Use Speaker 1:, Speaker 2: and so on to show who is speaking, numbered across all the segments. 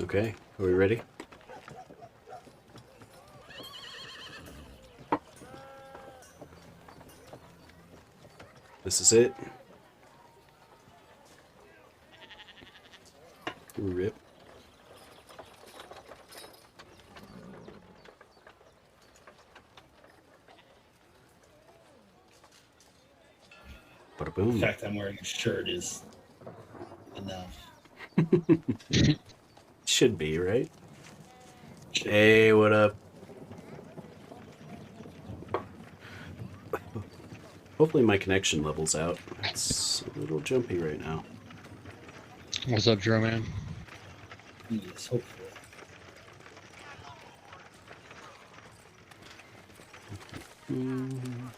Speaker 1: Okay, are we ready? This is it. Rip. Bada boom.
Speaker 2: The fact I'm wearing a shirt is enough.
Speaker 1: Should be, right? Hey, what up? Hopefully my connection level's out. It's a little jumpy right now.
Speaker 3: What's up, Joe, man?
Speaker 2: Yes, hopefully.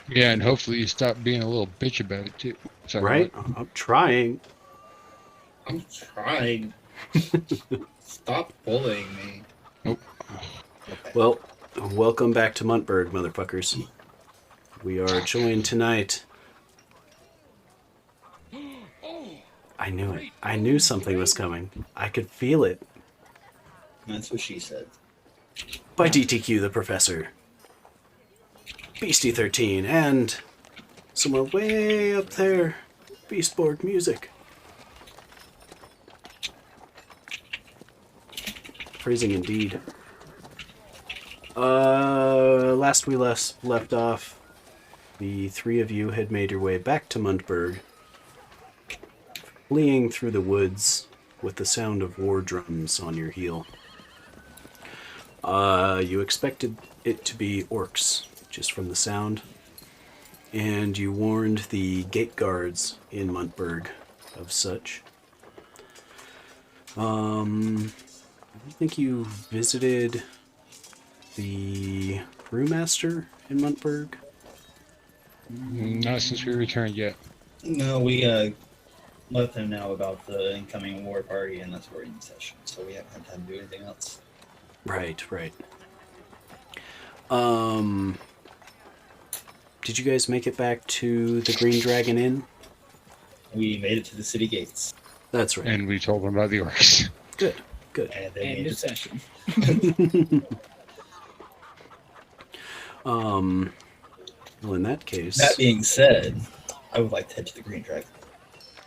Speaker 3: Yeah, and hopefully you stop being a little bitch about it, too. Sorry,
Speaker 1: Right?
Speaker 3: what?
Speaker 1: I'm trying.
Speaker 2: I'm trying. Stop bullying me.
Speaker 3: Nope.
Speaker 2: Okay.
Speaker 1: Well, welcome back to Muntberg, motherfuckers. We are joined tonight. I knew it. I knew something was coming. I could feel it.
Speaker 2: That's what she said.
Speaker 1: By DTQ the Professor, Beastie13, and somewhere way up there, Beastborg Music. Phrasing indeed. Last we left off, the three of you had made your way back to Muntberg, fleeing through the woods with the sound of war drums on your heel. You expected it to be orcs, just from the sound, and you warned the gate guards in Muntberg of such. I think you visited the brewmaster in Muntberg?
Speaker 3: Not since we returned yet.
Speaker 2: No, we let them know about the incoming war party, and that's we're in session, so we haven't had time to do anything else.
Speaker 1: Right. Did you guys make it back to the Green Dragon Inn?
Speaker 2: We made it to the city gates.
Speaker 1: That's right.
Speaker 3: And we told them about the orcs.
Speaker 1: Good.
Speaker 2: And they
Speaker 4: End
Speaker 2: made
Speaker 4: of
Speaker 2: it.
Speaker 4: session.
Speaker 1: Well, in that case...
Speaker 2: That being said, I would like to head to the Green Dragon.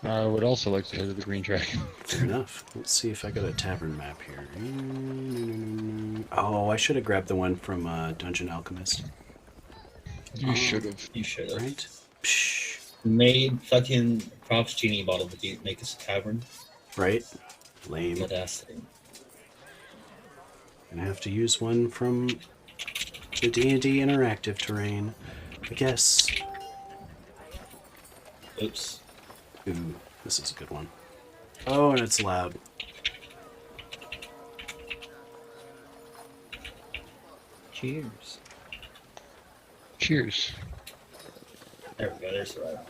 Speaker 3: I would also like to head to the Green Dragon.
Speaker 1: Fair enough. Let's see if I got a tavern map here. Oh, I should have grabbed the one from Dungeon Alchemist.
Speaker 3: You should have.
Speaker 2: You should have.
Speaker 1: Right? Psh,
Speaker 2: Made fucking props genie bottle to make us a tavern.
Speaker 1: right? Lame.
Speaker 2: Audacity.
Speaker 1: Gonna have to use one from the D&D interactive terrain. I guess.
Speaker 2: Oops.
Speaker 1: Ooh, this is a good one. Oh, and it's loud.
Speaker 4: Cheers.
Speaker 3: Cheers.
Speaker 2: There we go. There's the right one.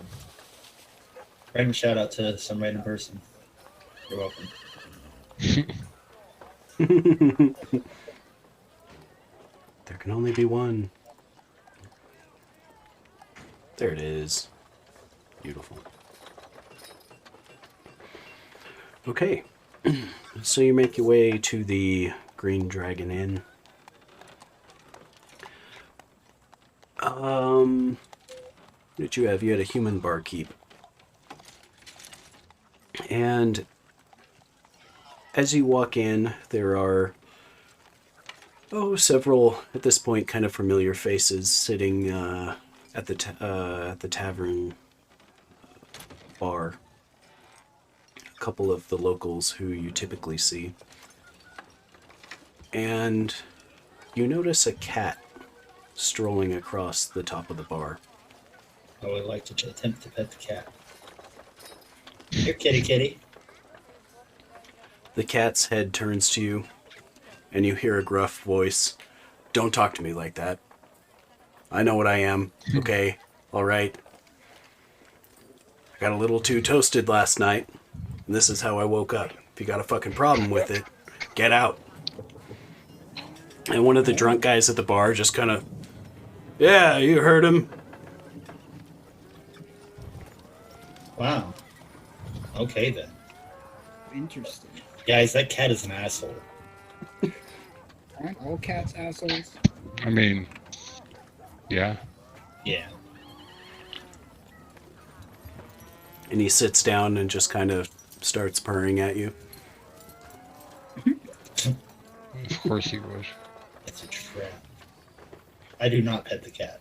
Speaker 2: Random shout out to some random person. You're welcome.
Speaker 1: There can only be one. There it is. Beautiful. Okay. So you make your way to the Green Dragon Inn. What did you have? You had a human barkeep. And as you walk in, there are several, at this point, kind of familiar faces sitting at the tavern bar. A couple of the locals who you typically see. And you notice a cat strolling across the top of the bar.
Speaker 2: I would like to attempt to pet the cat. Here, kitty, kitty.
Speaker 1: The cat's head turns to you, and you hear a gruff voice. Don't talk to me like that. I know what I am, okay? All right. I got a little too toasted last night, and this is how I woke up. If you got a fucking problem with it, get out. And one of the drunk guys at the bar just kind of, yeah, you heard him.
Speaker 2: Wow. Okay then.
Speaker 4: Interesting.
Speaker 2: Guys, that cat is an asshole.
Speaker 5: Aren't all cats assholes?
Speaker 3: I mean, yeah.
Speaker 2: Yeah.
Speaker 1: And he sits down and just kind of starts purring at you.
Speaker 3: Of course he was.
Speaker 2: It's a trap. I do not pet the cat.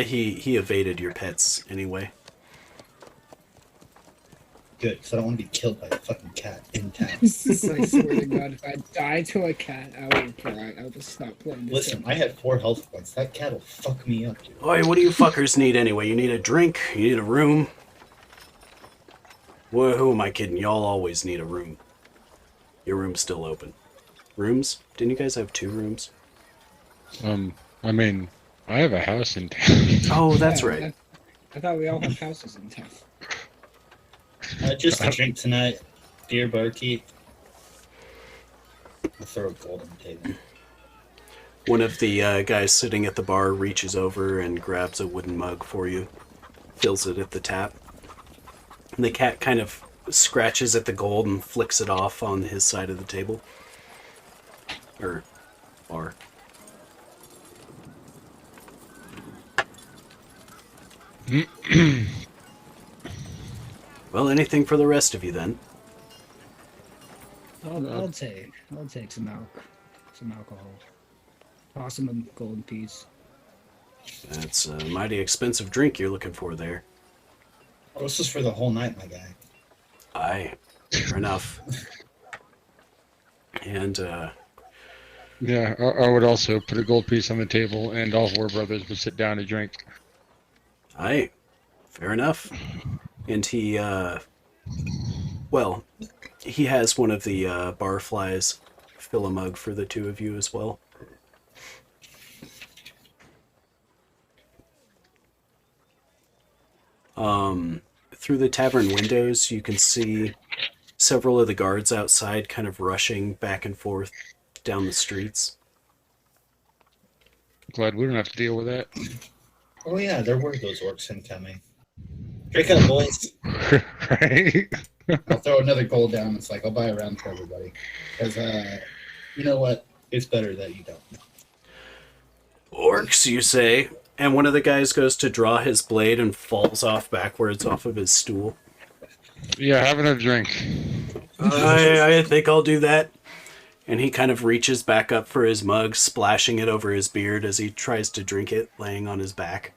Speaker 1: He evaded your pets anyway.
Speaker 2: Good, because I don't want to be killed by a fucking cat in town.
Speaker 5: I swear to God, if I die to a cat, I will cry. I'll just stop playing this
Speaker 2: Listen,
Speaker 5: game.
Speaker 2: I had 4 health points. That cat will fuck me up, dude.
Speaker 1: Oi, what do you fuckers need anyway? You need a drink? You need a room? Well, who am I kidding? Y'all always need a room. Your room's still open. Rooms? Didn't you guys have 2 rooms?
Speaker 3: I mean, I have a house in town.
Speaker 1: Oh, that's
Speaker 5: Yeah,
Speaker 1: right.
Speaker 5: I thought we all have houses in town.
Speaker 2: Just a drink tonight. Beer barkeep. I'll throw a gold on the table.
Speaker 1: One of the guys sitting at the bar reaches over and grabs a wooden mug for you, fills it at the tap. And the cat kind of scratches at the gold and flicks it off on his side of the table. Or bar. Well, anything for the rest of you then?
Speaker 5: I'll take some alcohol. Toss him a golden piece.
Speaker 1: That's a mighty expensive drink you're looking for there.
Speaker 2: Oh, this is for the whole night, my guy.
Speaker 1: Aye, fair enough. And,
Speaker 3: Yeah, I would also put a gold piece on the table, and all 4 brothers would sit down to drink.
Speaker 1: aye, fair enough. And he, well, he has one of the barflies fill a mug for the 2 of you as well. Through the tavern windows, you can see several of the guards outside kind of rushing back and forth down the streets.
Speaker 3: Glad we don't have to deal with that.
Speaker 2: Oh yeah, there were those orcs incoming. Drink up, boys.
Speaker 3: Right?
Speaker 2: I'll throw another gold down. It's like, I'll buy a round for everybody. Because, you know what? It's better that you don't.
Speaker 1: Orcs, you say? And one of the guys goes to draw his blade and falls off backwards off of his stool.
Speaker 3: Yeah, have another drink.
Speaker 1: I think I'll do that. And he kind of reaches back up for his mug, splashing it over his beard as he tries to drink it, laying on his back.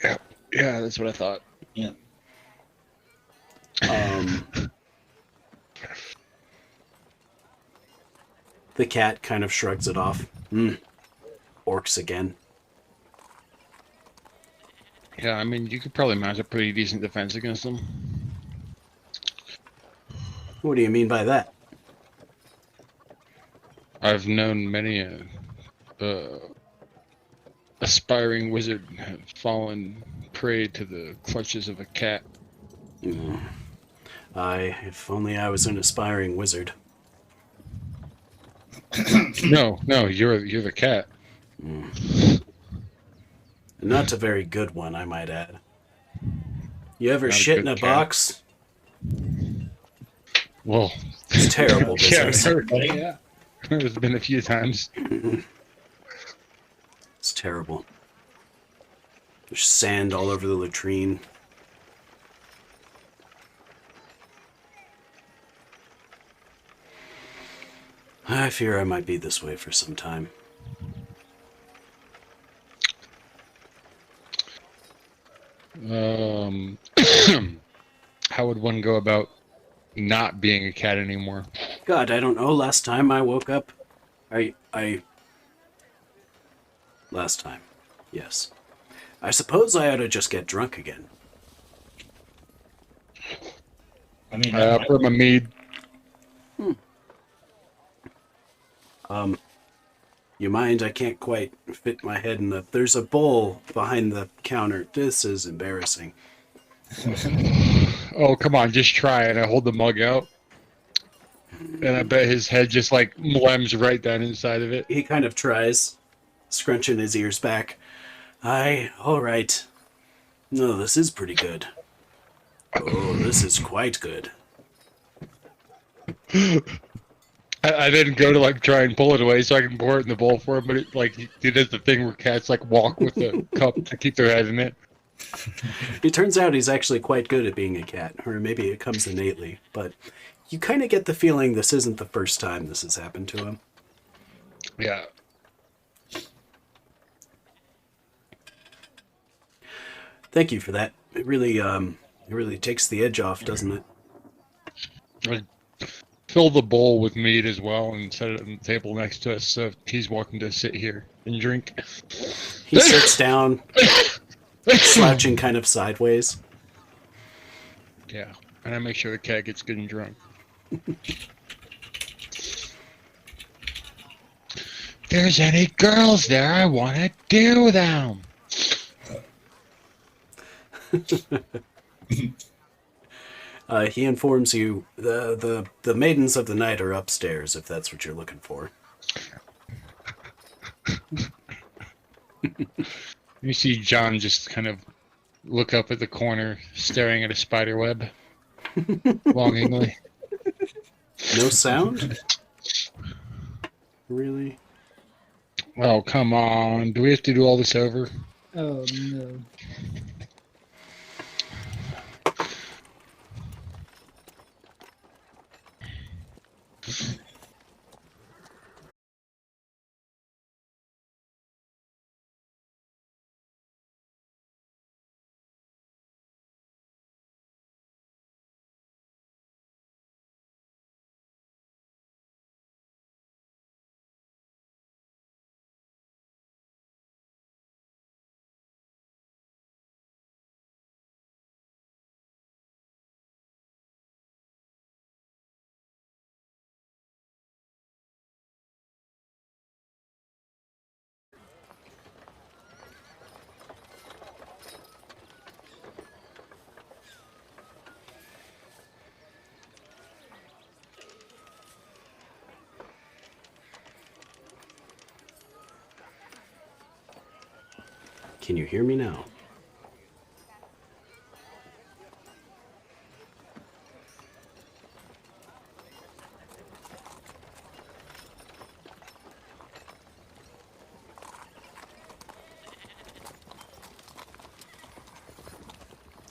Speaker 3: Yeah, that's what I thought.
Speaker 2: Yeah.
Speaker 1: The cat kind of shrugs it off. Orcs again.
Speaker 3: Yeah, I mean, you could probably mount a pretty decent defense against them.
Speaker 1: What do you mean by that?
Speaker 3: I've known many aspiring wizard have fallen prey to the clutches of a cat.
Speaker 1: If only I was an aspiring wizard.
Speaker 3: No, you're the cat.
Speaker 1: Not a very good one, I might add. You ever
Speaker 3: Not a
Speaker 1: shit
Speaker 3: good
Speaker 1: in a
Speaker 3: cat.
Speaker 1: box?
Speaker 3: Well,
Speaker 1: It's terrible
Speaker 3: yeah,
Speaker 1: business.
Speaker 5: Yeah.
Speaker 3: there's been a few times.
Speaker 1: It's terrible. There's sand all over the latrine. I fear I might be this way for some time.
Speaker 3: How would one go about not being a cat anymore?
Speaker 1: God, I don't know. Last time I woke up, Last time, yes. I suppose I ought to just get drunk again.
Speaker 2: I mean,
Speaker 3: I offer him a mead.
Speaker 1: You mind? I can't quite fit my head in the... There's a bowl behind the counter. This is embarrassing.
Speaker 3: Oh, come on, just try it. I hold the mug out. And I bet his head just like blems right down inside of it.
Speaker 1: He kind of tries, scrunching his ears back. All right. No, this is pretty good. Oh, this is quite good.
Speaker 3: I I then go to like try and pull it away so I can pour it in the bowl for him, but it does the thing where cats like walk with the cup to keep their head in it.
Speaker 1: It turns out he's actually quite good at being a cat, or maybe it comes innately, but you kind of get the feeling this isn't the first time this has happened to him.
Speaker 3: Yeah.
Speaker 1: Thank you for that. It really takes the edge off, doesn't it?
Speaker 3: I fill the bowl with meat as well and set it on the table next to us so he's welcome to sit here and drink.
Speaker 1: He sits down, slouching kind of sideways.
Speaker 3: Yeah, and I make sure the cat gets good and drunk. If there's any girls there, I want to do them.
Speaker 1: He informs you the maidens of the night are upstairs, if that's what you're looking for.
Speaker 3: You see John just kind of look up at the corner, staring at a spider web, longingly.
Speaker 1: No sound? Really?
Speaker 3: Oh, come on. Do we have to do all this over?
Speaker 5: Oh no.
Speaker 1: Can you hear me now?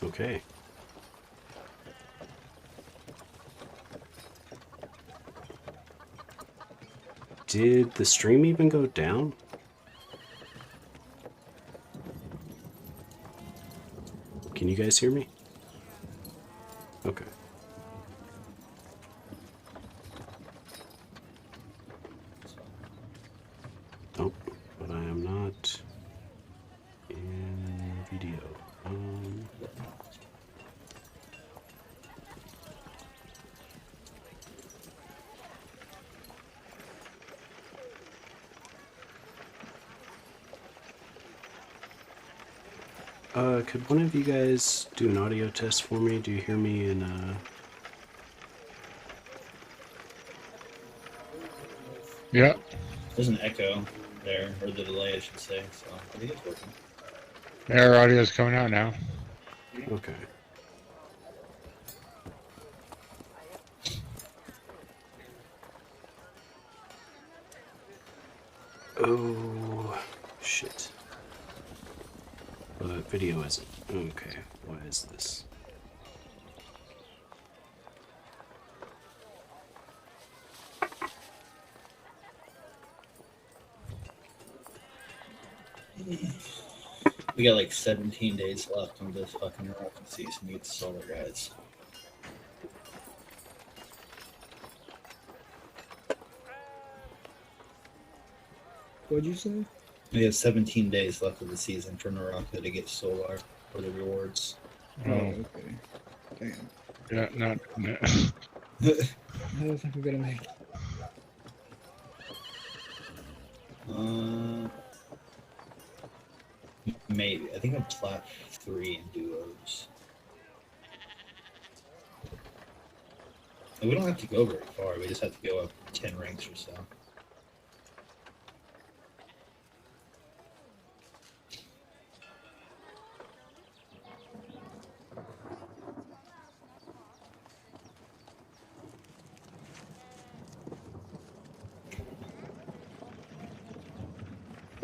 Speaker 1: Okay. Did the stream even go down? Can you guys hear me? Okay. Oh, but I am not in video. Could one of you guys do an audio test for me? Do you hear me in,
Speaker 3: Yeah.
Speaker 2: There's an echo there, or the delay, I should say. So I think it's working.
Speaker 3: Our audio's coming out now.
Speaker 1: Okay. Oh, shit. Well, video isn't. Okay, what is this?
Speaker 2: We got like 17 days left on this fucking rocket season. We get the solar guys.
Speaker 5: What'd you say?
Speaker 2: We have 17 days left of the season for Naraka to get solar for the rewards.
Speaker 3: Oh,
Speaker 5: Okay. Damn.
Speaker 3: yeah, not.
Speaker 5: I don't think we're gonna make it.
Speaker 2: Maybe. I think I'm plat 3 in duos. And we don't have to go very far. We just have to go up 10 ranks or so.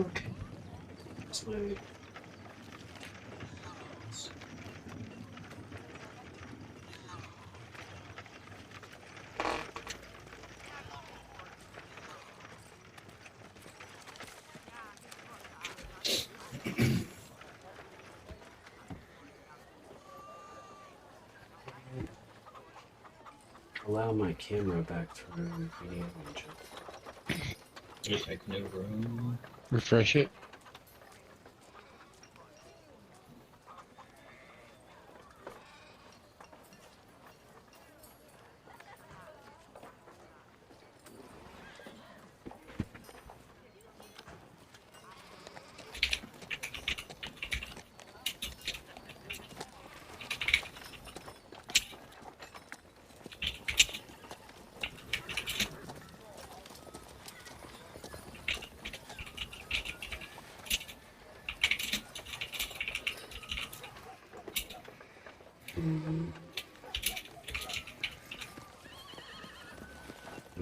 Speaker 1: Okay. So, allow my camera back through video engine.
Speaker 2: Just make new room.
Speaker 3: Refresh it.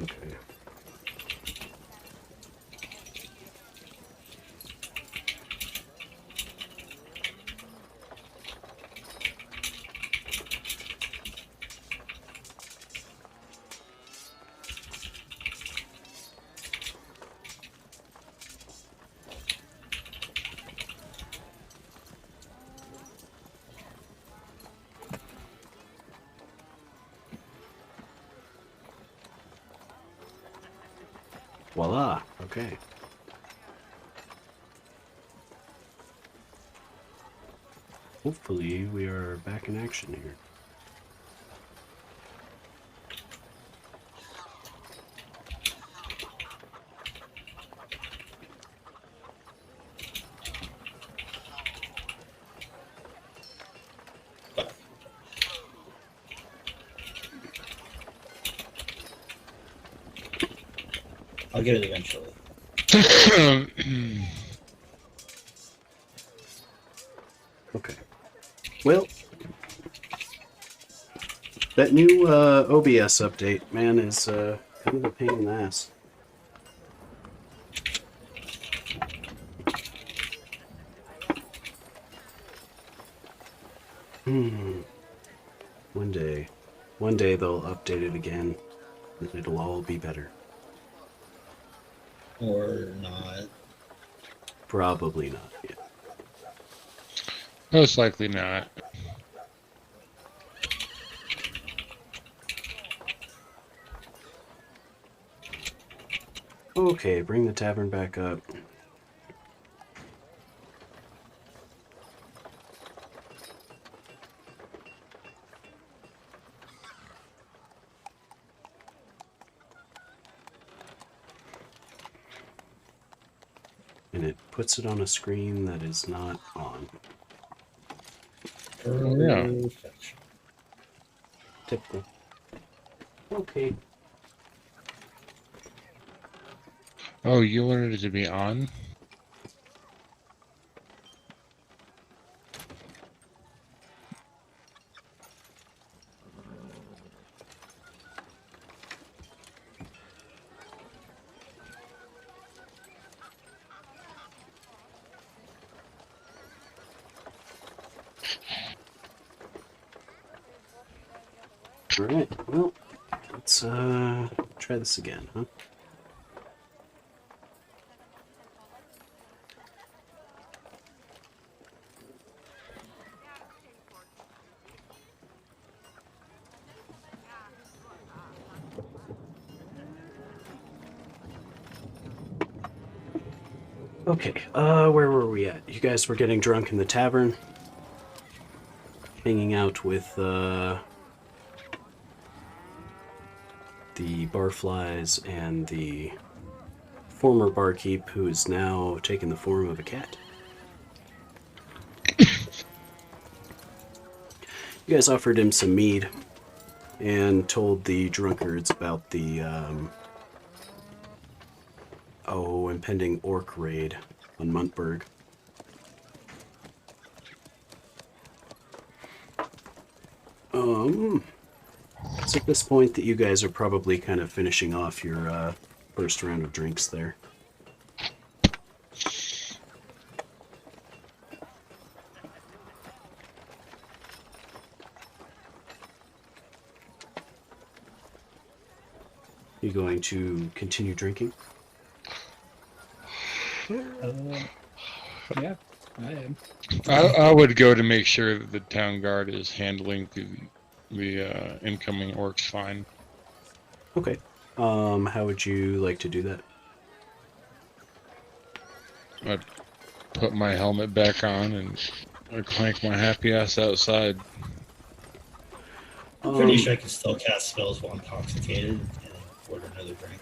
Speaker 1: Okay. Voila. Okay. Hopefully we are back in action here.
Speaker 2: I'll get it eventually.
Speaker 1: Okay. Well, that new OBS update, man, is kind of a pain in the ass. One day they'll update it again, and it'll all be better.
Speaker 2: Or not.
Speaker 1: Probably not. Yeah.
Speaker 3: Most likely not.
Speaker 1: Okay, bring the tavern back up. And it puts it on a screen that is not on.
Speaker 3: Oh, yeah.
Speaker 2: Perfection.
Speaker 1: Typical. Okay.
Speaker 3: Oh, you wanted it to be on?
Speaker 1: Alright, well, let's try this again, huh? Okay, where were we at? You guys were getting drunk in the tavern, hanging out with, the barflies and the former barkeep who is now taken the form of a cat. You guys offered him some mead and told the drunkards about the, impending orc raid on Muntberg. It's at this point that you guys are probably kind of finishing off your first round of drinks there. You going to continue drinking?
Speaker 5: Yeah, I am.
Speaker 3: I would go to make sure that the town guard is handling the incoming orcs fine.
Speaker 1: Okay. How would you like to do that?
Speaker 3: I'd put my helmet back on and I'd clank my happy ass outside.
Speaker 2: I'm pretty sure I can still cast spells while intoxicated and order another drink.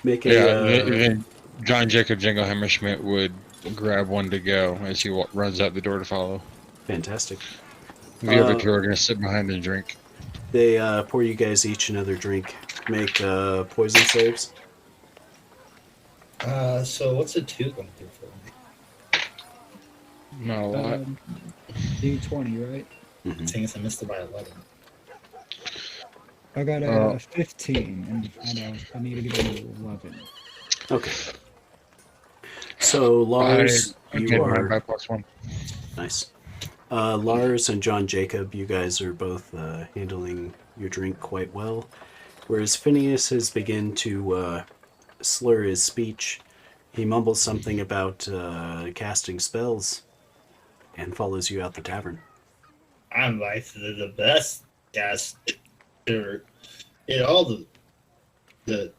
Speaker 1: Make a.
Speaker 3: Then John Jacob Jingle Hammerschmidt would grab one to go as he runs out the door to follow.
Speaker 1: Fantastic.
Speaker 3: The other two are going to sit behind and drink.
Speaker 1: They pour you guys each another drink. Make poison saves.
Speaker 2: So what's a 2 going to do for me?
Speaker 3: Not a lot.
Speaker 5: D20, right?
Speaker 1: Mm-hmm.
Speaker 2: Seeing as I missed it by 11.
Speaker 5: I got a 15, and I need to get an 11.
Speaker 1: Okay. So Lars,
Speaker 3: I
Speaker 1: you
Speaker 3: get
Speaker 1: are
Speaker 3: mine by +1.
Speaker 1: nice. Lars and John Jacob, you guys are both handling your drink quite well, whereas Phineas has begun to slur his speech. He mumbles something about casting spells and follows you out the tavern.
Speaker 2: I'm like the best caster in all the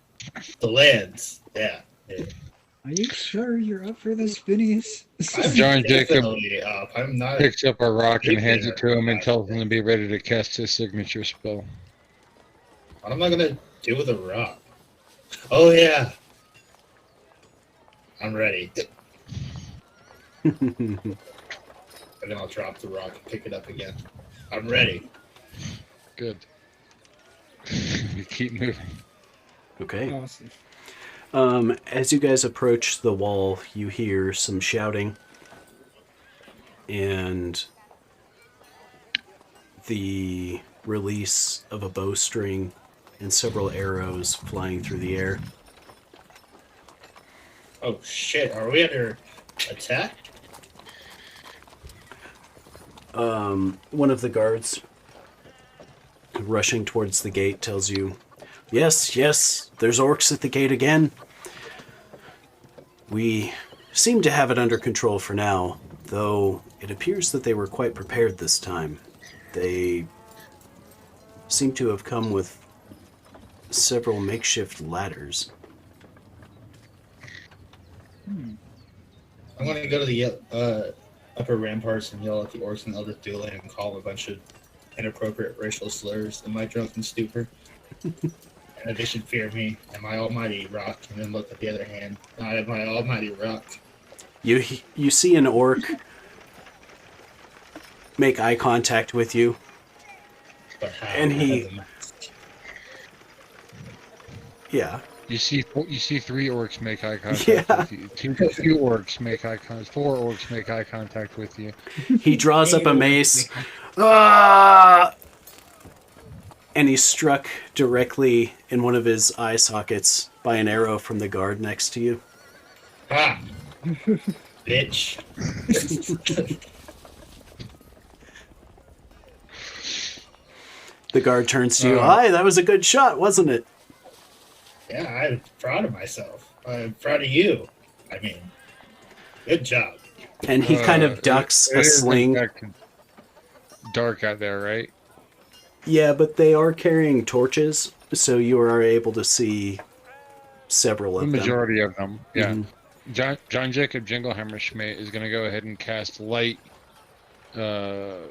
Speaker 2: lands. Yeah.
Speaker 5: Are you sure you're up for this, Phineas?
Speaker 2: I'm
Speaker 3: John Jacob
Speaker 2: definitely up. I'm not.
Speaker 3: picks up a rock and hands it to him and tells him to be ready to cast his signature spell.
Speaker 2: What am I gonna do with a rock? Oh yeah. I'm ready. And then I'll drop the rock and pick it up again. I'm ready.
Speaker 3: Good. You keep moving.
Speaker 1: Okay.
Speaker 5: Awesome.
Speaker 1: As you guys approach the wall, you hear some shouting and the release of a bowstring and several arrows flying through the air.
Speaker 2: Oh shit, are we under attack?
Speaker 1: One of the guards rushing towards the gate tells you, yes, there's orcs at the gate again. We seem to have it under control for now, though it appears that they were quite prepared this time. They seem to have come with several makeshift ladders.
Speaker 2: I'm gonna go to the upper ramparts and yell at the orcs and elders dueling and call a bunch of inappropriate racial slurs in my drunken stupor. And they should fear me and my almighty rock, and then look at the other hand, not at my almighty rock.
Speaker 1: You see an orc make eye contact with you,
Speaker 2: But how?
Speaker 1: and he, yeah,
Speaker 3: You see 3 orcs make eye contact
Speaker 1: Yeah.
Speaker 3: with you. Two orcs make eye contact. 4 orcs make eye contact with you.
Speaker 1: he draws up a mace. Ah! And he's struck directly in one of his eye sockets by an arrow from the guard next to you.
Speaker 2: Ah! Bitch.
Speaker 1: The guard turns to you. Aye, that was a good shot, wasn't it?
Speaker 2: Yeah, I'm proud of myself. I'm proud of you. I mean, good job.
Speaker 1: And he kind of ducks
Speaker 3: It
Speaker 1: a
Speaker 3: is, in
Speaker 1: sling.
Speaker 3: fact, dark out there, right?
Speaker 1: Yeah, but they are carrying torches, so you are able to see several
Speaker 3: The
Speaker 1: of them.
Speaker 3: majority of them, yeah.
Speaker 1: Mhm.
Speaker 3: John Jacob Jinglehammer is going to go ahead and cast light. Well,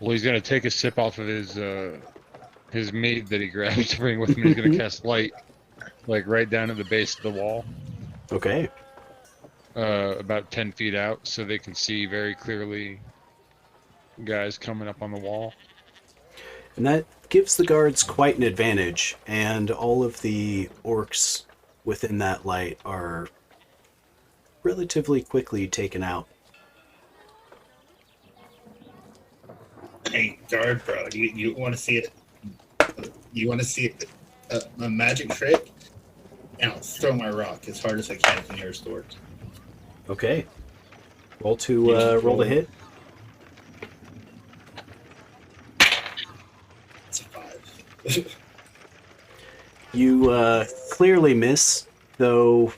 Speaker 3: he's going to take a sip off of his mead that he grabbed to bring with him. He's going to cast light, like right down at the base of the wall,
Speaker 1: Okay.
Speaker 3: about 10 feet out, so they can see very clearly guys coming up on the wall.
Speaker 1: And that gives the guards quite an advantage, and all of the orcs within that light are relatively quickly taken out.
Speaker 2: Hey, guard bro, you want to see it? You want to see a magic trick? And I'll throw my rock as hard as I can at the nearest orc.
Speaker 1: Okay. Roll to hit.
Speaker 2: It's a 5.
Speaker 1: You clearly miss, though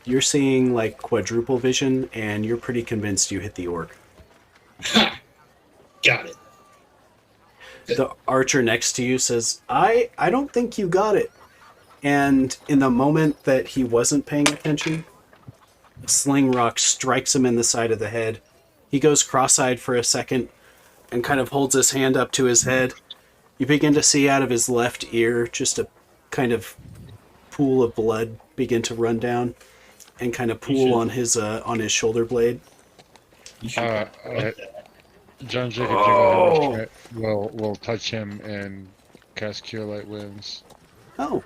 Speaker 1: you're seeing like quadruple vision, and you're pretty convinced you hit the orc.
Speaker 2: Ha! Got it.
Speaker 1: The archer next to you says, I don't think you got it. And in the moment that he wasn't paying attention, a sling rock strikes him in the side of the head. He goes cross-eyed for a second and kind of holds his hand up to his head. You begin to see out of his left ear just a kind of pool of blood begin to run down and kind of pool on his shoulder blade.
Speaker 2: You should like that.
Speaker 3: John Jacob Jingle will touch him and cast Cure Light Wounds.
Speaker 1: Oh.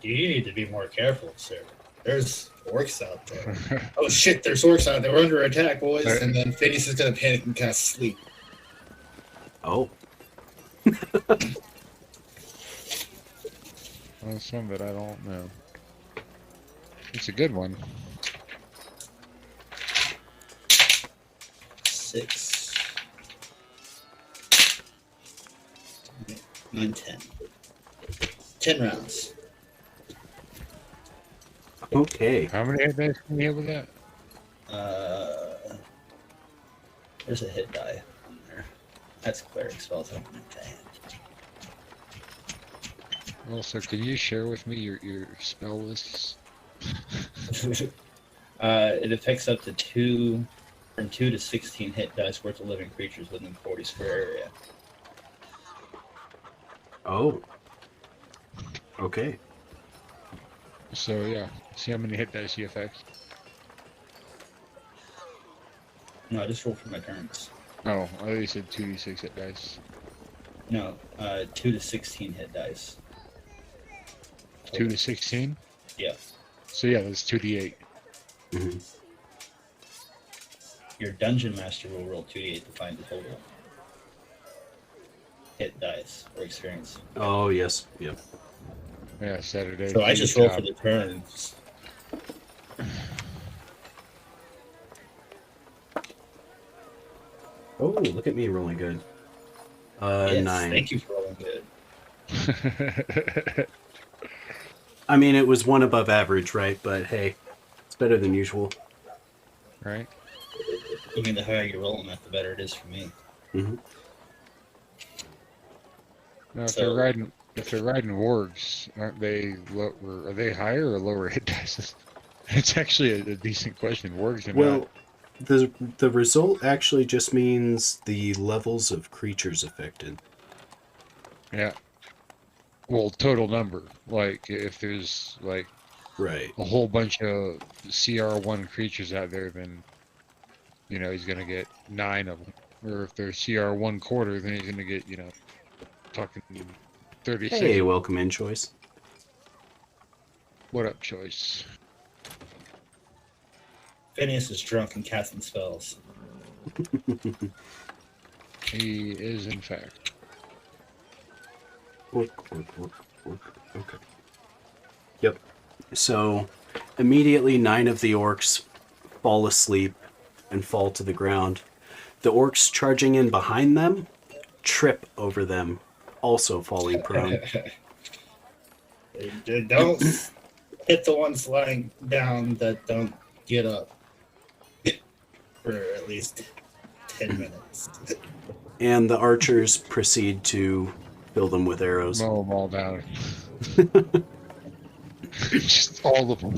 Speaker 2: You need to be more careful, sir. There's orcs out there. Oh shit, there's orcs out there. We're under attack, boys. And then Phineas is gonna panic and cast sleep.
Speaker 1: Oh.
Speaker 3: That's one that I don't know. It's a good one.
Speaker 2: 6, 9, 10. 10 rounds.
Speaker 1: Okay.
Speaker 3: How many hit dice can you have with that?
Speaker 2: There's a hit die on there. That's cleric spells. I don't need to hand.
Speaker 3: Also, can you share with me your spell lists?
Speaker 2: It affects up to 2 to 16 hit dice worth of living creatures within 40 square area.
Speaker 1: Oh. Okay.
Speaker 3: So yeah, see how many hit dice he affects.
Speaker 2: No, I just roll for my turns.
Speaker 3: Oh, I thought you said 2d6 hit dice.
Speaker 2: No, 2 to 16 hit dice.
Speaker 3: 2 to 16?
Speaker 2: Yeah.
Speaker 3: So yeah, that's 2d8.
Speaker 1: Mm-hmm.
Speaker 2: Your dungeon master will roll 2d8 to find the total hit dice or experience.
Speaker 1: Oh, yes. Yep.
Speaker 3: Yeah, Saturday.
Speaker 2: So I just roll for the turns.
Speaker 1: Oh, look at me rolling good.
Speaker 2: Yes,
Speaker 1: 9.
Speaker 2: thank you for rolling good.
Speaker 1: I mean, it was one above average, right? But hey, it's better than usual.
Speaker 3: Right?
Speaker 2: I mean, the higher you roll them, the better it is for me.
Speaker 1: Mm-hmm.
Speaker 3: Now, if
Speaker 2: So-
Speaker 3: they're riding wargs, aren't they are they higher or lower hit dice? It's actually a decent question. Wargs are
Speaker 1: Well, the result actually just means the levels of creatures affected.
Speaker 3: not. Yeah. Well, total number. Like if there's like
Speaker 1: Right.
Speaker 3: a whole bunch of CR1 creatures out there, then he's gonna get 9 of them. Or if there's CR1 quarter, then he's gonna get talking 36.
Speaker 1: Hey, welcome in, Choice.
Speaker 3: What up, Choice?
Speaker 2: Phineas is drunk and casting spells.
Speaker 3: He is, in fact.
Speaker 1: Orc. Okay. Yep. So, immediately 9 of the orcs fall asleep and fall to the ground. The orcs charging in behind them trip over them, also falling prone.
Speaker 2: Don't hit the ones lying down that don't get up for at least 10 minutes.
Speaker 1: And the archers proceed to fill them with arrows.
Speaker 3: Mow them all down. Just all of them.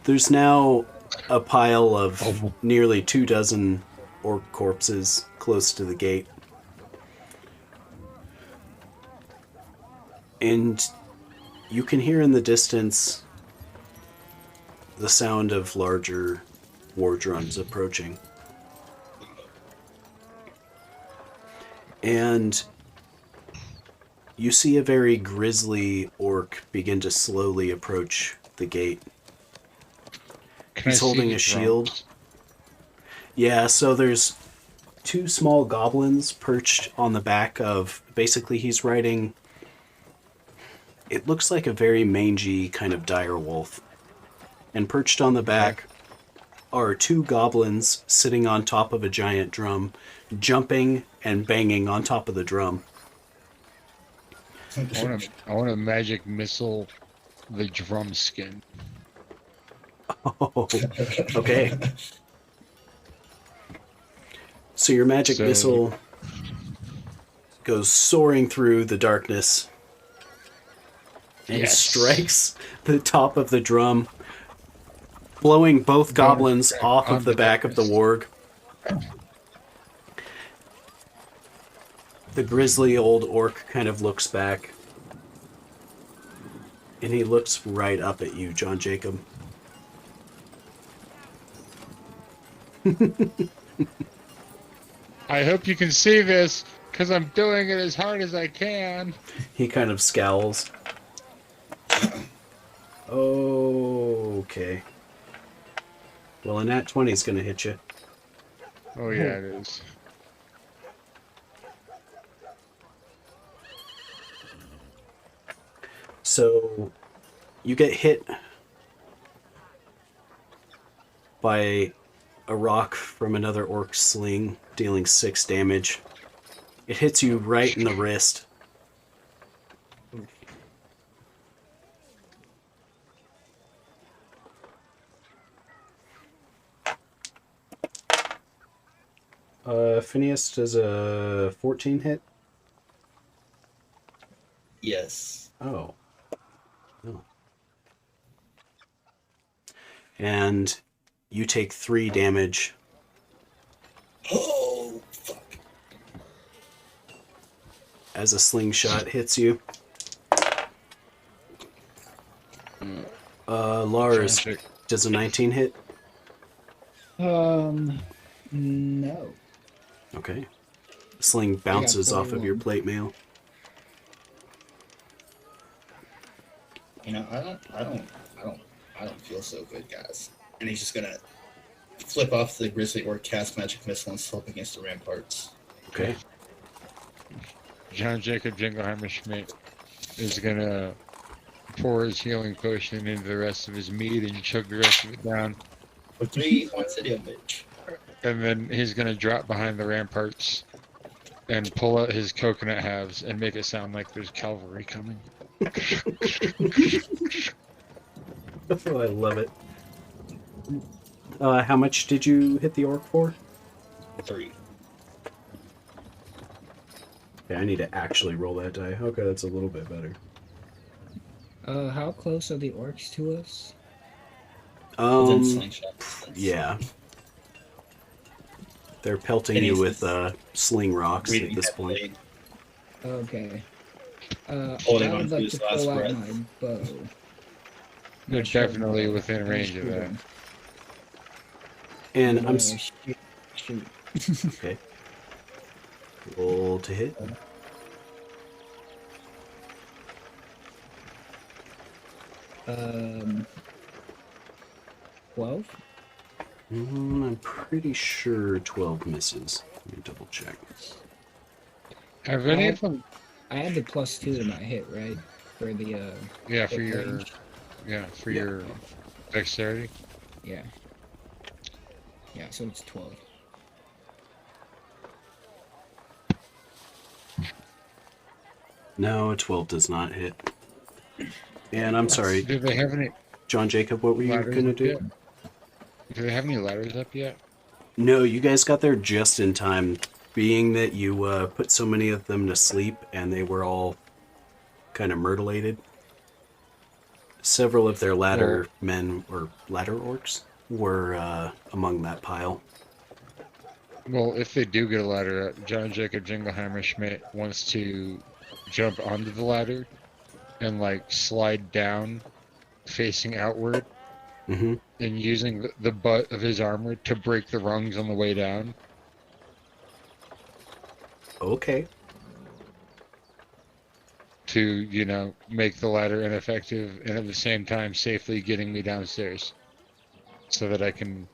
Speaker 1: There's now a pile of nearly 24 orc corpses close to the gate. And you can hear in the distance the sound of larger war drums approaching. And you see a very grisly orc begin to slowly approach the gate.
Speaker 3: Can
Speaker 1: He's
Speaker 3: I
Speaker 1: holding
Speaker 3: see
Speaker 1: a shield.
Speaker 3: drums?
Speaker 1: Yeah, so there's two small goblins perched on the back of, basically he's riding, it looks like a very mangy kind of dire wolf. And perched on the back are two goblins sitting on top of a giant drum, jumping and banging on top of the drum.
Speaker 3: I want to magic missile the drum skin.
Speaker 1: Oh, okay. So your magic missile goes soaring through the darkness and strikes the top of the drum, blowing both goblins off of the back of the warg. The grizzly old orc kind of looks back, and he looks right up at you, John Jacob.
Speaker 3: I hope you can see this, because I'm doing it as hard as I can.
Speaker 1: He kind of scowls. Okay. Well, a nat 20 is going to hit you.
Speaker 3: Oh yeah, it is.
Speaker 1: So, you get hit by a rock from another orc's sling, dealing 6 damage. It hits you right in the wrist. Phineas, does a 14 hit?
Speaker 2: Yes.
Speaker 1: Oh. No. And you take 3 damage.
Speaker 2: Oh, fuck.
Speaker 1: As a slingshot hits you. Lars, does a 19 hit?
Speaker 5: No.
Speaker 1: Okay. The sling bounces off of your plate mail.
Speaker 2: You know, I don't feel so good, guys. And he's just gonna flip off the grizzly orc, cast magic missile, and slope against the ramparts.
Speaker 1: Okay.
Speaker 3: John Jacob Jingleheimer Schmidt is gonna pour his healing potion into the rest of his mead and chug the rest of it down.
Speaker 2: For 3 points of damage.
Speaker 3: And then he's gonna drop behind the ramparts and pull out his coconut halves and make it sound like there's cavalry coming.
Speaker 1: Oh, I love it. How much did you hit the orc for?
Speaker 2: 3.
Speaker 1: Yeah, I need to actually roll that die. Okay, that's a little bit better.
Speaker 5: How close are the orcs to us?
Speaker 2: Within slingshot distance.
Speaker 1: Yeah. They're pelting you with sling rocks at this point.
Speaker 5: Okay.
Speaker 2: Holding
Speaker 5: I
Speaker 2: on
Speaker 5: would
Speaker 2: to
Speaker 5: like
Speaker 2: his
Speaker 5: to
Speaker 2: last
Speaker 5: pull out
Speaker 2: breath.
Speaker 5: my bow.
Speaker 3: They're
Speaker 5: Not sure
Speaker 3: definitely
Speaker 5: what-
Speaker 3: within range of that.
Speaker 1: And I'm
Speaker 5: shoot.
Speaker 1: okay. Roll to hit.
Speaker 5: Um, 12?
Speaker 1: I'm pretty sure 12 misses. Let me double check.
Speaker 3: Have any of them?
Speaker 5: I had the +2 to my hit, right? For the
Speaker 3: Yeah, for
Speaker 5: hit
Speaker 3: your
Speaker 5: range?
Speaker 3: your dexterity.
Speaker 5: Yeah. Yeah, so it's 12.
Speaker 1: No, a 12 does not hit. And I'm sorry,
Speaker 3: Do they have any
Speaker 1: John Jacob, what were you
Speaker 3: ladders
Speaker 1: gonna
Speaker 3: up
Speaker 1: do?
Speaker 3: yet? Do they have any ladders up yet?
Speaker 1: No, you guys got there just in time, being that you put so many of them to sleep and they were all kind of myrtleated. Several of their ladder men, or ladder orcs, were among that pile.
Speaker 3: Well, if they do get a ladder up, John Jacob Jingleheimer Schmidt wants to jump onto the ladder and like slide down facing outward
Speaker 1: Mm-hmm.
Speaker 3: and using the butt of his armor to break the rungs on the way down.
Speaker 1: Okay.
Speaker 3: To, you know, make the ladder ineffective and at the same time safely getting me downstairs so that I can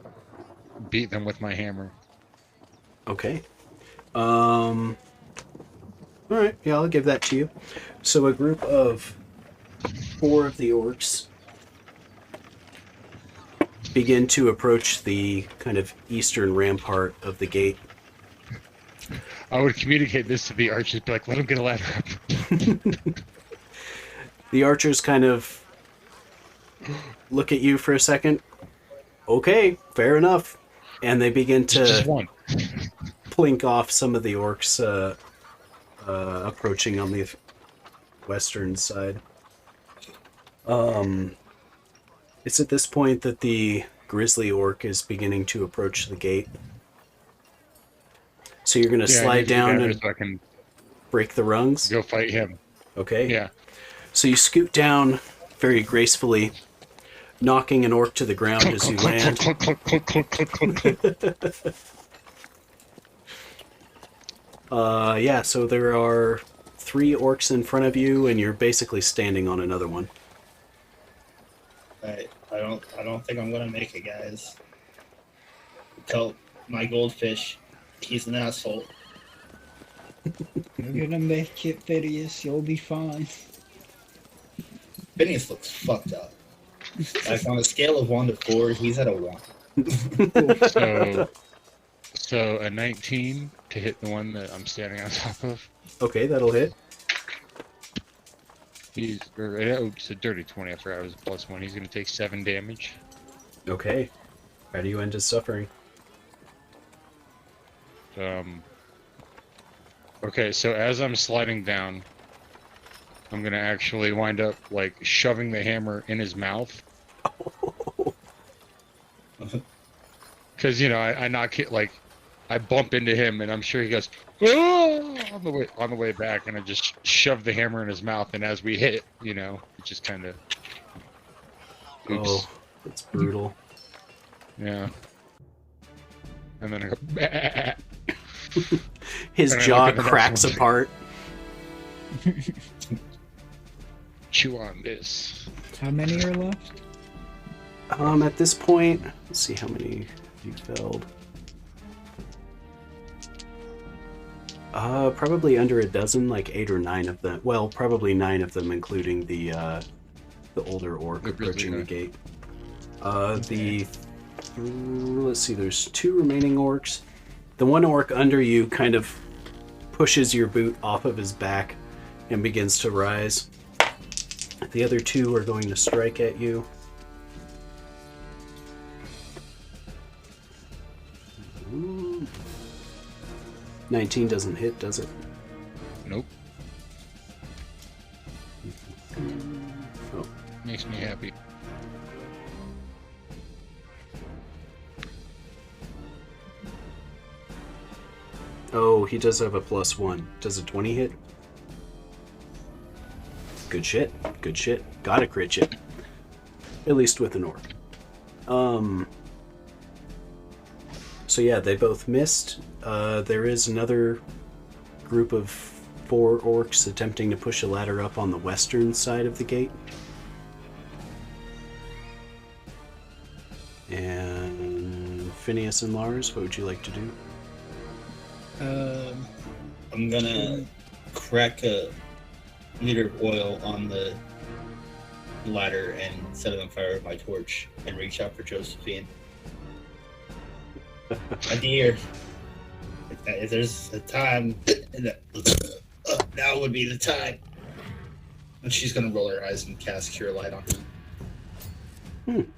Speaker 3: beat them with my hammer.
Speaker 1: Okay. All right, yeah, I'll give that to you. So a group of 4 of the orcs begin to approach the kind of eastern rampart of the gate.
Speaker 3: I would communicate this to the archers, be like, let him get a ladder up.
Speaker 1: The archers kind of look at you for a second. Okay, fair enough. And they begin
Speaker 3: Just
Speaker 1: to
Speaker 3: one.
Speaker 1: plink off some of the orcs approaching on the western side. It's at this point that the grizzly orc is beginning to approach the gate. So you're going to slide down and
Speaker 3: so I can
Speaker 1: break the rungs?
Speaker 3: go fight him.
Speaker 1: Okay.
Speaker 3: Yeah.
Speaker 1: So you scoot down very gracefully, knocking an orc to the ground as you land. Yeah, so there are 3 orcs in front of you, and you're basically standing on another one.
Speaker 2: I don't think I'm gonna make it, guys. Tell my goldfish, he's an asshole.
Speaker 5: You're gonna make it, Phineas. You'll be fine.
Speaker 2: Phineas looks fucked up. Like on a scale of 1 to 4, he's at a 1.
Speaker 3: So a 19 to hit the one that I'm standing on top of.
Speaker 1: Okay, that'll hit.
Speaker 3: It's a dirty 20. I forgot it was a +1. He's going to take 7 damage.
Speaker 1: Okay. How do you end his suffering?
Speaker 3: Okay, so as I'm sliding down, I'm going to actually wind up like shoving the hammer in his mouth. Because, you know, I knock it, like, I bump into him, and I'm sure he goes, oh! on the way back, and I just shove the hammer in his mouth, and as we hit, you know, it just kind of, oops.
Speaker 1: Oh, that's brutal.
Speaker 3: Yeah. And then I go, bah!
Speaker 1: His
Speaker 3: And I
Speaker 1: jaw
Speaker 3: look at the
Speaker 1: cracks
Speaker 3: next one.
Speaker 1: apart.
Speaker 3: Chew on this.
Speaker 5: How many are left?
Speaker 1: At this point, let's see how many you felled. Probably under a dozen, like 8 or 9 of them. Well, probably 9 of them, including the older orc
Speaker 3: The grizzly
Speaker 1: approaching the
Speaker 3: guy.
Speaker 1: gate. Let's see, there's 2 remaining orcs. The one orc under you kind of pushes your boot off of his back and begins to rise. The other 2 are going to strike at you. Ooh. 19 doesn't hit, does it?
Speaker 3: Nope.
Speaker 1: Oh.
Speaker 3: Makes me happy.
Speaker 1: Oh, he does have a +1. Does a 20 hit? Good shit. Good shit. Got a crit hit. At least with an orc. So yeah, they both missed. There is another group of 4 orcs attempting to push a ladder up on the western side of the gate. And Phineas and Lars, what would you like to do?
Speaker 2: I'm gonna crack a liter of oil on the ladder and set it on fire with my torch and reach out for Josephine. My dear, if there's a time, now would be the time. And she's gonna roll her eyes and cast Cure Light on him.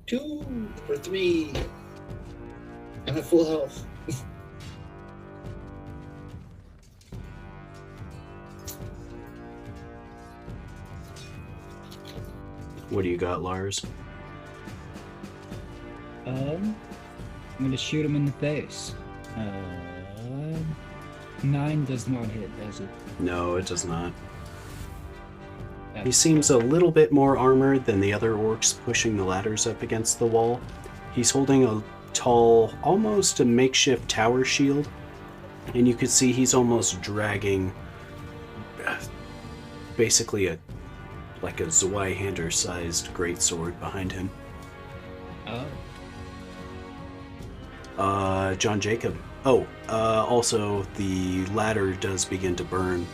Speaker 2: 2 or 3. I'm at full health.
Speaker 1: What do you got, Lars?
Speaker 5: I'm gonna shoot him in the face. 9 does not hit, does it?
Speaker 1: No, it does not. He
Speaker 5: That's-
Speaker 1: seems a little bit more armored than the other orcs pushing the ladders up against the wall. He's holding a tall, almost a makeshift tower shield, and you could see he's almost dragging basically a Zweihander-sized greatsword behind him. John Jacob. Oh, also the ladder does begin to burn,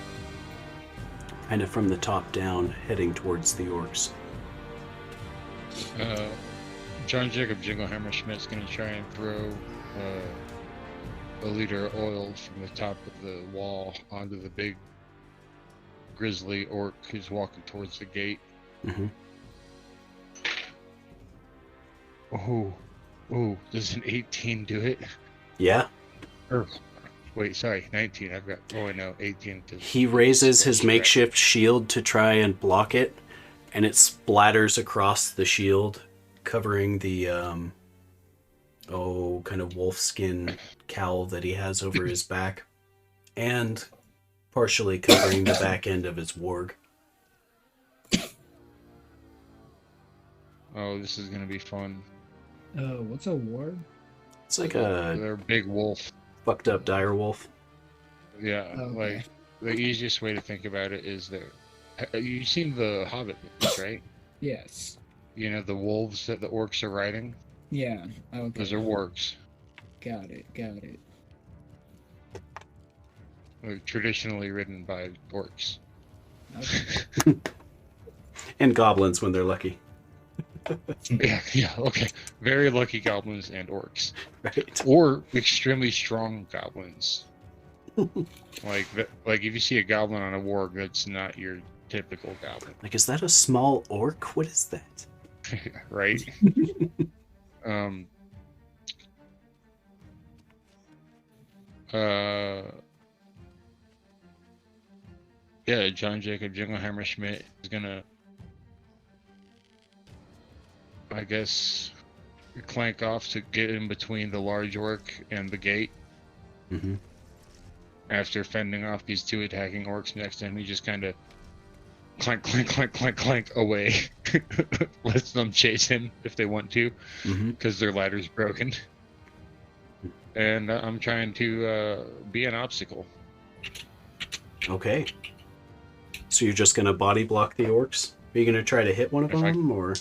Speaker 1: kind of from the top down, heading towards the orcs.
Speaker 3: John Jacob Jinglehammer Schmidt's going to try and throw a liter of oil from the top of the wall onto the big grizzly orc who's walking towards the gate.
Speaker 1: Mm-hmm.
Speaker 3: Oh, does an 18 do it?
Speaker 1: Yeah.
Speaker 3: Wait, sorry, 19. I've got. Oh, I know, 18.
Speaker 1: He raises his makeshift shield to try and block it, and it splatters across the shield, covering the kind of wolfskin cowl that he has over his back, and partially covering the back end of his warg.
Speaker 3: Oh, this is gonna be fun.
Speaker 5: What's a ward?
Speaker 1: It's like a
Speaker 3: They're a big wolf.
Speaker 1: fucked up dire wolf.
Speaker 3: Yeah,
Speaker 5: Okay.
Speaker 3: like the easiest way to think about it is you've seen the Hobbit movies, right?
Speaker 5: Yes.
Speaker 3: You know the wolves that the orcs are riding.
Speaker 5: Yeah. Okay.
Speaker 3: Those are wargs.
Speaker 5: Got it.
Speaker 3: Like, traditionally ridden by orcs.
Speaker 5: Okay.
Speaker 1: And goblins when they're lucky.
Speaker 3: Yeah, okay. Very lucky goblins and orcs.
Speaker 1: Right.
Speaker 3: Or extremely strong goblins. like if you see a goblin on a warg, that's not your typical goblin.
Speaker 1: Like, is that a small orc? What is that?
Speaker 3: Right? Yeah, John Jacob Jinglehammer Schmidt is gonna, I guess, clank off to get in between the large orc and the gate.
Speaker 1: Mm-hmm.
Speaker 3: After fending off these two attacking orcs next to him, he just kind of clank away. Lets them chase him if they want to, because their ladder's broken. And I'm trying to be an obstacle.
Speaker 1: Okay. So you're just gonna body block the orcs? Are you gonna try to hit one of them, or?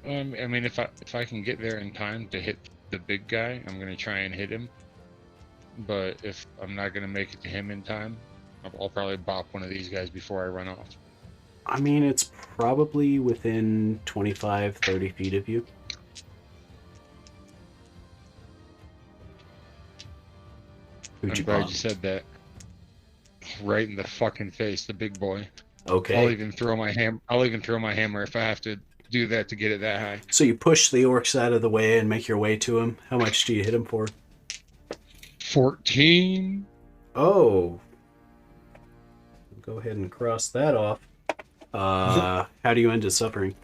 Speaker 3: I mean, if I can get there in time to hit the big guy, I'm gonna try and hit him. But if I'm not gonna make it to him in time, I'll probably bop one of these guys before I run off.
Speaker 1: I mean, it's probably within 25, 30 feet of you. Who'd
Speaker 3: I'm
Speaker 1: you
Speaker 3: glad
Speaker 1: bop?
Speaker 3: you said that. Right in the fucking face, the big boy.
Speaker 1: Okay.
Speaker 3: I'll even throw my hammer if I have to do that to get it that high.
Speaker 1: So you push the orcs out of the way and make your way to him. How much do you hit him for?
Speaker 3: 14.
Speaker 1: Oh. Go ahead and cross that off. How do you end his suffering?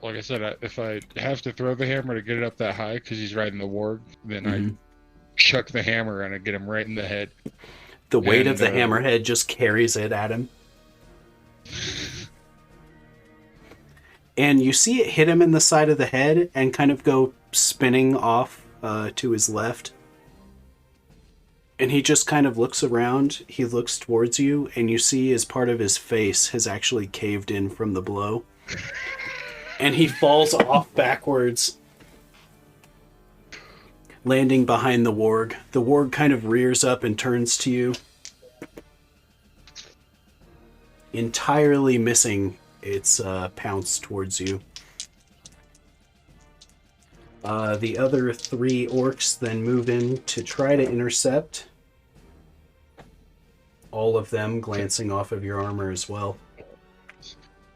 Speaker 3: Like I said, if I have to throw the hammer to get it up that high because he's riding the warg, then I chuck the hammer and I get him right in the head.
Speaker 1: The weight of the hammerhead just carries it at him. And you see it hit him in the side of the head and kind of go spinning off to his left. And he just kind of looks around. He looks towards you, and you see as part of his face has actually caved in from the blow. And he falls off backwards, landing behind the warg. The warg kind of rears up and turns to you, entirely missing its pounce towards you. The other three orcs then move in to try to intercept. All of them glancing off of your armor as well.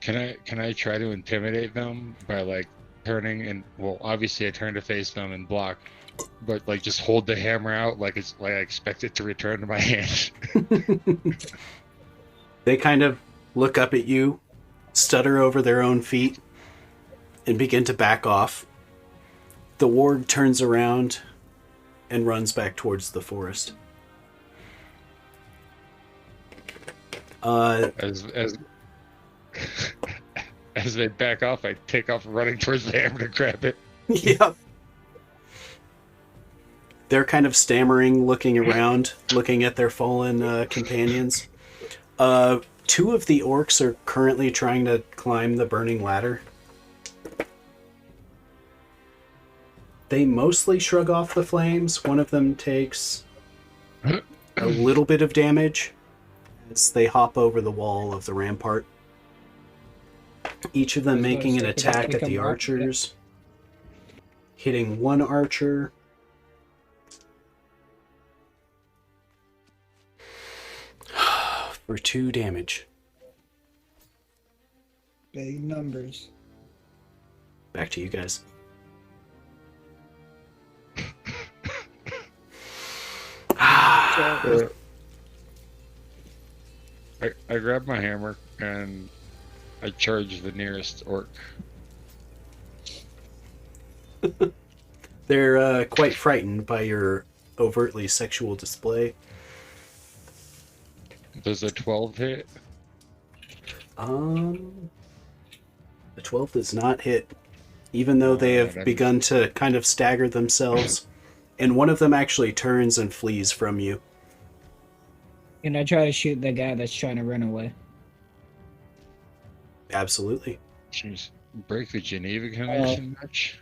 Speaker 3: Can I try to intimidate them by like turning and, well, obviously I turn to face them and block, but like just hold the hammer out like it's like I expect it to return to my hand.
Speaker 1: They kind of look up at you, stutter over their own feet, and begin to back off. The warg turns around and runs back towards the forest.
Speaker 3: As they back off, I take off running towards the hammer to grab it.
Speaker 1: Yep. They're kind of stammering, looking around, looking at their fallen companions. Two of the orcs are currently trying to climb the burning ladder. They mostly shrug off the flames. One of them takes a little bit of damage as they hop over the wall of the rampart. Each of them making an attack at the archers. Hitting one archer. For 2 damage.
Speaker 5: Big numbers.
Speaker 1: Back to you guys.
Speaker 3: I grab my hammer and I charge the nearest orc.
Speaker 1: They're quite frightened by your overtly sexual display.
Speaker 3: Does a 12 hit?
Speaker 1: The 12 does not hit, even though they have begun to kind of stagger themselves, and one of them actually turns and flees from you.
Speaker 5: And I try to shoot the guy that's trying to run away.
Speaker 1: Absolutely.
Speaker 3: Jeez. Break the Geneva Convention much?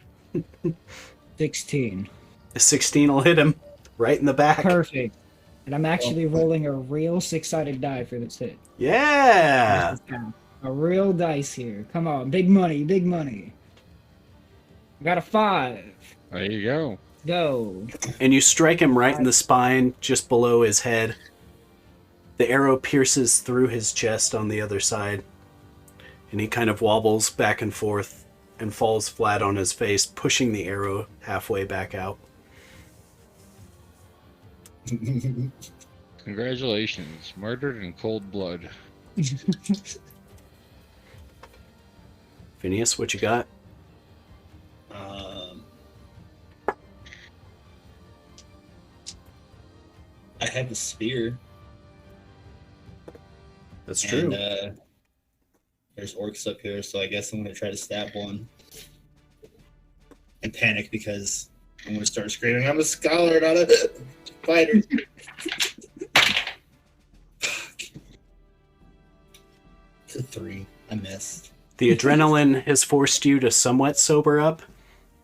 Speaker 5: 16.
Speaker 1: A 16 will hit him right in the back.
Speaker 5: Perfect. And I'm actually rolling a real 6-sided die for this hit.
Speaker 1: Yeah!
Speaker 5: A real dice here. Come on, big money, big money. I got a 5.
Speaker 3: There you go.
Speaker 5: Go.
Speaker 1: And you strike him right in the spine, just below his head. The arrow pierces through his chest on the other side, and he kind of wobbles back and forth and falls flat on his face, pushing the arrow halfway back out.
Speaker 3: Congratulations. Murdered in cold blood.
Speaker 1: Phineas, what you got?
Speaker 2: I have the spear.
Speaker 1: That's true.
Speaker 2: And there's orcs up here, so I guess I'm gonna try to stab one. And panic because I'm gonna start screaming, I'm a scholar, not a fighter. Fuck. It's a 3. I missed.
Speaker 1: The adrenaline has forced you to somewhat sober up,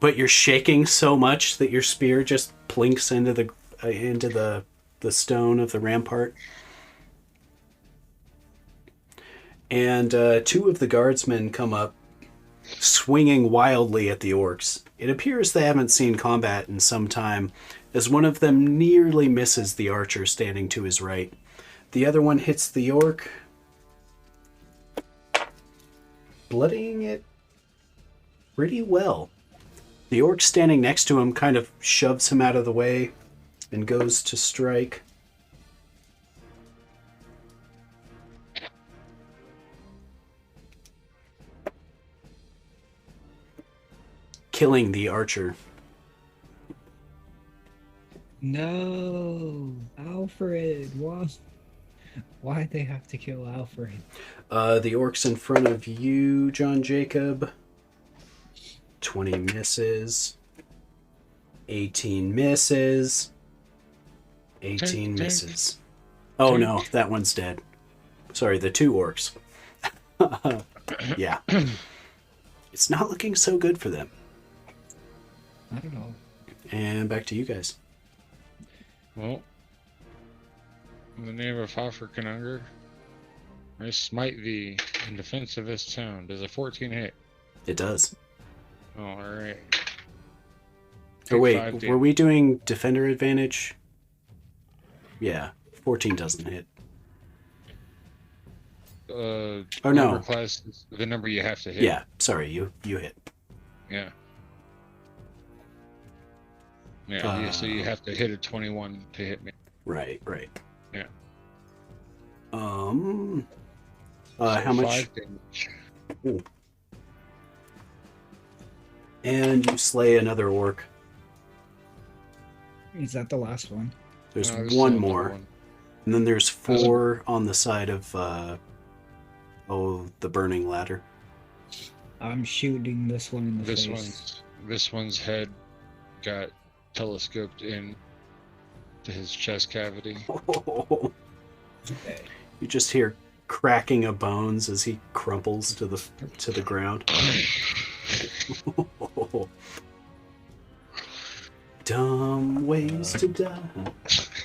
Speaker 1: but you're shaking so much that your spear just plinks into the stone of the rampart. And 2 of the guardsmen come up, swinging wildly at the orcs. It appears they haven't seen combat in some time, as one of them nearly misses the archer standing to his right. The other one hits the orc, bloodying it pretty well. The orc standing next to him kind of shoves him out of the way and goes to strike. Killing the archer.
Speaker 5: No, Alfred. Why'd they have to kill Alfred?
Speaker 1: The orcs in front of you, John Jacob. 20 misses. 18 misses. 18 misses. Oh no, that one's dead. Sorry, the 2 orcs. Yeah. It's not looking so good for them.
Speaker 5: I don't know.
Speaker 1: And back to you guys.
Speaker 3: Well, in the name of Hofferkanunger, I smite thee in defense of this town. Does a 14 hit?
Speaker 1: It does.
Speaker 3: Oh, alright.
Speaker 1: Oh wait, were we doing defender advantage? Yeah, 14 doesn't hit.
Speaker 3: Oh
Speaker 1: no.
Speaker 3: Number class is the number you have to hit.
Speaker 1: Yeah, sorry, you hit.
Speaker 3: Yeah. Yeah, so you have to hit a 21 to hit me.
Speaker 1: Right.
Speaker 3: Yeah.
Speaker 1: How
Speaker 3: So
Speaker 1: much?
Speaker 3: 5 damage.
Speaker 1: Ooh. And you slay another orc.
Speaker 5: Is that the last one?
Speaker 1: There's
Speaker 3: No, there's
Speaker 1: one
Speaker 3: still
Speaker 1: more.
Speaker 3: another one.
Speaker 1: And then there's 4 on the side of, the burning ladder.
Speaker 5: I'm shooting this one in the
Speaker 3: This
Speaker 5: face.
Speaker 3: one's head got telescoped in to his chest cavity.
Speaker 2: Okay.
Speaker 1: You just hear cracking of bones as he crumples to the ground. Dumb ways to die.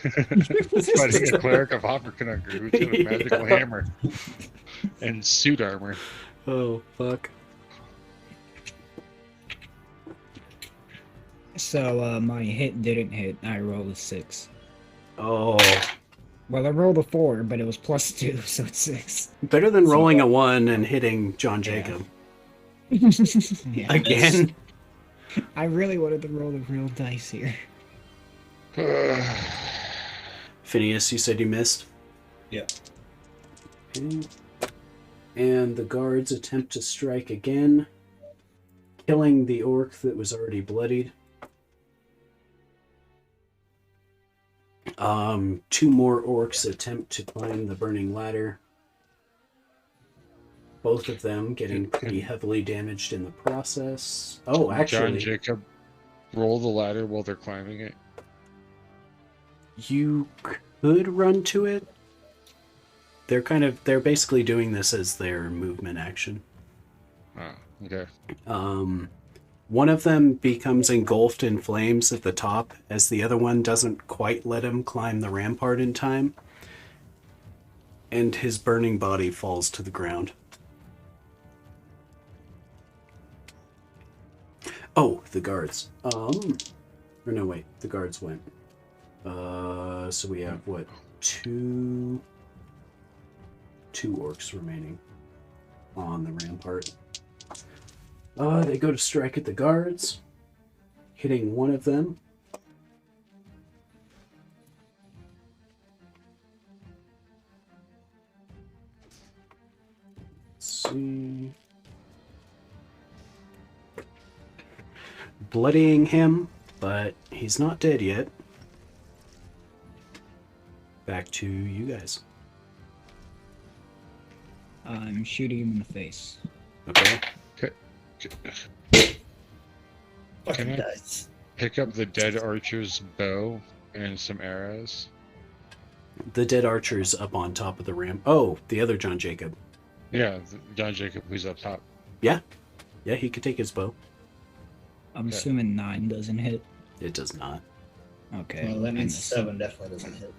Speaker 3: Fighting a cleric of Hopperconunker who's got a magical
Speaker 1: Yeah.
Speaker 3: hammer and suit armor.
Speaker 1: Oh, fuck.
Speaker 5: So my hit didn't hit. I rolled a 6.
Speaker 1: Oh.
Speaker 5: Well, I rolled a 4, but it was +2, so it's 6.
Speaker 1: Better than rolling a 1 and hitting John
Speaker 2: Yeah.
Speaker 1: Jacob.
Speaker 5: Yeah.
Speaker 1: Again?
Speaker 5: I really wanted to roll the real dice here.
Speaker 1: Phineas, you said you missed?
Speaker 2: Yeah.
Speaker 1: Okay. And the guards attempt to strike again, killing the orc that was already bloodied. 2 more orcs attempt to climb the burning ladder. Both of them getting pretty heavily damaged in the process. Oh,
Speaker 3: John
Speaker 1: actually,
Speaker 3: Jacob, roll the ladder while they're climbing it.
Speaker 1: you could run to it. They're basically doing this as their movement action.
Speaker 3: Oh, okay.
Speaker 1: One of them becomes engulfed in flames at the top, as the other one doesn't quite let him climb the rampart in time, and his burning body falls to the ground. Oh, the guards. Or no, wait, the guards went. So we have, what, two orcs remaining on the rampart. They go to strike at the guards, hitting one of them. Let's see. Bloodying him, but he's not dead yet. Back to you guys.
Speaker 5: I'm shooting him in the face.
Speaker 1: Okay.
Speaker 2: Fucking
Speaker 3: Can I-
Speaker 2: dice.
Speaker 3: Pick up the dead archer's bow and some arrows.
Speaker 1: The dead archer's up on top of the ramp. Oh, the other John Jacob.
Speaker 3: Yeah, John Jacob, who's up top.
Speaker 1: Yeah, he could take his bow.
Speaker 5: I'm
Speaker 3: Okay.
Speaker 5: assuming 9 doesn't hit.
Speaker 1: It does not.
Speaker 5: Okay.
Speaker 2: Well, that
Speaker 5: I
Speaker 2: means
Speaker 5: missed.
Speaker 2: 7 definitely doesn't hit.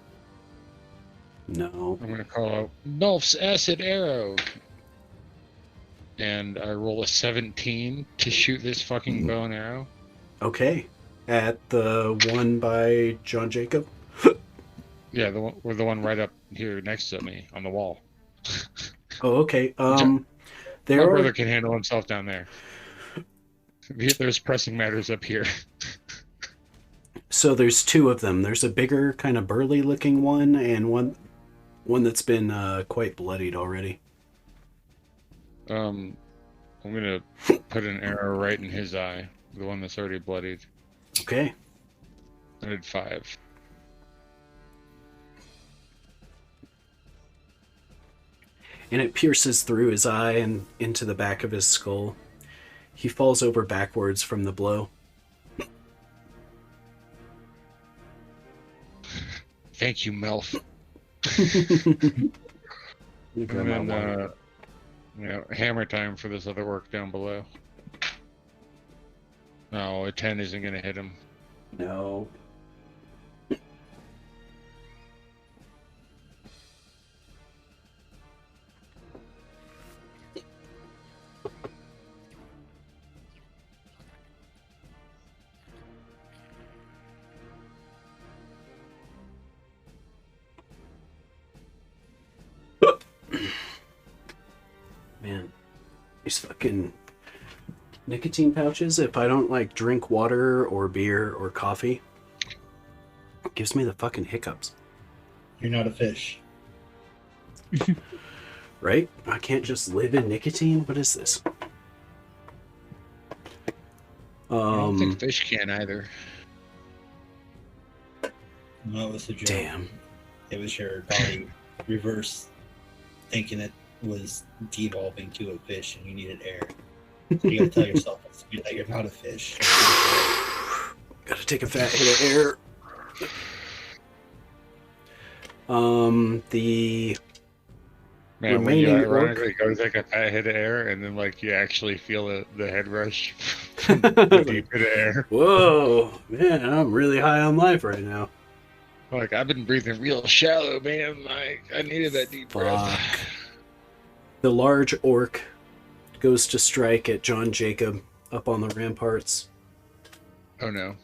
Speaker 1: No.
Speaker 3: I'm gonna call out Nulf's acid arrow, and I roll a 17 to shoot this fucking bow and arrow.
Speaker 1: Okay. At the one by John Jacob.
Speaker 3: Yeah, the one right up here next to me on the wall.
Speaker 1: Oh, okay.
Speaker 3: My
Speaker 1: There
Speaker 3: brother
Speaker 1: are
Speaker 3: can handle himself down there. There's pressing matters up here.
Speaker 1: so there's 2 of them. There's a bigger, kind of burly looking one, and one that's been quite bloodied already.
Speaker 3: I'm gonna put an arrow right in his eye, the one that's already bloodied.
Speaker 1: Okay.
Speaker 3: I did 5.
Speaker 1: And it pierces through his eye and into the back of his skull. He falls over backwards from the blow.
Speaker 3: Thank you, Melf.
Speaker 1: And
Speaker 3: And then, hammer time for this other work down below. No, a 10 isn't gonna hit him.
Speaker 1: No. Man, these fucking nicotine pouches, if I don't like drink water or beer or coffee, it gives me the fucking hiccups.
Speaker 2: You're not a fish.
Speaker 1: Right? I can't just live in nicotine? What is this?
Speaker 3: I don't think fish can either.
Speaker 2: No, it was a joke.
Speaker 1: Damn.
Speaker 2: It was your body reverse thinking it was devolving to a fish and you needed air. So you gotta tell yourself that you're not a fish.
Speaker 1: Gotta take a fat hit of air. The
Speaker 3: Man, when you
Speaker 1: remaining
Speaker 3: ironically go to take a fat hit of air and then like you actually feel the head rush. deep in the air.
Speaker 1: Whoa, man, I'm really high on life right now.
Speaker 3: Like, I've been breathing real shallow, man. Like, I needed that deep breath.
Speaker 1: Fuck. The large orc goes to strike at John Jacob up on the ramparts.
Speaker 3: Oh no.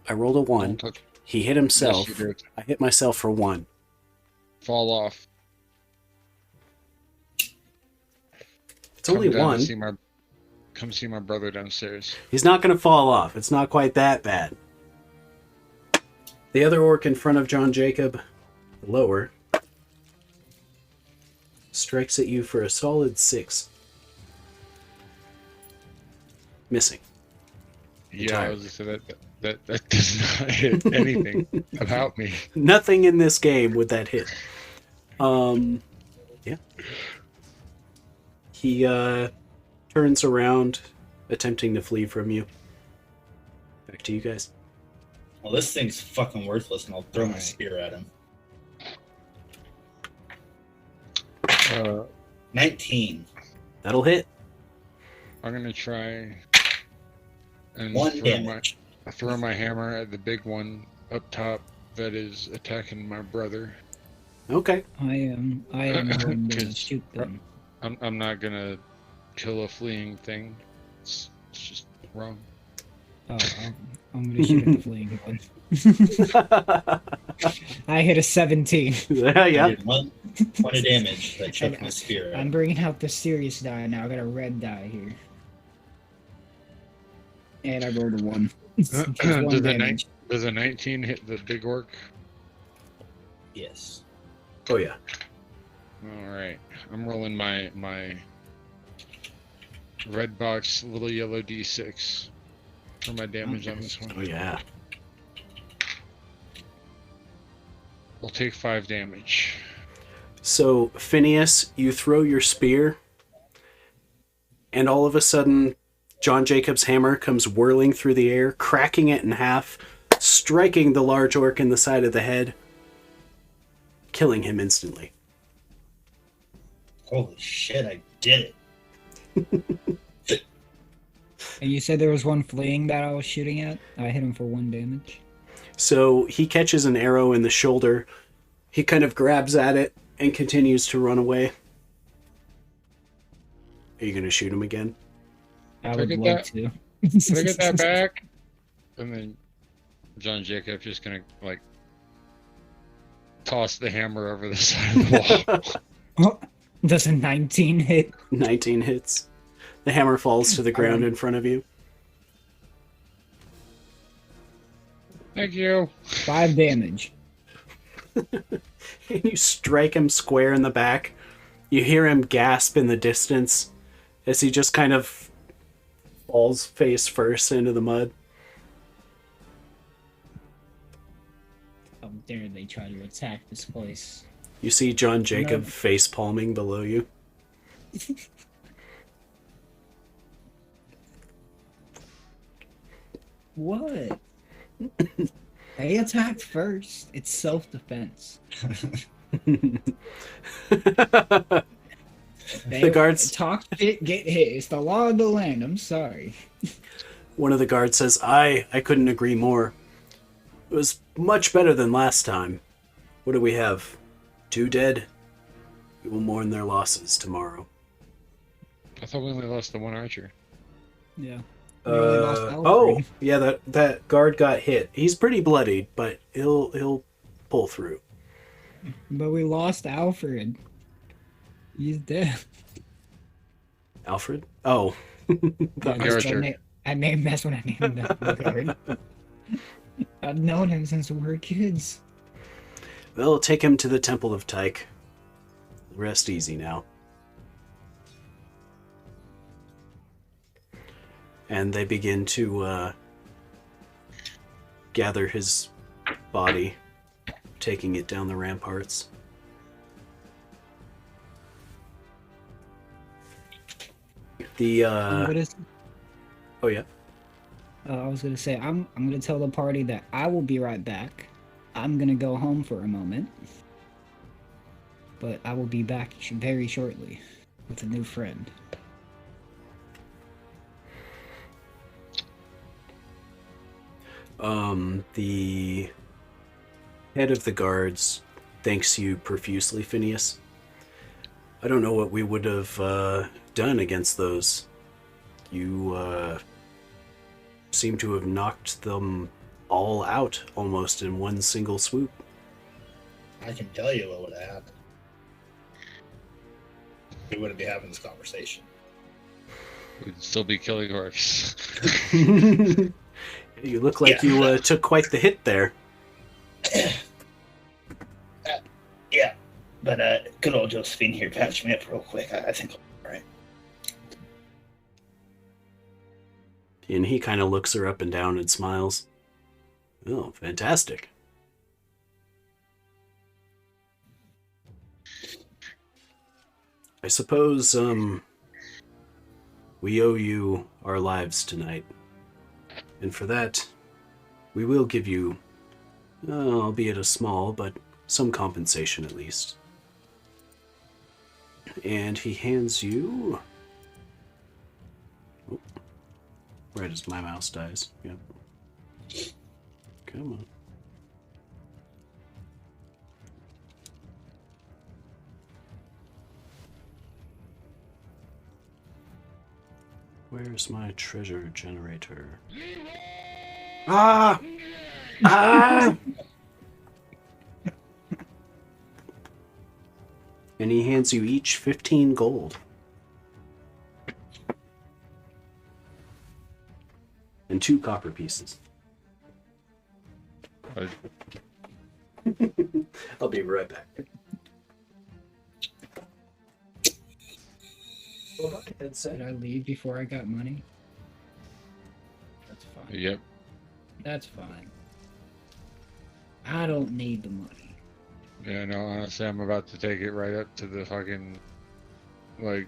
Speaker 1: I rolled a 1.
Speaker 3: Don't touch-
Speaker 1: He hit himself.
Speaker 3: Yes, you did.
Speaker 1: I hit myself for 1.
Speaker 3: Fall off.
Speaker 1: It's only
Speaker 3: Come down
Speaker 1: 1.
Speaker 3: to come see my brother downstairs.
Speaker 1: He's not going to fall off. It's not quite that bad. The other orc in front of John Jacob, lower, strikes at you for a solid 6. Missing.
Speaker 3: Yeah, I was gonna say that does not hit anything about me.
Speaker 1: Nothing in this game would that hit. Yeah. He turns around, attempting to flee from you. Back to you guys.
Speaker 2: Well, this thing's fucking worthless, and I'll throw my spear at him. 19.
Speaker 1: That'll hit.
Speaker 3: I'm gonna try and
Speaker 2: 1 damage.
Speaker 3: throw my hammer at the big one up top that is attacking my brother.
Speaker 1: Okay.
Speaker 5: I am going to
Speaker 3: 'Cause-
Speaker 5: shoot them.
Speaker 3: I'm not gonna kill a fleeing thing. It's just wrong.
Speaker 5: Oh, I'm going to shoot at the fleeing one. I hit a 17.
Speaker 1: Yeah,
Speaker 2: I
Speaker 1: yeah.
Speaker 2: did 1 point of damage. I chucked my spear at
Speaker 5: I'm
Speaker 2: him.
Speaker 5: bringing out the serious die now. I got a red die here. And I rolled a 1. Just 1 damage.
Speaker 3: Does a 19 hit the big orc?
Speaker 2: Yes.
Speaker 1: Oh, yeah.
Speaker 3: All right, I'm rolling my red box little yellow d6 for my damage on this one.
Speaker 1: Oh, yeah.
Speaker 3: I'll take 5 damage.
Speaker 1: So, Phineas, you throw your spear, and all of a sudden, John Jacob's hammer comes whirling through the air, cracking it in half, striking the large orc in the side of the head, killing him instantly.
Speaker 2: Holy shit, I did it.
Speaker 5: And you said there was one fleeing that I was shooting at? I hit him for 1 damage.
Speaker 1: So he catches an arrow in the shoulder. He kind of grabs at it and continues to run away. Are you going to shoot him again?
Speaker 5: I
Speaker 3: Can I
Speaker 5: would
Speaker 3: get
Speaker 5: love
Speaker 3: that?
Speaker 5: to.
Speaker 3: Can I get that back? And then John Jacob just gonna like toss the hammer over the side of the wall.
Speaker 5: Oh, does a 19 hit?
Speaker 1: 19 hits. The hammer falls to the ground in front of you.
Speaker 3: Thank you.
Speaker 5: 5 damage.
Speaker 1: And you strike him square in the back. You hear him gasp in the distance as he just kind of falls face first into the mud.
Speaker 5: How dare they try to attack this place?
Speaker 1: You see John Jacob face palming below you.
Speaker 5: What? They attacked first. It's self-defense.
Speaker 1: The guards.
Speaker 5: Talk shit, get hit. It's the law of the land. I'm sorry.
Speaker 1: One of the guards says, I couldn't agree more. It was much better than last time. What do we have? 2 dead? We will mourn their losses tomorrow.
Speaker 3: I thought we only lost the one archer.
Speaker 5: Yeah. We only lost
Speaker 1: Oh,
Speaker 5: Alfred.
Speaker 1: yeah, that guard got hit. He's pretty bloodied, but he'll pull through.
Speaker 5: But we lost Alfred. He's dead.
Speaker 1: Alfred? Oh.
Speaker 5: I named that's what I named the guard. I've known him since we were kids.
Speaker 1: Well, take him to the Temple of Tyke. Rest easy now. And they begin to gather his body, taking it down the ramparts. The oh yeah.
Speaker 5: I was gonna say I'm gonna tell the party that I will be right back. I'm gonna go home for a moment, but I will be back very shortly with a new friend.
Speaker 1: The head of the guards thanks you profusely, Phineas. I don't know what we would have done against those. You seem to have knocked them all out almost in one single swoop.
Speaker 2: I can tell you what would have happened. We wouldn't be having this conversation.
Speaker 3: We'd still be killing orcs.
Speaker 1: You look like you took quite the hit there.
Speaker 2: Yeah, but good old Josephine here patched me up real quick. I think I'm all right.
Speaker 1: And he kind of looks her up and down and smiles. Oh, fantastic. I suppose, we owe you our lives tonight. And for that, we will give you, albeit a small, but some compensation at least. And he hands you... Oh, right as my mouse dies. Yep. Come on. Where's my treasure generator? Ah! Ah! And he hands you each 15 gold. And 2 copper pieces. I'll be right back.
Speaker 5: Did I leave before I got money? That's fine.
Speaker 3: Yep.
Speaker 5: That's fine. I don't need the money.
Speaker 3: Yeah, no, honestly, I'm about to take it right up to the fucking, like,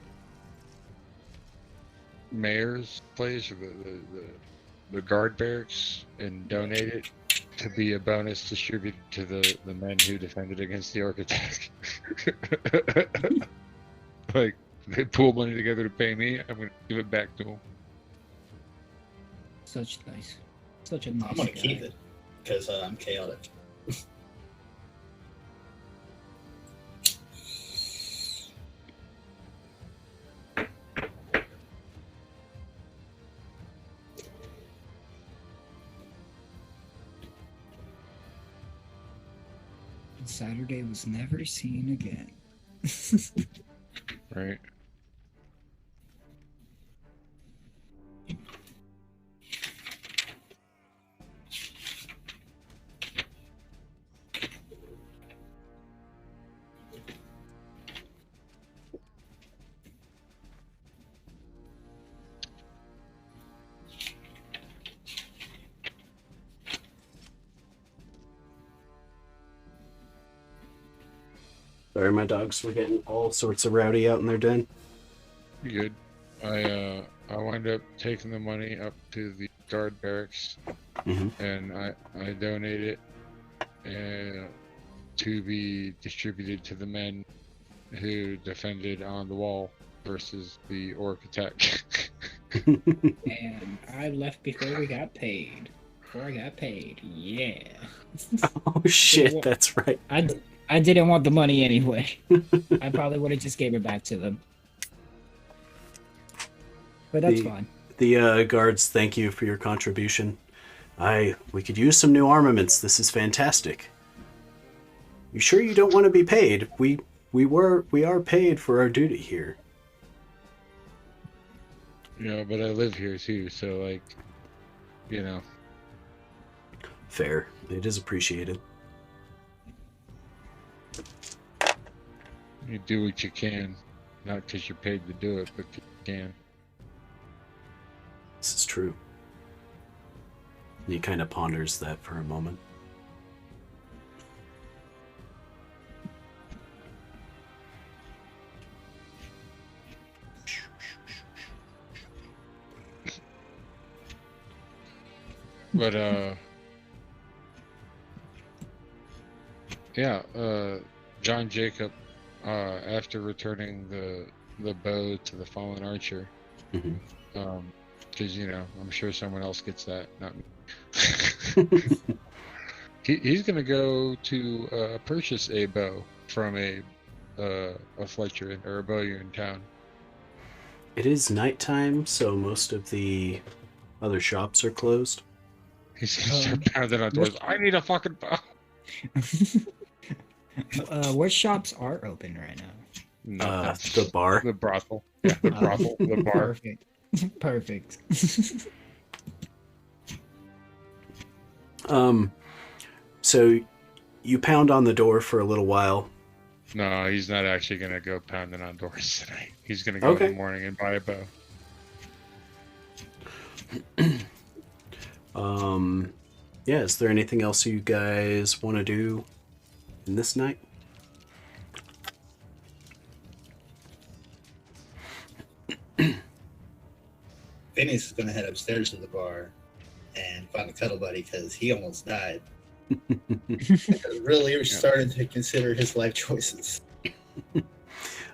Speaker 3: mayor's place, or the guard barracks, and donate it to be a bonus distributed to the men who defended against the orc attack. Like, they pool money together to pay me, I'm going to give it back to them.
Speaker 5: Such a nice guy.
Speaker 2: I'm gonna keep it because I'm chaotic.
Speaker 5: And Saturday was never seen again.
Speaker 3: Right.
Speaker 1: Sorry, my dogs were getting all sorts of rowdy out in their den.
Speaker 3: You good. I wind up taking the money up to the guard barracks, and I donate it to be distributed to the men who defended on the wall versus the orc attack.
Speaker 5: And I left before we got paid. Yeah.
Speaker 1: Oh shit, that's right.
Speaker 5: I didn't want the money anyway. I probably would have just gave it back to them. But that's fine.
Speaker 1: The guards thank you for your contribution. We could use some new armaments. This is fantastic. You sure you don't want to be paid? We are paid for our duty here.
Speaker 3: You know, but I live here too, so like, you know.
Speaker 1: Fair. It is appreciated.
Speaker 3: You do what you can, not because you're paid to do it, but 'cause you can.
Speaker 1: This is true. He kind of ponders that for a moment.
Speaker 3: But yeah, John Jacob, after returning the bow to the fallen archer, because you know, I'm sure someone else gets that, not me. He's gonna go to purchase a bow from a fletcher or a bowyer in town.
Speaker 1: It is nighttime, so most of the other shops are closed.
Speaker 3: He's gonna start pounding on doors. I need a fucking bow.
Speaker 5: What shops are open right now?
Speaker 3: No,
Speaker 1: The bar.
Speaker 3: the brothel. Yeah, the brothel, the bar.
Speaker 5: Perfect. Perfect.
Speaker 1: So you pound on the door for a little while.
Speaker 3: No, he's not actually gonna go pounding on doors tonight. He's gonna go in
Speaker 1: Okay.
Speaker 3: the morning and buy a bow.
Speaker 1: Yeah, is there anything else you guys want to do in this night?
Speaker 2: Phineas is gonna head upstairs to the bar and find a cuddle buddy because he almost died. Really starting to consider his life choices.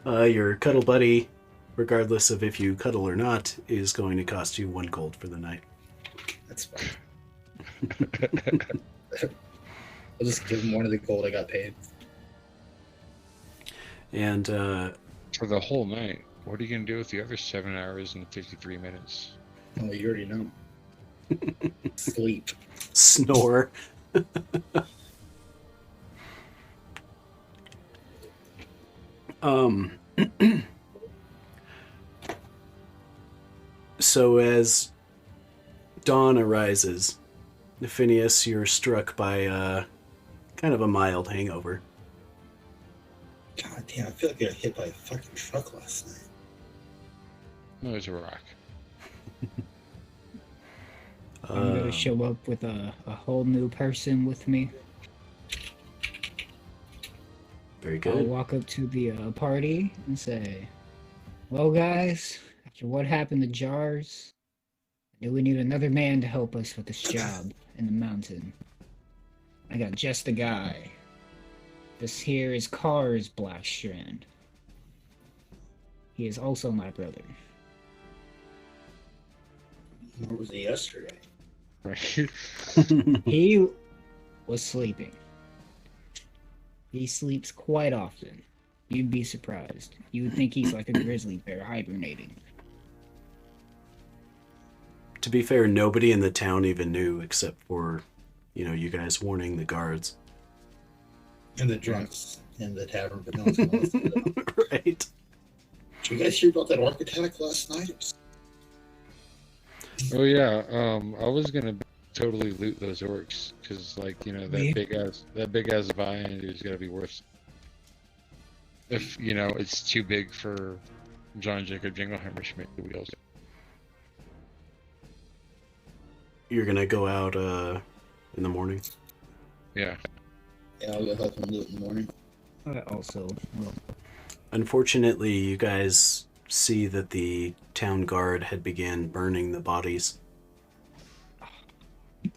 Speaker 1: Your cuddle buddy, regardless of if you cuddle or not, is going to cost you 1 gold for the night.
Speaker 2: That's fine. I'll just give him one of the gold I got paid.
Speaker 1: And
Speaker 3: For the whole night. What are you gonna do with the other 7 hours and 53 minutes?
Speaker 2: Oh, you already know. Sleep.
Speaker 1: snore. So as dawn arises, Phineas, you're struck by kind of a mild hangover.
Speaker 2: God damn, I feel like I got hit by a fucking truck last night.
Speaker 3: No, there's a rock.
Speaker 5: I'm gonna show up with a whole new person with me.
Speaker 1: Very
Speaker 5: I'll
Speaker 1: good.
Speaker 5: walk up to the party and say, "Well, guys, after what happened to Jars, I knew we need another man to help us with this job in the mountain. I got just the guy. This here is Car's Blackstrand. He is also my brother."
Speaker 2: Where was he yesterday?
Speaker 3: Right?
Speaker 5: He was sleeping. He sleeps quite often. You'd be surprised. You would think he's like a grizzly bear hibernating.
Speaker 1: To be fair, nobody in the town even knew except for, you guys warning the guards.
Speaker 2: And the drunks in the tavern, but no one's gonna listen to them.
Speaker 1: Right.
Speaker 2: Did you guys hear about that orc attack last night?
Speaker 3: Oh yeah, I was gonna totally loot those orcs because, that
Speaker 5: Yeah.
Speaker 3: big ass vine is gonna be worth. If it's too big for John Jacob Jingleheimer Schmidt to wield.
Speaker 1: You're gonna go out in the morning.
Speaker 3: Yeah.
Speaker 2: Yeah, I'll go help him do it in the morning.
Speaker 5: Also, well,
Speaker 1: Unfortunately, you guys see that the town guard had began burning the bodies.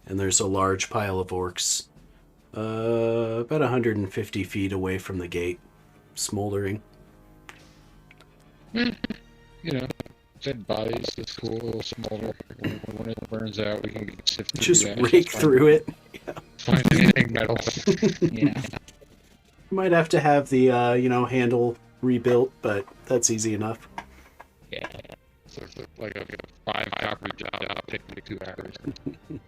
Speaker 1: And there's a large pile of orcs about 150 feet away from the gate, smoldering.
Speaker 3: Dead bodies. That's cool. A little smolder. When it burns out, we can sift through
Speaker 1: Just
Speaker 3: the ashes,
Speaker 1: rake through it.
Speaker 3: Find anything metal.
Speaker 5: yeah.
Speaker 1: You might have to have the, handle rebuilt, but that's easy enough.
Speaker 5: Yeah.
Speaker 3: So it's like a 5 copper job. Take me 2 hours.
Speaker 1: It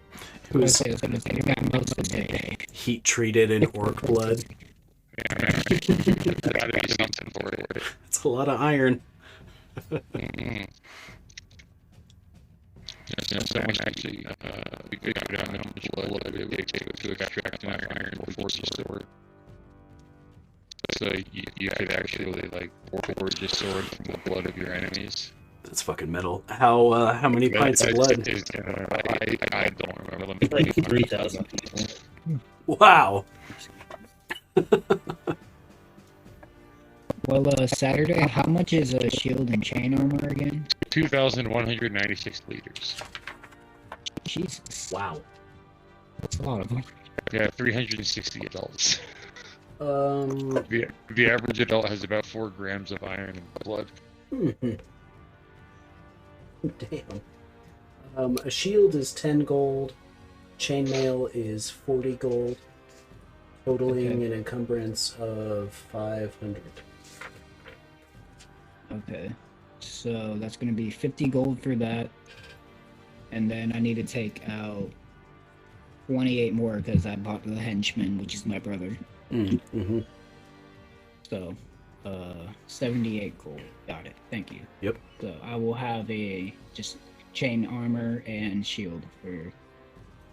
Speaker 1: was
Speaker 5: It's gonna take about most of the day.
Speaker 1: heat treated in orc blood.
Speaker 3: Yeah, man. There's gotta be something for it.
Speaker 1: It's a lot of iron.
Speaker 3: Mm-hmm. Someone actually, we could go down how much blood it would take to extract an iron forge a sword. So you could actually forge a sword from the blood of your enemies.
Speaker 1: That's fucking metal. How many pints of blood?
Speaker 3: I don't remember. Let me
Speaker 2: Like 3,000 people.
Speaker 1: Wow.
Speaker 5: Well, Saturday, how much is a shield and chain armor again?
Speaker 3: 2,196 liters.
Speaker 5: Jesus,
Speaker 1: Wow.
Speaker 5: that's a lot of them.
Speaker 3: Yeah, 360 adults.
Speaker 1: Um.
Speaker 3: The average adult has about 4 grams of iron in blood.
Speaker 1: Damn. A shield is 10 gold. Chainmail is 40 gold, totaling
Speaker 5: Okay.
Speaker 1: an encumbrance of 500.
Speaker 5: Okay. So that's gonna be 50 gold for that. And then I need to take out 28 more because I bought the henchman, which is my brother.
Speaker 1: Mm-hmm.
Speaker 5: So, 78 gold. Got it. Thank you.
Speaker 1: Yep.
Speaker 5: So I will have a just chain armor and shield for.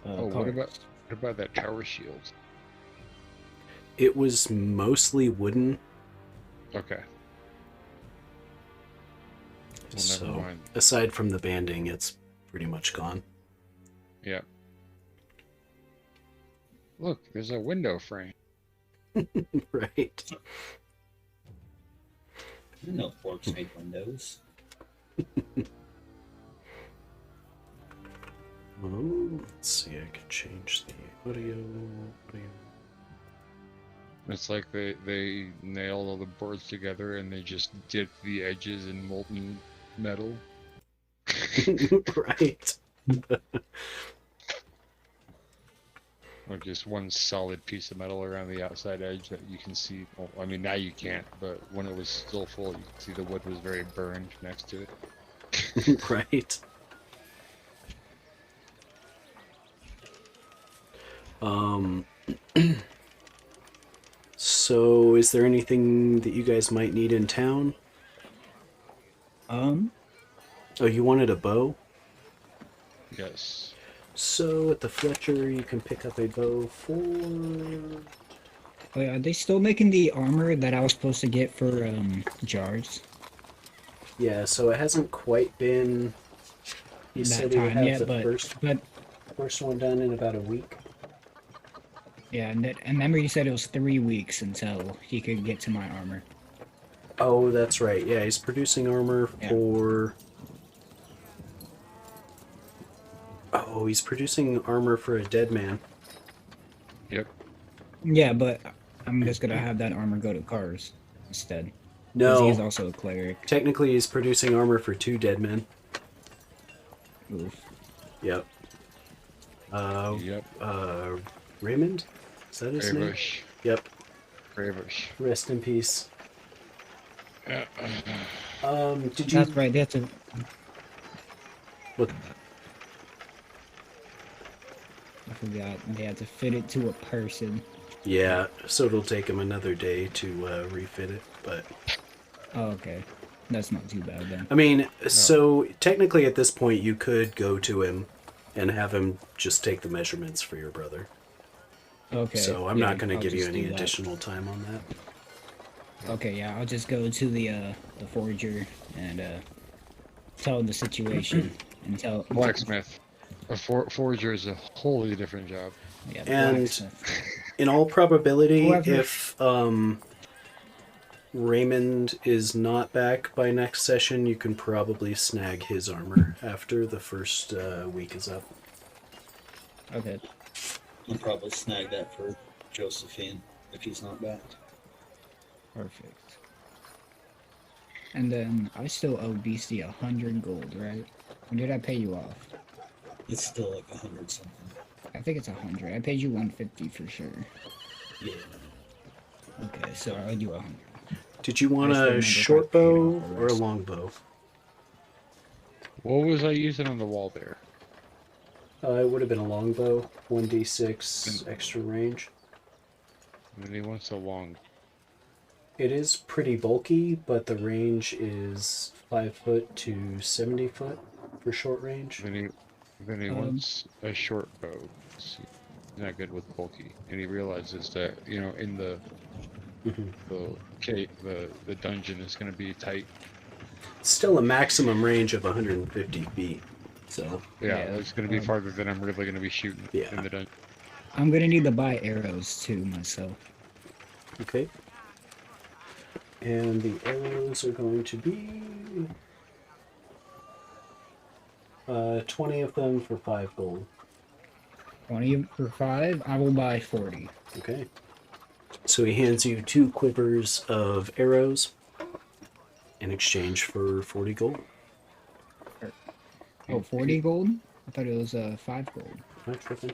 Speaker 3: Oh, what
Speaker 5: cards.
Speaker 3: about that tower shield?
Speaker 1: It was mostly wooden,
Speaker 3: Okay. Well,
Speaker 1: so
Speaker 3: never mind.
Speaker 1: aside from the banding, it's pretty much gone.
Speaker 3: Yeah. Look, there's a window frame.
Speaker 1: Right.
Speaker 2: I didn't know orcs make windows.
Speaker 1: Let's see, I can change the audio.
Speaker 3: It's like they nailed all the boards together and they just dipped the edges in molten metal.
Speaker 1: Right.
Speaker 3: Or just one solid piece of metal around the outside edge that you can see. Well, I mean, now you can't, but when it was still full, you could see the wood was very burned next to it.
Speaker 1: Right. So is there anything that you guys might need in town? Oh, you wanted a bow?
Speaker 3: Yes.
Speaker 1: So at the Fletcher, you can pick up a bow for...
Speaker 5: Wait, are they still making the armor that I was supposed to get for jars?
Speaker 1: Yeah, so it hasn't quite been... He
Speaker 5: That
Speaker 1: said he would
Speaker 5: time
Speaker 1: have
Speaker 5: yet,
Speaker 1: the
Speaker 5: but
Speaker 1: first one done in about a week.
Speaker 5: yeah, and remember you said it was 3 weeks until he could get to my armor.
Speaker 1: Oh, that's right. Yeah, he's producing armor
Speaker 5: Yeah.
Speaker 1: for... Oh, he's producing armor for a dead man.
Speaker 3: Yep.
Speaker 5: Yeah, but I'm just gonna have that armor go to cars instead. 'Cause he is
Speaker 1: No,
Speaker 5: also a cleric.
Speaker 1: technically he's producing armor for 2 dead men.
Speaker 5: Oof.
Speaker 1: Yep.
Speaker 3: Yep.
Speaker 1: Raymond? Is that his name?
Speaker 3: Gravish.
Speaker 1: Yep.
Speaker 3: Gravish.
Speaker 1: Rest in peace.
Speaker 3: Yeah.
Speaker 1: Did you...
Speaker 5: That's right. They have to.
Speaker 1: What?
Speaker 5: I forgot. They had to fit it to a person.
Speaker 1: Yeah, so it'll take him another day to refit it, but...
Speaker 5: Oh, okay. That's not too bad then.
Speaker 1: I mean, so technically at this point you could go to him and have him just take the measurements for your brother.
Speaker 5: Okay.
Speaker 1: So I'm
Speaker 5: yeah,
Speaker 1: not going to
Speaker 5: I'll
Speaker 1: give you
Speaker 5: just
Speaker 1: any
Speaker 5: do that.
Speaker 1: additional time on that.
Speaker 5: Okay, yeah, I'll just go to the forger and tell him the situation and tell
Speaker 3: Blacksmith. A forger is a wholly different job.
Speaker 5: Yeah,
Speaker 1: And-
Speaker 5: blacksmith.
Speaker 1: In all probability,
Speaker 5: Whoever-
Speaker 1: if Raymond is not back by next session, you can probably snag his armor after the first week is up.
Speaker 5: Okay.
Speaker 2: I'll probably snag that for Josephine if he's not back.
Speaker 5: Perfect. And then I still owe Beastie 100 gold, right? When did I pay you off?
Speaker 2: It's still like 100 something.
Speaker 5: I think it's 100. I paid you 150 for sure.
Speaker 2: Yeah.
Speaker 5: Okay, so I owe you 100.
Speaker 1: Did you want
Speaker 5: I still
Speaker 1: a
Speaker 5: remember if I
Speaker 1: short
Speaker 5: paid
Speaker 1: bow
Speaker 5: off the
Speaker 1: or a
Speaker 5: rest.
Speaker 1: long bow?
Speaker 3: What was I using on the wall there?
Speaker 1: It would have been a long bow, 1d6 extra range.
Speaker 3: And then he wants a long.
Speaker 1: It is pretty bulky, but the range is 5 foot to 70 foot for short range.
Speaker 3: Then he wants a short bow. He's not good with bulky, and he realizes that in the the dungeon is going to be tight.
Speaker 1: Still a maximum range of 150 feet. So,
Speaker 3: Yeah,
Speaker 5: Yeah,
Speaker 3: it's going to be farther than I'm really going to be shooting
Speaker 1: Yeah.
Speaker 3: in the dungeon.
Speaker 5: I'm gonna need to buy arrows too myself.
Speaker 1: okay. And the arrows are going to be 20 of them for 5 gold.
Speaker 5: 20 for 5, I will buy 40.
Speaker 1: Okay. So he hands you 2 quivers of arrows in exchange for 40 gold.
Speaker 5: Oh, 40 gold? I thought it was 5 gold.
Speaker 1: Am I tripping?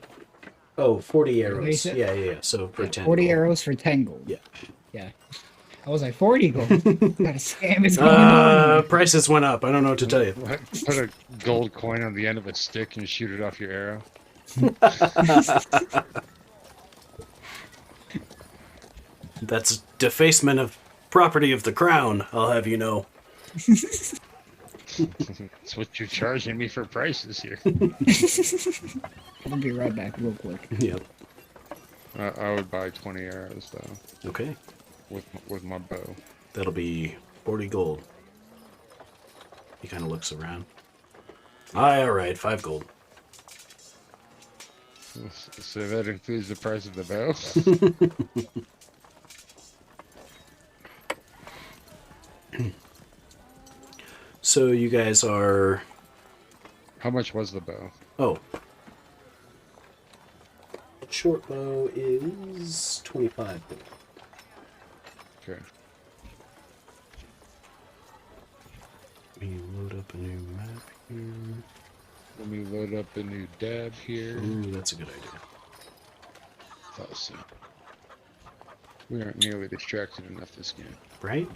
Speaker 1: Oh, 40
Speaker 5: What did you
Speaker 1: arrows.
Speaker 5: say?
Speaker 1: Yeah. So for 10
Speaker 5: 40
Speaker 1: gold.
Speaker 5: arrows for 10 gold.
Speaker 1: Yeah.
Speaker 5: Yeah. I was like, 40 gold? What kind of scam is going on here?
Speaker 1: Prices went up. I don't know what to tell you.
Speaker 3: Put a gold coin on the end of a stick and shoot it off your arrow.
Speaker 1: That's defacement of property of the crown, I'll have you know.
Speaker 3: That's what you're charging me for prices here.
Speaker 5: I'll be right back real quick.
Speaker 1: Yep.
Speaker 3: I would buy 20 arrows though
Speaker 1: Okay.
Speaker 3: with my bow.
Speaker 1: That'll be 40 gold. He kind of looks around. Alright, 5 gold.
Speaker 3: So that includes the price of the bow.
Speaker 1: So you guys are...
Speaker 3: How much was the bow?
Speaker 1: Oh. Short bow is 25 gold.
Speaker 3: Okay.
Speaker 1: Let me load up a new map here.
Speaker 3: Let me load up a new dab here.
Speaker 1: Ooh, that's a good idea.
Speaker 3: Thought so. We aren't nearly distracted enough this game.
Speaker 1: Right?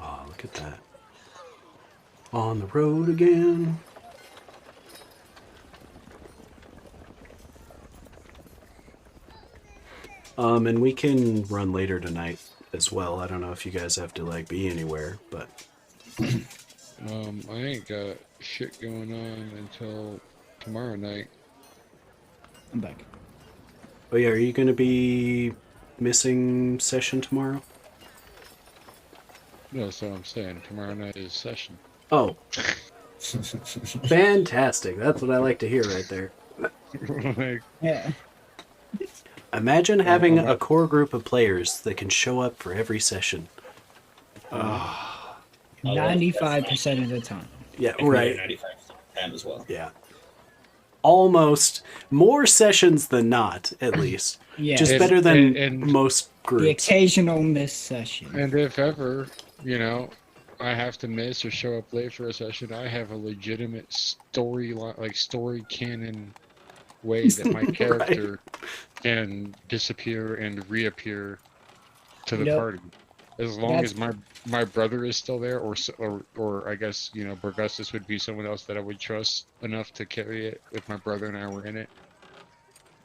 Speaker 1: Oh, look at that. On the road again. And we can run later tonight as well. I don't know if you guys have to like be anywhere, but
Speaker 3: I ain't got shit going on until tomorrow night.
Speaker 5: I'm back.
Speaker 1: oh yeah, are you gonna be missing session tomorrow?
Speaker 3: No, that's what I'm saying. Tomorrow night is session.
Speaker 1: Oh, fantastic! That's what I like to hear right there.
Speaker 3: Like,
Speaker 5: Yeah.
Speaker 1: Imagine having a core group of players that can show up for every session.
Speaker 5: 95% of the time.
Speaker 1: Yeah,
Speaker 2: I can
Speaker 1: right.
Speaker 2: 95% time as well.
Speaker 1: Yeah. Almost more sessions than not, at least.
Speaker 5: Yeah.
Speaker 1: Just
Speaker 3: And-
Speaker 1: better than
Speaker 3: and-
Speaker 1: most
Speaker 5: The
Speaker 1: groups.
Speaker 5: occasional miss session.
Speaker 3: and if ever, you know, I have to miss or show up late for a session, I have a legitimate storyline, like story canon way that my character can disappear and reappear to the
Speaker 5: Yep.
Speaker 3: party. As long as my brother is still there, or I guess, you know, Burgustus would be someone else that I would trust enough to carry it if my brother and I were in it.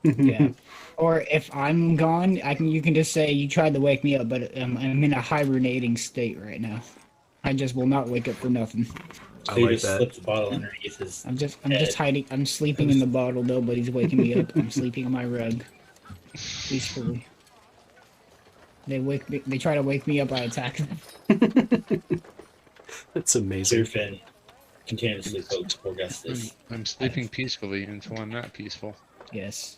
Speaker 5: Yeah. Or if I'm gone, you can just say you tried to wake me up, but I'm in a hibernating state right now. I just will not wake up for nothing.
Speaker 2: So
Speaker 1: I
Speaker 2: you
Speaker 1: like
Speaker 2: just
Speaker 1: that.
Speaker 2: slip the bottle underneath his.
Speaker 5: I'm just hiding. I'm sleeping in the bottle. Nobody's waking me up. I'm sleeping on my rug, peacefully. They try to wake me up. I attack them.
Speaker 1: That's amazing.
Speaker 2: Finn continuously pokes Augustus.
Speaker 3: I'm sleeping peacefully until I'm not peaceful.
Speaker 5: Yes.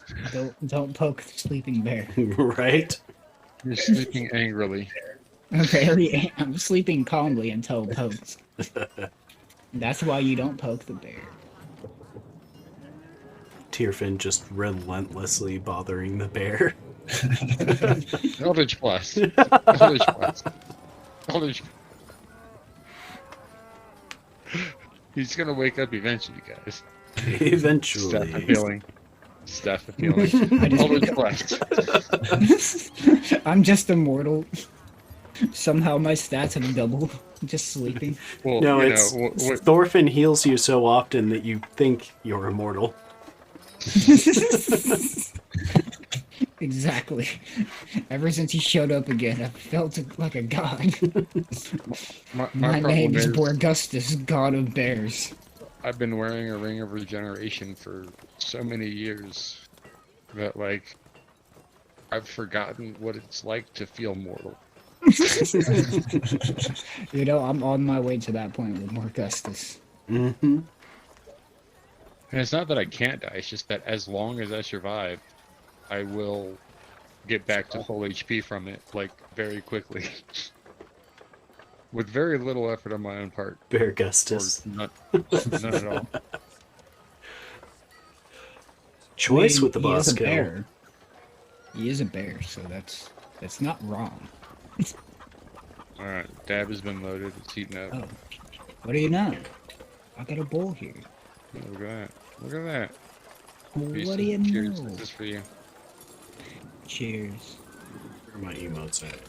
Speaker 5: Don't poke the sleeping bear.
Speaker 1: Right?
Speaker 3: You're sleeping angrily.
Speaker 5: I'm sleeping calmly until it pokes. That's why you don't poke the bear.
Speaker 1: Tierfin just relentlessly bothering the bear.
Speaker 3: Eldritch Blast. Eldritch Blast. Eldritch. He's gonna wake up eventually, guys. Staff
Speaker 1: Eventually.
Speaker 3: appealing. Staff appealing. Eldritch Blast.
Speaker 5: I'm just immortal. Somehow my stats have doubled. Just sleeping.
Speaker 3: Well,
Speaker 1: No,
Speaker 3: you
Speaker 1: it's
Speaker 3: know,
Speaker 1: Thorfinn heals you so often that you think you're immortal.
Speaker 5: Exactly. Ever since he showed up again, I felt like a god.
Speaker 3: my
Speaker 5: My
Speaker 3: problem
Speaker 5: name is
Speaker 3: is
Speaker 5: Borgustus, god of bears.
Speaker 3: I've been wearing a ring of regeneration for so many years that, like, I've forgotten what it's like to feel mortal.
Speaker 5: You know, I'm on my way to that point with Borgustus.
Speaker 1: Mm-hmm.
Speaker 3: And it's not that I can't die, it's just that as long as I survive, I will get back to full HP from it, like, very quickly. With very little effort on my own part.
Speaker 1: Bear
Speaker 3: Or
Speaker 1: Gustus.
Speaker 3: none at all.
Speaker 1: Choice
Speaker 5: I mean,
Speaker 1: with the
Speaker 5: he
Speaker 1: boss
Speaker 5: is a
Speaker 1: kill.
Speaker 5: bear. He is a bear, so that's not wrong.
Speaker 3: Alright, dab has been loaded, it's heating up.
Speaker 5: Oh. What do you know? I got a bowl here.
Speaker 3: Look at that. Look at that.
Speaker 5: What do you
Speaker 3: Cheers.
Speaker 5: know?
Speaker 3: This is for you.
Speaker 5: Cheers.
Speaker 1: Where are my emotes at?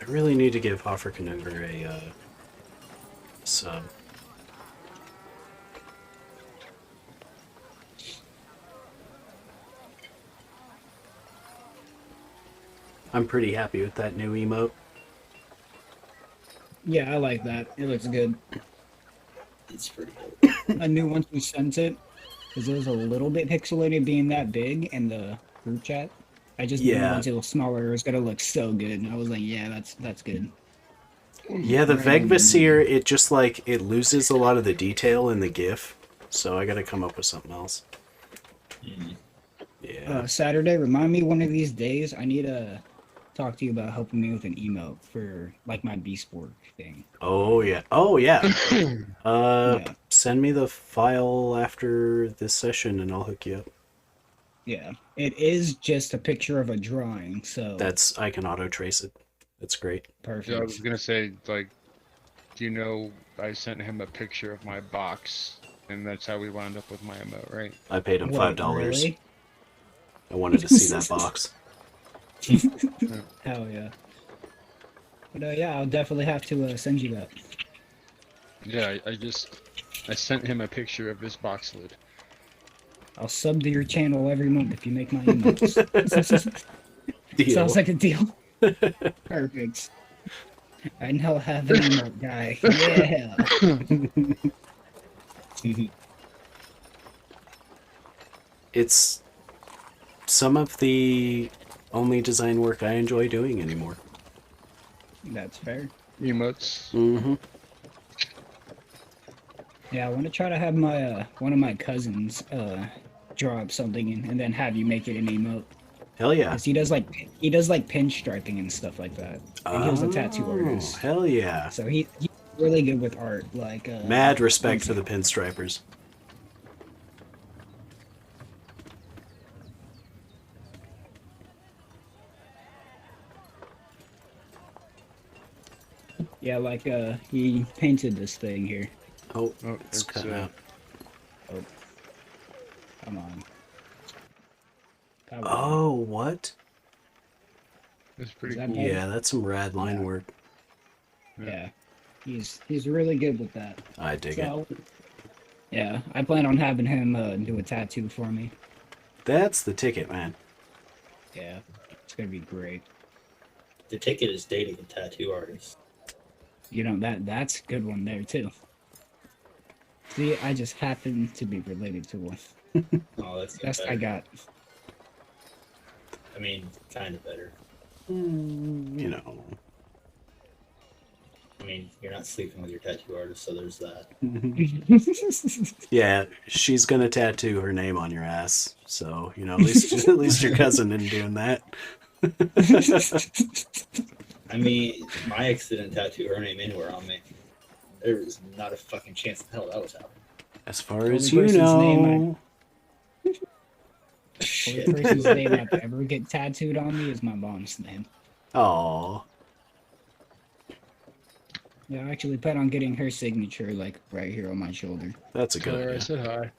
Speaker 1: I really need to give Hofferkanunger a sub. I'm pretty happy with that new emote.
Speaker 5: Yeah, I like that. It looks good.
Speaker 2: It's pretty good.
Speaker 5: I knew once we sent it, because it was a little bit pixelated being that big in the group chat. I just knew
Speaker 1: Yeah.
Speaker 5: once it was smaller, it was gonna look so good. And I was like, yeah, that's good.
Speaker 1: Yeah, the Vegvaseer, it just like, it loses a lot of the detail in the GIF, so I gotta come up with something else. Yeah.
Speaker 5: Saturday, remind me one of these days. I need to talk to you about helping me with an emote for like my Beast Board thing.
Speaker 1: Oh, yeah. Oh, yeah.
Speaker 5: Yeah.
Speaker 1: Send me the file after this session and I'll hook you up.
Speaker 5: Yeah, it is just a picture of a drawing, so
Speaker 1: I can auto trace it. That's great.
Speaker 5: perfect.
Speaker 3: Yeah, I was gonna say, like, do you know I sent him a picture of my box, and that's how we wound up with my emote, right?
Speaker 1: I paid him
Speaker 5: What,
Speaker 1: $5.
Speaker 5: really?
Speaker 1: I wanted to see that box.
Speaker 5: Hell yeah. But yeah, I'll definitely have to send you that.
Speaker 3: Yeah, I sent him a picture of this box lid.
Speaker 5: I'll sub to your channel every month if you make my emotes.
Speaker 1: Deal.
Speaker 5: Sounds like a deal. Perfect. I now have an emote guy. Yeah.
Speaker 1: It's some of the only design work I enjoy doing anymore.
Speaker 5: That's fair.
Speaker 3: Emotes.
Speaker 1: Mm-hmm.
Speaker 5: Yeah, I want to try to have my one of my cousins draw up something and then have you make it an emote.
Speaker 1: Hell yeah.
Speaker 5: Cause he does like pinstriping and stuff like that. And he was a tattoo artist.
Speaker 1: Hell yeah.
Speaker 5: So he's really good with art. Like
Speaker 1: Mad respect for the pinstripers.
Speaker 5: yeah, like he painted this thing here.
Speaker 1: Oh,
Speaker 3: Oh,
Speaker 1: it's
Speaker 3: it's,
Speaker 1: cutting out.
Speaker 5: Come on.
Speaker 1: Oh, what?
Speaker 3: It's pretty
Speaker 5: Is that
Speaker 3: cool.
Speaker 5: better?
Speaker 1: Yeah, that's some rad line work.
Speaker 5: Yeah. He's really good with that.
Speaker 1: I dig it.
Speaker 5: So yeah, I plan on having him do a tattoo for me.
Speaker 1: That's the ticket, man.
Speaker 5: Yeah. It's gonna be great.
Speaker 2: The ticket is dating a tattoo artist.
Speaker 5: You know that's a good one there too. See, I just happen to be related to one.
Speaker 2: Oh, that's
Speaker 5: Best
Speaker 2: better.
Speaker 5: I got.
Speaker 2: I mean, kind of better.
Speaker 1: You know.
Speaker 2: I mean, you're not sleeping with your tattoo artist, so there's that.
Speaker 1: Yeah, she's gonna tattoo her name on your ass. So, you know, at least your cousin isn't doing that.
Speaker 2: I mean, my ex didn't tattoo her name anywhere on me. There was not a fucking chance in hell that was happening.
Speaker 1: As far
Speaker 5: Only
Speaker 1: as you
Speaker 5: person's name
Speaker 1: know.
Speaker 5: Only
Speaker 2: Shit.
Speaker 5: person's name I've ever get tattooed on me is my mom's name.
Speaker 1: Aw.
Speaker 5: Yeah, I actually plan on getting her signature like right here on my shoulder.
Speaker 1: That's a
Speaker 3: Tell
Speaker 1: good
Speaker 3: her I
Speaker 1: idea.
Speaker 3: said hi.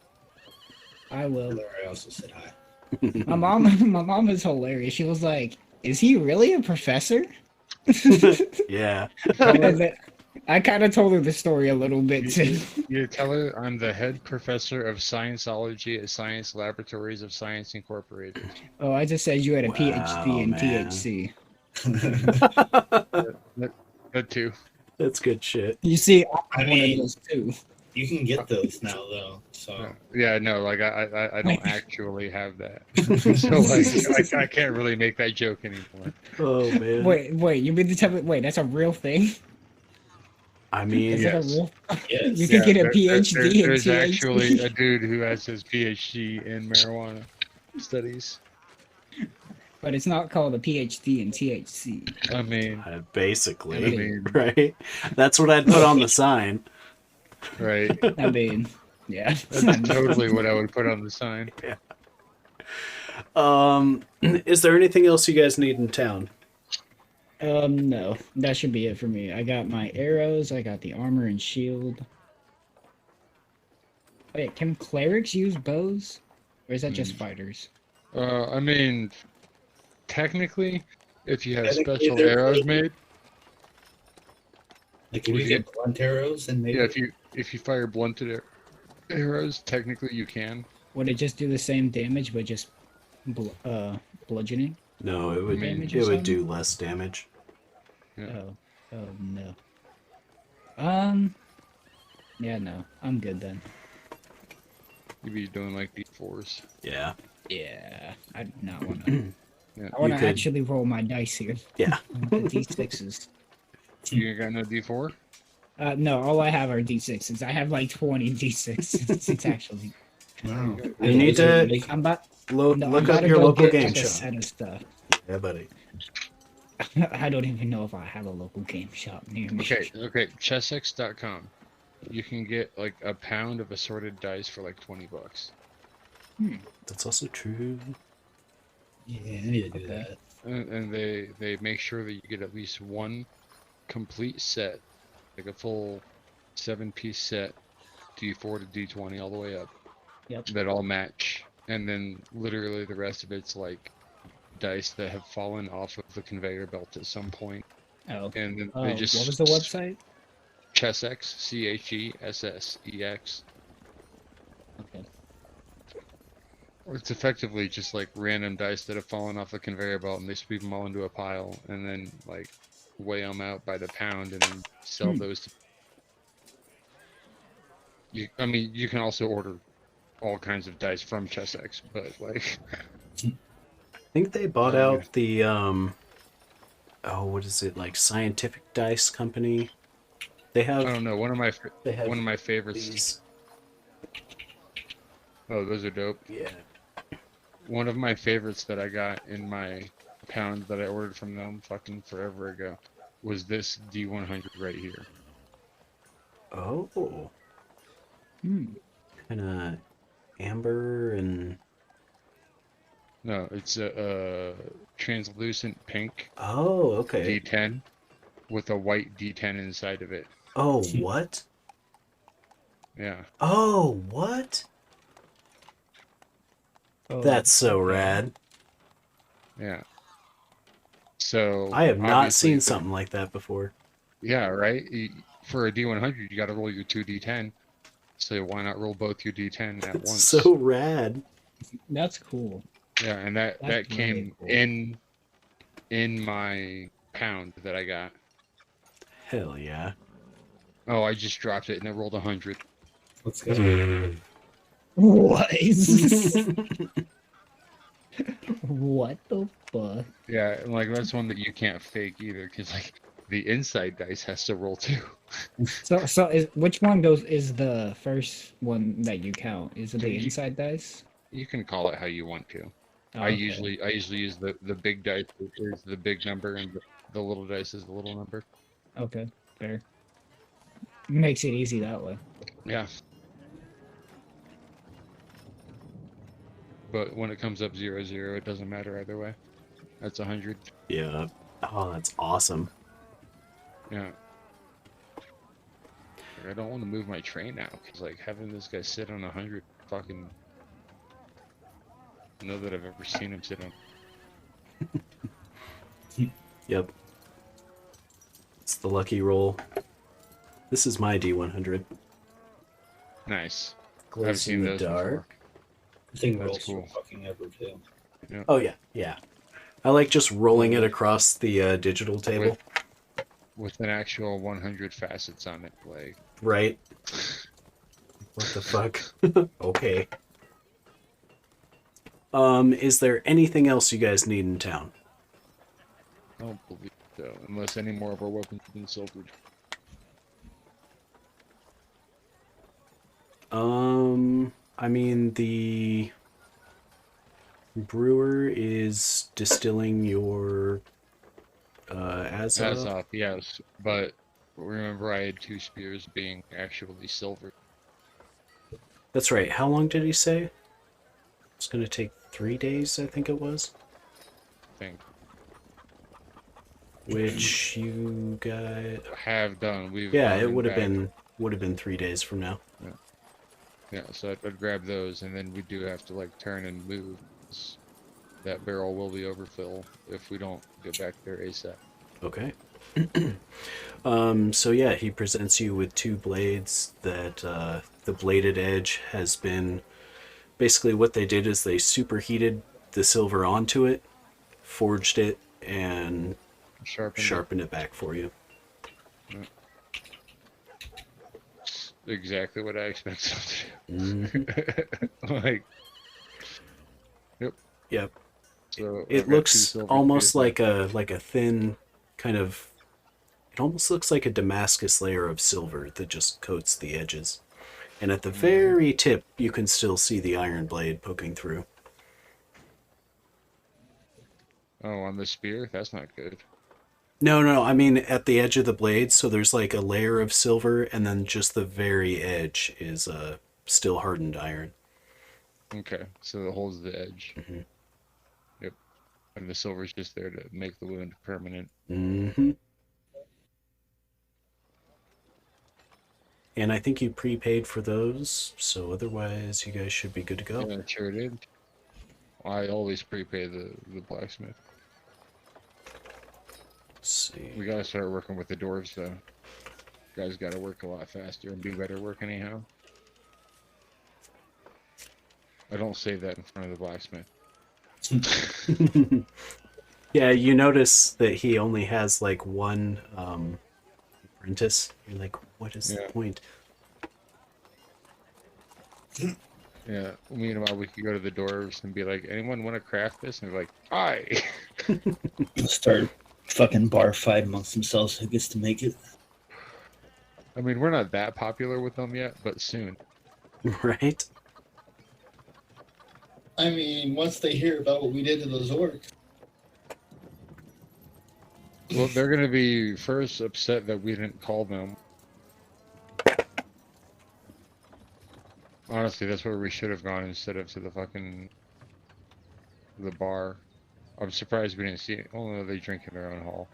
Speaker 5: I will.
Speaker 2: Larry also said hi.
Speaker 5: My mom is hilarious. She was like, "Is he really a professor?"
Speaker 1: Yeah.
Speaker 5: And then I kind of told her the story a little bit too.
Speaker 3: You tell her I'm the head professor of Scienceology at Science Laboratories of Science Incorporated.
Speaker 5: Oh, I just said you had a
Speaker 1: Wow,
Speaker 5: PhD in
Speaker 1: man.
Speaker 5: THC.
Speaker 3: That too.
Speaker 1: That's good shit.
Speaker 5: You see,
Speaker 2: I
Speaker 5: I'm one of
Speaker 2: mean-
Speaker 5: those too.
Speaker 2: You can get those now, though. So
Speaker 3: Yeah, no, like I don't actually have that. So like I can't really make that joke anymore.
Speaker 1: Oh, man.
Speaker 5: Wait, you mean to tell me? Wait, that's a real thing?
Speaker 1: I mean,
Speaker 5: Is
Speaker 3: Yes.
Speaker 5: it a real?
Speaker 2: yes,
Speaker 5: You can get a PhD in
Speaker 3: There's
Speaker 5: THC.
Speaker 3: actually a dude who has his PhD in marijuana studies.
Speaker 5: But it's not called a PhD in THC.
Speaker 3: I mean,
Speaker 1: basically,
Speaker 3: I mean-
Speaker 1: right? That's what I'd put on the sign.
Speaker 3: right?
Speaker 5: I mean, yeah.
Speaker 3: That's totally what I would put on the sign.
Speaker 1: Is there anything else you guys need in town?
Speaker 5: No, that should be it for me. I got my arrows. I got the armor and shield. Wait, can clerics use bows? Or is that just
Speaker 3: Mm.
Speaker 5: fighters?
Speaker 3: I mean, technically, if you have
Speaker 2: Technically,
Speaker 3: special
Speaker 2: they're
Speaker 3: arrows
Speaker 2: pretty-
Speaker 3: made,
Speaker 2: Like if
Speaker 3: Would
Speaker 2: you
Speaker 3: you-
Speaker 2: get blunt arrows, and maybe
Speaker 3: yeah, if you fire blunted arrows, technically you can.
Speaker 5: Would it just do the same damage, but just bludgeoning?
Speaker 1: No, it
Speaker 3: I
Speaker 1: would
Speaker 3: mean,
Speaker 5: Damage
Speaker 1: it
Speaker 5: or
Speaker 1: would
Speaker 5: something?
Speaker 1: do less damage.
Speaker 3: Yeah.
Speaker 5: Oh no. Yeah, no, I'm good then.
Speaker 3: You'd be doing like D4s.
Speaker 1: Yeah.
Speaker 5: Yeah, I do not want to.
Speaker 3: Yeah.
Speaker 5: I want
Speaker 1: You
Speaker 5: to
Speaker 1: could-
Speaker 5: actually roll my dice here.
Speaker 1: Yeah.
Speaker 5: I want the d6s.
Speaker 3: You ain't got no D4?
Speaker 5: No, all I have are d6s. I have like 20 d6s. It's actually.
Speaker 2: wow.
Speaker 1: You need to
Speaker 5: I'm about.
Speaker 1: look
Speaker 5: No, I'm
Speaker 1: up
Speaker 5: about to
Speaker 1: your
Speaker 5: go
Speaker 1: local
Speaker 5: get
Speaker 1: game
Speaker 5: like a
Speaker 1: shop.
Speaker 5: set of stuff.
Speaker 1: Yeah, buddy.
Speaker 5: I don't even know if I have a local game shop near me.
Speaker 3: Okay, chessx.com. You can get like a pound of assorted dice for like $20.
Speaker 1: That's also true.
Speaker 2: Yeah, I need to do
Speaker 5: Okay.
Speaker 2: that.
Speaker 3: And they make sure that you get at least one complete set, like a full 7-piece set, D4 to D20 all the way up.
Speaker 5: Yep.
Speaker 3: That all match, and then literally the rest of it's like dice that have fallen off of the conveyor belt at some point,
Speaker 5: Oh.
Speaker 3: and then
Speaker 5: Oh,
Speaker 3: they just
Speaker 5: what was the website?
Speaker 3: Chessx, CHESSEX.
Speaker 5: Okay.
Speaker 3: It's effectively just like random dice that have fallen off the conveyor belt, and they sweep them all into a pile, and then like weigh them out by the pound, and then sell those. I mean, you can also order all kinds of dice from Chessx, but like,
Speaker 1: I think they bought
Speaker 3: Oh,
Speaker 1: out the what is it, like Scientific Dice Company? They
Speaker 3: I
Speaker 1: have
Speaker 3: don't know.
Speaker 1: they have
Speaker 3: One of my favorites.
Speaker 1: these.
Speaker 3: Oh, those are dope.
Speaker 1: Yeah.
Speaker 3: One of my favorites that I got in my pound that I ordered from them fucking forever ago was this D100 right here.
Speaker 1: Oh.
Speaker 5: Hmm.
Speaker 1: Kind of amber and
Speaker 3: No, it's a translucent pink
Speaker 1: oh, okay.
Speaker 3: D10 with a white D10 inside of it.
Speaker 1: Oh, what?
Speaker 3: Yeah.
Speaker 1: Oh, what?
Speaker 5: Oh,
Speaker 1: That's so
Speaker 5: okay.
Speaker 1: rad.
Speaker 3: Yeah. So
Speaker 1: I have not
Speaker 3: obviously
Speaker 1: seen
Speaker 3: the-
Speaker 1: something like that before.
Speaker 3: Yeah, right. For a D100, you got to roll your 2 D10. So why not roll both your D10 at
Speaker 1: It's
Speaker 3: once?
Speaker 1: so rad.
Speaker 5: That's cool.
Speaker 3: Yeah, and that
Speaker 5: That's
Speaker 3: came
Speaker 5: really cool.
Speaker 3: in my pound that I got.
Speaker 1: Hell yeah.
Speaker 3: Oh, I just dropped it and it rolled 100.
Speaker 2: Let's go.
Speaker 5: What? What the fuck?
Speaker 3: Yeah, and like that's one that you can't fake either, because like the inside dice has to roll too.
Speaker 5: Which one is the first one that you count? Is it the
Speaker 3: You-
Speaker 5: inside dice?
Speaker 3: You can call it how you want to.
Speaker 5: Oh,
Speaker 3: I
Speaker 5: okay.
Speaker 3: usually use the big dice, which is the big number, and the little dice is the little number.
Speaker 5: Okay, fair. Makes it easy that way.
Speaker 3: Yeah. But when it comes up 0-0, it doesn't matter either way. That's 100.
Speaker 1: Yeah. Oh, that's awesome.
Speaker 3: Yeah. I don't want to move my train now, because like having this guy sit on 100 fucking. I don't know that I've ever seen him sit on.
Speaker 1: Yep. It's the lucky roll. This is my D100.
Speaker 3: Nice.
Speaker 1: Glows
Speaker 3: seen
Speaker 1: in the
Speaker 3: those
Speaker 1: dark.
Speaker 2: I think
Speaker 3: That's
Speaker 2: rolls
Speaker 3: cool.
Speaker 2: for fucking ever too.
Speaker 1: Oh yeah, yeah. I like just rolling it across the digital table.
Speaker 3: With an actual 100 facets on it, like.
Speaker 1: Right. What the fuck? Okay. Is there anything else you guys need in town?
Speaker 3: I don't believe so, unless any more of our weapons have been silvered.
Speaker 1: I mean, the brewer is distilling your Azov.
Speaker 3: Azov, yes, but remember I had 2 spears being actually silvered.
Speaker 1: That's right. How long did he say? It's going to take 3 days, I think it was.
Speaker 3: I think.
Speaker 1: Which you got.
Speaker 3: Have done. We've
Speaker 1: Yeah,
Speaker 3: gone
Speaker 1: it would have
Speaker 3: back-
Speaker 1: been 3 days from now.
Speaker 3: Yeah, so I'd grab those, and then we do have to like turn and move. 'Cause that barrel will be overfill if we don't get back there ASAP.
Speaker 1: Okay. So yeah, he presents you with two blades that the bladed edge has been basically what they did is they superheated the silver onto it, forged it, and
Speaker 3: Sharpened it.
Speaker 1: sharpened it back for you.
Speaker 3: Exactly what I expected
Speaker 1: Mhm.
Speaker 3: them to do. Like,
Speaker 1: Yep.
Speaker 3: so
Speaker 1: It
Speaker 3: I've got two
Speaker 1: looks
Speaker 3: silver
Speaker 1: almost
Speaker 3: pieces.
Speaker 1: like a thin kind of. It almost looks like a Damascus layer of silver that just coats the edges. And at the very tip, you can still see the iron blade poking through.
Speaker 3: Oh, on the spear? That's not good.
Speaker 1: No, no, I mean at the edge of the blade, so there's like a layer of silver, and then just the very edge is still hardened iron.
Speaker 3: Okay, so it holds the edge.
Speaker 1: Mhm.
Speaker 3: Yep. And the silver's just there to make the wound permanent.
Speaker 1: Mm-hmm. And I think you prepaid for those, so otherwise you guys should be good to go.
Speaker 3: Yeah, sure did. I always prepay the blacksmith.
Speaker 1: Let's see.
Speaker 3: We gotta start working with the dwarves, though. Guys gotta work a lot faster and do better work anyhow. I don't say that in front of the blacksmith.
Speaker 1: Yeah, you notice that he only has like one apprentice. You're like, what is the
Speaker 3: Yeah.
Speaker 1: point?
Speaker 3: Yeah, meanwhile, we could go to the dwarves and be like, anyone want to craft this? And they're like, I.
Speaker 2: Start fucking bar fight amongst themselves. Who gets to make it?
Speaker 3: I mean, we're not that popular with them yet, but soon.
Speaker 1: Right?
Speaker 2: I mean, once they hear about what we did to those orcs.
Speaker 3: Well, they're gonna be first upset that we didn't call them. Honestly, that's where we should have gone instead of to the bar. I'm surprised we didn't see it. Oh no, they drink in their own hall.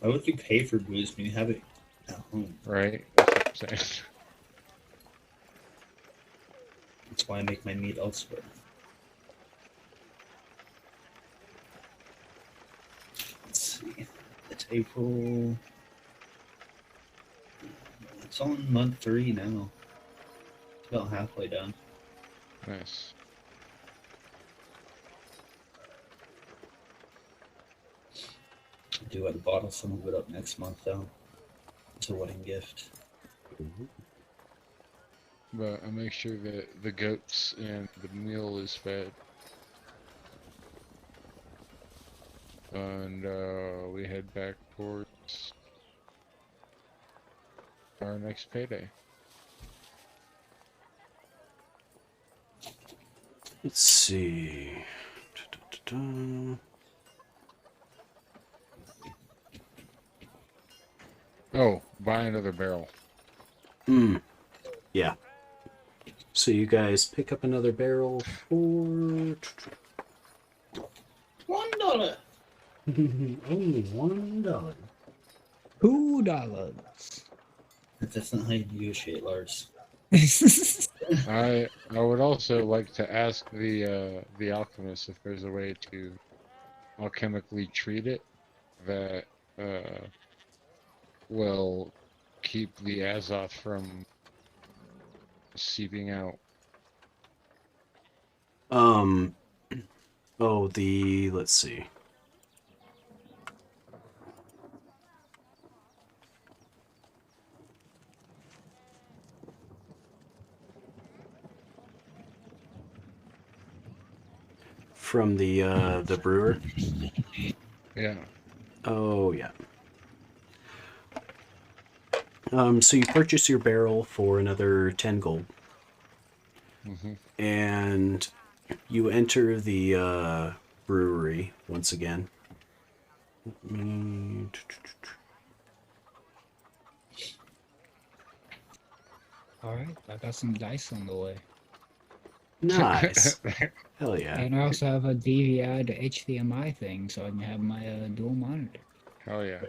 Speaker 2: Why would we pay for booze when you have it at home?
Speaker 3: Right? That's what I'm saying.
Speaker 2: That's why I make my meat elsewhere. Let's see. It's April. It's on month 3 now. It's about halfway done.
Speaker 3: Nice.
Speaker 2: I do have to bottle some of it up next month, though. It's a wedding gift.
Speaker 3: But I make sure that the goats and the mule is fed. And we head back towards our next payday.
Speaker 1: Let's see. Da-da-da-da.
Speaker 3: Oh, buy another barrel.
Speaker 1: Yeah. So you guys pick up another barrel for
Speaker 2: $1!
Speaker 1: only $1.
Speaker 5: $2.
Speaker 2: That's not how you negotiate, Lars.
Speaker 3: I would also like to ask the alchemist if there's a way to alchemically treat it that will keep the azoth from seeping out.
Speaker 1: Let's see. From the brewer.
Speaker 3: Yeah.
Speaker 1: Oh yeah. So you purchase your barrel for another 10 gold.
Speaker 3: Mm-hmm.
Speaker 1: And you enter the brewery once again.
Speaker 5: Alright, I got some dice on the way.
Speaker 1: Nice. Hell yeah.
Speaker 5: And I also have a DVI to HDMI thing, so I can have my dual monitor.
Speaker 3: Hell yeah.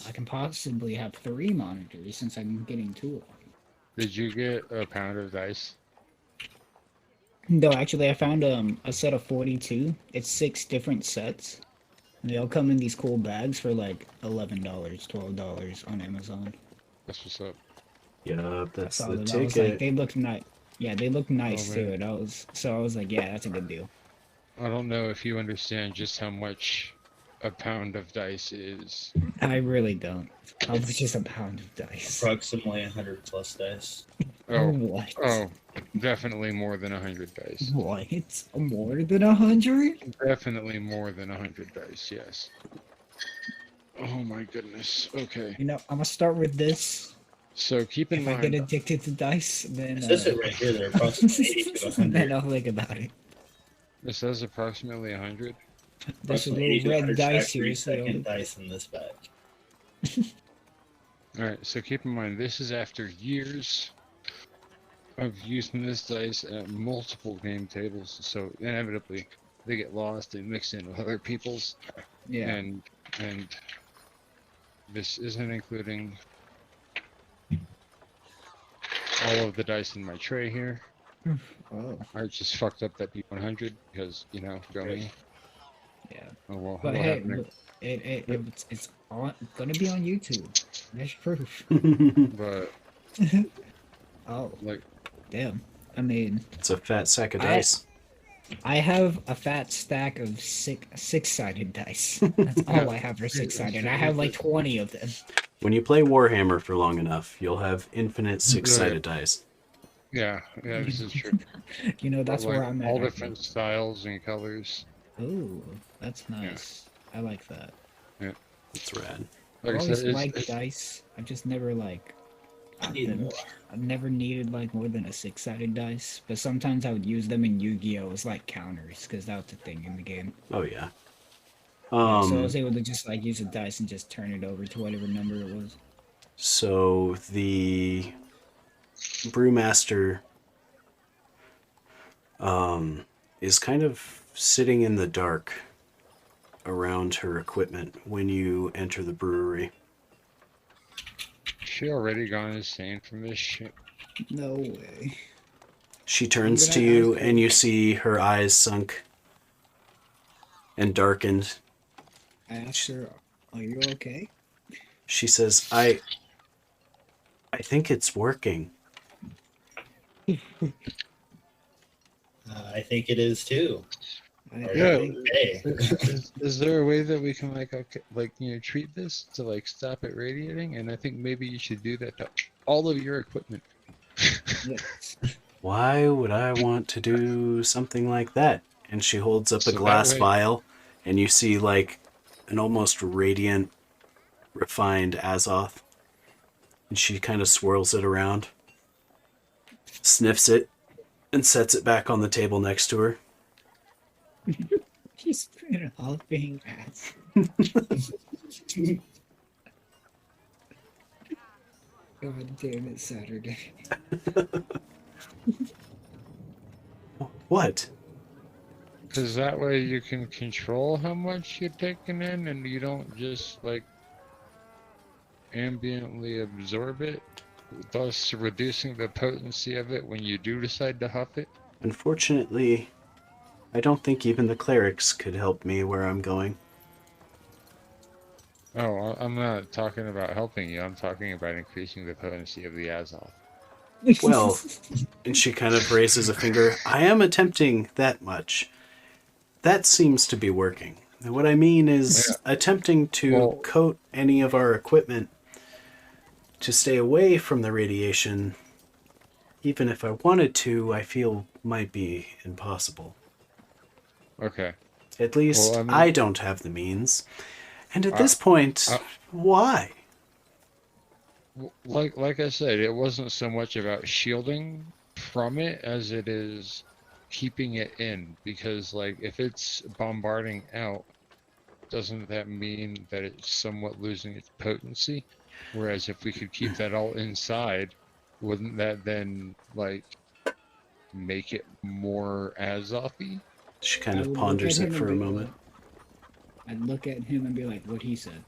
Speaker 5: I can possibly have 3 monitors since I'm getting 2 of them.
Speaker 3: Did you get a pound of dice?
Speaker 5: No, actually, I found a set of 42. It's 6 different sets. And they all come in these cool bags for like $11, $12 on Amazon.
Speaker 3: That's what's up.
Speaker 1: Yup,
Speaker 5: I
Speaker 1: that's
Speaker 5: saw
Speaker 1: the
Speaker 5: them. I was like,
Speaker 1: ticket.
Speaker 5: they look nice. Yeah, they look nice too.
Speaker 3: man.
Speaker 5: And I was like, yeah, that's a good deal.
Speaker 3: I don't know if you understand just how much a pound of dice is.
Speaker 5: I really don't. How much is a pound of dice?
Speaker 2: Approximately 100 plus dice.
Speaker 3: Oh,
Speaker 5: What?
Speaker 3: oh, definitely more than 100 dice.
Speaker 5: What? More than 100?
Speaker 3: Definitely more than 100 dice, yes. Oh my goodness. Okay.
Speaker 5: You know, I'm gonna start with this.
Speaker 3: So keep in
Speaker 5: If I get
Speaker 3: mind,
Speaker 5: addicted to dice, then
Speaker 2: It says it right here. They're approximately 80 to 100.
Speaker 5: then I'll think about it.
Speaker 3: it says approximately 100.
Speaker 5: There's a
Speaker 2: Approximately 80
Speaker 5: little
Speaker 2: to
Speaker 5: red
Speaker 2: 100
Speaker 5: dice
Speaker 2: factory
Speaker 5: here, so
Speaker 2: second dice in this bag.
Speaker 3: Alright, so keep in mind, this is after years of using this dice at multiple game tables, so inevitably they get lost and mixed in with other people's,
Speaker 5: yeah.
Speaker 3: and this isn't including all of the dice in my tray here.
Speaker 5: Oh,
Speaker 3: I just fucked up that D100 because, go me.
Speaker 5: yeah.
Speaker 3: Oh well,
Speaker 5: But
Speaker 3: what
Speaker 5: hey,
Speaker 3: happened?
Speaker 5: look, it's gonna be on YouTube. There's proof.
Speaker 3: But
Speaker 5: Oh,
Speaker 3: like,
Speaker 5: damn. I mean,
Speaker 1: It's a fat sack of
Speaker 5: I-
Speaker 1: dice.
Speaker 5: I have a fat stack of six-sided dice. That's all I have for six-sided. I have like 20 of them.
Speaker 1: When you play Warhammer for long enough, you'll have infinite six-sided dice.
Speaker 3: yeah, this is true.
Speaker 5: You know, that's
Speaker 3: But, like,
Speaker 5: where I'm at.
Speaker 3: all
Speaker 5: right
Speaker 3: different styles and colors.
Speaker 5: now. Ooh, that's nice. I like that.
Speaker 1: It's rad.
Speaker 3: Like
Speaker 5: I've
Speaker 3: I
Speaker 5: always
Speaker 3: said,
Speaker 5: liked dice. I've just never
Speaker 2: I
Speaker 5: got
Speaker 2: need
Speaker 5: them.
Speaker 2: more.
Speaker 5: I've never needed like more than a six-sided dice, but sometimes I would use them in Yu-Gi-Oh as like counters because that was a thing in the game.
Speaker 1: Oh yeah.
Speaker 5: Yeah, so I was able to just like use a dice and just turn it over to whatever number it was.
Speaker 1: So the brewmaster is kind of sitting in the dark around her equipment when you enter the brewery.
Speaker 3: she already gone insane from this shit.
Speaker 5: No way.
Speaker 1: She turns
Speaker 5: gonna
Speaker 1: to you
Speaker 5: ask her-
Speaker 1: and you see her eyes sunk and darkened.
Speaker 5: I asked her, "Are you okay?"
Speaker 1: She says, I think it's working.
Speaker 2: I think it is too.
Speaker 5: I,
Speaker 2: Are
Speaker 5: I
Speaker 3: Yeah.
Speaker 5: think
Speaker 2: Hey.
Speaker 3: Is there a way that we can treat this to like stop it radiating? And I think maybe you should do that to all of your equipment.
Speaker 5: yes.
Speaker 1: Why would I want to do something like that? And she holds up a
Speaker 3: So that
Speaker 1: glass
Speaker 3: way-
Speaker 1: vial, and you see like an almost radiant, refined Azoth. And she kind of swirls it around, sniffs it, and sets it back on the table next to her.
Speaker 5: She's been all being ass. God damn it, Saturday.
Speaker 1: What?
Speaker 3: Because that way you can control how much you're taking in and you don't just like ambiently absorb it, thus reducing the potency of it when you do decide to huff it.
Speaker 1: Unfortunately, I don't think even the clerics could help me where I'm going.
Speaker 3: Oh, I'm not talking about helping you, I'm talking about increasing the potency of the Azoth.
Speaker 1: Well, and she kind of raises a finger. I am attempting that much. That seems to be working. And what I mean is attempting to
Speaker 3: Well-
Speaker 1: coat any of our equipment to stay away from the radiation, even if I wanted to, I feel might be impossible.
Speaker 3: Okay.
Speaker 1: At least
Speaker 3: Well, I mean-
Speaker 1: I don't have the means. And at
Speaker 3: I-
Speaker 1: this point,
Speaker 3: I-
Speaker 1: why?
Speaker 3: Like I said, it wasn't so much about shielding from it as it is keeping it in, because like if it's bombarding out, doesn't that mean that it's somewhat losing its potency? Whereas if we could keep that all inside, wouldn't that then like make it more Azothy?
Speaker 1: She kind
Speaker 5: I
Speaker 1: of
Speaker 5: would
Speaker 1: ponders
Speaker 5: look
Speaker 1: it
Speaker 5: at
Speaker 1: for
Speaker 5: him
Speaker 1: a
Speaker 5: and be
Speaker 1: moment.
Speaker 5: like- I'd look at him and be like, what he said.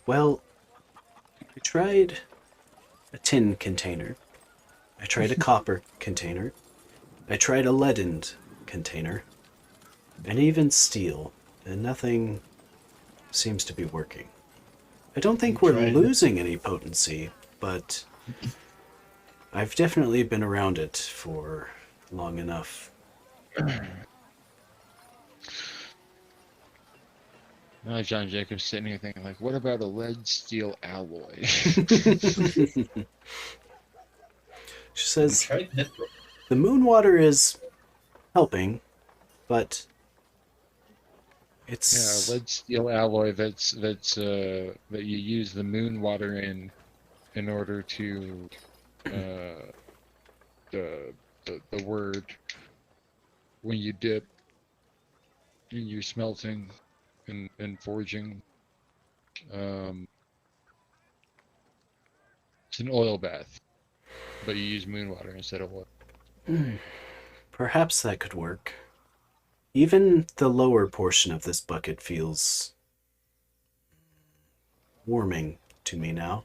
Speaker 1: Well, I tried a tin container. I tried a copper container. I tried a leadened container. And even steel. And nothing seems to be working. I don't think we're losing any potency, but I've definitely been around it for long enough.
Speaker 3: Now John Jacobs sitting here thinking, like, what about a lead steel alloy?
Speaker 1: She says,
Speaker 2: Tried mithril.
Speaker 1: the moon water is helping, but it's...
Speaker 3: Yeah, lead steel alloy that you use the moon water in order to the word when you dip and you're smelting and forging. It's an oil bath, but you use moon water instead of oil.
Speaker 1: Perhaps that could work. Even the lower portion of this bucket feels warming to me now.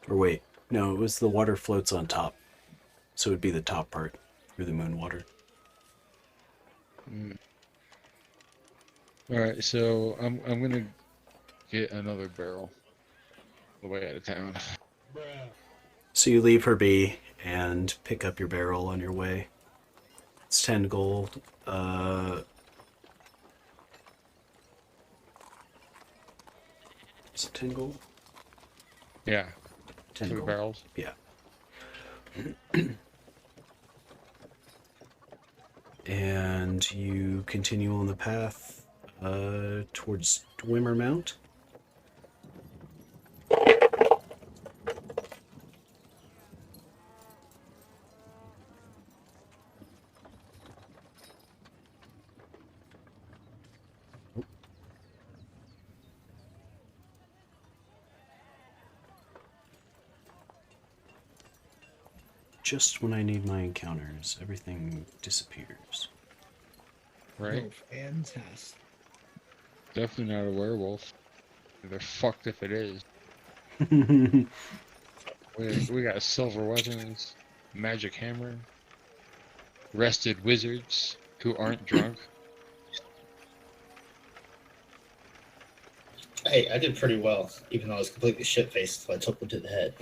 Speaker 1: Or wait, no, it was the water floats on top. So it would be the top part through the moon water.
Speaker 3: Alright, so I'm gonna get another barrel on the way out of town.
Speaker 1: So you leave her be and pick up your barrel on your way. It's 10 gold. Is it 10 gold?
Speaker 3: Yeah,
Speaker 1: 10
Speaker 3: for the
Speaker 1: gold.
Speaker 3: barrels.
Speaker 1: Yeah. And you continue on the path towards Dwimmermount. Just when I need my encounters, everything disappears.
Speaker 3: Right?
Speaker 5: Oh, fantastic.
Speaker 3: Definitely not a werewolf. They're fucked if it is. We got silver weapons, magic hammer, rested wizards who aren't drunk.
Speaker 2: Hey, I did pretty well, even though I was completely shit-faced, so I took one to the head.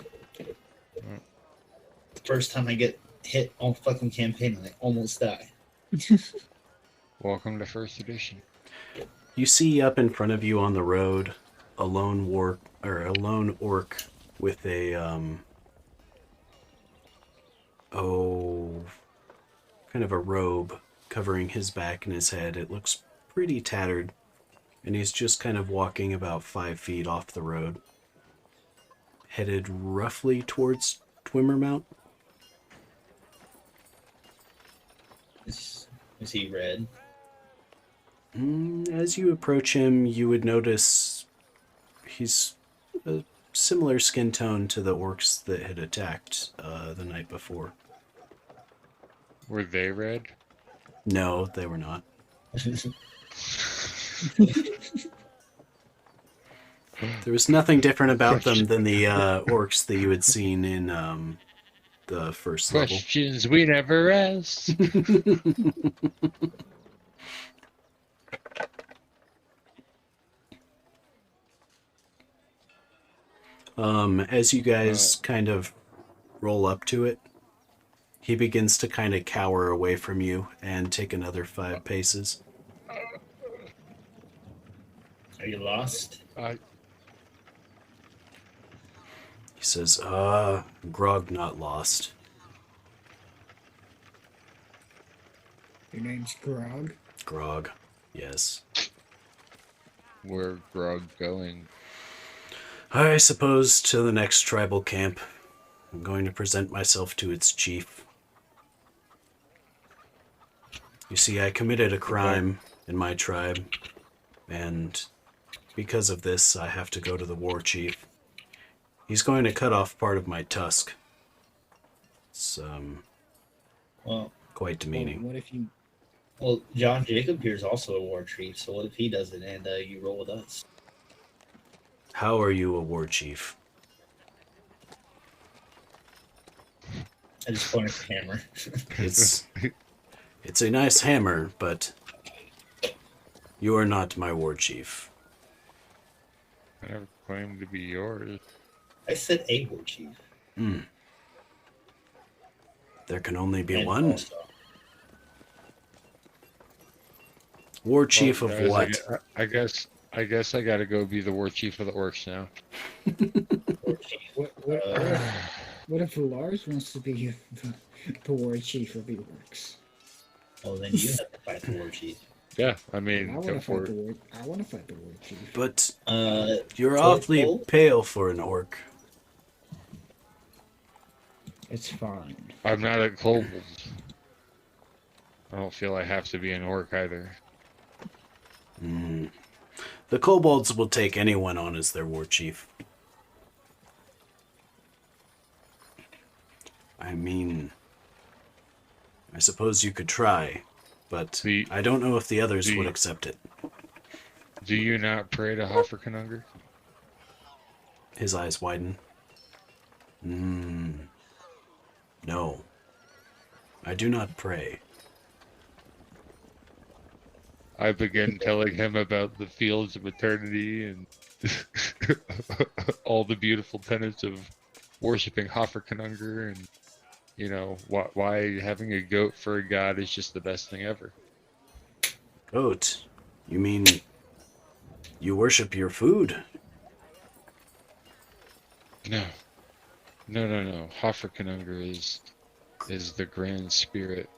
Speaker 2: The first time I get hit on fucking campaign and I almost die.
Speaker 3: Welcome to first edition.
Speaker 1: You see up in front of you on the road a lone orc with a kind of a robe covering his back and his head. It looks pretty tattered, and he's just kind of walking about 5 feet off the road, headed roughly towards Dwimmermount.
Speaker 2: Is he red?
Speaker 1: As you approach him, you would notice he's a similar skin tone to the orcs that had attacked the night before.
Speaker 3: Were they red?
Speaker 1: No, they were not. There was nothing different about them than the orcs that you had seen in the first level.
Speaker 3: Questions we never asked.
Speaker 1: As you guys kind of roll up to it, he begins to kind of cower away from you and take another 5 paces.
Speaker 2: Are you lost?
Speaker 1: He says, Grog not lost.
Speaker 5: Your name's Grog?
Speaker 1: Grog, yes.
Speaker 3: Where Grog going?
Speaker 1: I suppose to the next tribal camp. I'm going to present myself to its chief. You see, I committed a crime in my tribe, and because of this, I have to go to the war chief. He's going to cut off part of my tusk. It's
Speaker 2: Well,
Speaker 1: Quite demeaning.
Speaker 5: What if you?
Speaker 2: Well, John Jacob here is also a war chief, so what if he does it and you roll with us?
Speaker 1: How are you a war chief?
Speaker 2: I just point at the hammer.
Speaker 1: It's a nice hammer, but you are not my war chief.
Speaker 3: I never claimed to be yours.
Speaker 2: I said a war chief.
Speaker 1: There can only be
Speaker 2: And
Speaker 1: one.
Speaker 2: also-
Speaker 1: War chief of
Speaker 3: Guys,
Speaker 1: what?
Speaker 3: I guess I gotta go be the war chief of the orcs now.
Speaker 2: war chief.
Speaker 5: What if Lars wants to be the war chief of the orcs?
Speaker 2: Well, then you have to fight the war chief.
Speaker 3: Yeah, I
Speaker 5: I
Speaker 3: mean,
Speaker 5: want
Speaker 3: go
Speaker 5: to
Speaker 3: for
Speaker 5: fight the
Speaker 3: it.
Speaker 5: war. I want to fight the war chief.
Speaker 1: But you're
Speaker 2: Twelve
Speaker 1: awfully
Speaker 2: gold?
Speaker 1: pale for an orc.
Speaker 5: It's fine.
Speaker 3: I'm not a kobold. I don't feel I have to be an orc either.
Speaker 1: The kobolds will take anyone on as their war chief. I mean, I suppose you could try, but I don't know if the others would accept it.
Speaker 3: Do you not pray to Hofferkanungur?
Speaker 1: His eyes widen. No. I do not pray.
Speaker 3: I begin telling him about the fields of eternity and all the beautiful tenets of worshiping Hofferkanungur, and you know why having a goat for a god is just the best thing ever.
Speaker 1: Goat? You mean you worship your food?
Speaker 3: No. Hofferkanungur is the grand spirit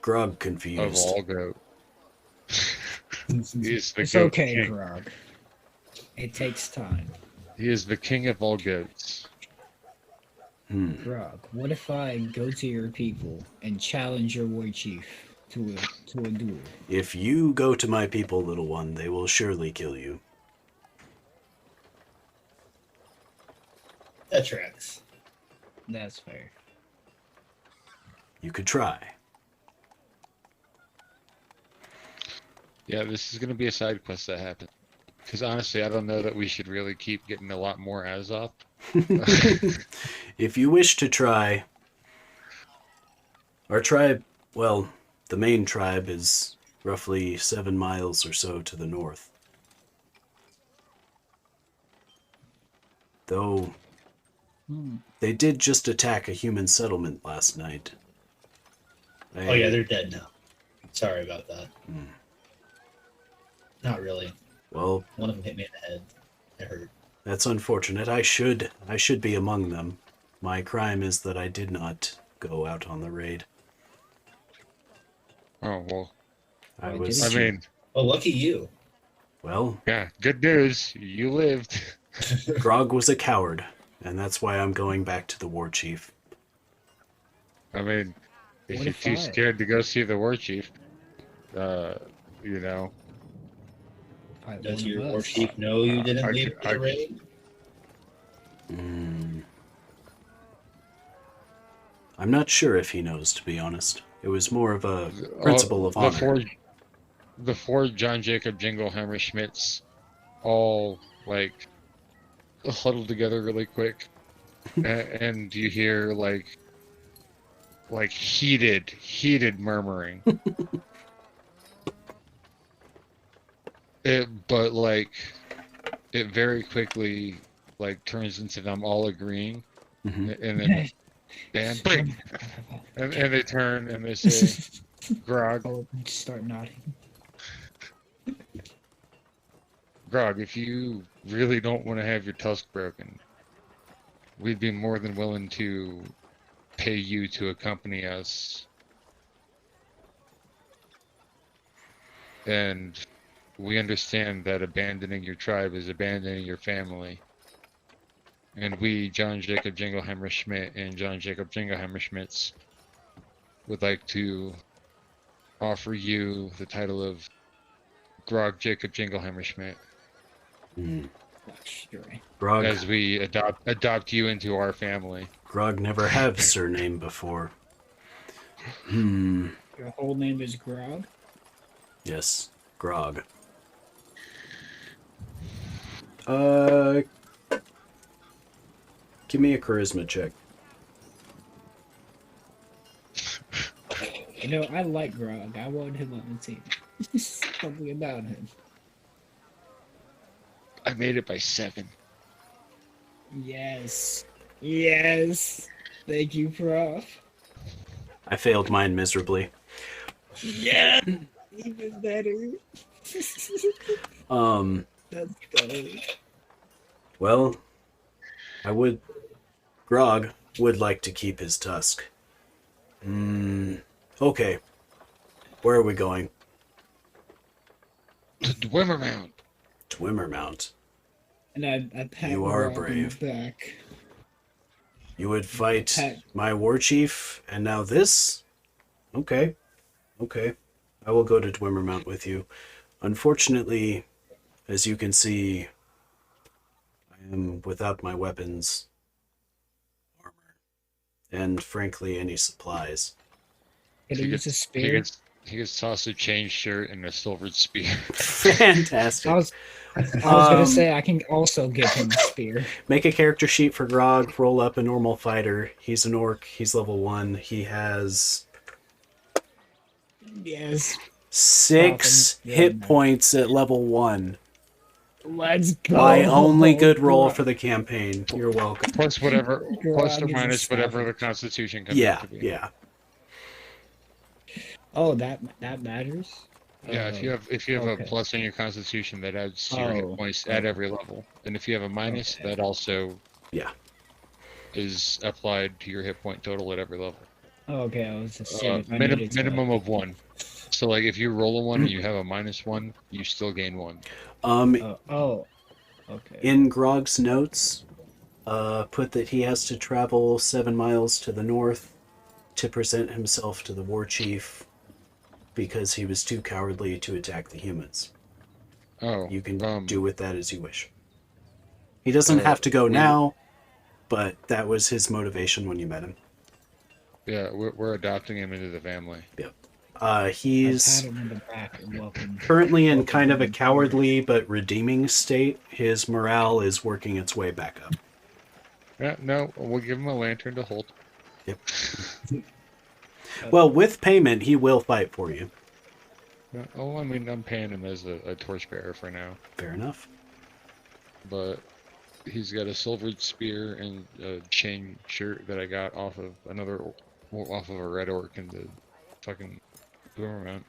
Speaker 1: Grog
Speaker 3: of
Speaker 1: confused.
Speaker 3: all goat. He is the
Speaker 5: It's
Speaker 3: goat
Speaker 5: okay,
Speaker 3: king.
Speaker 5: Grog. It takes time.
Speaker 3: He is the king of all goats.
Speaker 5: Grog, what if I go to your people and challenge your war chief to a duel?
Speaker 1: If you go to my people, little one, they will surely kill you.
Speaker 2: That tracks.
Speaker 5: That's fair.
Speaker 1: You could try.
Speaker 3: Yeah, this is going to be a side quest that happens. Because honestly, I don't know that we should really keep getting a lot more Azoth.
Speaker 1: If you wish to try, our tribe, well, the main tribe is roughly 7 miles or so to the north. Though they did just attack a human settlement last night.
Speaker 2: Oh yeah, they're dead now. Sorry about that. Not really.
Speaker 1: Well,
Speaker 2: One of them hit me in the head. It hurt.
Speaker 1: that's unfortunate. I should be among them. My crime is that I did not go out on the raid.
Speaker 3: Oh, well.
Speaker 1: I
Speaker 5: Why
Speaker 1: was,
Speaker 5: didn't
Speaker 3: I mean,
Speaker 2: Oh, lucky you.
Speaker 1: well,
Speaker 3: yeah, good news. You lived.
Speaker 1: Grog was a coward, and that's why I'm going back to the war chief.
Speaker 3: I mean, if
Speaker 5: What
Speaker 3: you're
Speaker 5: if
Speaker 3: too
Speaker 5: I-
Speaker 3: scared to go see the war chief, you know,
Speaker 5: Fight
Speaker 2: Does
Speaker 5: one
Speaker 2: your
Speaker 5: of
Speaker 2: war
Speaker 5: us.
Speaker 2: chief know you didn't
Speaker 3: I
Speaker 2: leave
Speaker 3: could-
Speaker 2: the raid?
Speaker 1: I'm not sure if he knows, to be honest. It was more of a principle of honor.
Speaker 3: The four John Jacob Jingleheimer Schmidts all like huddled together really quick, and you hear like heated murmuring. But like it very quickly like turns into them all agreeing, and then bam, bang, and they turn and they say, "Grog,
Speaker 5: Oh, just start nodding.
Speaker 3: Grog, if you really don't want to have your tusk broken, we'd be more than willing to pay you to accompany us. And we understand that abandoning your tribe is abandoning your family. And we, John Jacob Jingleheimer Schmidt and John Jacob Jingleheimer Schmidts, would like to offer you the title of Grog Jacob Jingleheimer Schmidt.
Speaker 5: Oh, sure.
Speaker 1: Grog,
Speaker 3: As we adopt you into our family.
Speaker 1: Grog never have surname before.
Speaker 5: Your whole name is Grog?
Speaker 1: Yes, Grog. Uh, give me a charisma check.
Speaker 5: You know, I like Grog. I want him on the team. Something about him.
Speaker 3: I made it by 7.
Speaker 5: Yes. Yes. Thank you, Prof.
Speaker 1: I failed mine miserably.
Speaker 5: Yeah. Even better. Let's go.
Speaker 1: Well, Grog would like to keep his tusk. Okay. Where are we going?
Speaker 3: The Dwimmermount.
Speaker 1: Dwimmermount.
Speaker 5: And I pat
Speaker 1: You are
Speaker 5: Grog
Speaker 1: brave.
Speaker 5: in the back.
Speaker 1: You would fight
Speaker 5: Pat-
Speaker 1: my war chief, and now this? Okay. Okay. I will go to Dwimmermount with you. Unfortunately, as you can see, I am without my weapons, armor, and frankly, any supplies.
Speaker 5: Can I use a
Speaker 3: He
Speaker 5: spear?
Speaker 3: gets sausage chain shirt and a silvered spear.
Speaker 1: Fantastic.
Speaker 5: I was gonna
Speaker 1: Um,
Speaker 5: say I can also give him a spear.
Speaker 1: Make a character sheet for Grog. Roll up a normal fighter. He's an orc. He's level 1. He has
Speaker 5: Yes.
Speaker 1: 6
Speaker 5: Yeah,
Speaker 1: hit
Speaker 5: no.
Speaker 1: points at level 1.
Speaker 5: Let's go.
Speaker 1: My only good roll
Speaker 5: Grog-
Speaker 1: for the campaign. You're welcome.
Speaker 3: Plus whatever, plus or
Speaker 5: Grog is a
Speaker 3: minus whatever the
Speaker 5: savage.
Speaker 3: Constitution comes
Speaker 1: Yeah,
Speaker 3: out to be.
Speaker 1: yeah.
Speaker 5: Oh, that matters.
Speaker 3: Yeah, if you have
Speaker 5: okay.
Speaker 3: a plus on your Constitution, that adds to your
Speaker 5: Oh,
Speaker 3: hit points at every level, and if you have a minus,
Speaker 5: Okay.
Speaker 3: that also
Speaker 1: Yeah.
Speaker 3: is applied to your hit point total at every level.
Speaker 5: Okay, I was just saying if I needed to-
Speaker 3: Minimum of 1. So like if you roll a 1 and you have a -1, you still gain 1.
Speaker 5: Okay.
Speaker 1: In Grog's notes, put that he has to travel 7 miles to the north to present himself to the war chief because he was too cowardly to attack the humans.
Speaker 3: Oh,
Speaker 1: You can do with that as you wish. He doesn't
Speaker 3: Uh,
Speaker 1: have to go
Speaker 3: we-
Speaker 1: now, but that was his motivation when you met him.
Speaker 3: Yeah, we're adopting him into the family.
Speaker 5: I
Speaker 1: He's
Speaker 5: pat him in the back and welcome.
Speaker 1: currently in
Speaker 5: welcome
Speaker 1: kind of a
Speaker 5: him.
Speaker 1: cowardly but redeeming state. His morale is working its way back up.
Speaker 3: Yeah, no, we'll give him a lantern to hold.
Speaker 1: Yep. Well, with payment, he will fight for you.
Speaker 3: Yeah, oh, I mean, I'm paying him as a torchbearer for now,
Speaker 1: Fair enough.
Speaker 3: but he's got a silvered spear and a chain shirt that I got off of off of a red orc in the fucking Dwimmermount.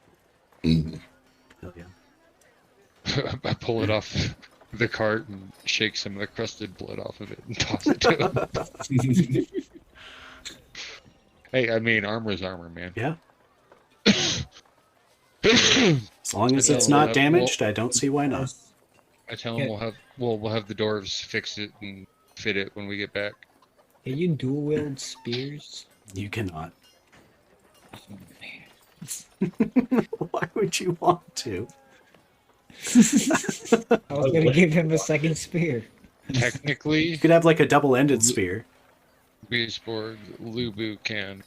Speaker 1: Hell yeah.
Speaker 3: I pull it off the cart and shake some of the crusted blood off of it and toss it to him. Hey, I mean, armor is armor, man.
Speaker 1: Yeah. As long as it's not damaged, I don't see why not.
Speaker 3: I tell him we'll have the dwarves fix it and fit it when we get back.
Speaker 5: Can you dual wield spears?
Speaker 1: You cannot.
Speaker 5: Oh, man.
Speaker 1: Why would you want to?
Speaker 5: I was gonna give him a second spear.
Speaker 3: Technically,
Speaker 1: You could have like a double-ended spear.
Speaker 3: Beastborg Lubu can.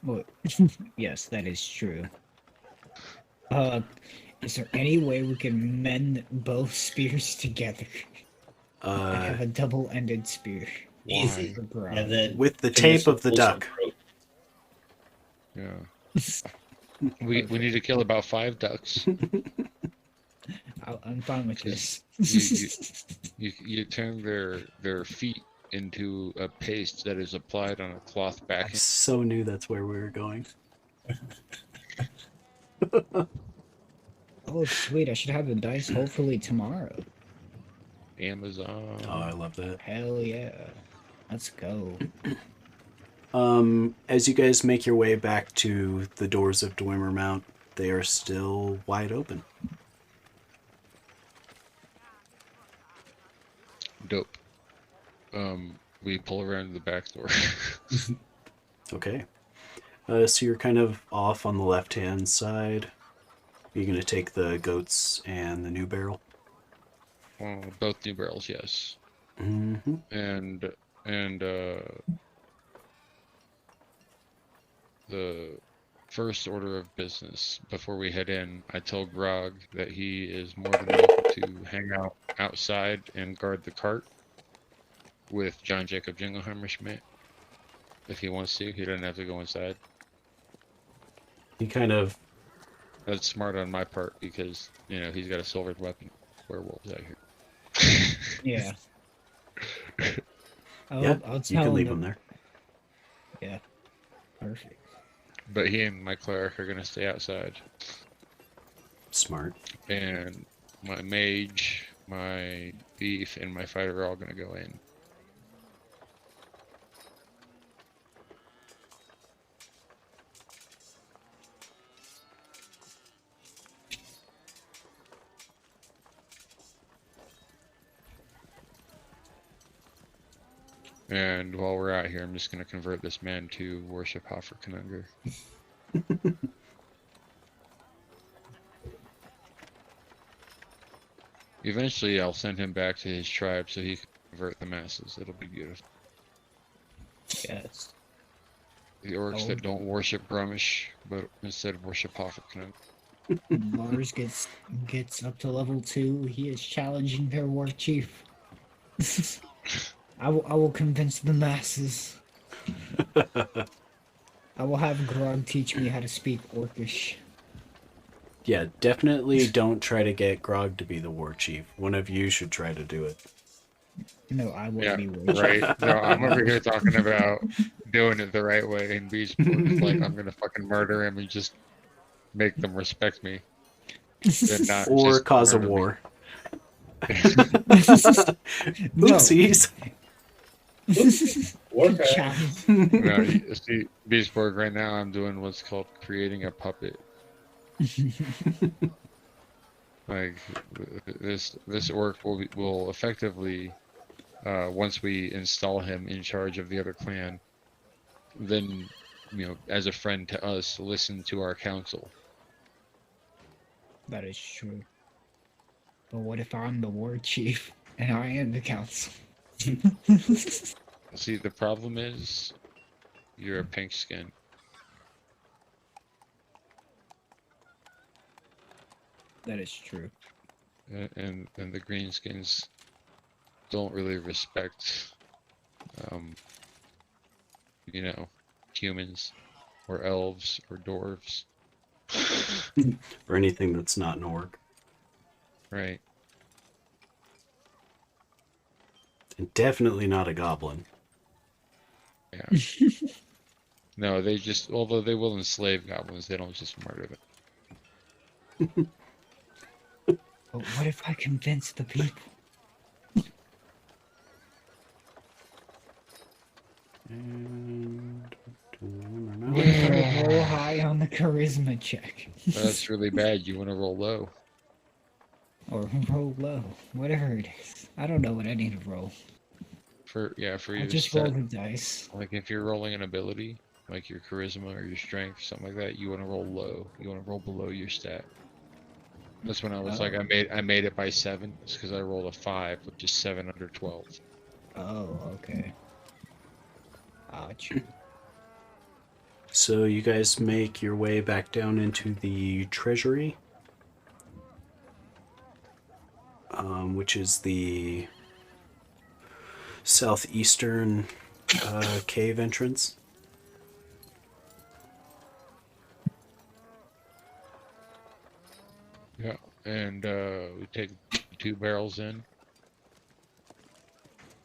Speaker 5: Well, yes, that is true. Is there any way we can mend both spears together and have a double-ended spear?
Speaker 2: Easy.
Speaker 5: For Grog?
Speaker 2: And then
Speaker 1: With the
Speaker 2: finish
Speaker 1: tape of the
Speaker 2: with some
Speaker 1: duck.
Speaker 2: rope.
Speaker 3: Yeah. We need to kill about 5 ducks.
Speaker 5: I'm fine with this.
Speaker 3: You turn their feet into a paste that is applied on a cloth
Speaker 1: I
Speaker 3: backing.
Speaker 1: so knew that's where we were going.
Speaker 5: Oh, sweet! I should have the dice hopefully tomorrow.
Speaker 3: Amazon.
Speaker 1: Oh, I love that.
Speaker 5: Hell yeah! Let's go.
Speaker 1: As you guys make your way back to the doors of Dwimmermount, they are still wide open.
Speaker 3: Dope. We pull around the back door.
Speaker 1: Okay. So you're kind of off on the left-hand side. You're going to take the goats and the new barrel.
Speaker 3: Both new barrels, yes.
Speaker 1: Mm-hmm.
Speaker 3: And the first order of business before we head in, I tell Grog that he is more than welcome to hang out outside and guard the cart with John Jacob Jingleheimer Schmidt. If he wants to, he doesn't have to go inside.
Speaker 1: He kind of
Speaker 3: That's smart on my part because, you know, he's got a silvered weapon. Werewolves out here.
Speaker 5: Yeah. I'll
Speaker 1: yeah,
Speaker 5: tell
Speaker 1: you can leave
Speaker 5: them.
Speaker 1: him there.
Speaker 5: Yeah. Perfect.
Speaker 3: But he and my cleric are going to stay outside.
Speaker 1: Smart.
Speaker 3: And my mage, my thief, and my fighter are all going to go in. And while we're out here, I'm just going to convert this man to worship Hofferkanunger. Eventually, I'll send him back to his tribe so he can convert the masses. It'll be beautiful.
Speaker 5: Yes.
Speaker 3: The orcs
Speaker 5: Oh.
Speaker 3: that don't worship Grumish, but instead worship Hofferkanunger.
Speaker 5: Mars gets up to level 2. He is challenging their war chief. I will convince the masses. I will have Grog teach me how to speak Orcish.
Speaker 1: Yeah, definitely don't try to get Grog to be the war chief. One of you should try to do it.
Speaker 5: No, I will
Speaker 3: Yeah,
Speaker 5: be war chief.
Speaker 3: right? No, I'm over here talking about doing it the right way, and Beachport is like, I'm gonna fucking murder him and just make them respect me. And not
Speaker 1: Or
Speaker 3: just
Speaker 1: cause a
Speaker 3: murder me.
Speaker 1: war.
Speaker 5: No.
Speaker 1: Oopsies.
Speaker 2: Warcraft.
Speaker 5: Challenge.
Speaker 3: No, you see, Beachport, right now I'm doing what's called creating a puppet. Like this orc will effectively, once we install him in charge of the other clan, then, you know, as a friend to us, listen to our counsel.
Speaker 5: That is true. But what if I'm the war chief and I am the council?
Speaker 3: See, the problem is you're a pink skin.
Speaker 5: That is true.
Speaker 3: And the greenskins don't really respect, you know, humans or elves or dwarves.
Speaker 1: Or anything that's not an orc.
Speaker 3: Right.
Speaker 1: And definitely not a goblin.
Speaker 3: Yeah. No, they just, although they will enslave goblins, they don't just murder them.
Speaker 5: But what if I convince the people?
Speaker 1: And
Speaker 5: What if I roll high on the charisma check?
Speaker 3: That's really bad. You want to roll low.
Speaker 5: Or roll low. Whatever it is. I don't know what I need to roll.
Speaker 3: For you
Speaker 5: I
Speaker 3: to
Speaker 5: just
Speaker 3: set,
Speaker 5: roll the dice.
Speaker 3: like if you're rolling an ability, like your charisma or your strength, something like that, you want to roll low. You want to roll below your stat. That's when I was like, I made it by 7. It's because I rolled a 5, which is 7 under 12.
Speaker 5: Oh, okay. True.
Speaker 1: So you guys make your way back down into the treasury, which is the southeastern cave entrance.
Speaker 3: Yeah, and we take 2 barrels in,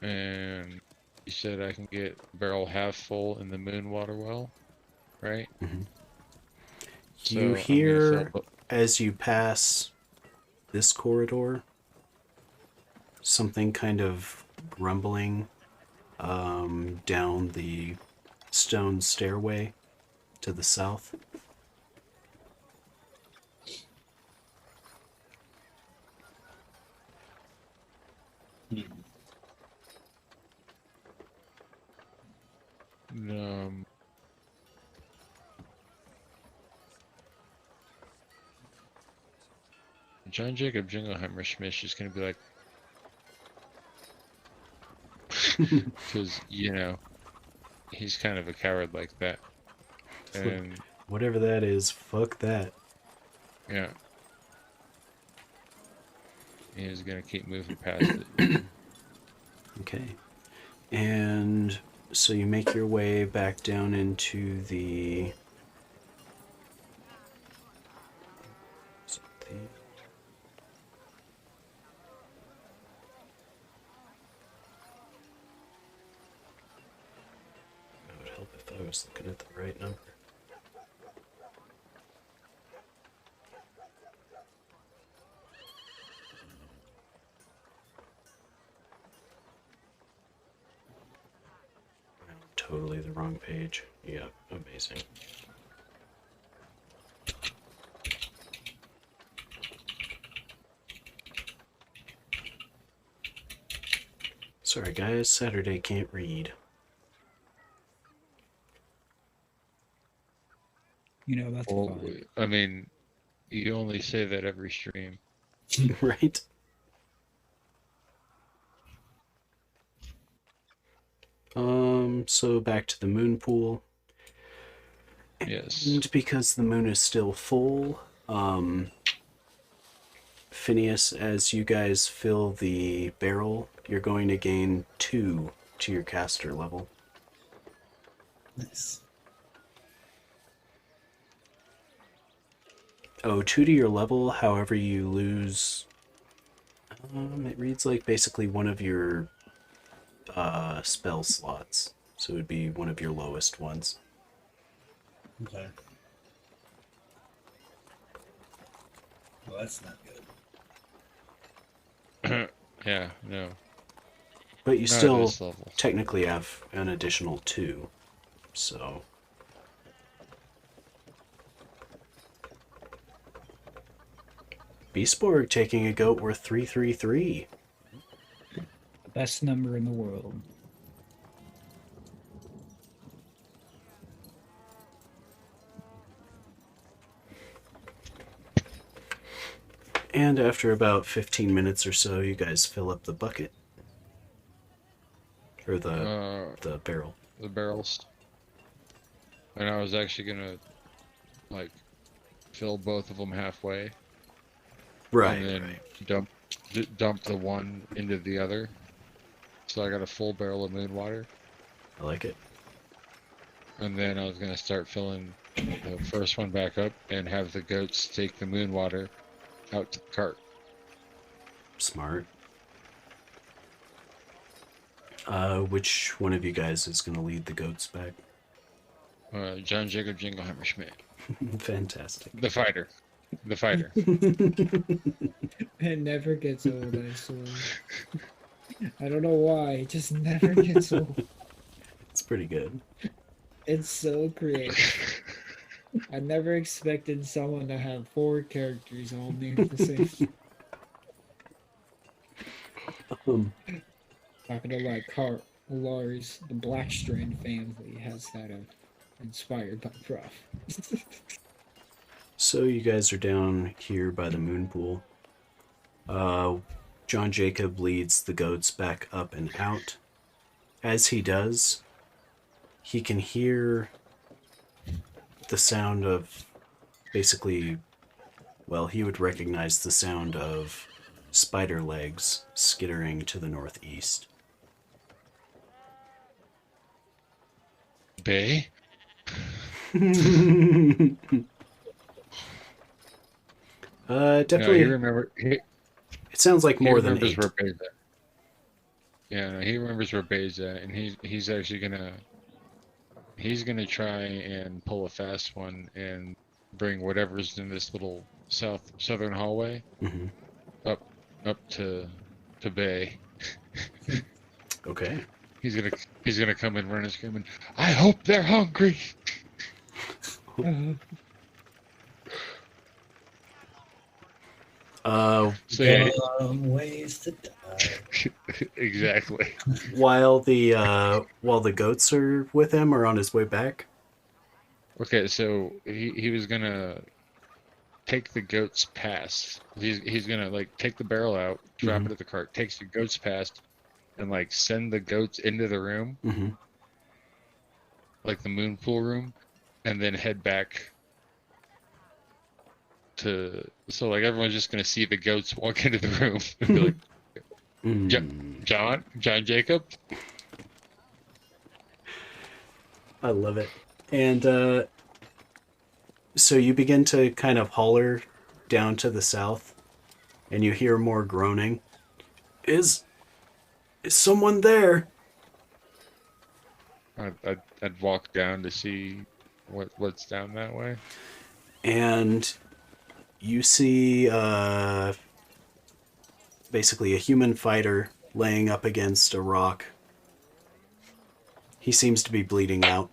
Speaker 3: and you said I can get barrel half full in the moon water well, right?
Speaker 1: Mhm.
Speaker 3: So
Speaker 1: You
Speaker 3: I'm gonna
Speaker 1: hear,
Speaker 3: fill-
Speaker 1: as you pass this corridor, something kind of rumbling down the stone stairway to the south.
Speaker 3: John Jacob Jingleheimer Schmidt is gonna be like, because you know he's kind of a coward like that, and
Speaker 1: Whatever that is, fuck that.
Speaker 3: Yeah. He's gonna keep moving past it.
Speaker 1: Okay. And so you make your way back down into the... is it the... It would help if I was looking at the right number. Totally the wrong page. Yep, amazing. Sorry guys, Saturday can't read.
Speaker 5: You know, that's
Speaker 3: Well,
Speaker 5: fine.
Speaker 3: I mean, you only say that every stream.
Speaker 1: Right? So back to the moon pool.
Speaker 3: Yes.
Speaker 1: And because the moon is still full, Phineas, as you guys fill the barrel, you're going to gain 2 to your caster level.
Speaker 2: Nice.
Speaker 1: Oh, 2 to your level, however you lose... it reads like basically one of your spell slots. So it would be one of your lowest ones.
Speaker 2: Okay. Well, that's not good.
Speaker 3: Yeah, no.
Speaker 1: But you
Speaker 3: Not at
Speaker 1: still
Speaker 3: this level.
Speaker 1: technically have an additional 2. So... Beastborg taking a goat worth 333.
Speaker 5: The best number in the world.
Speaker 1: And after about 15 minutes or so, you guys fill up the bucket. Or the barrel.
Speaker 3: The barrels. And I was actually gonna, like, fill both of them halfway.
Speaker 1: Right,
Speaker 3: And then
Speaker 1: right.
Speaker 3: dump the one into the other. So I got a full barrel of moon water.
Speaker 1: I like it.
Speaker 3: And then I was gonna start filling the first one back up and have the goats take the moon water out to the cart.
Speaker 1: Smart. Which one of you guys is going to lead the goats back?
Speaker 3: John Jacob Jingleheimer Schmidt.
Speaker 1: Fantastic.
Speaker 3: The fighter. The fighter.
Speaker 5: It never gets old, I swear. I don't know why, it just never gets old.
Speaker 1: It's pretty good.
Speaker 5: It's so creative. I never expected someone to have 4 characters all named the same. Not gonna lie, Lars, the Blackstrand family has that inspired by Prof.
Speaker 1: So you guys are down here by the moon pool. John Jacob leads the goats back up and out. As he does, he can hear the sound of basically, well, he would recognize the sound of spider legs skittering to the northeast.
Speaker 3: Bay?
Speaker 1: Definitely.
Speaker 3: No,
Speaker 1: it sounds like
Speaker 3: he
Speaker 1: more than
Speaker 3: remembers
Speaker 1: 8.
Speaker 3: where Bay's at. Yeah, no, he remembers where Bay's at, and he's actually he's gonna try and pull a fast one and bring whatever's in this little southern hallway
Speaker 1: Mm-hmm.
Speaker 3: up to Bay.
Speaker 1: Okay.
Speaker 3: He's gonna come in running screaming, I hope they're hungry. So yeah,
Speaker 2: Ways to die.
Speaker 3: exactly.
Speaker 1: while the goats are with him or on his way back.
Speaker 3: Okay, so he was gonna take the goats past. He's gonna like take the barrel out, drop
Speaker 1: Mhm.
Speaker 3: it at the cart, takes the goats past, and like send the goats into the room,
Speaker 1: Mm-hmm.
Speaker 3: like the moon pool room, and then head back so like everyone's just gonna see the goats walk into the room and be like,
Speaker 1: Mm,
Speaker 3: John Jacob.
Speaker 1: I love it. And so you begin to kind of holler down to the south, and you hear more groaning. Is someone there?
Speaker 3: I'd walk down to see what's down that way.
Speaker 1: And you see basically a human fighter laying up against a rock. He seems to be bleeding out.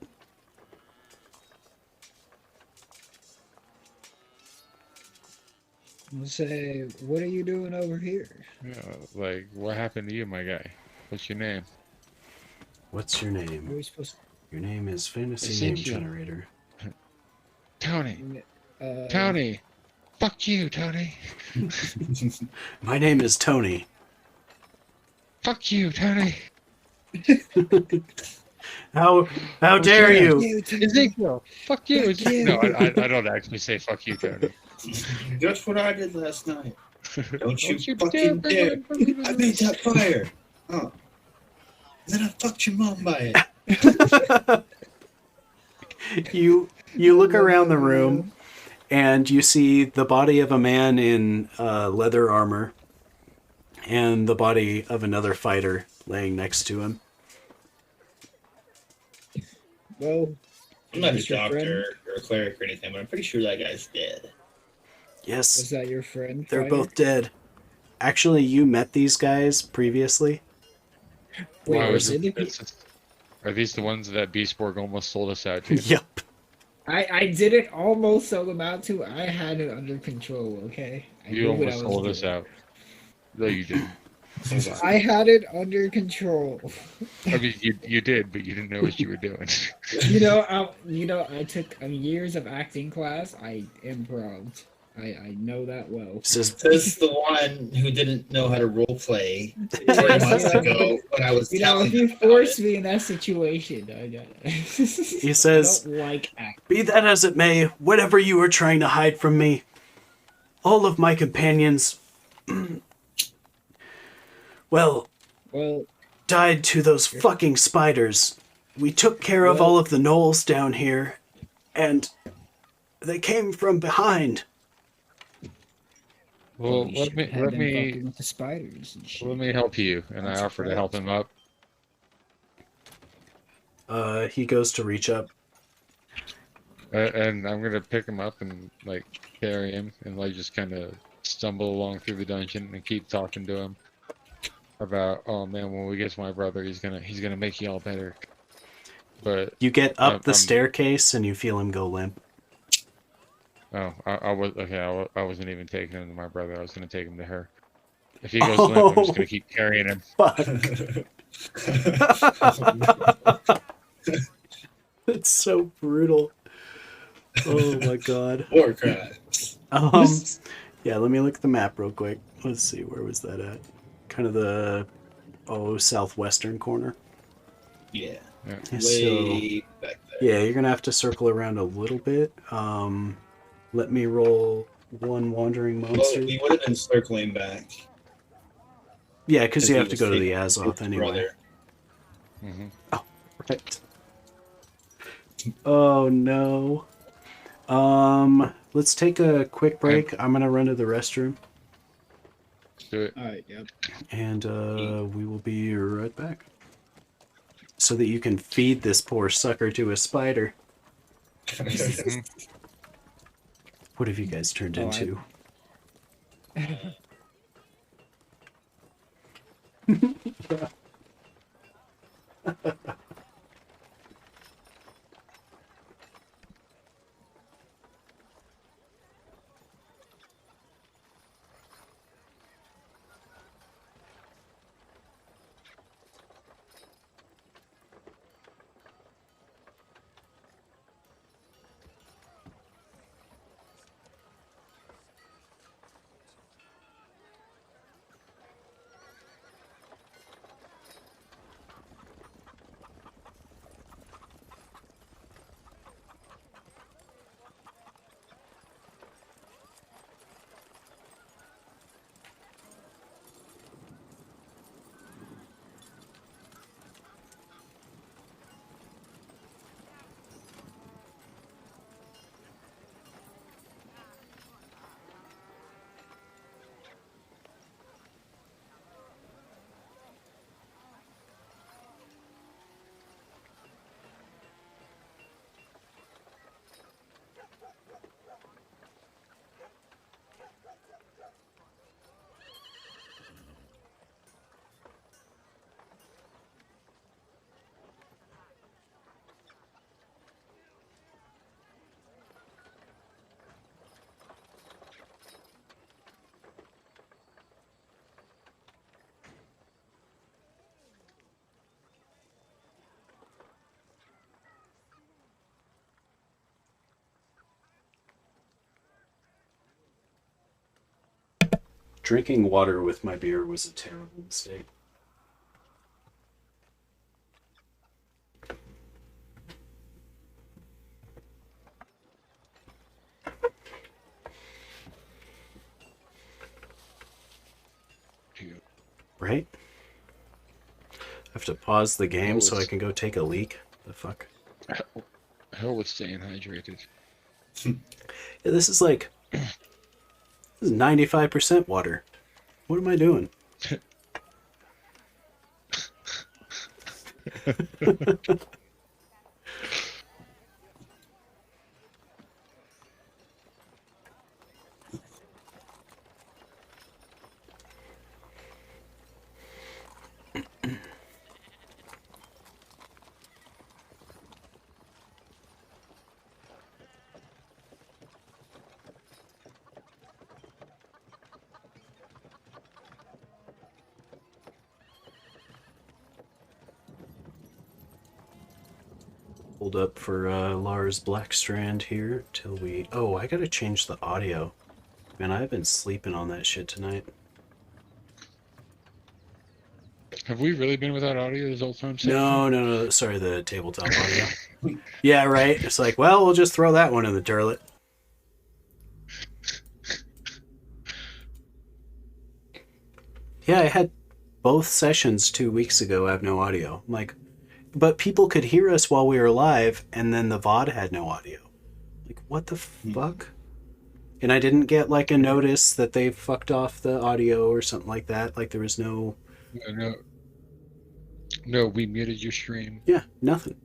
Speaker 5: I'll say, what are you doing over here?
Speaker 3: Yeah, like what happened to you, my guy? What's your name?
Speaker 1: What's your
Speaker 5: Where are
Speaker 1: name?
Speaker 5: we supposed
Speaker 1: Your name is Fantasy
Speaker 3: It's
Speaker 1: Name
Speaker 3: Angel.
Speaker 1: Generator.
Speaker 3: Tony.
Speaker 5: to...
Speaker 3: Tony. Fuck you, Tony.
Speaker 1: My name is Tony.
Speaker 3: Fuck you, Tony.
Speaker 1: How dare
Speaker 3: yeah.
Speaker 1: you?
Speaker 3: Ezekiel. Fuck you.
Speaker 5: Fuck you.
Speaker 3: No, I don't actually say fuck you, Tony.
Speaker 2: That's what I did last night. Don't you
Speaker 3: you
Speaker 2: fucking dare!
Speaker 3: bring
Speaker 2: I made that fire. Oh. And then I fucked your mom by it.
Speaker 1: You look around the room and you see the body of a man in leather armor and the body of another fighter laying next to him.
Speaker 5: Well,
Speaker 2: I'm not a
Speaker 5: is your
Speaker 2: doctor
Speaker 5: friend?
Speaker 2: or a cleric or anything, but I'm pretty sure that guy's dead.
Speaker 1: Yes,
Speaker 5: Was that your friend?
Speaker 1: they're
Speaker 5: fighter?
Speaker 1: both dead. Actually, you met these guys previously.
Speaker 5: Wait,
Speaker 3: Wow,
Speaker 5: was it?
Speaker 3: are these the ones that Beastborg almost sold us out to?
Speaker 1: Yep.
Speaker 5: I didn't almost sell them out to. I had it under control. Okay. I
Speaker 3: You
Speaker 5: knew what I
Speaker 3: almost
Speaker 5: was
Speaker 3: sold us
Speaker 5: doing.
Speaker 3: out. No, you didn't. Hold on.
Speaker 5: I had it under control.
Speaker 3: I mean, you did, but you didn't know what you were doing.
Speaker 5: I took years of acting class. I improv'd. I know that well.
Speaker 1: Says
Speaker 2: This is the one who didn't know how to role play 3
Speaker 5: Yes,
Speaker 2: months
Speaker 5: yeah.
Speaker 2: ago when I was telling
Speaker 5: If you
Speaker 2: him about
Speaker 5: force
Speaker 2: it.
Speaker 5: me in that situation,
Speaker 1: He says,
Speaker 5: I don't like acting.
Speaker 1: "Be that as it may, whatever you are trying to hide from me, all of my companions, well,
Speaker 5: Well,
Speaker 1: died to those fucking spiders. We took care of
Speaker 5: Well-
Speaker 1: all of the gnolls down here, and they came from behind."
Speaker 3: Well,
Speaker 5: you
Speaker 3: let
Speaker 5: should
Speaker 3: me
Speaker 5: have
Speaker 3: let
Speaker 5: them
Speaker 3: me
Speaker 5: fucking with the spiders and shit.
Speaker 3: let me help you, and I
Speaker 5: I'm
Speaker 3: offer to help
Speaker 5: surprised.
Speaker 3: him up.
Speaker 1: He goes to reach up.
Speaker 3: And I'm gonna pick him up and like carry him and like just kind of stumble along through the dungeon and keep talking to him about, oh man, when we get to my brother, he's gonna make you all better. But
Speaker 1: You get up the
Speaker 3: I'm-
Speaker 1: staircase and you feel him go limp.
Speaker 3: oh, I was okay. I wasn't even taking him to my brother. I was gonna take him to her. If he goes limp, I'm just gonna keep carrying him.
Speaker 1: Fuck. That's so brutal. Oh my god.
Speaker 2: War crimes.
Speaker 1: Yeah, let me look at the map real quick. Let's see, where was that at? Kind of the southwestern corner.
Speaker 2: Yeah.
Speaker 1: Yeah, so
Speaker 2: Way back there.
Speaker 1: yeah, you're gonna have to circle around a little bit. Let me roll one wandering
Speaker 2: Well,
Speaker 1: monster.
Speaker 2: we would have been circling back.
Speaker 1: Yeah, because you
Speaker 2: he
Speaker 1: have to
Speaker 2: was
Speaker 1: go to the
Speaker 2: taking
Speaker 1: Azoth
Speaker 2: his
Speaker 1: anyway.
Speaker 2: brother.
Speaker 3: Hmm.
Speaker 1: Right. Oh no. Let's take a quick break. I'm gonna run to the restroom,
Speaker 3: Do it.
Speaker 5: Alright, yep.
Speaker 1: and we will be right back. So that you can feed this poor sucker to a spider.
Speaker 3: Mhm.
Speaker 1: What have you guys turned
Speaker 5: Oh,
Speaker 1: into? Drinking water with my beer was a terrible mistake. Right? I have to pause the game
Speaker 3: Oh,
Speaker 1: so I
Speaker 3: it's-
Speaker 1: can go take a leak. The fuck?
Speaker 3: Hell with staying hydrated.
Speaker 1: Yeah, this is 95% water. What am I doing? Hold up for Lars Blackstrand here till we... Oh, I gotta change the audio. Man, I've been sleeping on that shit tonight.
Speaker 3: Have we really been without audio this whole time?
Speaker 1: No. Sorry, the tabletop audio. Yeah, right. It's like, well, we'll just throw that one in the toilet. Yeah, I had both sessions 2 weeks ago have no audio. I'm like, but people could hear us while we were live, and then the VOD had no audio. Like, what the fuck? And I didn't get a notice that they fucked off the audio or something like that. Like there was no...
Speaker 3: No, we muted your stream.
Speaker 1: Yeah, nothing.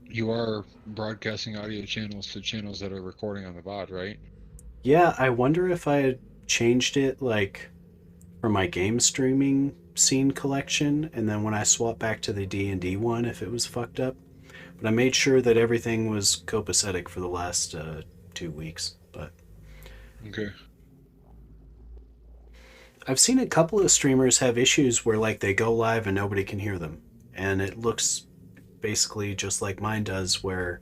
Speaker 3: You are broadcasting audio channels to channels that are recording on the VOD, right?
Speaker 1: Yeah, I wonder if I had changed it for my game streaming scene collection, and then when I swap back to the D&D one, if it was fucked up. But I made sure that everything was copacetic for the last 2 weeks. But
Speaker 3: Okay.
Speaker 1: I've seen a couple of streamers have issues where they go live and nobody can hear them, and it looks basically just like mine does, where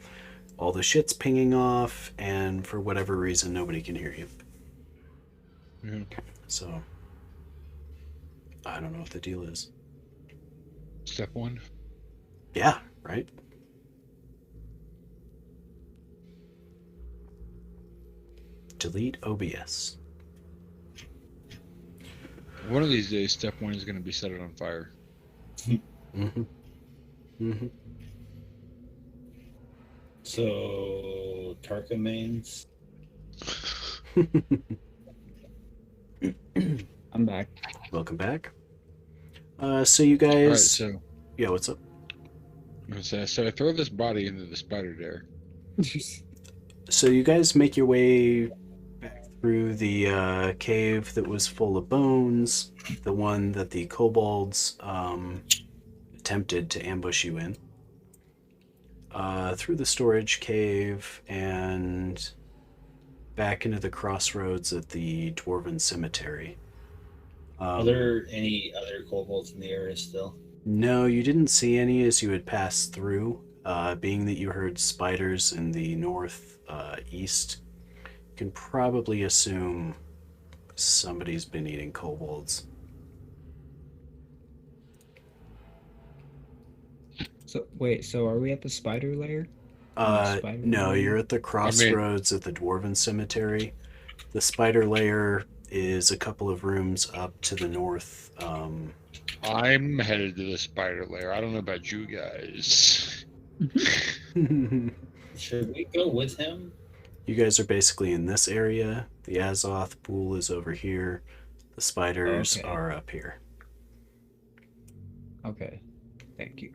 Speaker 1: all the shit's pinging off, and for whatever reason nobody can hear you.
Speaker 3: Yeah.
Speaker 1: So I don't know what the deal is.
Speaker 3: Step one.
Speaker 1: Yeah, right? Delete OBS.
Speaker 3: One of these days, step one is going to be set it on fire.
Speaker 1: Mm-hmm. Mm-hmm.
Speaker 2: So, Tarka mains.
Speaker 5: I'm back.
Speaker 1: Welcome back. So you guys...
Speaker 3: All right, so
Speaker 1: Yeah, what's up?
Speaker 3: so I throw this body into the spider dare.
Speaker 1: So you guys make your way back through the cave that was full of bones, the one that the kobolds attempted to ambush you in, through the storage cave, and back into the crossroads at the Dwarven Cemetery.
Speaker 2: Are there any other kobolds in the area still?
Speaker 1: No, you didn't see any as you had passed through. Being that you heard spiders in the north east, you can probably assume somebody's been eating kobolds.
Speaker 5: So wait, so are we at the spider lair?
Speaker 1: No, you're at the crossroads at the Dwarven Cemetery. The spider lair is a couple of rooms up to the north.
Speaker 3: I'm headed to the spider lair. I don't know about you guys.
Speaker 2: Should we go with him?
Speaker 1: You guys are basically in this area. The Azoth pool is over here. The spiders
Speaker 5: Okay.
Speaker 1: are up here.
Speaker 5: Okay, thank you.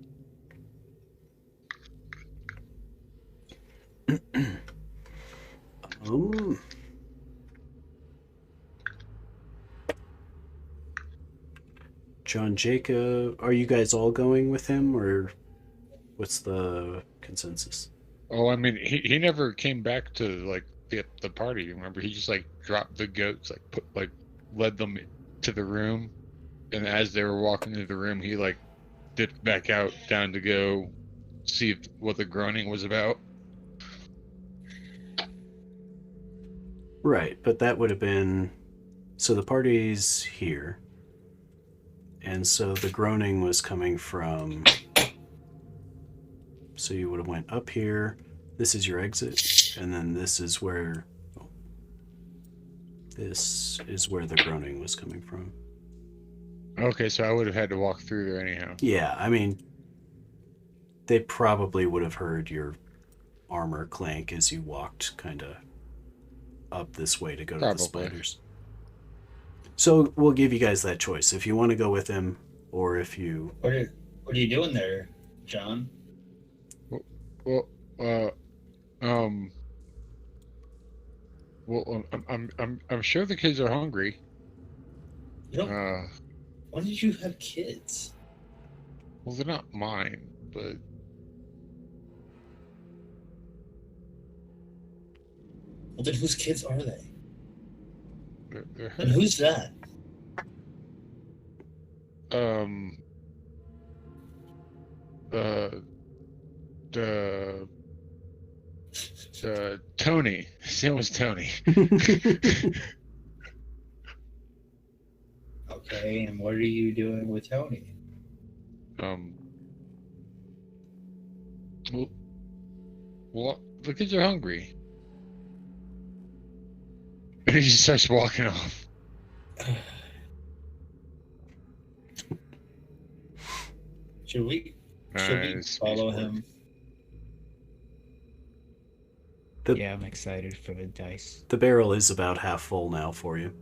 Speaker 1: John Jacob, are you guys all going with him, or what's the consensus?
Speaker 3: Oh, I mean, he never came back to the party. Remember, he just dropped the goats, led them into the room, and as they were walking into the room, he like dipped back out down to go see what the groaning was about.
Speaker 1: Right, but that would have been... So the party's here. And so the groaning was coming from... So you would have went up here. This is your exit. And then this is where... Oh, this is where the groaning was coming from.
Speaker 3: Okay, so I would have had to walk through there anyhow.
Speaker 1: Yeah, I mean... They probably would have heard your armor clank as you walked kind of up this way to go to the spiders. So we'll give you guys that choice. If you want to go with him, or if you...
Speaker 2: What are you doing there, John?
Speaker 3: Well, I'm sure the kids are hungry.
Speaker 2: You don't, when did you have kids?
Speaker 3: Well, they're not mine, but...
Speaker 2: Well, then whose kids are they?
Speaker 3: They're
Speaker 2: And who's that?
Speaker 3: Tony. His name was Tony.
Speaker 2: Okay, and what are you doing with Tony?
Speaker 3: Well, the kids are hungry. And he just starts walking off.
Speaker 2: Should we
Speaker 3: Nice.
Speaker 2: follow him?
Speaker 5: Yeah, I'm excited for the dice.
Speaker 1: The barrel is about half full now for you.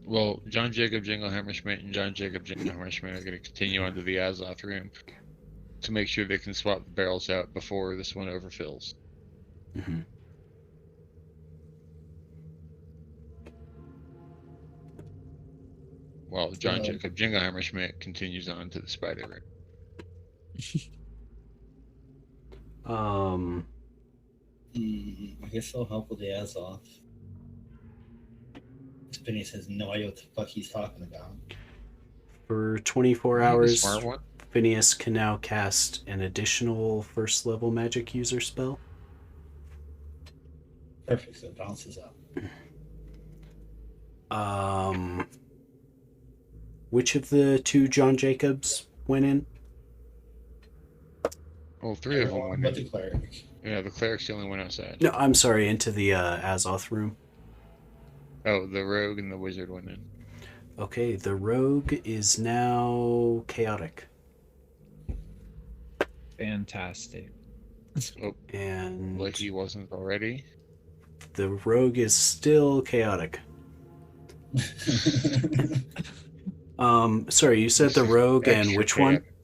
Speaker 3: Well, John Jacob Jinglehammerschmidt and John Jacob Jinglehammerschmidt are going to continue on to the Azoth room to make sure they can swap the barrels out before this one overfills.
Speaker 1: Mm-hmm.
Speaker 3: While John Jacob Jinglehammerschmidt continues on to the spider room.
Speaker 2: I guess I'll help with the Azoth. Phineas has no idea what the fuck he's talking about.
Speaker 1: For 24
Speaker 3: The
Speaker 1: hours,
Speaker 3: smart one?
Speaker 1: Phineas can now cast an additional first level magic user spell.
Speaker 2: Perfect, so it bounces up.
Speaker 1: Which of the two John Jacobs went in?
Speaker 3: Well, three of them went
Speaker 2: But
Speaker 3: in.
Speaker 2: the cleric.
Speaker 3: Yeah, the cleric's the only one outside.
Speaker 1: No, I'm sorry, into the Azoth room.
Speaker 3: Oh, the rogue and the wizard went in.
Speaker 1: Okay, the rogue is now chaotic.
Speaker 5: Fantastic.
Speaker 3: Oh,
Speaker 1: And
Speaker 3: like he wasn't already.
Speaker 1: the rogue is still chaotic. Sorry, you said the rogue and
Speaker 3: Extra
Speaker 1: which one?
Speaker 3: chaotic.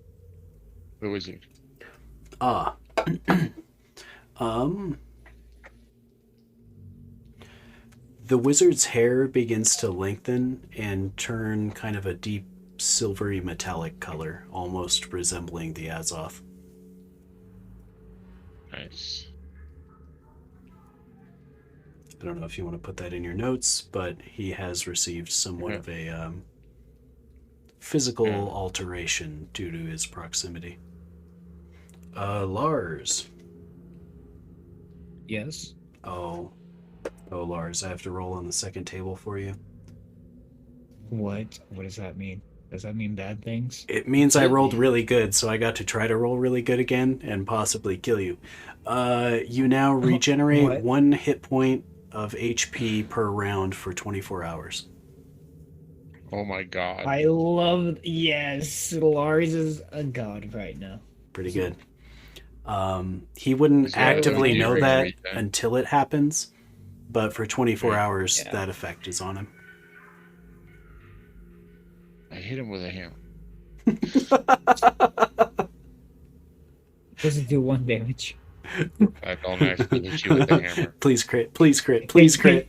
Speaker 3: The wizard.
Speaker 1: Ah. The wizard's hair begins to lengthen and turn kind of a deep silvery metallic color, almost resembling the Azoth.
Speaker 3: Nice.
Speaker 1: I don't know if you want to put that in your notes, but he has received somewhat of a physical alteration due to his proximity. Lars.
Speaker 5: Yes?
Speaker 1: Oh, Lars, I have to roll on the second table for you.
Speaker 5: What? What does that mean? Does that mean bad things?
Speaker 1: It means I rolled really good, so I got to try to roll really good again and possibly kill you. You now regenerate
Speaker 5: What?
Speaker 1: 1 hit point of HP per round for 24 hours.
Speaker 3: Oh my god.
Speaker 5: I love... Yes, Lars is a god right now.
Speaker 1: Pretty good. He wouldn't
Speaker 3: Is that
Speaker 1: actively
Speaker 3: what
Speaker 1: know
Speaker 3: you
Speaker 1: that
Speaker 3: regenerate then?
Speaker 1: until it happens, but for 24 hours,
Speaker 5: Yeah.
Speaker 1: that effect is on him.
Speaker 3: I hit him with a hammer.
Speaker 5: Does it do 1 damage?
Speaker 3: I don't actually hit you with the hammer.
Speaker 1: Please crit, please crit, please crit.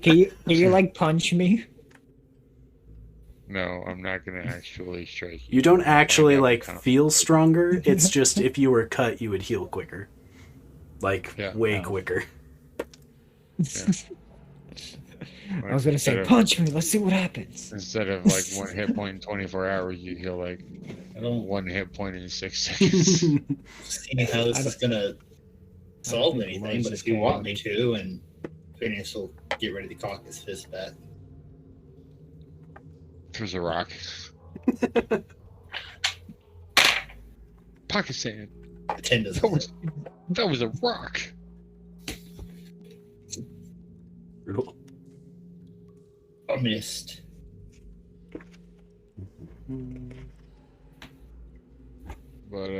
Speaker 5: Can you like punch me?
Speaker 3: No, I'm not gonna actually strike you.
Speaker 1: You don't actually,
Speaker 3: Find out
Speaker 1: like,
Speaker 3: kind of-
Speaker 1: feel stronger. It's just if you were cut, you would heal quicker. Like,
Speaker 3: Yeah.
Speaker 1: way
Speaker 5: Oh.
Speaker 1: quicker.
Speaker 5: I was gonna say,
Speaker 3: Instead of-
Speaker 5: punch me. Let's see what happens.
Speaker 3: Instead of like 1 hit point in 24 hours, you heal like
Speaker 2: I don't
Speaker 3: 1 hit point in 6 seconds.
Speaker 2: see how this is gonna solve
Speaker 5: think
Speaker 2: anything,
Speaker 5: Lars
Speaker 2: but
Speaker 5: is
Speaker 2: if you
Speaker 5: gonna-
Speaker 2: want me to, and Phineas will get ready to cock his fist back.
Speaker 3: There's a rock. Pocket sand.
Speaker 2: Pretend doesn't
Speaker 3: That was a rock.
Speaker 1: Brutal.
Speaker 2: I missed.
Speaker 3: But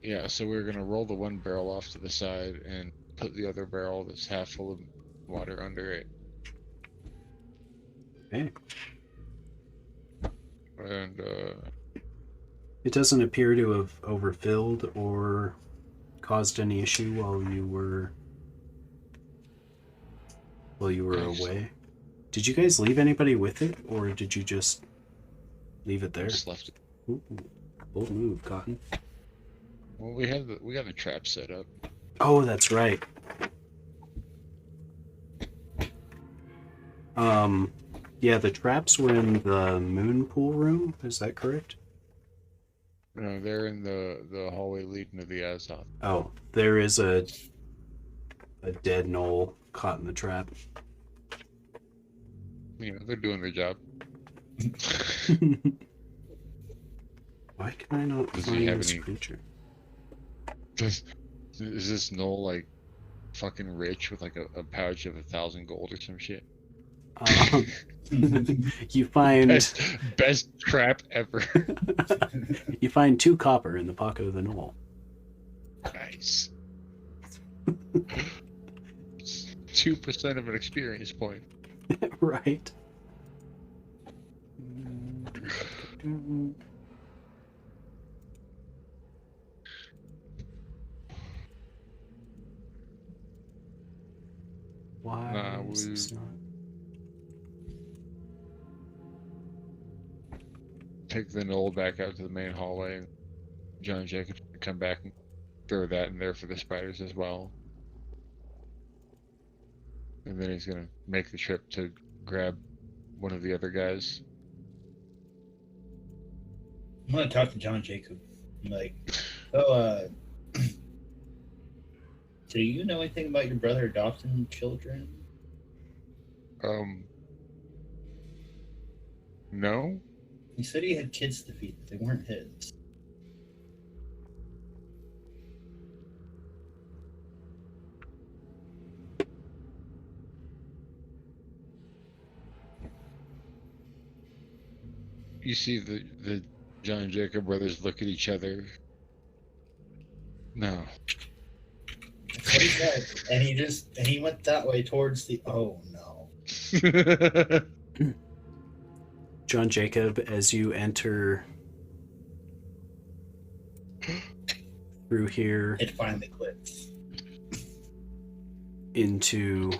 Speaker 3: yeah, so we're gonna roll the one barrel off to the side and put the other barrel that's half full of water under it.
Speaker 1: Okay.
Speaker 3: And
Speaker 1: It doesn't appear to have overfilled or caused any issue while you were
Speaker 3: Nice.
Speaker 1: away. Did you guys leave anybody with it, or did you just leave it there?
Speaker 3: just left it.
Speaker 1: Ooh, bold move, Cotton.
Speaker 3: Well, we got the trap set up.
Speaker 1: Oh, that's right. Yeah, the traps were in the moon pool room. Is that correct?
Speaker 3: No, they're in the hallway leading to the Azoth.
Speaker 1: Oh, there is a dead knoll caught in the trap.
Speaker 3: You know, they're doing their job.
Speaker 1: Why can I not
Speaker 3: Does he
Speaker 1: find
Speaker 3: have
Speaker 1: this
Speaker 3: any-
Speaker 1: creature?
Speaker 3: Is this Knoll like fucking rich with like a pouch of 1,000 gold or some shit?
Speaker 1: You find
Speaker 3: Best trap ever.
Speaker 1: you find 2 copper in the pocket of the knoll.
Speaker 3: Nice. 2% of an experience point.
Speaker 1: Right. Why
Speaker 3: Nah,
Speaker 1: is
Speaker 3: we-
Speaker 1: this not?
Speaker 3: Take the Knoll back out to the main hallway, and John Jacob can come back and throw that in there for the spiders as well. And then he's gonna make the trip to grab one of the other guys.
Speaker 2: I'm gonna talk to John Jacob. I'm like, so, do you know anything about your brother adopting children?
Speaker 3: No?
Speaker 2: He said he had kids to feed, but they weren't his.
Speaker 3: You see the John Jacob brothers look at each other. No.
Speaker 2: That's what he said. And he went that way towards the. Oh no.
Speaker 1: John Jacob, as you enter through here
Speaker 2: It finally clicked.
Speaker 1: into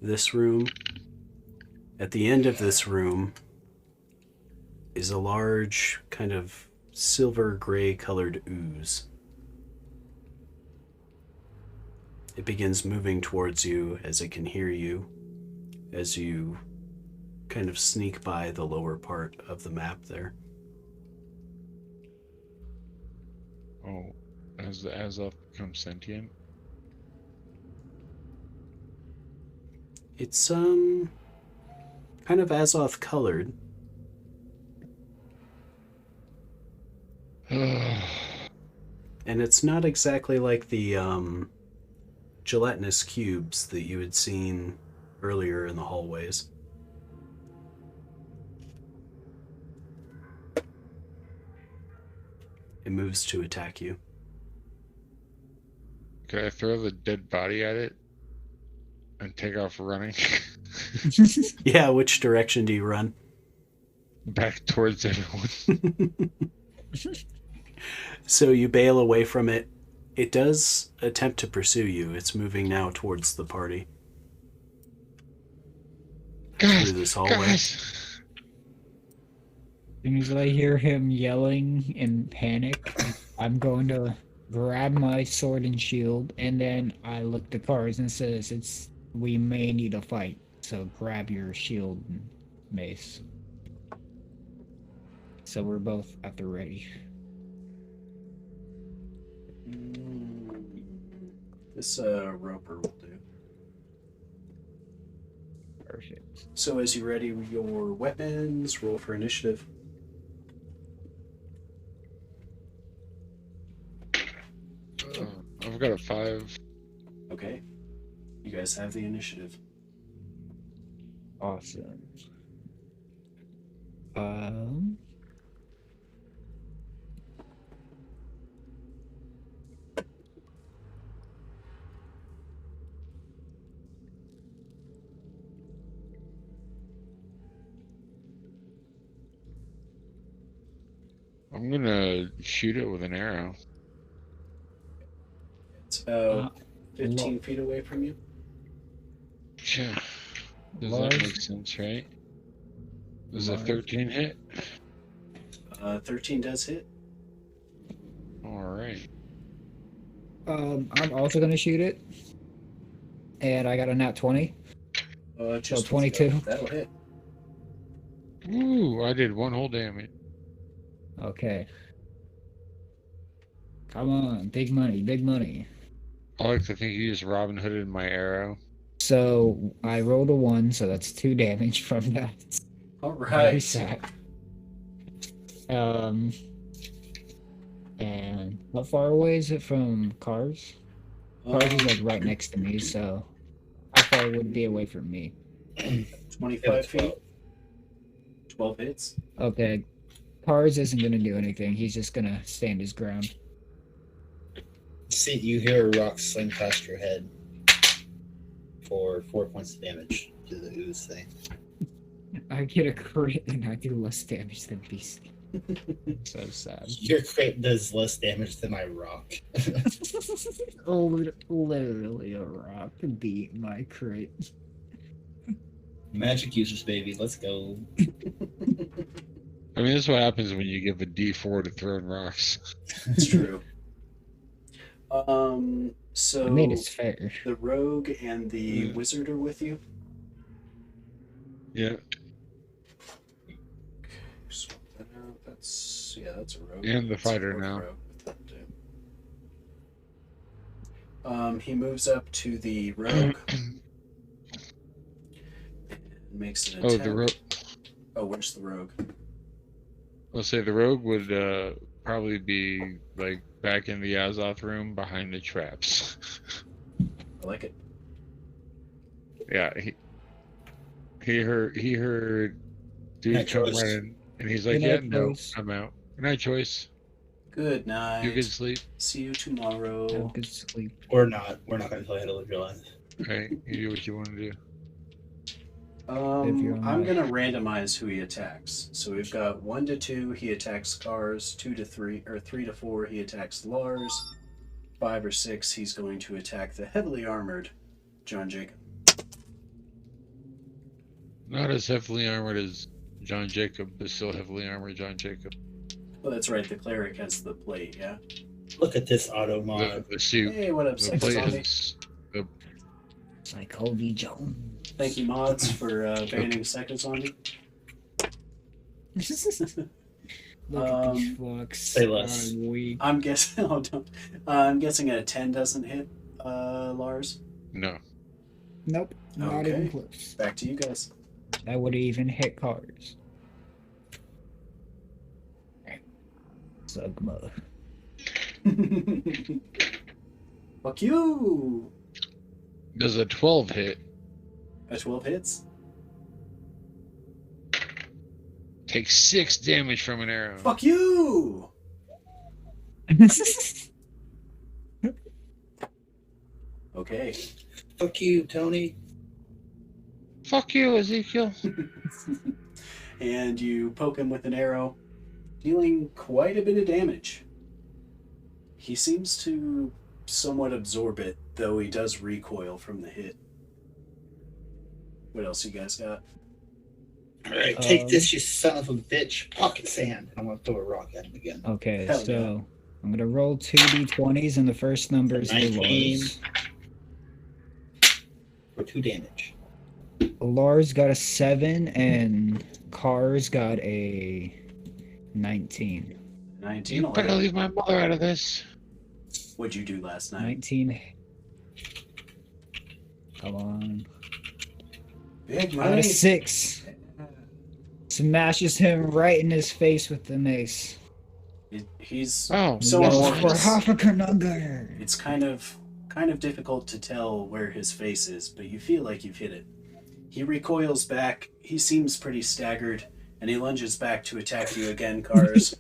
Speaker 1: this room, at the end of this room is a large kind of silver gray colored ooze. It begins moving towards you as it can hear you, as you kind of sneak by the lower part of the map there.
Speaker 3: Oh, has the Azoth become sentient?
Speaker 1: It's kind of Azoth colored. And it's not exactly like the gelatinous cubes that you had seen earlier in the hallways. It moves to attack you.
Speaker 3: Could I throw the dead body at it and take off running
Speaker 1: Yeah, which direction do you run?
Speaker 3: back towards everyone?
Speaker 1: So you bail away from it. It does attempt to pursue you. It's moving now towards the party.
Speaker 3: Guys,
Speaker 1: Through this hallway.
Speaker 3: guys.
Speaker 5: As soon as I hear him yelling in panic, I'm going to grab my sword and shield, and then I look the cards and says, we may need a fight, so grab your shield and mace. So we're both at the ready.
Speaker 1: This roper will do.
Speaker 5: Perfect.
Speaker 1: So as you ready your weapons, roll for initiative.
Speaker 3: I've got a 5.
Speaker 1: Okay. You guys have the initiative.
Speaker 5: Awesome.
Speaker 3: I'm gonna shoot it with an arrow.
Speaker 1: It's about 15
Speaker 5: lo-
Speaker 1: feet away from you.
Speaker 3: Yeah. Does
Speaker 5: Lars?
Speaker 3: that make sense, right? Does a
Speaker 5: Lars?
Speaker 3: 13 hit?
Speaker 1: 13 does hit.
Speaker 3: Alright.
Speaker 5: I'm also gonna shoot it, and I got a nat 20.
Speaker 1: Just
Speaker 5: 22.
Speaker 1: That'll hit.
Speaker 3: Ooh, I did 1 whole damage.
Speaker 5: Okay. Come on, big money, big money.
Speaker 3: I like to think you just Robin Hooded my arrow.
Speaker 5: So I rolled a 1, so that's 2 damage from that.
Speaker 1: All
Speaker 5: Very
Speaker 1: right.
Speaker 5: sad. And how far away is it from cars? Cars is like right next to me, so how far would it be away from me?
Speaker 1: 25 feet. 12 hits.
Speaker 5: Okay. Cars isn't gonna do anything. He's just gonna stand his ground.
Speaker 2: See, you hear a rock sling past your head for 4 points of damage to the ooze thing.
Speaker 5: I get a crit and I do less damage than Beast. So sad.
Speaker 2: Your crit does less damage than my rock.
Speaker 5: Literally a rock beat my crit.
Speaker 2: Magic users, baby, let's go.
Speaker 3: I mean, this is what happens when you give a D4 to throwing rocks.
Speaker 1: It's true.
Speaker 5: I
Speaker 1: So
Speaker 5: mean, it's fair.
Speaker 1: the rogue and the wizard are with you.
Speaker 3: Yeah,
Speaker 1: Swap that out. That's a rogue.
Speaker 3: and the
Speaker 1: That's a
Speaker 3: fighter
Speaker 1: orc
Speaker 3: now.
Speaker 1: rogue with them, too. He moves up to the rogue. And makes an
Speaker 3: Oh,
Speaker 1: attack.
Speaker 3: the rogue.
Speaker 1: Oh, where's the rogue?
Speaker 3: I'll say the rogue would probably be like back in the Azoth room behind the traps.
Speaker 1: I like it.
Speaker 3: Yeah, he heard dude
Speaker 2: Night
Speaker 3: come
Speaker 2: choice.
Speaker 3: running, and he's like,
Speaker 5: Good
Speaker 3: "Yeah,
Speaker 5: night,
Speaker 3: no,
Speaker 5: choice.
Speaker 3: I'm out. Good night, choice.
Speaker 1: Good night.
Speaker 3: You can sleep.
Speaker 1: See you
Speaker 5: Have
Speaker 1: tomorrow.
Speaker 5: good sleep.
Speaker 2: We're not going to tell you how to live your life.
Speaker 3: Right? You do what you want to do."
Speaker 5: Live your own
Speaker 1: I'm
Speaker 5: life.
Speaker 1: gonna randomize who he attacks. So we've got 1 to 2, he attacks Cars. 2 to 3, or 3 to 4, he attacks Lars. 5 or 6, he's going to attack the heavily armored John Jacob.
Speaker 3: Not as heavily armored as John Jacob, but still heavily armored John Jacob.
Speaker 1: Oh, that's right. The cleric has the plate. Yeah.
Speaker 2: Look at this auto mod.
Speaker 3: The suit.
Speaker 1: Hey, what up,
Speaker 3: The
Speaker 1: Sex
Speaker 3: plate
Speaker 1: Zombie?
Speaker 3: has
Speaker 5: Psychovi Jones.
Speaker 1: Thank you, mods, for banning Second Zombie.
Speaker 5: Look at these fucks.
Speaker 2: Say less.
Speaker 5: I'm weak.
Speaker 1: I'm guessing. Oh, don't. I'm guessing a 10 doesn't hit Lars.
Speaker 3: no.
Speaker 5: Nope, not even
Speaker 1: Okay.
Speaker 5: close.
Speaker 1: Back to you guys.
Speaker 5: That would even hit cars. Sugma.
Speaker 1: Fuck you.
Speaker 3: Does a 12 hit?
Speaker 1: A 12 hits.
Speaker 3: Takes 6 damage from an arrow.
Speaker 1: Fuck you. Okay.
Speaker 2: Fuck you, Tony.
Speaker 3: Fuck you, Ezekiel.
Speaker 1: And you poke him with an arrow, dealing quite a bit of damage. He seems to somewhat absorb it, though he does recoil from the hit. What else you guys got?
Speaker 2: Alright, take this, you son of a bitch. Pocket sand. I'm going to throw a rock at him again.
Speaker 5: Okay,
Speaker 1: Hell
Speaker 5: so I'm gonna roll 2d20s, and the first number is for
Speaker 2: 19.
Speaker 5: Lars.
Speaker 2: For 2 damage.
Speaker 5: Lars got a 7, and Cars got a 19.
Speaker 1: 19.
Speaker 3: You better leave my mother out of this.
Speaker 1: What'd you do last night?
Speaker 5: 19. Come on.
Speaker 1: Big
Speaker 5: Got a 6. Smashes him right in his face with the mace.
Speaker 1: He's
Speaker 3: Oh,
Speaker 1: so
Speaker 5: Goes for
Speaker 1: amorphous.
Speaker 5: half a Kanungar.
Speaker 1: It's kind of difficult to tell where his face is, but you feel like you've hit it. He recoils back. He seems pretty staggered, and he lunges back to attack you again, Cars.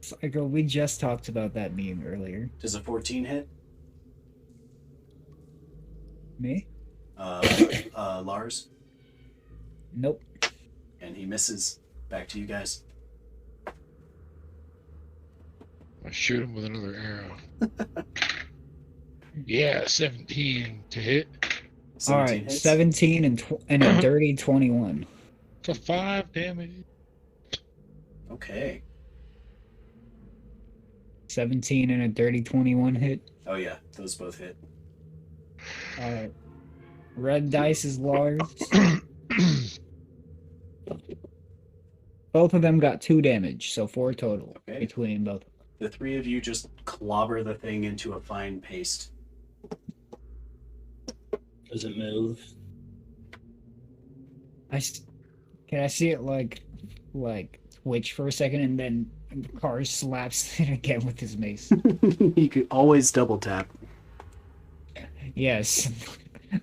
Speaker 5: Psycho, we just talked about that meme earlier.
Speaker 1: Does a 14 hit?
Speaker 5: Me?
Speaker 1: Lars,
Speaker 5: Nope.
Speaker 1: and he misses. Back to you guys.
Speaker 3: I shoot him with another arrow. Yeah, 17 to hit.
Speaker 1: 17
Speaker 5: Alright,
Speaker 1: hits.
Speaker 5: 17 and a dirty 21.
Speaker 3: For 5 damage.
Speaker 1: Okay.
Speaker 5: 17 and a dirty 21 hit.
Speaker 1: Oh yeah, those both hit.
Speaker 5: Alright. Red dice is Lars. Both of them got 2 damage, so 4 total
Speaker 1: Okay.
Speaker 5: between both.
Speaker 1: The three of you just clobber the thing into a fine paste.
Speaker 2: Does it move?
Speaker 5: Can I see it like twitch for a second, and then Cars slaps it again with his mace?
Speaker 1: You could always double tap.
Speaker 5: Yes.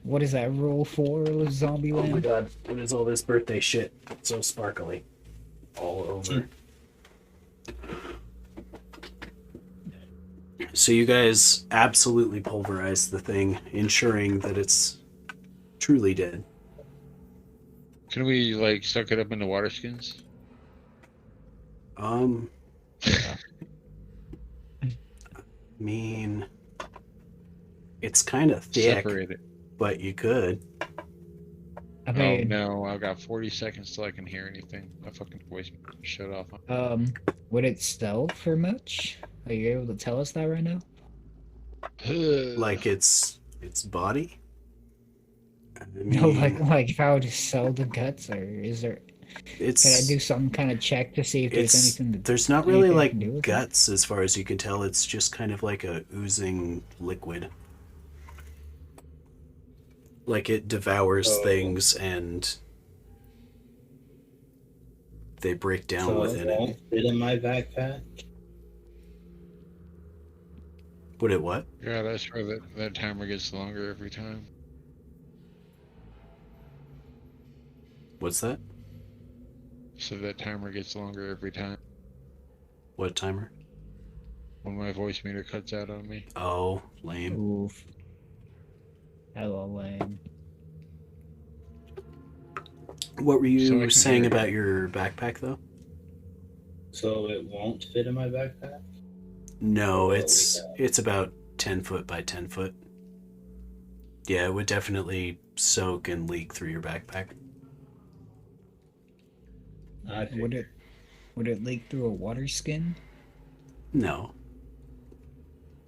Speaker 5: What is that, rule 4 of Zombieland?
Speaker 1: Oh my god, what is all this birthday shit? It's so sparkly. All over. So you guys absolutely pulverize the thing, ensuring that it's truly dead.
Speaker 3: Can we, like, suck it up into water skins?
Speaker 1: I mean, it's kind of thick,
Speaker 3: Separate it.
Speaker 5: but
Speaker 1: you could.
Speaker 5: I
Speaker 3: Oh
Speaker 5: mean,
Speaker 3: no, I've got 40 seconds till I can hear anything. My fucking voice shut off.
Speaker 5: would it stealth for much? Are you able to tell us that right now?
Speaker 1: Like its body. I
Speaker 5: No,
Speaker 1: mean,
Speaker 5: like if I were to sell the guts, or is there?
Speaker 1: it's
Speaker 5: Can I do some kind of check to see if there's
Speaker 1: it's
Speaker 5: anything that?
Speaker 1: there's not really
Speaker 5: anything I
Speaker 1: like
Speaker 5: can do with it?
Speaker 1: guts as far as you can tell. It's just kind of like a oozing liquid. Like it devours
Speaker 2: Oh.
Speaker 1: things and they break down
Speaker 2: So
Speaker 1: within
Speaker 2: it
Speaker 1: it.
Speaker 2: won't fit in my backpack?
Speaker 1: Would it what?
Speaker 3: Yeah, that's where that timer gets longer every time.
Speaker 1: What's that?
Speaker 3: So that timer gets longer every time
Speaker 1: What timer?
Speaker 3: when my voice meter cuts out on me.
Speaker 1: Oh, lame.
Speaker 5: Oof. Hello, lame.
Speaker 1: What were
Speaker 3: So I
Speaker 1: you
Speaker 3: can
Speaker 1: saying
Speaker 3: hear you.
Speaker 1: about your backpack though?
Speaker 2: So it won't fit in my backpack?
Speaker 1: No,
Speaker 2: What
Speaker 1: it's
Speaker 2: we got?
Speaker 1: it's about 10 foot by 10 foot. Yeah, it would definitely soak and leak through your backpack.
Speaker 2: I
Speaker 5: Would it leak through a water skin?
Speaker 1: No.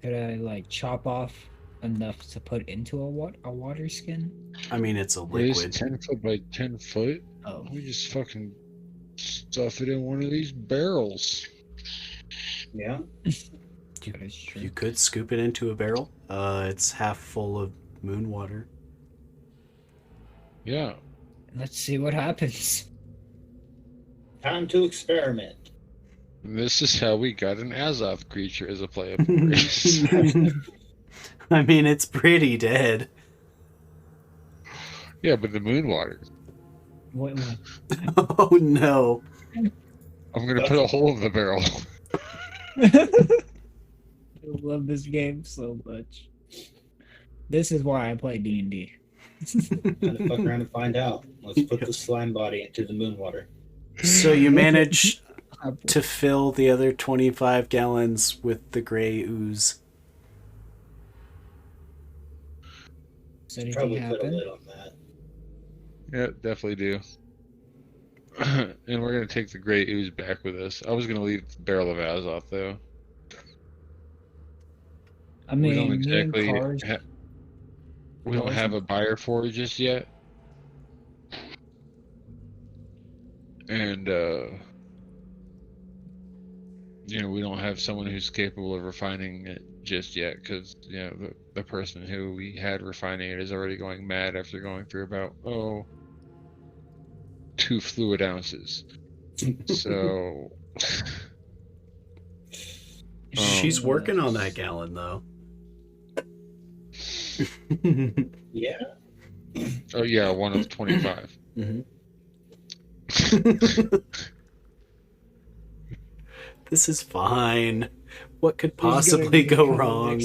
Speaker 5: Could I like chop off enough to put into a water skin?
Speaker 1: I mean, it's a
Speaker 3: It is
Speaker 1: liquid.
Speaker 3: 10 foot by 10 foot.
Speaker 5: Oh,
Speaker 3: We just fucking stuff it in one of these barrels.
Speaker 2: Yeah.
Speaker 5: that is true.
Speaker 1: You could scoop it into a barrel. It's half full of moon water.
Speaker 3: Yeah.
Speaker 5: Let's see what happens.
Speaker 2: Time to experiment.
Speaker 3: And this is how we got an Azoth creature as a playable race.
Speaker 1: I mean, it's pretty dead.
Speaker 3: Yeah, but the moon water.
Speaker 5: What?
Speaker 1: Oh no.
Speaker 3: I'm gonna put a hole in the barrel.
Speaker 5: I love this game so much. This is why I play D&D.
Speaker 2: Time to fuck around and find out. Let's put the slime body into the moon water.
Speaker 1: So you manage to fill the other 25 gallons with the gray ooze.
Speaker 5: Does anything
Speaker 2: Probably put a
Speaker 5: happen?
Speaker 2: lid on that.
Speaker 3: Yeah, definitely do. And we're gonna take the Grey Ooze back with us. I was gonna leave the Barrel of Azoth though.
Speaker 5: I
Speaker 3: We don't
Speaker 5: mean, me and
Speaker 3: exactly
Speaker 5: Cars.
Speaker 3: we don't
Speaker 5: Cars
Speaker 3: have
Speaker 5: and-
Speaker 3: a buyer for it just yet. And we don't have someone who's capable of refining it just yet, because the person who we had refining it is already going mad after going through about 2 fluid ounces. So
Speaker 1: She's
Speaker 3: Um,
Speaker 1: working on that gallon though.
Speaker 2: Yeah.
Speaker 3: oh yeah, 1 of 25.
Speaker 1: Mhm. This is fine. What could
Speaker 5: She's gonna
Speaker 1: possibly go
Speaker 5: become the
Speaker 1: wrong?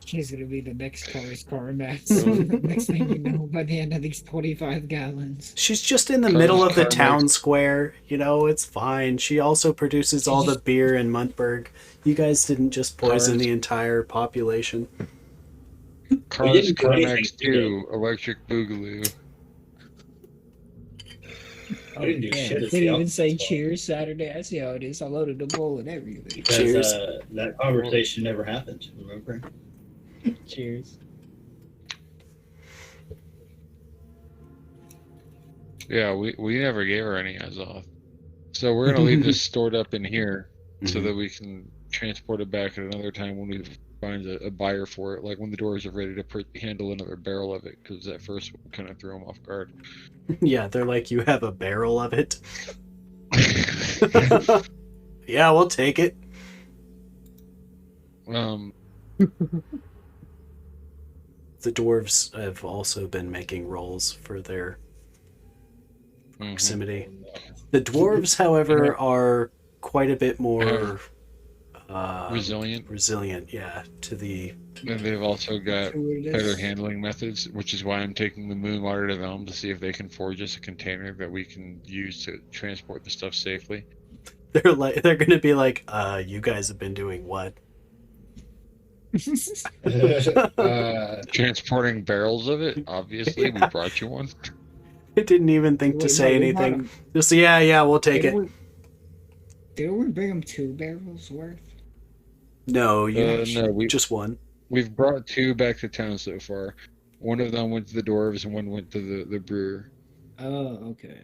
Speaker 5: She's gonna be the next Cars Carmax. The next thing you know, by the end of these 25 gallons.
Speaker 1: She's just in the
Speaker 3: Cars
Speaker 1: middle of the
Speaker 3: Carmax.
Speaker 1: town square. It's fine. She also produces all the beer in Muntberg. You guys didn't just poison
Speaker 3: Cars-
Speaker 1: the entire population.
Speaker 3: Cars
Speaker 2: didn't do anything
Speaker 3: Carmax
Speaker 2: to
Speaker 3: 2, Electric Boogaloo.
Speaker 2: I didn't do
Speaker 5: yeah.
Speaker 2: shit. It's
Speaker 5: Didn't
Speaker 2: the
Speaker 5: even say
Speaker 2: alcohol.
Speaker 5: cheers Saturday. I see how it is. I loaded the bowl and everything.
Speaker 2: Because
Speaker 1: Cheers.
Speaker 2: that conversation never happened, remember?
Speaker 5: Cheers.
Speaker 3: Yeah, we never gave her any Azoth. So we're gonna leave this stored up in here so
Speaker 1: Mhm.
Speaker 3: that we can transport it back at another time when we find a buyer for it, like when the doors are ready to handle another barrel of it, because that first one kind of threw them off guard.
Speaker 1: Yeah, they're like, you have a barrel of it? Yeah, we'll take it. The dwarves have also been making rolls for their
Speaker 3: mhm.
Speaker 1: proximity. The dwarves, however, are quite a bit more
Speaker 3: Resilient.
Speaker 1: yeah, to the...
Speaker 3: And they've also got
Speaker 5: Stewardess.
Speaker 3: better handling methods, which is why I'm taking the moon water to them to see if they can forge us a container that we can use to transport the stuff safely.
Speaker 1: They're gonna be like, you guys have been doing what?
Speaker 3: Transporting barrels of it, obviously.
Speaker 1: Yeah.
Speaker 3: We brought you one.
Speaker 1: It didn't even think to
Speaker 5: Wait,
Speaker 1: say
Speaker 5: no, we bought
Speaker 1: anything.
Speaker 5: 'em.
Speaker 1: Just, yeah, we'll take it.
Speaker 5: Didn't we bring them 2 barrels worth?
Speaker 1: No,
Speaker 3: No,
Speaker 1: just one.
Speaker 3: we've brought 2 back to town so far. One of them went to the dwarves and one went to the brewer.
Speaker 5: Oh, okay.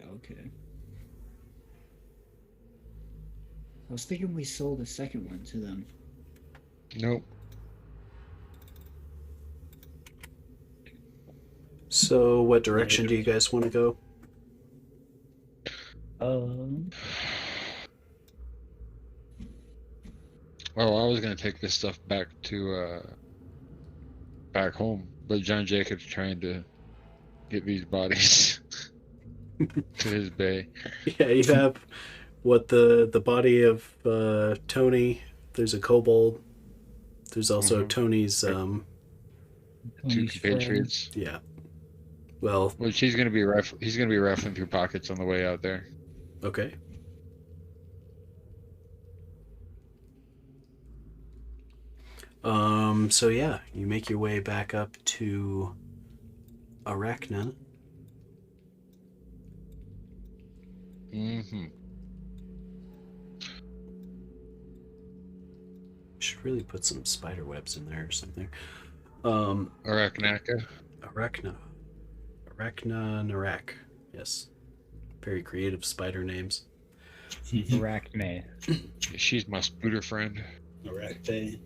Speaker 5: I was thinking we sold the second one to them.
Speaker 3: Nope.
Speaker 1: So, what direction do you guys want to go?
Speaker 3: Well, I was gonna take this stuff back to back home, but John Jacob's trying to get these bodies to his bay.
Speaker 1: Yeah, you have the body of Tony. There's a kobold. There's also
Speaker 3: Mhm.
Speaker 1: Tony's
Speaker 3: 2
Speaker 5: Tony's friend.
Speaker 3: compatriots.
Speaker 1: yeah. Well,
Speaker 3: Which he's gonna be rifling through pockets on the way out there.
Speaker 1: okay. So yeah, you make your way back up to Arachna.
Speaker 3: Mm-hmm.
Speaker 1: Should really put some spider webs in there or something.
Speaker 3: Arachnaka.
Speaker 1: Arachna, Narak. Yes, very creative spider names.
Speaker 4: Arachne.
Speaker 3: She's my spooter friend.
Speaker 2: Arachne.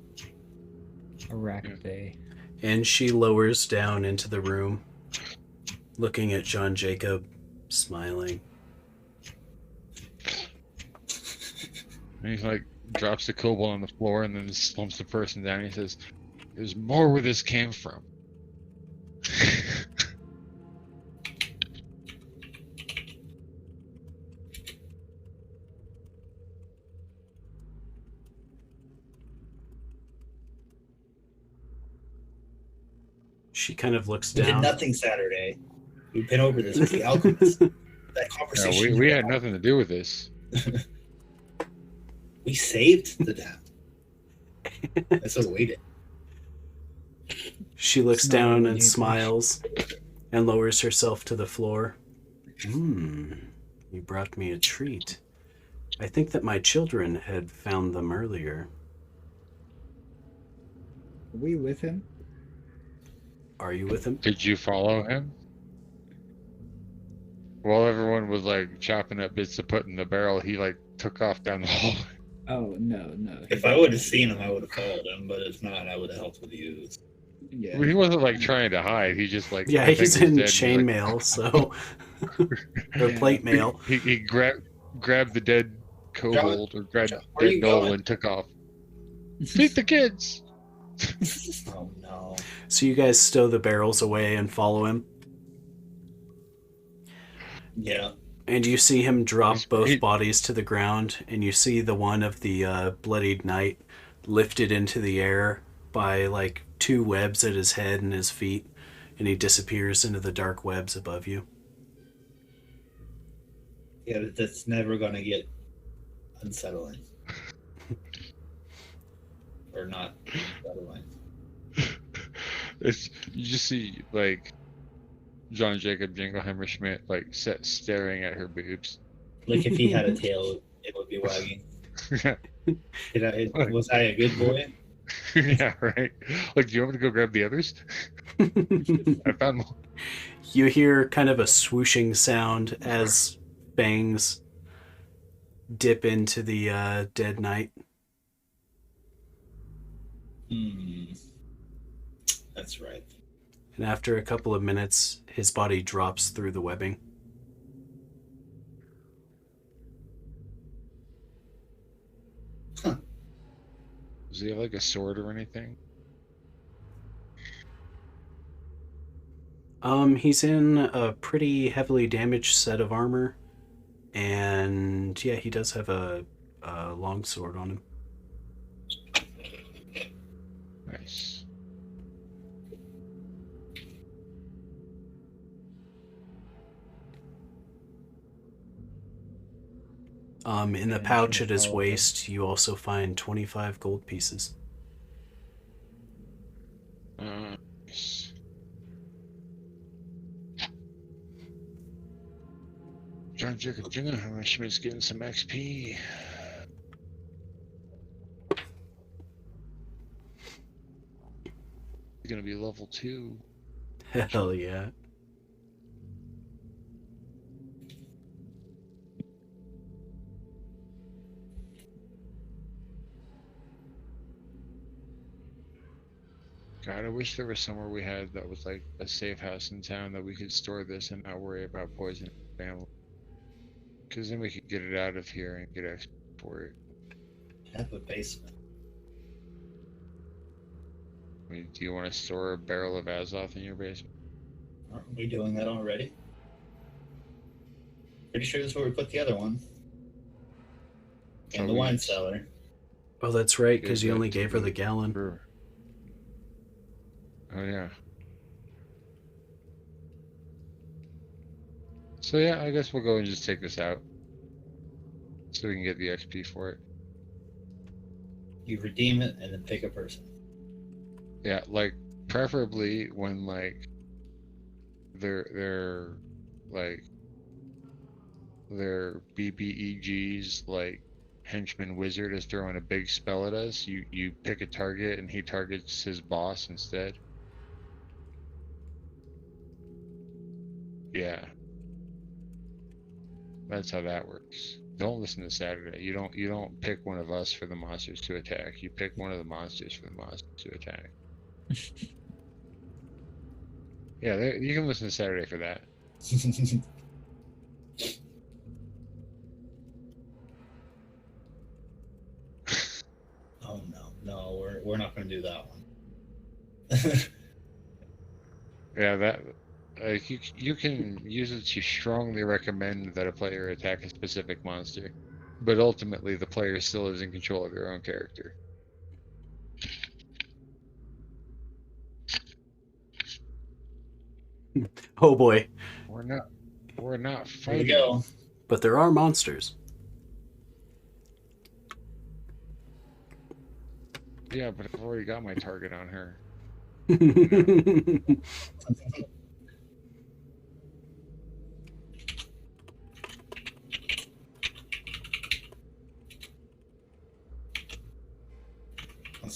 Speaker 4: Arachne.
Speaker 1: And she lowers down into the room, looking at John Jacob, smiling.
Speaker 3: And he's like, drops the kobold on the floor and then slumps the person down. He says, "There's more where this came from."
Speaker 1: She kind of looks
Speaker 2: We did
Speaker 1: down.
Speaker 2: nothing Saturday. We've been over this with the alchemist. That
Speaker 3: No,
Speaker 2: conversation.
Speaker 3: we had nothing to do with this.
Speaker 2: We saved the town. That's what we did.
Speaker 1: She looks
Speaker 5: It's not
Speaker 1: down
Speaker 5: really
Speaker 1: and
Speaker 5: English.
Speaker 1: smiles and lowers herself to the floor. You brought me a treat. I think that my children had found them earlier.
Speaker 5: Are we with him?
Speaker 1: Are you with him?
Speaker 3: Did you follow him? While everyone was like chopping up bits to put in the barrel, he like took off down the hall.
Speaker 5: Oh no, no.
Speaker 2: If I would have seen him, I would have followed him. But if not, I would have helped with you.
Speaker 5: Yeah.
Speaker 3: Well, he wasn't like trying to hide. He just like
Speaker 1: Yeah,
Speaker 3: the thing
Speaker 1: he's
Speaker 3: was
Speaker 1: in
Speaker 3: dead, and he, like,
Speaker 1: chainmail, so or
Speaker 5: Yeah.
Speaker 1: plate mail.
Speaker 3: he grabbed the dead kobold or grabbed
Speaker 2: John, where
Speaker 3: dead
Speaker 2: you
Speaker 3: Noel
Speaker 2: going?
Speaker 3: and took off. Feed the kids.
Speaker 2: Oh no.
Speaker 1: So you guys stow the barrels away and follow him,
Speaker 2: Yeah.
Speaker 1: and you see him drop
Speaker 3: He's-
Speaker 1: both
Speaker 3: he-
Speaker 1: bodies to the ground, and you see the one of the bloodied knight lifted into the air by like two webs at his head and his feet, and he disappears into the dark webs above you.
Speaker 2: Yeah, but that's never gonna get unsettling. Or not unsettling.
Speaker 3: It's you just see like John Jacob Jingleheimer Schmidt like staring at her boobs.
Speaker 2: Like if he had a tail, it would be wagging. Was I a good boy?
Speaker 3: Yeah, right. Like, do you want me to go grab the others? I found more.
Speaker 1: You hear kind of a swooshing sound as fangs dip into the dead knight.
Speaker 2: That's right.
Speaker 1: And after a couple of minutes, his body drops through the webbing.
Speaker 3: Does he have like a sword or anything?
Speaker 1: He's in a pretty heavily damaged set of armor, and yeah, he does have a long sword on him.
Speaker 3: Nice.
Speaker 1: In the
Speaker 5: Yeah,
Speaker 1: pouch
Speaker 5: sure,
Speaker 1: at his
Speaker 5: follow
Speaker 1: waist, you also find 25 gold pieces.
Speaker 3: Nice. John Jacob Jingleheimer Schmidt's getting some XP. He's gonna be level 2.
Speaker 1: Hell yeah.
Speaker 3: God, I wish there was somewhere we had that was like a safe house in town that we could store this and not worry about poisoning the family. Because then we could get it out of here and get XP for it.
Speaker 2: Have a basement.
Speaker 3: I mean, do you want to store a barrel of Azoth in your basement?
Speaker 2: Aren't we doing that already? Pretty sure that's where we put the other one. In
Speaker 3: Oh,
Speaker 2: the
Speaker 3: we-
Speaker 2: wine cellar.
Speaker 1: Oh, that's right, because
Speaker 3: Yeah,
Speaker 1: you only
Speaker 3: that's
Speaker 1: gave her
Speaker 3: true.
Speaker 1: the gallon.
Speaker 3: Brewer. Oh yeah. So yeah, I guess we'll go and just take this out. So we can get the XP for it.
Speaker 2: You redeem it and then pick a person.
Speaker 3: Yeah, like preferably when like their like their BBEG's like henchman wizard is throwing a big spell at us. You pick a target and he targets his boss instead. Yeah. That's how that works. Don't listen to Saturday. You don't pick one of us for the monsters to attack. You pick one of the monsters for the monsters to attack. Yeah, you can listen to Saturday for that.
Speaker 2: Oh no, we're not gonna do that one.
Speaker 3: Yeah, that you can use it to strongly recommend that a player attack a specific monster, but ultimately the player still is in control of their own character.
Speaker 1: Oh boy.
Speaker 3: We're not
Speaker 2: Here we
Speaker 3: fighting.
Speaker 2: go.
Speaker 1: But there are monsters.
Speaker 3: Yeah, but I've already got my target on her.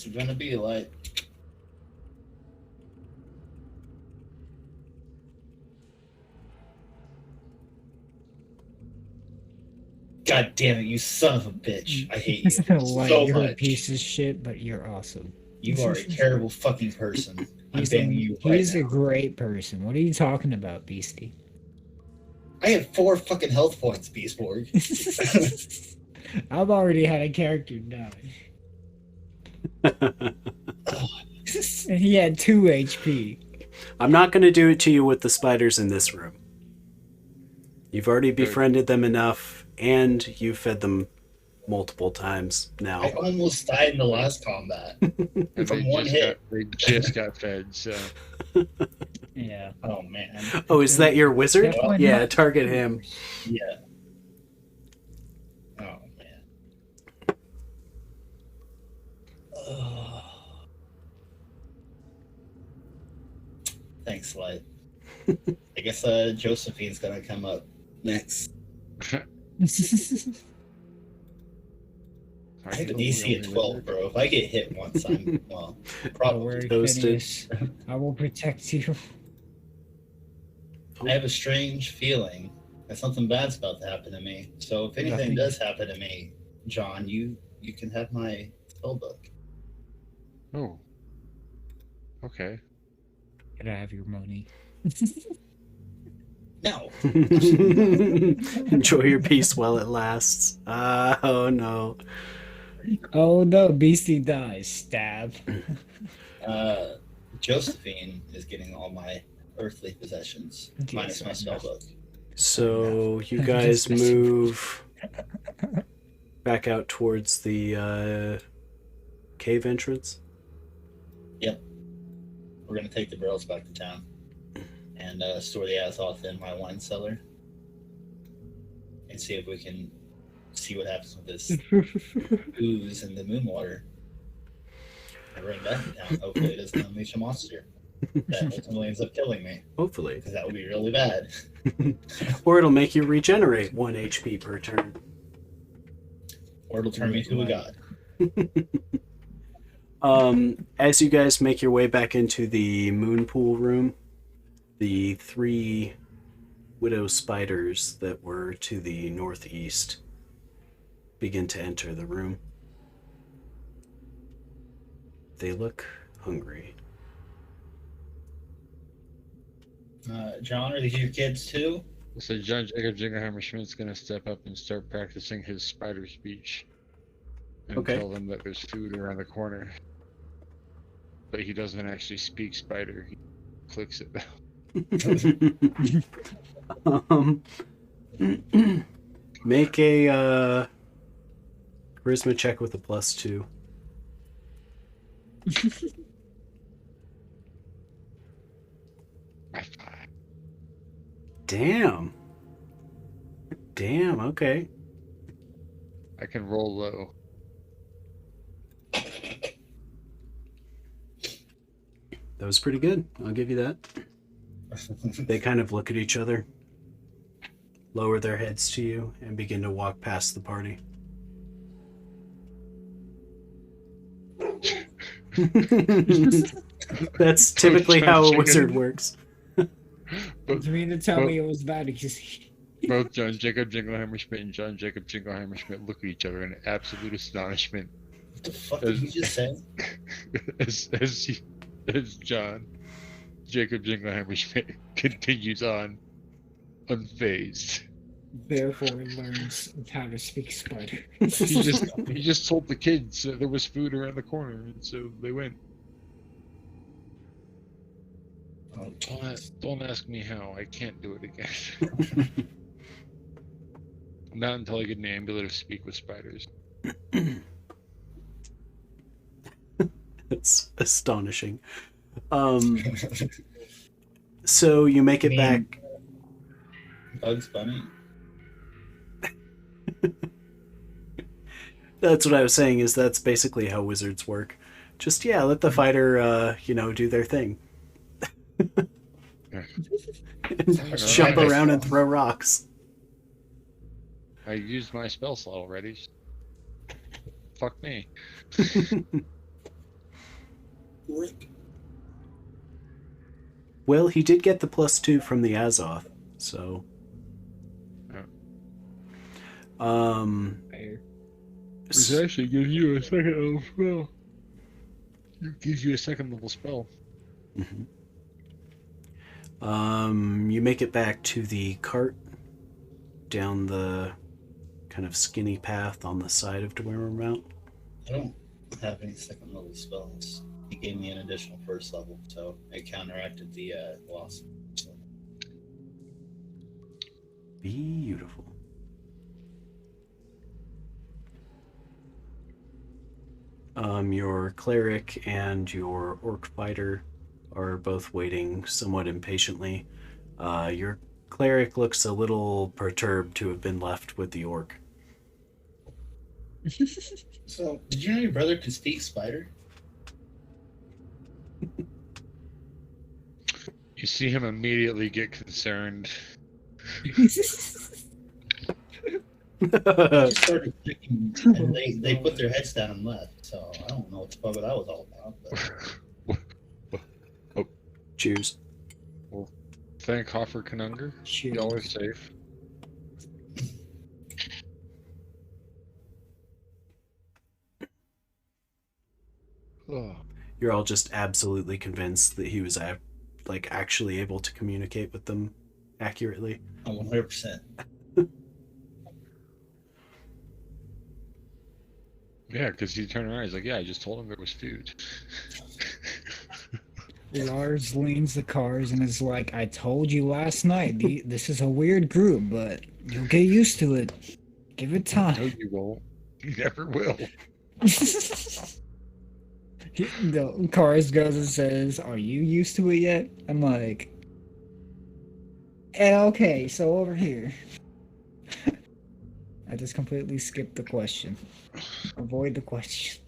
Speaker 2: it gonna be like? God damn it, you son of a bitch. I hate you
Speaker 5: Light,
Speaker 2: so
Speaker 5: you're a
Speaker 2: much.
Speaker 5: piece of shit, but you're awesome.
Speaker 2: You are a terrible fucking person. I'm
Speaker 5: He's
Speaker 2: banning you right
Speaker 5: he's a
Speaker 2: now.
Speaker 5: great person. What are you talking about, Beastie?
Speaker 2: I have 4 fucking health points, Beastborg.
Speaker 5: I've already had a character die. And he had 2 HP.
Speaker 1: I'm not going to do it to you with the spiders in this room. You've already befriended them enough, and you've fed them multiple times now.
Speaker 2: I almost died in the last combat.
Speaker 3: And
Speaker 2: From one hit.
Speaker 3: They just got fed, so.
Speaker 5: Yeah.
Speaker 2: Oh, man.
Speaker 1: Oh, is that your wizard?
Speaker 5: Definitely
Speaker 1: Yeah,
Speaker 5: not.
Speaker 1: target him.
Speaker 2: Yeah. Oh, man. Ugh. Thanks, Light. I guess Josephine's gonna come up next. I have an AC at 12, bro. If I get hit once, I'm, well,
Speaker 5: Don't
Speaker 2: probably.
Speaker 5: worry,
Speaker 1: toasted.
Speaker 5: Phineas. I will protect you.
Speaker 2: I have a strange feeling that something bad's about to happen to me. So if anything
Speaker 5: Nothing.
Speaker 2: does happen to me, John, you can have my spell book.
Speaker 3: Oh. Okay.
Speaker 5: Can I have your money?
Speaker 2: No.
Speaker 1: Enjoy your peace while it lasts. Oh no.
Speaker 5: Oh no, Beastie dies. Stab.
Speaker 2: Josephine is getting all my earthly possessions, minus my spell book.
Speaker 1: So you guys move back out towards the cave entrance.
Speaker 2: We're gonna take the barrels back to town and store the Azoth in my wine cellar and see if we can see what happens with this ooze and the moon water. And bring that to town. Hopefully, it doesn't unleash a monster that ultimately ends up killing me,
Speaker 1: Hopefully.
Speaker 2: because that would be really bad.
Speaker 1: Or it'll make you regenerate 1 HP per turn.
Speaker 2: Or it'll turn me into a god.
Speaker 1: As you guys make your way back into the moon pool room, the 3 widow spiders that were to the northeast begin to enter the room. They look hungry.
Speaker 2: John, are these your kids too?
Speaker 3: So John Jacob Jingleheimer Schmidt's gonna step up and start practicing his spider speech. And
Speaker 1: Okay.
Speaker 3: tell them that there's food around the corner. But he doesn't actually speak spider, he clicks it.
Speaker 1: Make a charisma check with a +2.
Speaker 3: High five.
Speaker 1: Damn. Damn, okay.
Speaker 3: I can roll low.
Speaker 1: That was pretty good. I'll give you that. They kind of look at each other, lower their heads to you, and begin to walk past the party. That's typically how a wizard works.
Speaker 5: You mean to tell me it was bad because
Speaker 3: Both John Jacob Jingleheimer Schmidt and John Jacob Jingleheimer Schmidt look at each other in absolute astonishment
Speaker 2: What the fuck did you just say?
Speaker 3: as John Jacob Jingleheimer Schmidt continues on unfazed.
Speaker 5: therefore learns how to speak spider?
Speaker 3: He just told the kids that there was food around the corner, and so they went.
Speaker 2: Oh,
Speaker 3: Don't ask me how. I can't do it again. Not until I get an amulet to speak with spiders.
Speaker 1: It's astonishing. So you make it back.
Speaker 2: Bugs Bunny?
Speaker 1: That's what I was saying, is that's basically how wizards work. Just, yeah, let the fighter, do their thing. Jump around and throw rocks.
Speaker 3: I used my spell slot already. Fuck me.
Speaker 2: Rick.
Speaker 1: Well, he did get the +2 from the Azoth, so.
Speaker 3: Yeah.
Speaker 4: Fair.
Speaker 3: Which actually gives you a second level spell. It gives you a second level spell.
Speaker 1: Mhm. You make it back to the cart down the kind of skinny path on the side of Dwimmermount.
Speaker 2: I don't have any second level spells. He gave me an additional first level, so it counteracted the loss. So,
Speaker 1: Beautiful. Your cleric and your orc fighter are both waiting somewhat impatiently. Your cleric looks a little perturbed to have been left with the orc.
Speaker 2: so did you know your brother could speak spider?
Speaker 3: You see him immediately get concerned.
Speaker 2: He just started clicking, and they put their heads down and left. So I don't know what the fuck that was all about. But
Speaker 1: Cheers.
Speaker 3: Thank Hoffer Canunger.
Speaker 5: Cheers.
Speaker 3: Y'all are safe. Oh.
Speaker 1: You're all just absolutely convinced that he was actually able to communicate with them accurately.
Speaker 2: 100%.
Speaker 3: Yeah, because he turned around. He's like, "Yeah, I just told him there was food."
Speaker 5: Lars leans the cars and is like, I told you last night, this is a weird group, but you'll get used to it. Give it
Speaker 3: No,
Speaker 5: time.
Speaker 3: you won't. You never will.
Speaker 5: The Cars goes and says, are you used to it yet? I'm like, okay, so over here. I just completely skipped the question. Avoid the question.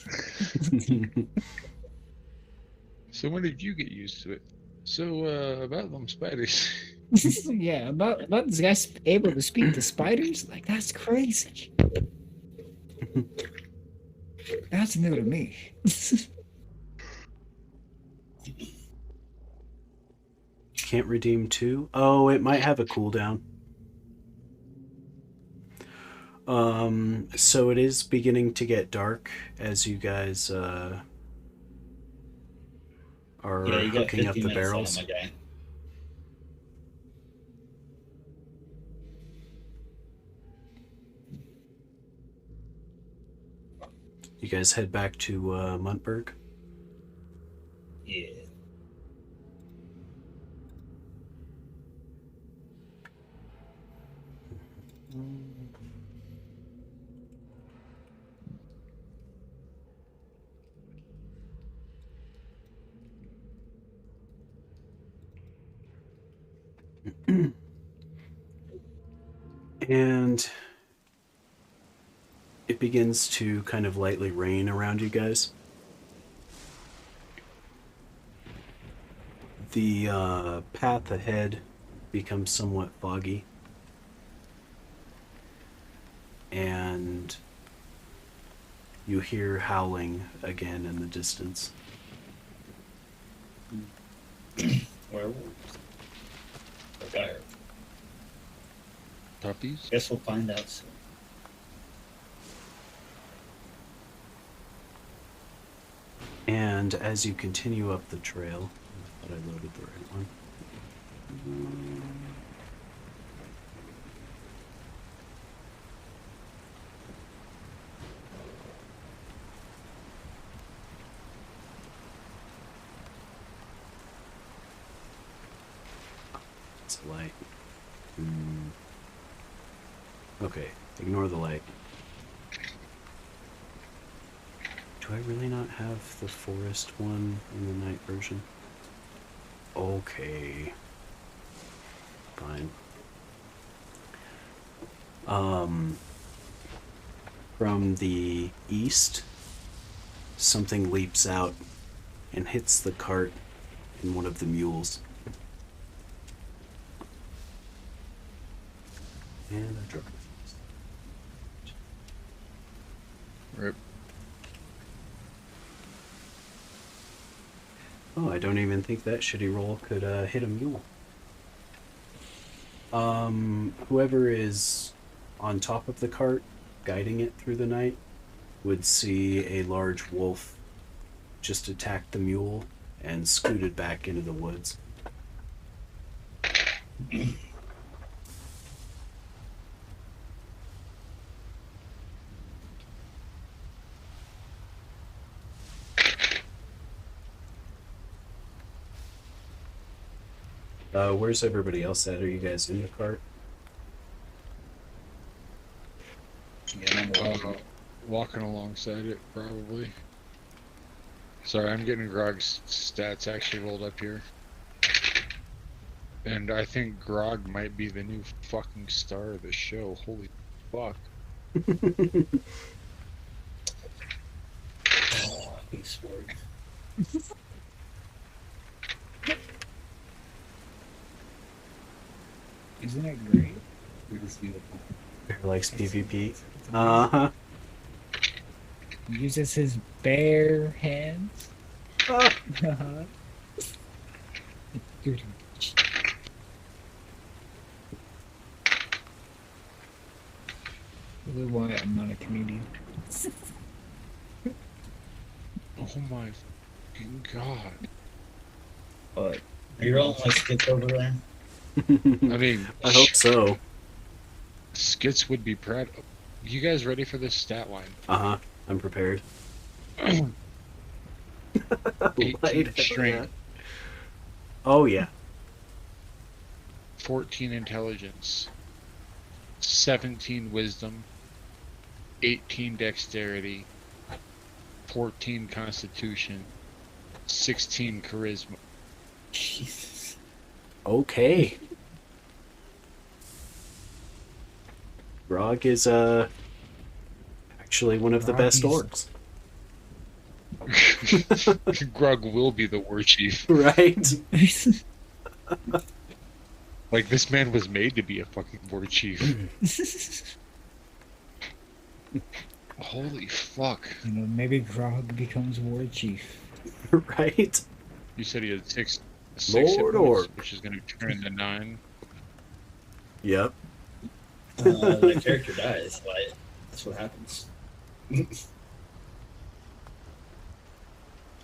Speaker 3: So when did you get used to it? So about them spiders.
Speaker 5: Yeah, about this guy able to speak to spiders? Like, that's crazy. That's new to me.
Speaker 1: Can't redeem 2? Oh, it might have a cooldown. So it is beginning to get dark as you guys are
Speaker 2: Yeah, you got
Speaker 1: hooking
Speaker 2: 50
Speaker 1: up the
Speaker 2: minutes
Speaker 1: barrels.
Speaker 2: on my guy.
Speaker 1: You guys head back to Muntberg.
Speaker 2: Yeah.
Speaker 1: And it begins to kind of lightly rain around you guys. The path ahead becomes somewhat foggy. And you hear howling again in the distance.
Speaker 2: Werewolves. Okay.
Speaker 3: Puppies?
Speaker 2: Guess we'll find out soon.
Speaker 1: And as you continue up the trail, I thought I loaded the right one. It's a light. Okay, ignore the light. Do I really not have the forest one in the night version? Okay. Fine. From the east, something leaps out and hits the cart in one of the mules. And I dropped it.
Speaker 3: Rip.
Speaker 1: Oh, I don't even think that shitty roll could hit a mule. Whoever is on top of the cart, guiding it through the night, would see a large wolf just attack the mule and scooted back into the woods. Where's everybody else at? Are you guys in the cart?
Speaker 2: Yeah, I'm
Speaker 3: Walking alongside it, probably. Sorry, I'm getting Grog's stats actually rolled up here. And I think Grog might be the new fucking star of the show. Holy fuck.
Speaker 2: big sport.
Speaker 5: Isn't it great?
Speaker 2: It is beautiful.
Speaker 1: Bear likes PvP. Uh-huh.
Speaker 5: He uses his bare hands. Dude. Really why I'm not a comedian.
Speaker 3: Oh my fucking god.
Speaker 5: But
Speaker 2: Are you rolling my skits over there?
Speaker 3: I mean,
Speaker 1: I hope so.
Speaker 3: Skits would be proud. You guys ready for this stat line?
Speaker 1: Uh-huh. I'm prepared.
Speaker 3: 18
Speaker 1: Light,
Speaker 3: strength,
Speaker 1: Oh, yeah.
Speaker 3: 14 intelligence, 17 wisdom, 18 dexterity, 14 constitution, 16 charisma.
Speaker 2: Jesus.
Speaker 1: Okay. Grog is, actually one of the best orcs.
Speaker 3: Grog will be the war chief.
Speaker 1: Right?
Speaker 3: Like, this man was made to be a fucking war chief. Holy fuck.
Speaker 5: you know, maybe Grog becomes war chief.
Speaker 1: Right?
Speaker 3: You said he had six
Speaker 1: Lord
Speaker 3: hit points,
Speaker 1: Orc.
Speaker 3: which is going to turn into 9.
Speaker 1: Yep.
Speaker 2: That character dies, but that's what happens.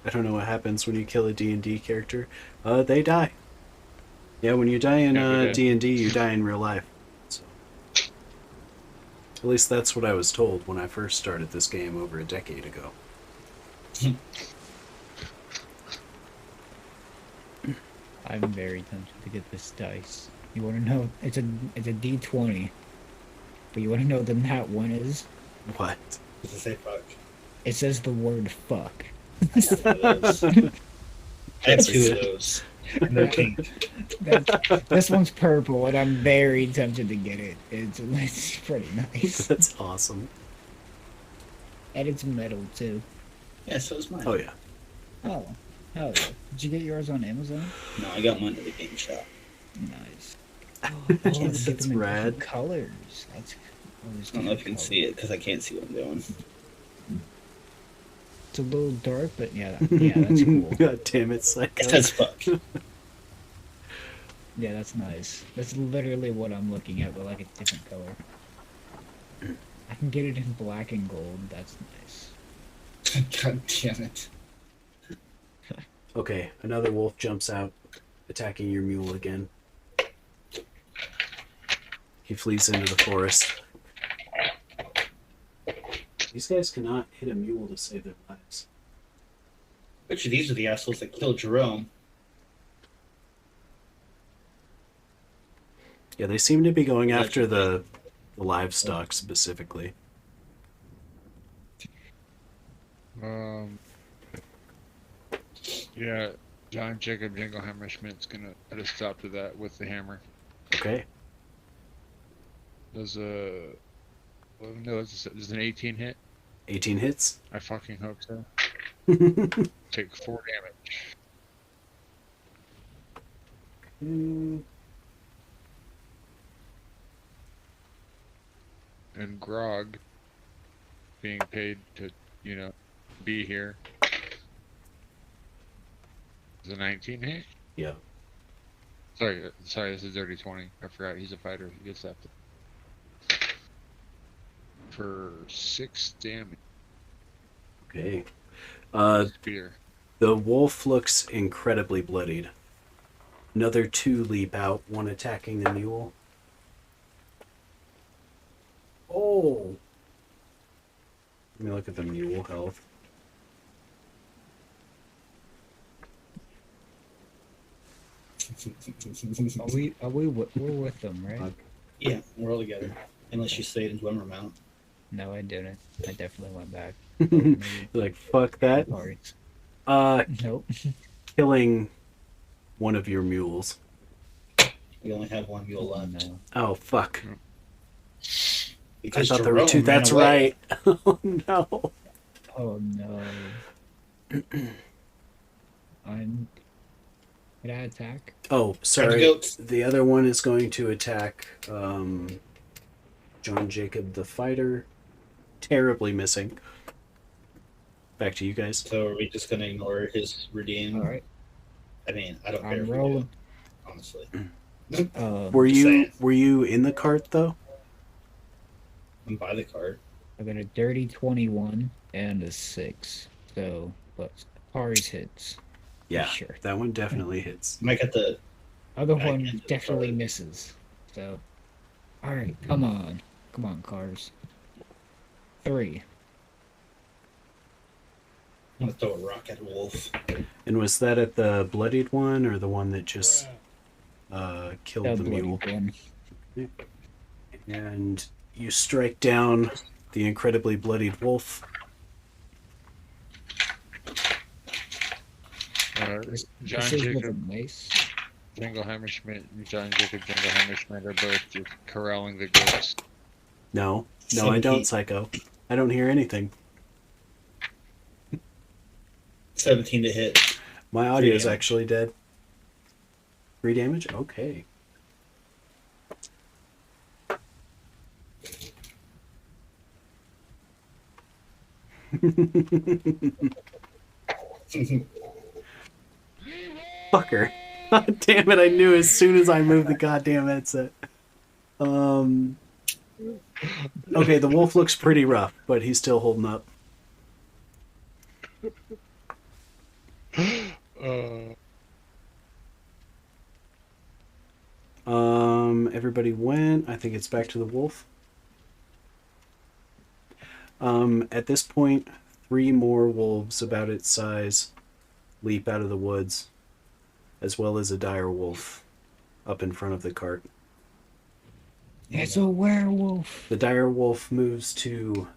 Speaker 1: I don't know what happens when you kill a D&D character. They die. Yeah, when you die in
Speaker 3: Yeah, we did.
Speaker 1: D&D, you die in real life. So, at least that's what I was told when I first started this game over a decade ago.
Speaker 5: I'm very tempted to get this dice. You want to know? It's a D20. But you want to know what the nat one is?
Speaker 1: What?
Speaker 2: Does it say fuck?
Speaker 5: It says the word fuck.
Speaker 2: I have two of those. And they're pink.
Speaker 5: This one's purple, and I'm very tempted to get it. It's pretty nice.
Speaker 1: That's awesome.
Speaker 5: And it's metal, too.
Speaker 2: Yeah, so is mine.
Speaker 1: Oh, yeah.
Speaker 5: Oh, hell yeah. Did you get yours on Amazon?
Speaker 2: No, I got mine at the game shop.
Speaker 5: Nice. Oh, they get
Speaker 1: That's
Speaker 5: them in
Speaker 1: rad.
Speaker 5: different colors. That's
Speaker 2: I don't know if you can see it because I can't see what I'm doing.
Speaker 5: It's a little dark, but yeah, that's cool.
Speaker 1: God damn it,
Speaker 2: It
Speaker 1: Psycho.
Speaker 2: says fuck.
Speaker 5: Yeah, that's nice. That's literally what I'm looking at, but like a different color. I can get it in black and gold. That's nice.
Speaker 2: God damn it.
Speaker 1: Okay, another wolf jumps out, attacking your mule again. He flees into the forest. These guys cannot hit a mule to save their lives.
Speaker 2: Bet you these are the assholes that killed Jerome.
Speaker 1: Yeah, they seem to be going after the livestock specifically.
Speaker 3: Yeah, John Jacob Jinglehammer Schmidt's gonna put a stop to that with the hammer.
Speaker 1: Okay.
Speaker 3: Does a well, no, it's an 18 hit.
Speaker 1: 18 hits.
Speaker 3: I fucking hope so. Take 4 damage. And Grog, being paid to, be here, Is a 19 hit?
Speaker 1: Yeah.
Speaker 3: Sorry, this is dirty 20. I forgot he's a fighter. He gets that for 6 damage.
Speaker 1: Okay.
Speaker 3: Spear.
Speaker 1: The wolf looks incredibly bloodied. Another 2 leap out, one attacking the mule. Oh! Let me look at the mule health.
Speaker 5: We're with them, right?
Speaker 2: Yeah, we're all together. Unless you stayed in Dwimmermount.
Speaker 5: No, I didn't. I definitely went back.
Speaker 1: Like, fuck that.
Speaker 5: Parts. Nope.
Speaker 1: Killing one of your mules.
Speaker 2: We only have one mule left.
Speaker 5: No.
Speaker 1: Oh, fuck.
Speaker 2: Because
Speaker 1: I thought there were
Speaker 2: Jerome
Speaker 1: 2.
Speaker 2: ran
Speaker 1: That's
Speaker 2: away.
Speaker 1: right. Oh, no.
Speaker 5: Oh no. I'm. Did I attack?
Speaker 1: Oh, sorry. The other one is going to attack John Jacob the fighter. Terribly missing. Back to you guys.
Speaker 2: So are we just gonna ignore his redeem?
Speaker 5: All right.
Speaker 2: I mean, I don't care
Speaker 5: I'm
Speaker 2: if we do,
Speaker 5: rolling.
Speaker 2: honestly.
Speaker 1: Were
Speaker 2: Just saying.
Speaker 1: were you in the cart though?
Speaker 2: I'm by the card.
Speaker 5: I got a dirty 21 and a 6. So, but Pari's hits.
Speaker 1: Yeah,
Speaker 5: Sure.
Speaker 1: that one definitely hits.
Speaker 2: Might get the
Speaker 5: Other
Speaker 2: Back
Speaker 5: one
Speaker 2: into the
Speaker 5: definitely
Speaker 2: card.
Speaker 5: misses. So, all right, come on, cars. 3.
Speaker 2: I'm gonna throw a rock at a wolf.
Speaker 1: And was that at the bloodied one or the one that just killed the mule?
Speaker 5: One.
Speaker 1: And you strike down the incredibly bloodied wolf.
Speaker 3: John
Speaker 5: This is with a
Speaker 3: Jacob
Speaker 5: mace.
Speaker 3: Jingle Hammerschmidt and John Jacob Jingle Hammerschmidt are both just corralling the goats.
Speaker 1: No, I don't, Psycho. I don't hear anything.
Speaker 2: 17 to hit.
Speaker 1: My audio is
Speaker 2: 3 damage.
Speaker 1: actually dead. 3 damage? Okay. Fucker. God damn it, I knew as soon as I moved the goddamn headset. Okay, the wolf looks pretty rough, but he's still holding up. Everybody went. I think it's back to the wolf. At this point, 3 more wolves about its size leap out of the woods, as well as a dire wolf up in front of the cart.
Speaker 5: It's a werewolf.
Speaker 1: The dire wolf moves to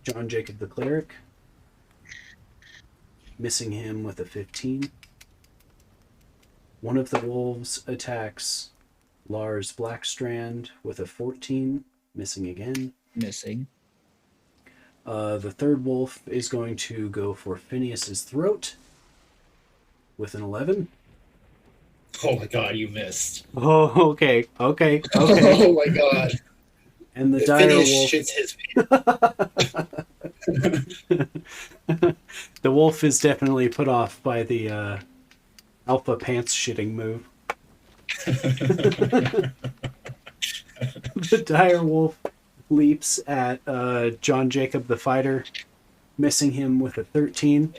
Speaker 1: John Jacob the cleric, missing him with a 15. One of the wolves attacks Lars Blackstrand with a 14, missing again.
Speaker 5: Missing.
Speaker 1: The third wolf is going to go for Phineas's throat with an 11.
Speaker 2: Oh my god, you missed.
Speaker 1: Oh, okay.
Speaker 2: Oh my god.
Speaker 1: And the
Speaker 2: If
Speaker 1: dire
Speaker 2: Phineas
Speaker 1: wolf.
Speaker 2: shits his
Speaker 1: The wolf is definitely put off by the alpha pants shitting move. The dire wolf leaps at John Jacob the fighter, missing him with a 13.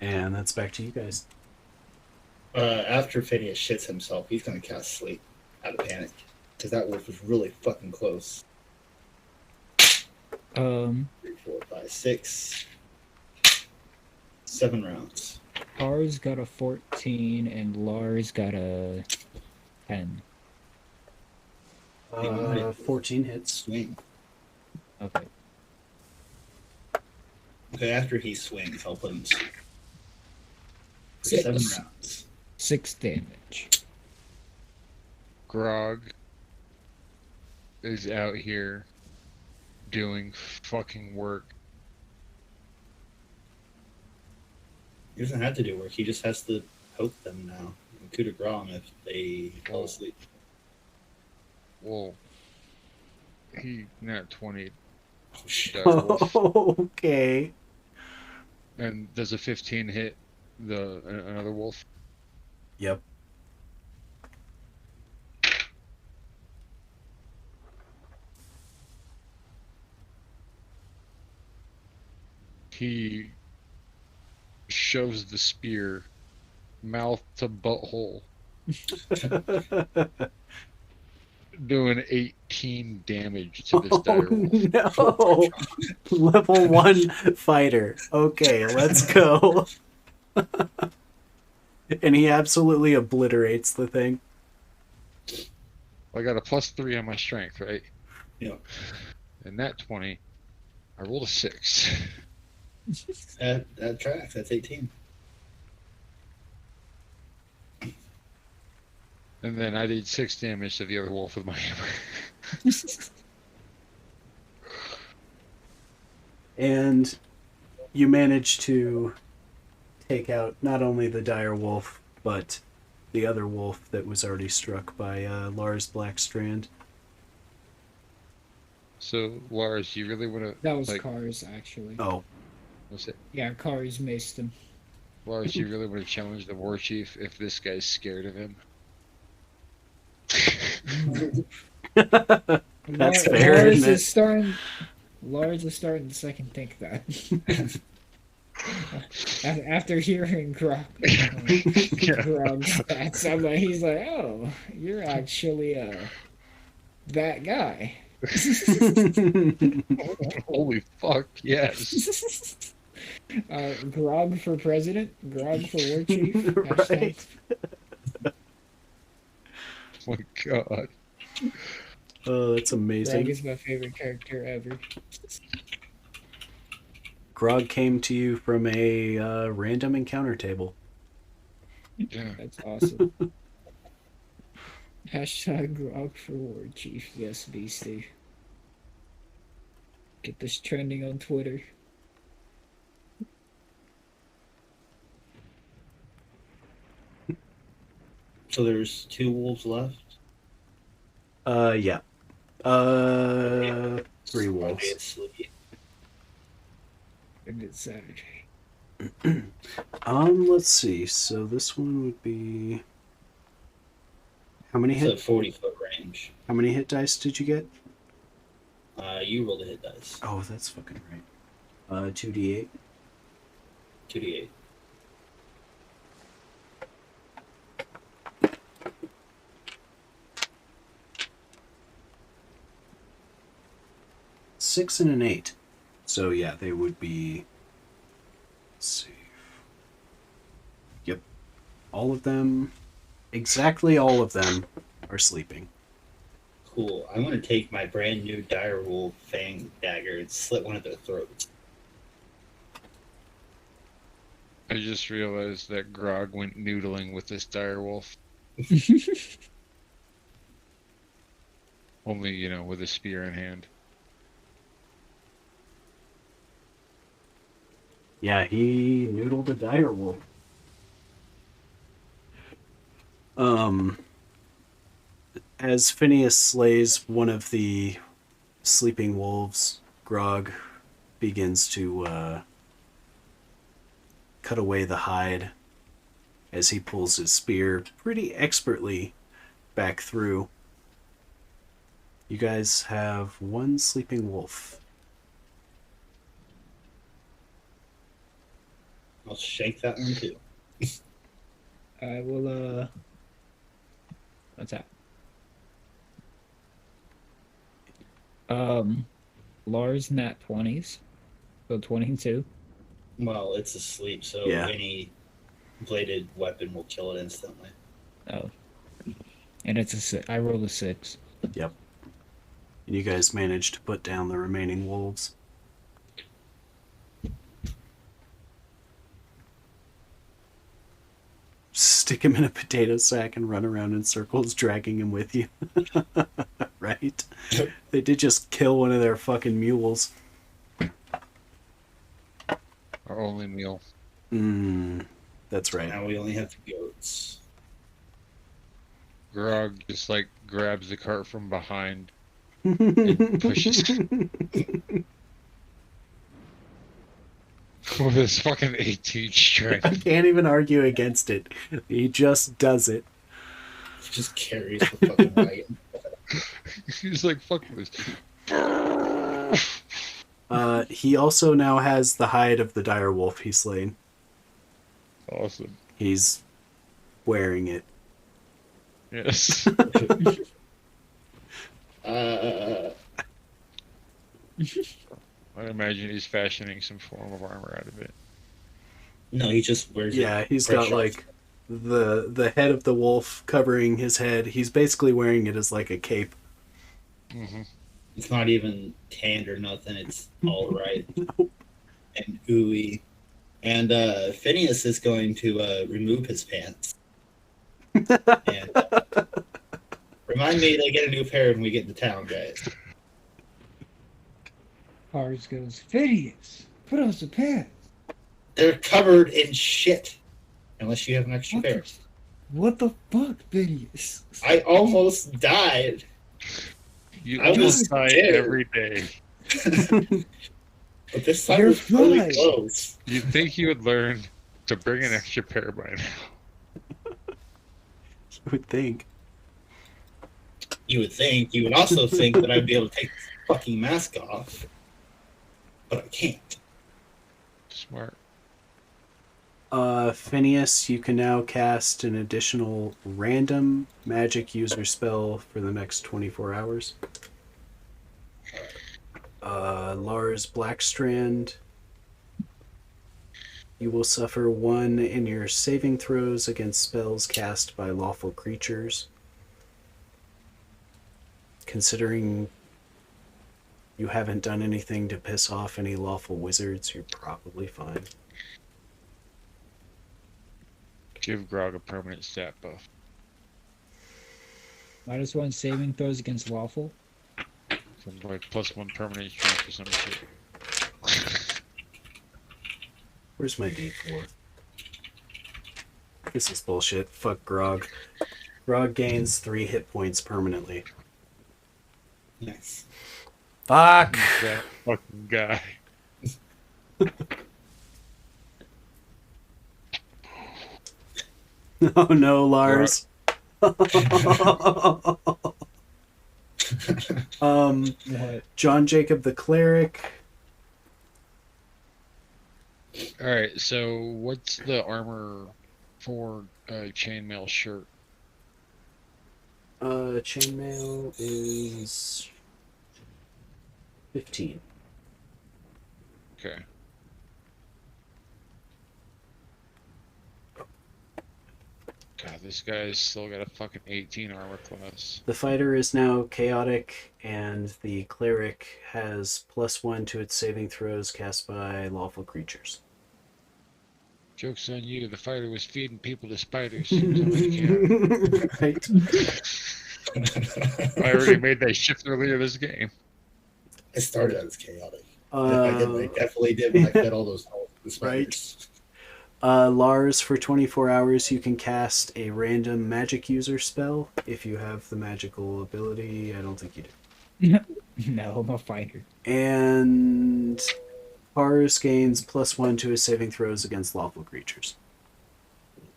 Speaker 1: And that's back to you guys.
Speaker 2: After Phineas shits himself, he's gonna cast Sleep out of panic. Because that wolf was really fucking close. 3, 4, 5, 6, 7 rounds.
Speaker 5: Pars got a 14 and Lars got a 10.
Speaker 1: 14 hits.
Speaker 2: Swing.
Speaker 5: Okay.
Speaker 2: Okay, after he swings, I'll put him for
Speaker 5: 6.
Speaker 2: 7 rounds.
Speaker 5: 6 damage.
Speaker 3: Grog is out here doing fucking work.
Speaker 2: He doesn't have to do work, he just has to poke them now. coup de grace if they fall
Speaker 3: Oh.
Speaker 2: asleep.
Speaker 3: Well, he nat 20
Speaker 2: Oh, shit.
Speaker 3: dire wolf,
Speaker 1: Okay.
Speaker 3: and does a 15 hit another wolf?
Speaker 1: Yep.
Speaker 3: He shoves the spear mouth to butthole, doing 18 damage to this
Speaker 1: Oh
Speaker 3: dire wolf.
Speaker 1: no! Level 1 fighter. Okay, let's go. And he absolutely obliterates the thing.
Speaker 3: I got a +3 on my strength, right?
Speaker 2: Yeah.
Speaker 3: And that 20, I rolled a 6.
Speaker 2: That tracks. That's 18.
Speaker 3: And then I did 6 damage to the other wolf with my hammer.
Speaker 1: And you manage to take out not only the dire wolf, but the other wolf that was already struck by Lars Blackstrand.
Speaker 3: So, Lars, you really want to...
Speaker 5: That was
Speaker 3: like,
Speaker 5: Cars, actually.
Speaker 1: Oh,
Speaker 3: what's it?
Speaker 5: Yeah, Cars maced him.
Speaker 3: Lars, you really want to challenge the war chief if this guy's scared of him?
Speaker 1: That's fair,
Speaker 5: Lars
Speaker 1: isn't it?
Speaker 5: is starting. Lars is starting to second think that. After hearing Grog's stats, he's like, "Oh, you're actually that guy."
Speaker 3: Holy fuck, yes.
Speaker 5: Grog for president, Grog for war chief.
Speaker 1: Right.
Speaker 3: Oh my god.
Speaker 1: Oh, that's
Speaker 5: Grog
Speaker 1: amazing.
Speaker 5: is my favorite character ever.
Speaker 1: Grog came to you from a random encounter table.
Speaker 3: Yeah.
Speaker 5: That's awesome. Hashtag Grog for war chief. Yes, Beastie. Get this trending on Twitter.
Speaker 2: So there's 2 wolves left.
Speaker 1: Yeah. 3
Speaker 2: Are
Speaker 1: wolves.
Speaker 2: they asleep?
Speaker 5: And it's Saturday.
Speaker 1: Let's see. So this one would be how many
Speaker 2: It's a
Speaker 1: hit?
Speaker 2: 40-foot range.
Speaker 1: How many hit dice did you get?
Speaker 2: You roll the hit dice.
Speaker 1: Oh, that's fucking right. 2d8.
Speaker 2: 2d8.
Speaker 1: Six and an 8. So yeah, they would be. Let's see. Yep, all of them. Exactly all of them are sleeping.
Speaker 2: Cool. I'm gonna take my brand new dire wolf fang dagger and slit one of their throats.
Speaker 3: I just realized that Grog went noodling with this dire wolf. Only, you know, with a spear in hand.
Speaker 1: Yeah, he noodled a dire wolf. As Phineas slays one of the sleeping wolves, Grog begins to cut away the hide as he pulls his spear pretty expertly back through. You guys have one sleeping wolf.
Speaker 2: I'll shake that one too.
Speaker 5: I will, what's that? Lars nat 20s. So 22.
Speaker 2: Well, it's asleep, so
Speaker 1: Yeah.
Speaker 2: any bladed weapon will kill it instantly.
Speaker 5: Oh. And it's I rolled a 6.
Speaker 1: Yep. And you guys managed to put down the remaining wolves. Stick him in a potato sack and run around in circles, dragging him with you. Right? They did just kill one of their fucking mules.
Speaker 3: Our only meal.
Speaker 1: That's right.
Speaker 2: Now we only have the goats.
Speaker 3: Grog just like grabs the cart from behind and pushes with his fucking 18
Speaker 1: I
Speaker 3: strength.
Speaker 1: can't even argue against it. He just does it.
Speaker 2: He just carries the fucking wagon.
Speaker 3: He's like, fuck this.
Speaker 1: He also now has the hide of the dire wolf he slain.
Speaker 3: Awesome.
Speaker 1: He's wearing it.
Speaker 3: Yes.
Speaker 2: Uh,
Speaker 3: I imagine he's fashioning some form of armor out of it.
Speaker 2: no, he just wears it.
Speaker 1: Yeah, he's
Speaker 2: fresh
Speaker 1: got
Speaker 2: off.
Speaker 1: like the head of the wolf covering his head. He's basically wearing it as like a cape.
Speaker 3: Mm-hmm.
Speaker 2: It's not even tanned or nothing. It's all right and ooey. And Phineas is going to remove his pants. And remind me to get a new pair when we get to town, guys.
Speaker 5: Lars goes, Phineas, put on some pants.
Speaker 2: They're covered in shit. Unless you have an extra pair.
Speaker 5: What the fuck, Phineas?
Speaker 2: I almost died.
Speaker 3: You
Speaker 2: I was
Speaker 3: almost die
Speaker 2: scared.
Speaker 3: every day.
Speaker 2: But this time
Speaker 5: You're
Speaker 2: was really
Speaker 5: fine.
Speaker 2: close.
Speaker 3: You'd think you would learn to bring an extra pair by now.
Speaker 1: You would think.
Speaker 2: You would think. You would also think that I'd be able to take this fucking mask off. But I can't.
Speaker 3: Smart.
Speaker 1: Phineas, you can now cast an additional random magic user spell for the next 24 hours. Lars Blackstrand, you will suffer 1 in your saving throws against spells cast by lawful creatures. Considering you haven't done anything to piss off any lawful wizards, you're probably fine.
Speaker 3: Give Grog a permanent stat buff.
Speaker 5: -1 saving throws against lawful.
Speaker 3: Something like +1 permanent strength or some shit.
Speaker 1: Where's my D4? This is bullshit. Fuck Grog. Grog gains 3 hit points permanently.
Speaker 2: Nice.
Speaker 1: Fuck!
Speaker 3: That fucking guy.
Speaker 1: Oh no, Lars.
Speaker 5: What?
Speaker 1: John Jacob the Cleric.
Speaker 3: Alright, so what's the armor for chainmail shirt?
Speaker 1: Chainmail is 15.
Speaker 3: Okay. God, this guy's still got a fucking 18 armor class.
Speaker 1: The fighter is now chaotic, and the cleric has +1 to its saving throws cast by lawful creatures.
Speaker 3: Joke's on you, the fighter was feeding people to spiders. It was only chaotic.
Speaker 1: Right.
Speaker 3: I already made that shift earlier this game.
Speaker 2: I started out as chaotic. I definitely did when I fed all those spiders.
Speaker 1: Lars, for 24 hours, you can cast a random magic user spell if you have the magical ability. I don't think you do.
Speaker 5: No, I'm a fighter.
Speaker 1: And Lars gains +1 to his saving throws against lawful creatures.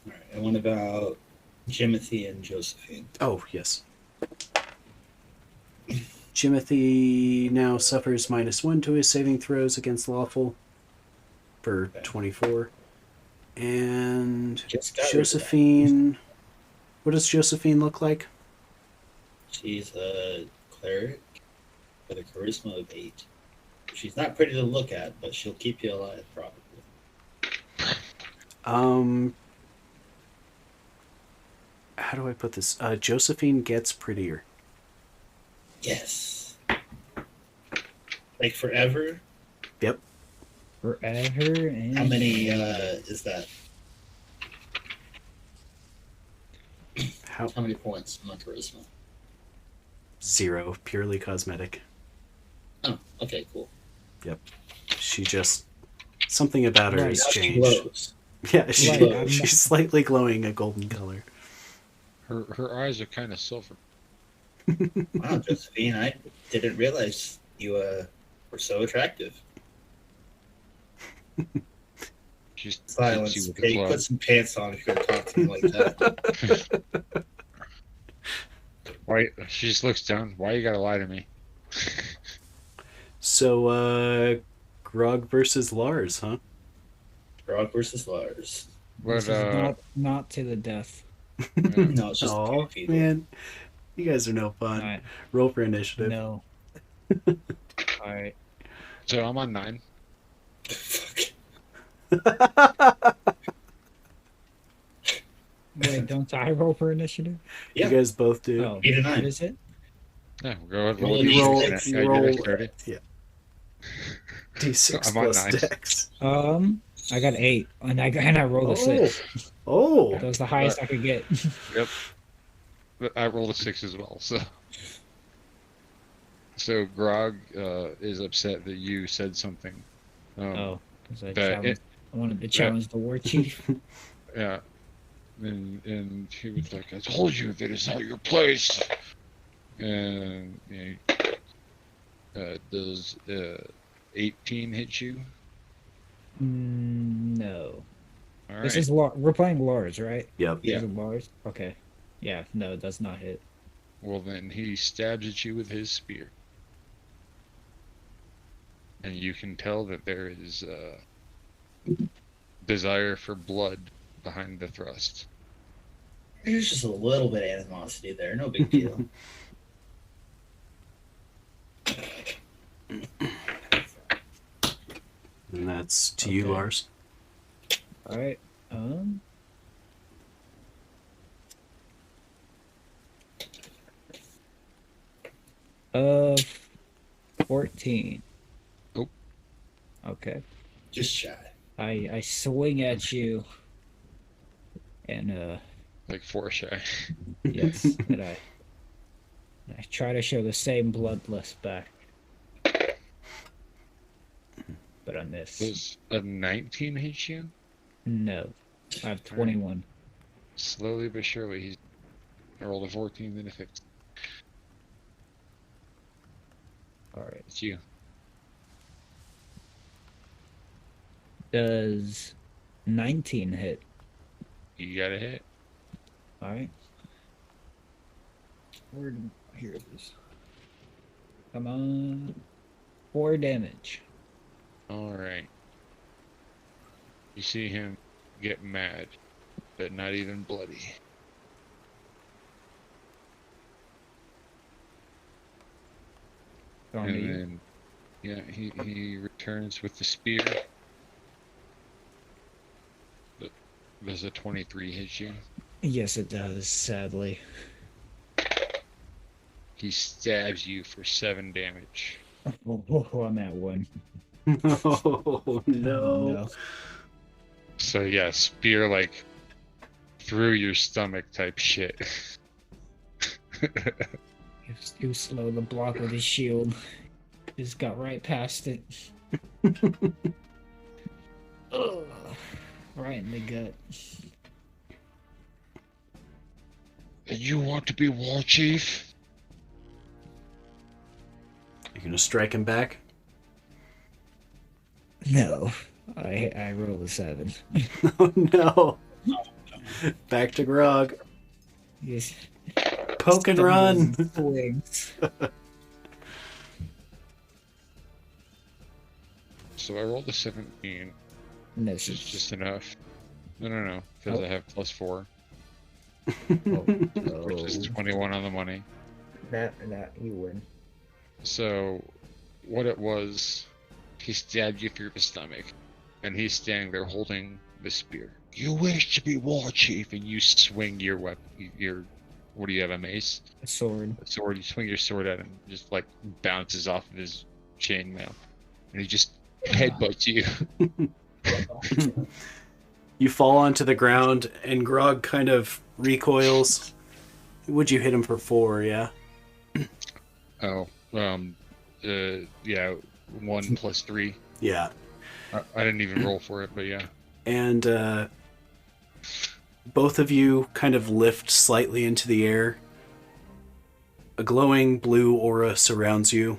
Speaker 2: All right, and what about Jimothy and Josephine?
Speaker 1: Oh, yes. Jimothy now suffers -1 to his saving throws against lawful for 24. And
Speaker 2: Just got rid of that.
Speaker 1: Josephine, what does Josephine look like?
Speaker 2: She's a cleric with a charisma of 8. She's not pretty to look at, but she'll keep you alive, probably.
Speaker 1: How do I put this? Josephine gets prettier.
Speaker 2: Yes. Like forever?
Speaker 1: Yep.
Speaker 5: Forever and
Speaker 2: How many is that?
Speaker 1: How?
Speaker 2: How many points on my charisma?
Speaker 1: 0, purely cosmetic.
Speaker 2: Oh, okay, cool.
Speaker 1: She just, something about her
Speaker 5: Right,
Speaker 1: has
Speaker 2: Now she
Speaker 1: changed.
Speaker 2: glows.
Speaker 1: Yeah,
Speaker 5: Right, I'm not-
Speaker 1: she's slightly glowing a golden color.
Speaker 3: Her eyes are kind of silver.
Speaker 2: Wow, Josephine, I didn't realize you were so attractive.
Speaker 3: She hits
Speaker 2: Silence.
Speaker 3: you with a
Speaker 2: Hey,
Speaker 3: club.
Speaker 2: put some pants on if you're gonna talk to me like that.
Speaker 3: Why? She just looks down. Why you gotta lie to me?
Speaker 1: So, Grog versus Lars, huh?
Speaker 2: Rock versus Lars.
Speaker 3: But
Speaker 5: This is not to the death.
Speaker 2: No, it's just
Speaker 1: Oh,
Speaker 2: two people.
Speaker 1: man. You guys are no fun.
Speaker 5: Alright.
Speaker 1: Roll for initiative.
Speaker 5: No. Alright.
Speaker 3: so I'm on 9.
Speaker 2: Fuck.
Speaker 5: Wait, don't I roll for initiative?
Speaker 2: Yeah.
Speaker 1: You guys both do.
Speaker 5: Oh,
Speaker 2: 8 and
Speaker 5: what
Speaker 2: 9.
Speaker 5: is it?
Speaker 3: Yeah, we'll go ahead.
Speaker 2: Roll
Speaker 3: Roll
Speaker 2: a
Speaker 1: You roll,
Speaker 2: D6.
Speaker 1: you
Speaker 3: I
Speaker 1: roll
Speaker 3: get started.
Speaker 1: D6
Speaker 3: I'm on
Speaker 1: plus
Speaker 3: 9.
Speaker 1: dex.
Speaker 5: I got 8, and I rolled a 6.
Speaker 1: Oh,
Speaker 5: That was the highest I could get.
Speaker 3: Yep. But I rolled a 6 as well. So Grog is upset that you said something.
Speaker 5: Oh, 'cause I
Speaker 3: that
Speaker 5: wanted to challenge the war chief.
Speaker 3: Yeah. And he was like, I told you that it's not your place. And does 18 hit you?
Speaker 5: No.
Speaker 3: All right.
Speaker 5: This is we're playing Lars, right?
Speaker 1: yep.
Speaker 2: Yeah.
Speaker 5: Is it Lars? Okay. Yeah, no, it does not hit.
Speaker 3: Well, then he stabs at you with his spear. And you can tell that there is desire for blood behind the thrust.
Speaker 2: There's just a little bit of animosity there. No big deal.
Speaker 1: And that's to you,
Speaker 5: Okay.
Speaker 1: Lars.
Speaker 5: Alright. 14.
Speaker 3: Nope.
Speaker 5: Okay.
Speaker 2: Just shy.
Speaker 5: I swing at you, and
Speaker 3: Like 4 shy.
Speaker 5: yes, and I try to show the same bloodlust back, but I miss.
Speaker 3: Does a 19 hit you?
Speaker 5: No, I have 21.
Speaker 3: Slowly but surely, he's rolled a 14, then a 15.
Speaker 5: All right.
Speaker 3: It's you.
Speaker 5: Does 19 hit?
Speaker 3: You got a hit.
Speaker 5: All right. Here it is. Come on. 4 damage.
Speaker 3: All right. You see him get mad, but not even bloody.
Speaker 5: On
Speaker 3: And
Speaker 5: me.
Speaker 3: then, yeah, he returns with the spear. Does a 23 hit you?
Speaker 5: Yes, it does. Sadly.
Speaker 3: He stabs you for 7 damage.
Speaker 5: Oh, I'm at 1.
Speaker 1: Oh, no.
Speaker 3: So yeah, spear like through your stomach type shit.
Speaker 5: He was too slow to block with his shield. Just got right past it. Ugh. Right in the gut.
Speaker 3: And you want to be war chief?
Speaker 1: You gonna strike him back?
Speaker 5: No. I rolled a 7.
Speaker 1: Oh, no. Back to Grog.
Speaker 5: Yes.
Speaker 1: Poke and run.
Speaker 5: Swings.
Speaker 3: So I rolled a 17, which is
Speaker 5: Misses.
Speaker 3: just enough. No, because
Speaker 5: Oh.
Speaker 3: I have +4,
Speaker 5: Oh,
Speaker 3: which is 21 on the money.
Speaker 5: that you win.
Speaker 3: So what it was, he stabbed you through the stomach, and he's standing there holding the spear. You wish to be war chief, and you swing your weapon. What do you have, a mace?
Speaker 5: A sword.
Speaker 3: A sword. You swing your sword at him, just like bounces off of his chainmail, and he just headbutts you.
Speaker 1: You fall onto the ground, and Grog kind of recoils. Would you hit him for 4, yeah?
Speaker 3: Oh, yeah, 1 + 3.
Speaker 1: Yeah.
Speaker 3: I didn't even roll for it, but yeah.
Speaker 1: And both of you kind of lift slightly into the air. A glowing blue aura surrounds you.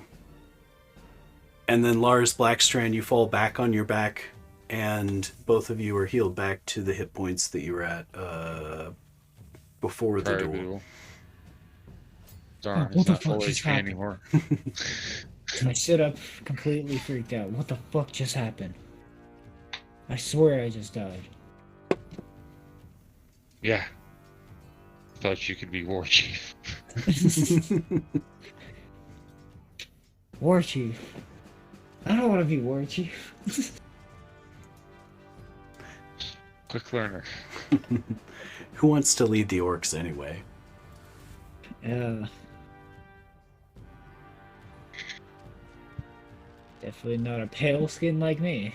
Speaker 1: And then Lars Blackstrand, you fall back on your back, and both of you are healed back to the hit points that you were at before the
Speaker 3: Prior to
Speaker 1: duel.
Speaker 3: Darn,
Speaker 5: What
Speaker 3: it's
Speaker 5: the
Speaker 3: not full
Speaker 5: fuck just
Speaker 3: HP
Speaker 5: happened?
Speaker 3: anymore.
Speaker 5: I stood up completely freaked out. What the fuck just happened? I swear I just died.
Speaker 3: Yeah. Thought you could be War Chief.
Speaker 5: War Chief. I don't want to be War Chief.
Speaker 3: Quick learner.
Speaker 1: Who wants to lead the orcs anyway?
Speaker 5: Definitely not a pale skin like me.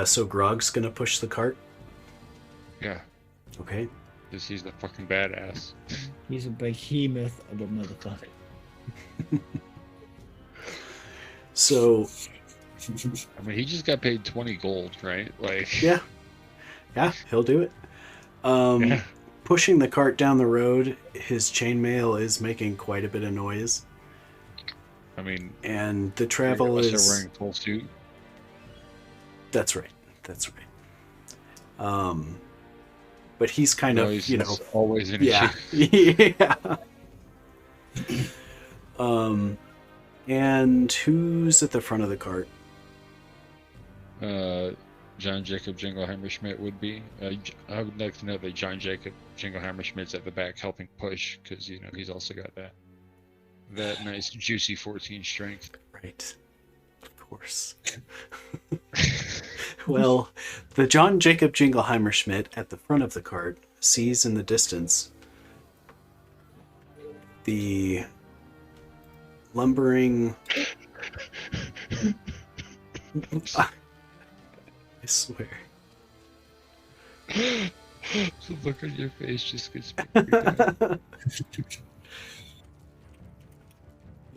Speaker 1: So Grog's gonna push the cart.
Speaker 3: Yeah.
Speaker 1: Okay.
Speaker 3: Because he's the fucking badass.
Speaker 5: He's a behemoth of a motherfucker.
Speaker 1: So
Speaker 3: I mean, he just got paid 20 gold, right? Like,
Speaker 1: yeah, he'll do it.
Speaker 3: yeah.
Speaker 1: Pushing the cart down the road, his chainmail is making quite a bit of noise,
Speaker 3: I mean,
Speaker 1: and the travel
Speaker 3: unless they're
Speaker 1: is.
Speaker 3: wearing full suit.
Speaker 1: That's right. That's right. But he's kind of,
Speaker 3: Noise
Speaker 1: you know,
Speaker 3: is always an
Speaker 1: yeah,
Speaker 3: issue.
Speaker 1: yeah. And who's at the front of the cart?
Speaker 3: John Jacob Jingleheimer Schmidt would be. I would like to know that John Jacob Jingleheimer Schmidt's at the back helping push, because you know he's also got that nice juicy 14 strength.
Speaker 1: Right. Of course. Well, the John Jacob Jingleheimer Schmidt at the front of the cart sees in the distance the lumbering. I swear.
Speaker 3: The look on your face just gets me freaked out.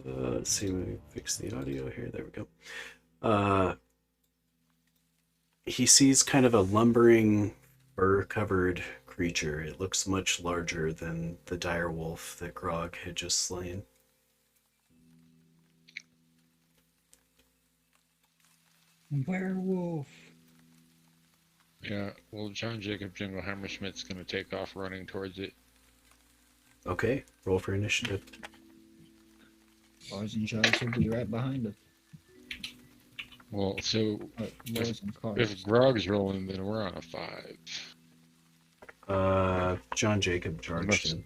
Speaker 1: Let's see, let me fix the audio here. There we go. He sees kind of a lumbering, fur-covered creature. It looks much larger than the dire wolf that Grog had just slain.
Speaker 5: Werewolf.
Speaker 3: Yeah, well, John Jacob Jingleheimer Schmidt's going to take off running towards it.
Speaker 1: Okay, roll for initiative.
Speaker 5: Lars and Charles will be right behind him.
Speaker 3: Well, so
Speaker 5: Lars and Cars.
Speaker 3: if Grog's rolling, then we're on a 5.
Speaker 1: John Jacob charged
Speaker 3: Unless-
Speaker 1: him.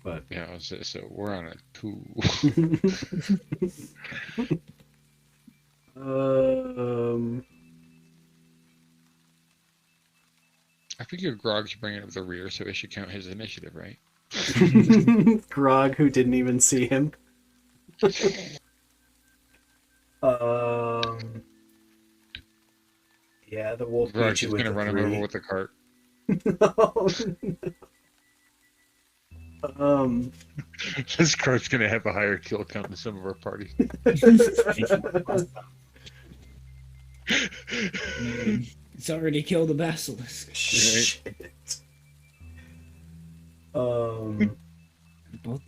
Speaker 1: But
Speaker 3: Yeah, so we're on a 2. I figure Grog's bringing up the rear, so it should count his initiative, right?
Speaker 1: Grog, who didn't even see him. Yeah, the wolf
Speaker 3: Grog's
Speaker 1: beat you
Speaker 3: just
Speaker 1: with
Speaker 3: going to
Speaker 1: a
Speaker 3: run him
Speaker 1: 3.
Speaker 3: over with the cart. This cart's going to have a higher kill count than some of our party.
Speaker 5: It's already killed a basilisk.
Speaker 1: Shit.
Speaker 5: Both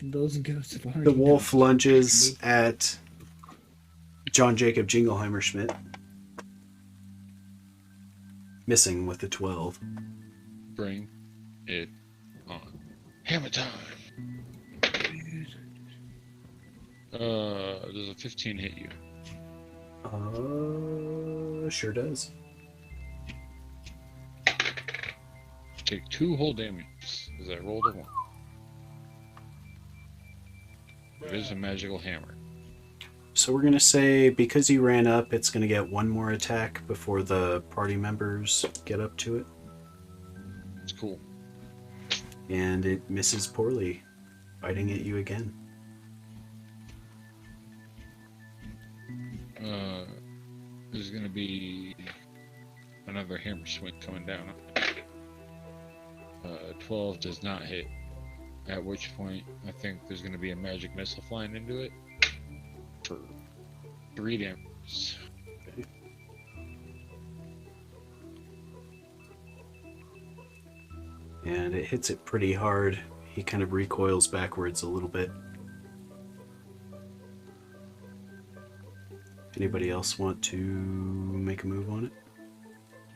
Speaker 5: of those ghosts have already
Speaker 1: The wolf
Speaker 5: died.
Speaker 1: lunges at John Jacob Jingleheimer Schmidt, missing with the 12.
Speaker 3: Bring it on. Hammer time! Does a 15 hit you?
Speaker 1: Sure does.
Speaker 3: Take 2 whole damage, as I rolled a 1. It is a magical hammer.
Speaker 1: So we're gonna say because you ran up, it's gonna get one more attack before the party members get up to it,
Speaker 3: It's cool.
Speaker 1: and it misses poorly, biting at you again.
Speaker 3: There's gonna be another hammer swing coming down. 12 does not hit. At which point, I think there's gonna be a magic missile flying into it for 3 damage.
Speaker 1: and it hits it pretty hard. He kind of recoils backwards a little bit. Anybody else want to make a move on it?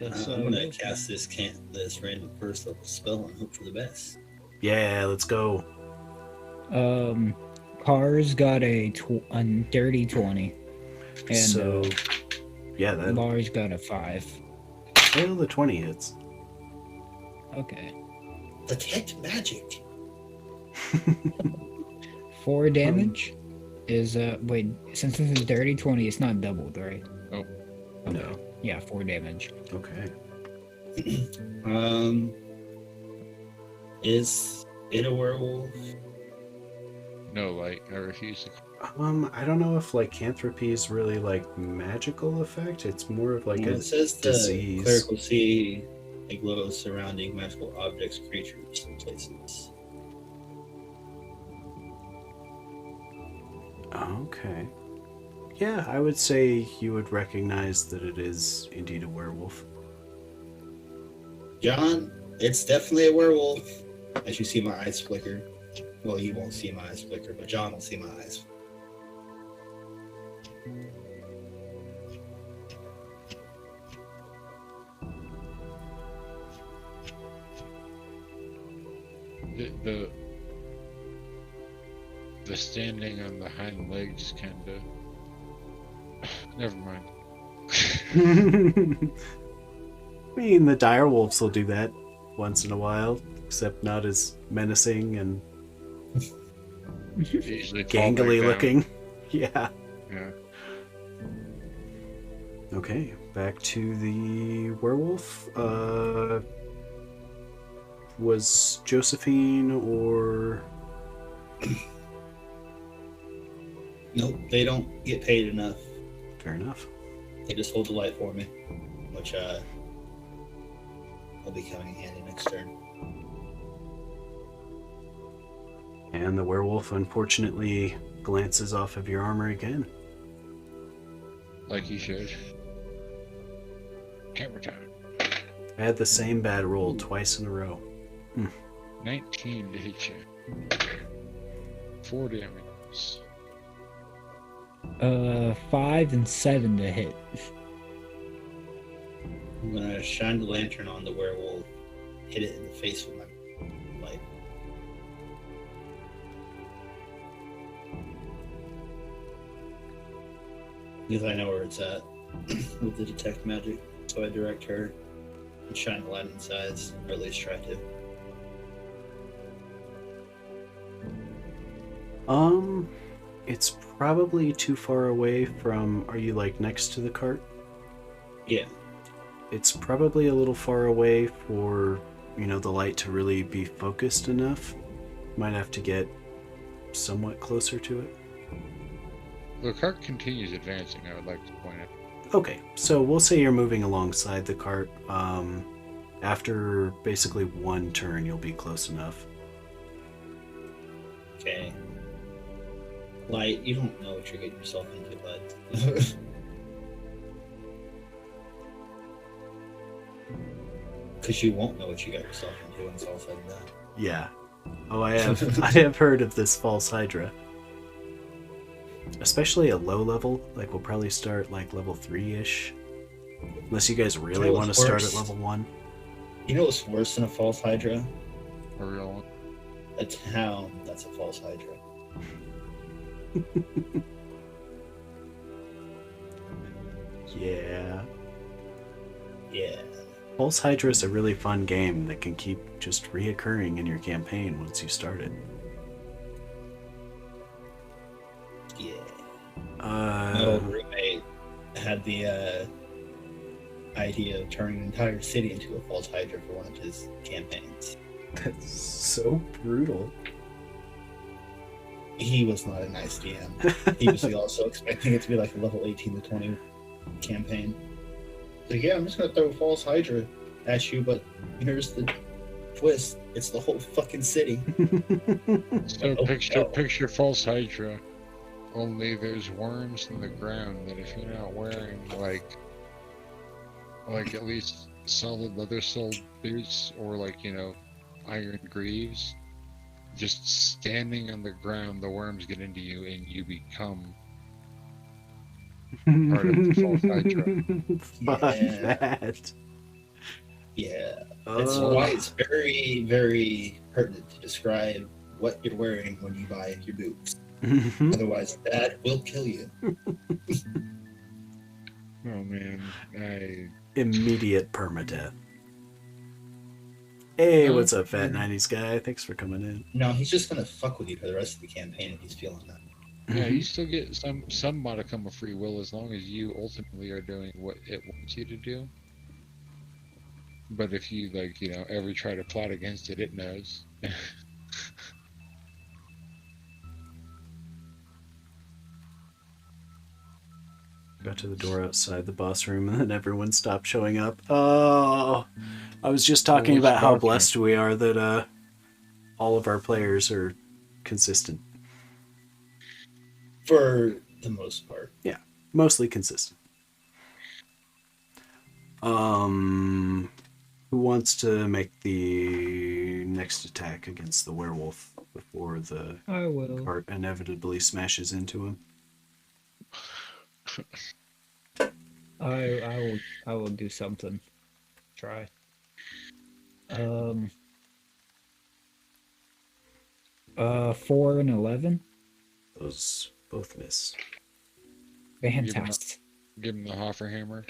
Speaker 2: I'm gonna cast this random first level spell and hope for the best.
Speaker 1: Yeah, let's go.
Speaker 5: Cars got a dirty 20. And
Speaker 1: So, yeah, that
Speaker 5: Lars got a 5.
Speaker 1: well, the 20 hits.
Speaker 5: Okay.
Speaker 2: Detect magic.
Speaker 5: 4 damage is wait, since this is dirty 20, it's not doubled, right?
Speaker 3: Oh.
Speaker 5: Okay.
Speaker 1: No.
Speaker 5: Yeah, 4 damage.
Speaker 1: Okay.
Speaker 2: Is it a werewolf?
Speaker 3: No, Light. I refuse to.
Speaker 1: I don't know if lycanthropy is really like magical effect. It's more of like
Speaker 2: Well,
Speaker 1: a
Speaker 2: it says the
Speaker 1: disease.
Speaker 2: cleric will see a glow surrounding magical objects, creatures, and places.
Speaker 1: Okay. Yeah, I would say you would recognize that it is indeed a werewolf.
Speaker 2: John, it's definitely a werewolf. As you see my eyes flicker. Well, you won't see my eyes flicker, but John will see my eyes.
Speaker 3: The standing on the hind legs kind of. Never mind.
Speaker 1: I mean, the dire wolves will do that once in a while, except not as menacing and
Speaker 3: They usually fall back
Speaker 1: gangly
Speaker 3: down.
Speaker 1: looking. Yeah.
Speaker 3: Yeah.
Speaker 1: Okay, back to the werewolf. Was Josephine or...
Speaker 2: Nope, they don't get paid enough.
Speaker 1: Fair enough.
Speaker 2: They just hold the light for me, which will be coming in handy next turn.
Speaker 1: And the werewolf unfortunately glances off of your armor again.
Speaker 3: Like you should. Camera time.
Speaker 1: I had the same bad roll twice in a row.
Speaker 3: 19 to hit you. 4 damage.
Speaker 5: 5 and 7 to hit.
Speaker 2: I'm gonna shine the lantern on the werewolf, hit it in the face with my light. Because I know where it's at with the detect magic, so I direct her and shine the light in its eyes, or at least try to.
Speaker 1: It's probably too far away from... Are you, like, next to the cart?
Speaker 2: Yeah.
Speaker 1: It's probably a little far away for, you know, the light to really be focused enough. Might have to get somewhat closer to it.
Speaker 3: The cart continues advancing, I would like to point out.
Speaker 1: Okay, so we'll say you're moving alongside the cart. After basically one turn, you'll be close enough.
Speaker 2: Okay. Light, you don't know what you're getting yourself into, bud. Because you won't know what you got yourself into when it's all said and done.
Speaker 1: Yeah. Oh, I have. I have heard of this false hydra. Especially a low level. Like, we'll probably start like level 3-ish. Unless you guys really
Speaker 2: know
Speaker 1: want to
Speaker 2: what's
Speaker 1: start at
Speaker 2: worse?
Speaker 1: level 1.
Speaker 2: You know what's worse than a false hydra?
Speaker 3: A real one.
Speaker 2: A town that's a false hydra.
Speaker 1: Yeah.
Speaker 2: Yeah.
Speaker 1: False Hydra is a really fun game that can keep just reoccurring in your campaign once you start it.
Speaker 2: Yeah. My old
Speaker 1: Uh,
Speaker 2: roommate had the idea of turning an entire city into a false hydra for one of his campaigns.
Speaker 1: that's so brutal.
Speaker 2: He was not a nice DM. He was also expecting it to be like a level 18 to 20 campaign. Like, yeah, I'm just gonna throw a false hydra at you, but here's the twist. It's the whole fucking city.
Speaker 3: So
Speaker 2: Oh,
Speaker 3: picture,
Speaker 2: no.
Speaker 3: picture false hydra. Only there's worms in the ground that if you're not wearing like at least solid leather soled boots or like, you know, iron greaves. Just standing on the ground, the worms get into you, and you become part of the false hydra.
Speaker 1: Fuck
Speaker 2: Yeah.
Speaker 1: that.
Speaker 2: Yeah. That's
Speaker 1: Oh.
Speaker 2: why it's very, very pertinent to describe what you're wearing when you buy your boots. Otherwise, that will kill you.
Speaker 3: Oh man,
Speaker 1: Immediate permadeath. Hey,
Speaker 3: Oh,
Speaker 1: what's up, fat
Speaker 3: yeah.
Speaker 1: 90s guy? Thanks for coming in.
Speaker 2: No, he's just gonna fuck with you for the rest of the campaign if he's feeling that.
Speaker 3: Yeah, you still get some modicum of free will as long as you ultimately are doing what it wants you to do. But if you ever try to plot against it, it knows.
Speaker 1: Got to the door outside the boss room and then everyone stopped showing up. Oh, I was just talking
Speaker 3: Well, which
Speaker 1: about how
Speaker 3: boss room?
Speaker 1: blessed we are that all of our players are consistent.
Speaker 2: For the most part.
Speaker 1: Yeah, mostly consistent. Who wants to make the next attack against the werewolf before the
Speaker 5: I will.
Speaker 1: cart inevitably smashes into him?
Speaker 5: I will do something. Try. 4 and 11.
Speaker 1: Those both miss.
Speaker 5: Fantastic.
Speaker 3: Give him the Hofferhammer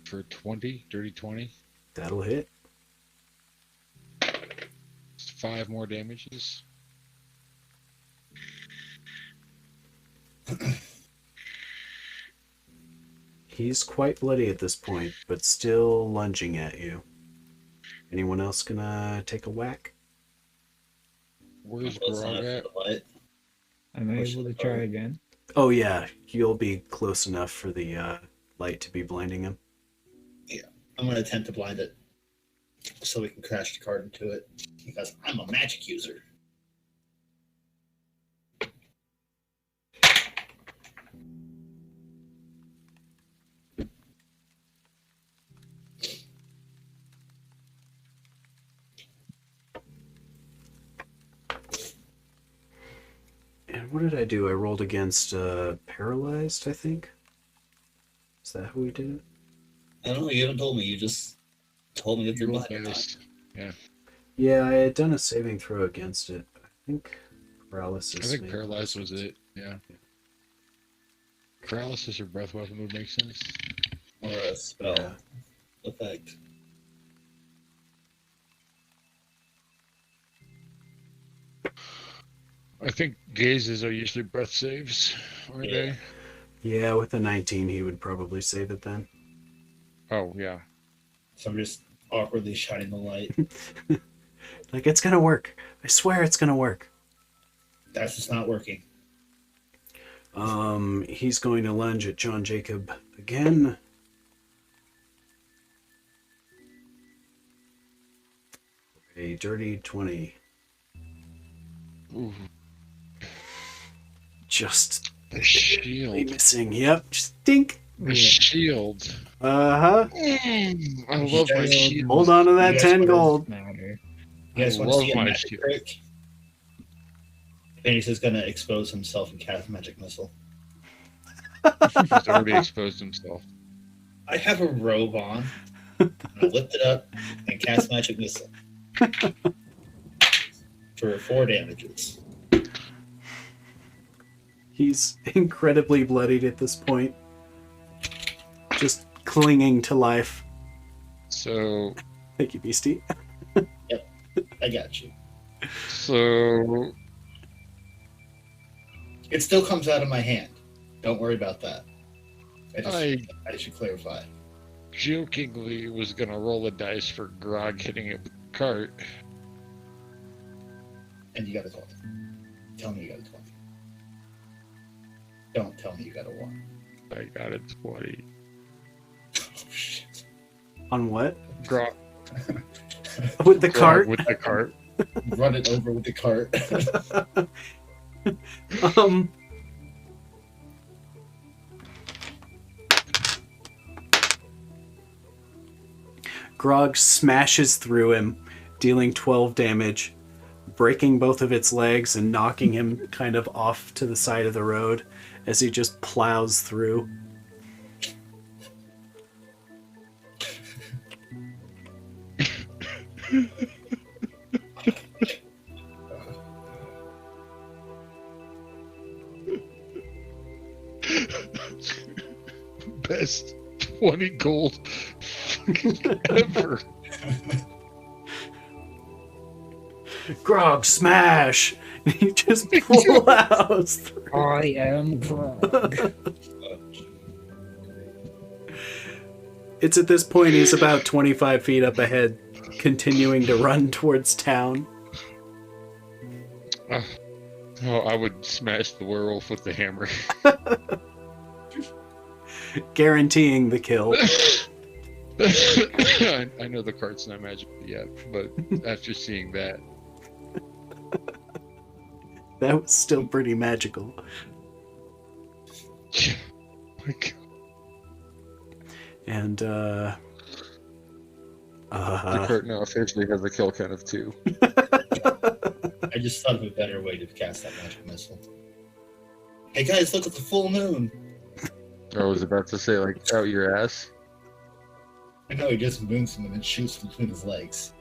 Speaker 3: for 20, dirty 20.
Speaker 1: That'll hit.
Speaker 3: It's 5 more damages.
Speaker 1: He's quite bloody at this point, but still lunging at you. Anyone else gonna take a whack?
Speaker 3: Where's
Speaker 2: Close enough
Speaker 3: Grog at?
Speaker 2: for the light.
Speaker 5: I'm able to try again.
Speaker 1: Oh yeah, you'll be close enough for the light to be blinding him.
Speaker 2: I'm gonna attempt to blind it so we can crash the cart into it because I'm a magic user.
Speaker 1: And what did I do? I rolled against paralyzed, I think. Is that how we did it?
Speaker 2: I don't know. You haven't told me. You just told me that you're
Speaker 3: Roll
Speaker 2: blind.
Speaker 3: dice.
Speaker 1: Yeah, I had done a saving throw against it. I think paralysis.
Speaker 3: I think
Speaker 1: made
Speaker 3: paralyzed
Speaker 1: more
Speaker 3: was
Speaker 1: sense.
Speaker 3: it. Yeah. Paralysis or breath weapon would make sense.
Speaker 2: Or a spell
Speaker 1: Yeah.
Speaker 2: effect.
Speaker 3: I think gazes are usually breath saves, aren't
Speaker 2: Yeah.
Speaker 3: they?
Speaker 1: Yeah, with a 19, he would probably save it then.
Speaker 3: Oh yeah.
Speaker 2: So I'm just awkwardly shining the light.
Speaker 1: Like, it's gonna work. I swear it's gonna work.
Speaker 2: That's just not working.
Speaker 1: He's going to lunge at John Jacob again. A dirty 20.
Speaker 3: Ooh,
Speaker 1: Just
Speaker 3: the shield.
Speaker 1: missing. Yep, just dink.
Speaker 3: The shield.
Speaker 1: Uh-huh.
Speaker 3: I love my
Speaker 2: Shield.
Speaker 3: shield.
Speaker 1: Hold on to that
Speaker 2: Yes,
Speaker 1: 10
Speaker 2: but-
Speaker 1: gold.
Speaker 5: Matter.
Speaker 2: You guys
Speaker 3: I
Speaker 2: want to
Speaker 3: love
Speaker 2: see a
Speaker 3: my
Speaker 2: magic
Speaker 3: shield.
Speaker 2: trick? Phoenix is going to expose himself and cast magic missile.
Speaker 3: He's already exposed himself.
Speaker 2: I have a robe on. I lift it up and cast magic missile for 4 damages.
Speaker 1: He's incredibly bloodied at this point. Just clinging to life.
Speaker 3: So
Speaker 1: Thank you, Beastie.
Speaker 2: I got you.
Speaker 3: so
Speaker 2: It still comes out of my hand. Don't worry about that. I should clarify.
Speaker 3: jokingly was gonna roll a dice for Grog hitting it with the cart.
Speaker 2: And you got a 20. Tell me you got a 20. Don't tell me you got a 1.
Speaker 3: I got a 20.
Speaker 2: Oh, shit.
Speaker 1: On what?
Speaker 3: Grog,
Speaker 1: With the
Speaker 3: Grog
Speaker 1: cart?
Speaker 3: with the cart.
Speaker 2: Run it over with the cart.
Speaker 1: um... Grog smashes through him, dealing 12 damage, breaking both of its legs and knocking him kind of off to the side of the road as he just plows through.
Speaker 3: Best 20 gold ever.
Speaker 1: Grog, smash! And he just plows through.
Speaker 5: I am Grog.
Speaker 1: It's at this point he's about 25 feet up ahead, continuing to run towards town.
Speaker 3: Oh, I would smash the werewolf with the hammer.
Speaker 1: Guaranteeing the kill.
Speaker 3: I know the cart's not magical yet, but after seeing that,
Speaker 1: That was still pretty magical.
Speaker 3: my God.
Speaker 1: And,
Speaker 3: The cart now officially has a kill count of 2.
Speaker 2: I just thought of a better way to cast that magic missile. Hey guys, look at the full moon!
Speaker 3: I was about to say, like, out your ass.
Speaker 2: I know he just moons him and then shoots between his legs.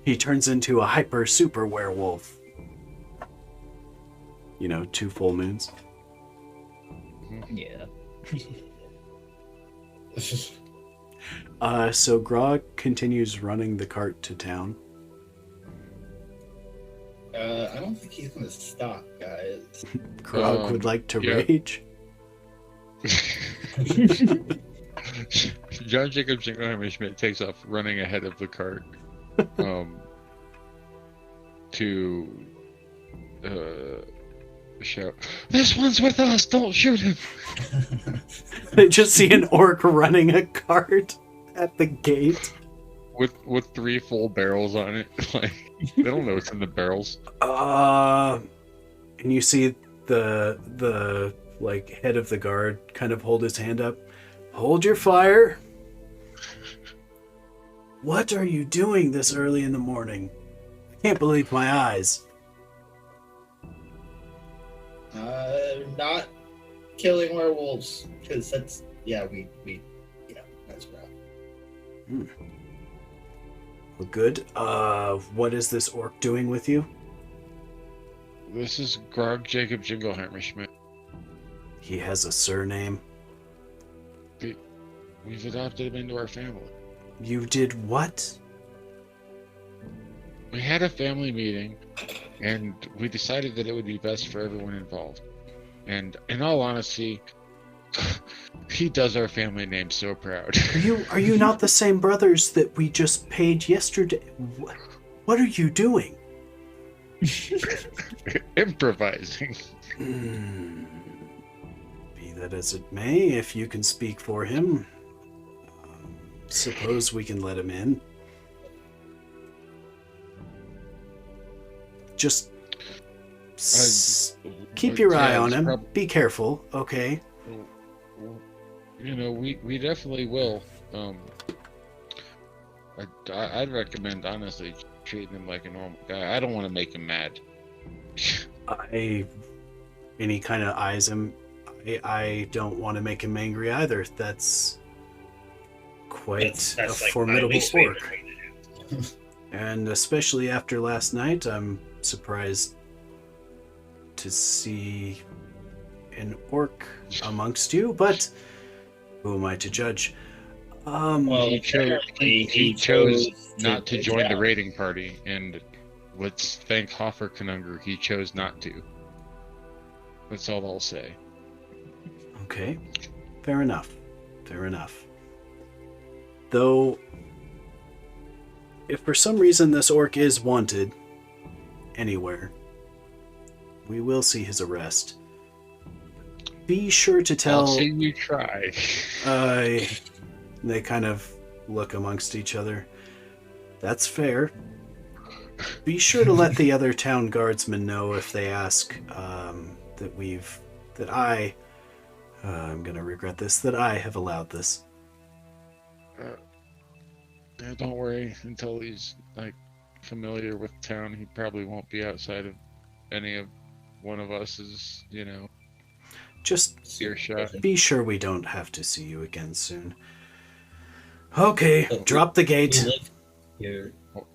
Speaker 1: he turns into a hyper super werewolf. You know, 2 full moons.
Speaker 5: Yeah.
Speaker 1: So Grog continues running the cart to town.
Speaker 2: I don't think he's gonna stop, guys.
Speaker 1: Grog would like to
Speaker 3: yeah.
Speaker 1: rage.
Speaker 3: John Jacob Jingleheimer Schmidt takes off running ahead of the cart to shout, "This one's with us! Don't shoot him!"
Speaker 1: They just see an orc running a cart at the gate.
Speaker 3: With 3 full barrels on it. Like, they don't know what's in the barrels.
Speaker 1: And you see the like head of the guard kind of hold his hand up. Hold your fire. What are you doing this early in the morning? I can't believe my eyes.
Speaker 2: Not killing werewolves, because that's, that's rough.
Speaker 1: Well, good. What is this orc doing with you?
Speaker 3: This is Grog Jacob Jingleheimer Schmidt.
Speaker 1: He has a surname.
Speaker 3: We've adopted him into our family.
Speaker 1: You did what?
Speaker 3: We had a family meeting, and we decided that it would be best for everyone involved. And in all honesty, he does our family name so proud.
Speaker 1: Are you not the same brothers that we just paid yesterday? What are you doing?
Speaker 3: Improvising.
Speaker 1: Be that as it may, if you can speak for him, suppose we can let him in. Just keep your eye on him. Be careful, okay?
Speaker 3: You know, we definitely will. I'd recommend, honestly, treating him like a normal guy. I don't want to make him mad.
Speaker 1: And he kind of eyes him. I don't want to make him angry either. That's quite a formidable orc. And especially after last night, I'm surprised to see an orc amongst you, but who am I to judge?
Speaker 3: He chose not to join the raiding party, and let's thank Hoffer Conungur, he chose not to. That's all I'll say.
Speaker 1: Okay, fair enough. Fair enough. Though, if for some reason this orc is wanted anywhere, we will see his arrest. Be sure to tell...
Speaker 3: I'll see you try.
Speaker 1: They kind of look amongst each other. That's fair. Be sure to let the other town guardsmen know if they ask that I I'm gonna regret this, that I have allowed this.
Speaker 3: Yeah, don't worry. Until he's like familiar with town, he probably won't be outside of any of one of us's,
Speaker 1: Just
Speaker 3: earshot.
Speaker 1: be sure we don't have to see you again soon. Okay,
Speaker 2: But
Speaker 1: drop the
Speaker 2: We
Speaker 1: gate.
Speaker 2: live here.
Speaker 3: Oh.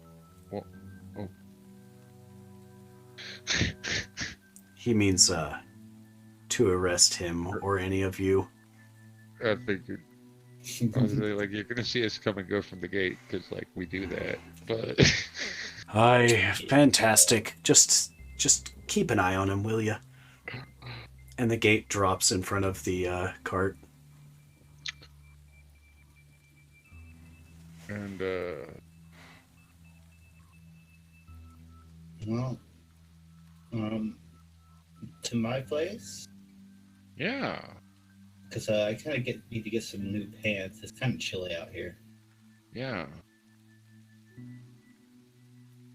Speaker 1: He means, to arrest him or any of you.
Speaker 3: I figured. I was really like, you're gonna see us come and go from the gate because like we do that, but
Speaker 1: Aye, fantastic. Just keep an eye on him, will ya? And the gate drops in front of the cart.
Speaker 3: and
Speaker 2: Well, to my place,
Speaker 3: yeah.
Speaker 2: because I kind of need to get some new pants. It's kind of chilly out here.
Speaker 3: Yeah.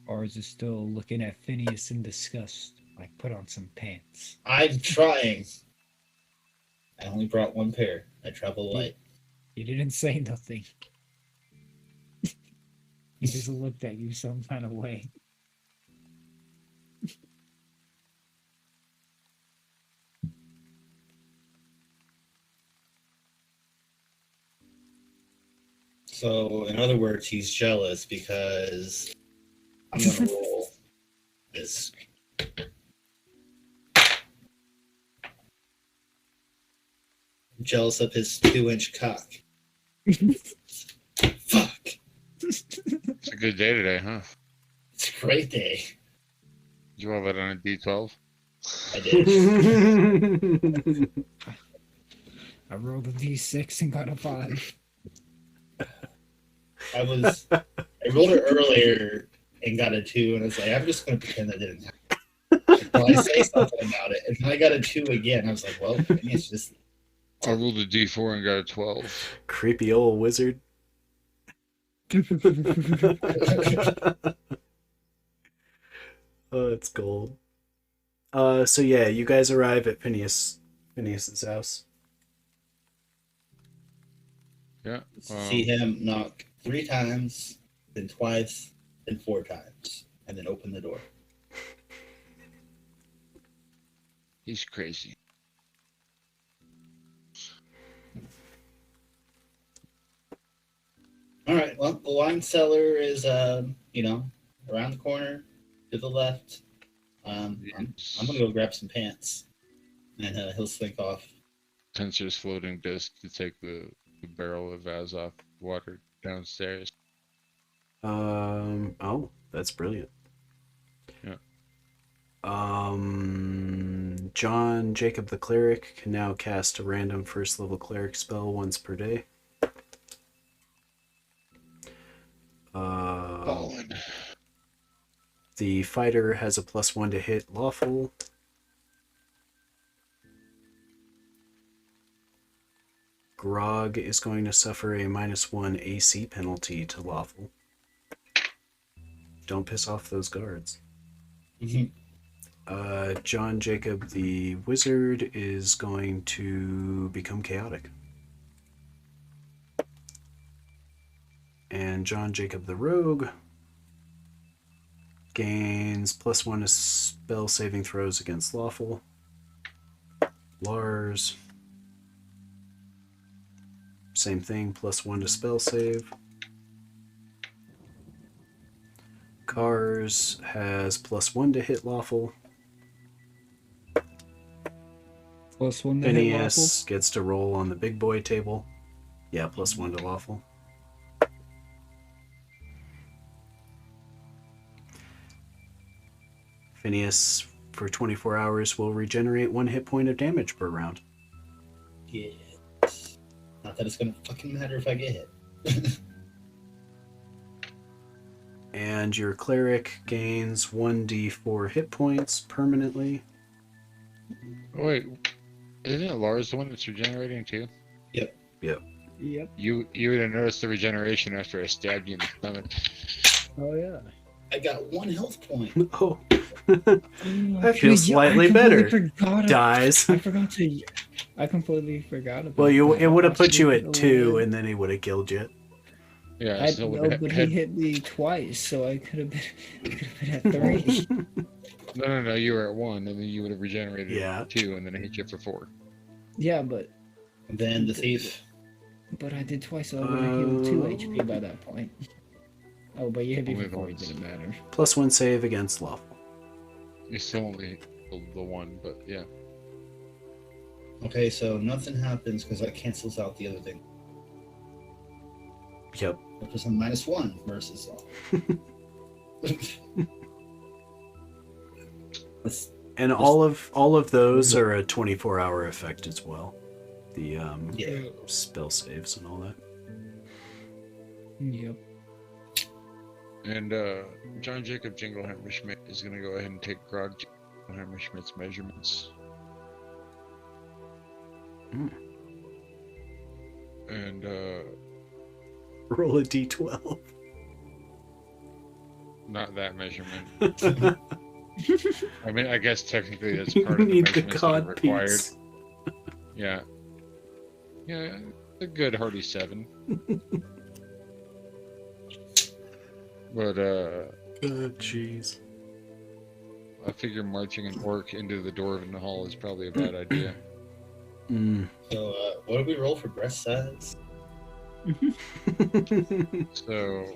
Speaker 4: Ours is still looking at Phineas in disgust. Like, put on some pants.
Speaker 2: I'm trying. I only brought one pair. I travel light.
Speaker 4: You didn't say nothing. He just looked at you some kind of way.
Speaker 2: So, in other words, he's jealous because I'm gonna roll this. Jealous of his 2-inch cock. Fuck.
Speaker 3: It's a good day today, huh?
Speaker 2: It's a great day.
Speaker 3: Did you roll that on a D12?
Speaker 2: I did.
Speaker 4: I rolled a d6 and got a 5.
Speaker 2: I rolled it earlier and got a 2, and I was like, I'm just gonna pretend that didn't happen. Well, I say something about it, and then I got a 2 again. I was like, well, maybe it's just.
Speaker 3: I rolled a D4 and got a 12.
Speaker 1: Creepy old wizard. Oh, it's gold. So yeah, you guys arrive at Phineas's house.
Speaker 3: Yeah.
Speaker 2: See him knock 3 times, then twice, then 4 times, and then open the door.
Speaker 3: He's crazy.
Speaker 2: All right. Well, the wine cellar is, around the corner to the left. I'm gonna go grab some pants, and he'll slink off.
Speaker 3: Tensor's floating disc to take the barrel of Azov water downstairs.
Speaker 1: Oh, that's brilliant.
Speaker 3: Yeah.
Speaker 1: John Jacob the cleric can now cast a random first level cleric spell once per day.
Speaker 3: Fallen.
Speaker 1: The fighter has a +1 to hit lawful. Grog is going to suffer a -1 AC penalty to lawful. Don't piss off those guards. John Jacob the wizard is going to become chaotic. And John Jacob the rogue gains +1 to spell saving throws against lawful. Lars, same thing, +1 to spell save. Cars has +1 to hit lawful.
Speaker 4: +1 to hit lawful.
Speaker 1: Phineas gets to roll on the big boy table. Yeah, +1 to lawful. Phineas, for 24 hours, will regenerate 1 hit point of damage per round.
Speaker 2: Yes. Not that it's gonna fucking matter if I get hit.
Speaker 1: And your cleric gains 1d4 hit points permanently.
Speaker 3: Oh, wait, isn't it Lars the one that's regenerating too?
Speaker 1: Yep.
Speaker 3: You would have noticed the regeneration after I stabbed you in the stomach.
Speaker 4: Oh yeah.
Speaker 2: I got 1 health point.
Speaker 1: Oh,
Speaker 5: Oh,
Speaker 1: I feel slightly better. Dies.
Speaker 5: I completely forgot about
Speaker 1: Well,
Speaker 5: that.
Speaker 1: it would have put you
Speaker 5: Actually,
Speaker 1: at 2, and then he would have killed you.
Speaker 3: Yeah,
Speaker 5: I
Speaker 3: so
Speaker 5: know, but he hit me twice, so I could have been at 3.
Speaker 3: No, you were at 1, and then you would have regenerated
Speaker 1: Yeah.
Speaker 3: at 2, and then it hit you for 4.
Speaker 5: Yeah, but
Speaker 2: Then the thief.
Speaker 5: I did twice, so I would have healed 2 HP by that point. Oh, but you hit me
Speaker 3: Only
Speaker 5: for 4, it
Speaker 3: once.
Speaker 5: didn't matter.
Speaker 1: +1 save against lawful.
Speaker 3: You still only hit the 1, but yeah.
Speaker 2: Okay, so nothing happens because that cancels out the other thing.
Speaker 1: Yep.
Speaker 2: Which is a -1 versus all.
Speaker 1: And all of those are a 24-hour effect as well. The
Speaker 2: Yeah.
Speaker 1: spell saves and all that.
Speaker 5: Yep.
Speaker 3: And John Jacob Jinglehammer Schmidt is going to go ahead and take Grog Jinglehammer Schmidt's measurements. And
Speaker 1: Roll a d12.
Speaker 3: not that measurement. I mean, I guess technically that's part
Speaker 1: You
Speaker 3: of the
Speaker 1: need the
Speaker 3: measurements that are
Speaker 1: cod
Speaker 3: required.
Speaker 1: piece.
Speaker 3: Yeah. Yeah, a good hearty 7. But
Speaker 1: Oh, jeez.
Speaker 3: I figure marching an orc into the Dwarven Hall is probably a bad idea.
Speaker 2: So, what do we roll for breast size?
Speaker 3: So,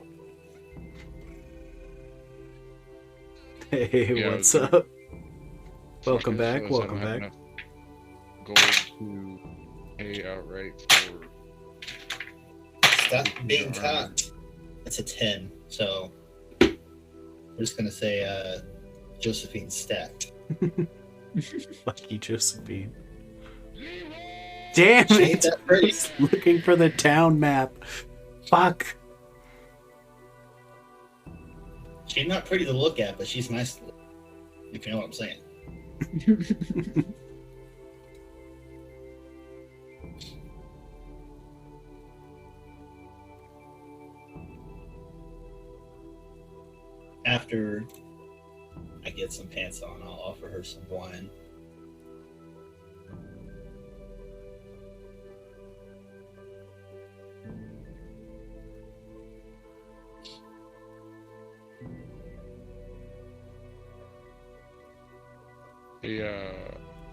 Speaker 1: Hey,
Speaker 3: Yeah,
Speaker 1: what's
Speaker 3: so-
Speaker 1: up? Welcome
Speaker 3: fuck, I
Speaker 1: back,
Speaker 3: suppose I
Speaker 1: welcome
Speaker 3: don't have
Speaker 1: back.
Speaker 3: enough Gold to pay outright for.
Speaker 2: Stop being
Speaker 3: Armor.
Speaker 2: cocked. That's a 10. So, we're just gonna say Josephine stacked.
Speaker 1: Lucky Josephine. Damn
Speaker 2: She ain't
Speaker 1: it!
Speaker 2: that pretty.
Speaker 1: I was looking for the town map. Fuck.
Speaker 2: She's not pretty to look at, but she's nice to look at, if you know what I'm saying. After I get some pants on, I'll offer her some wine.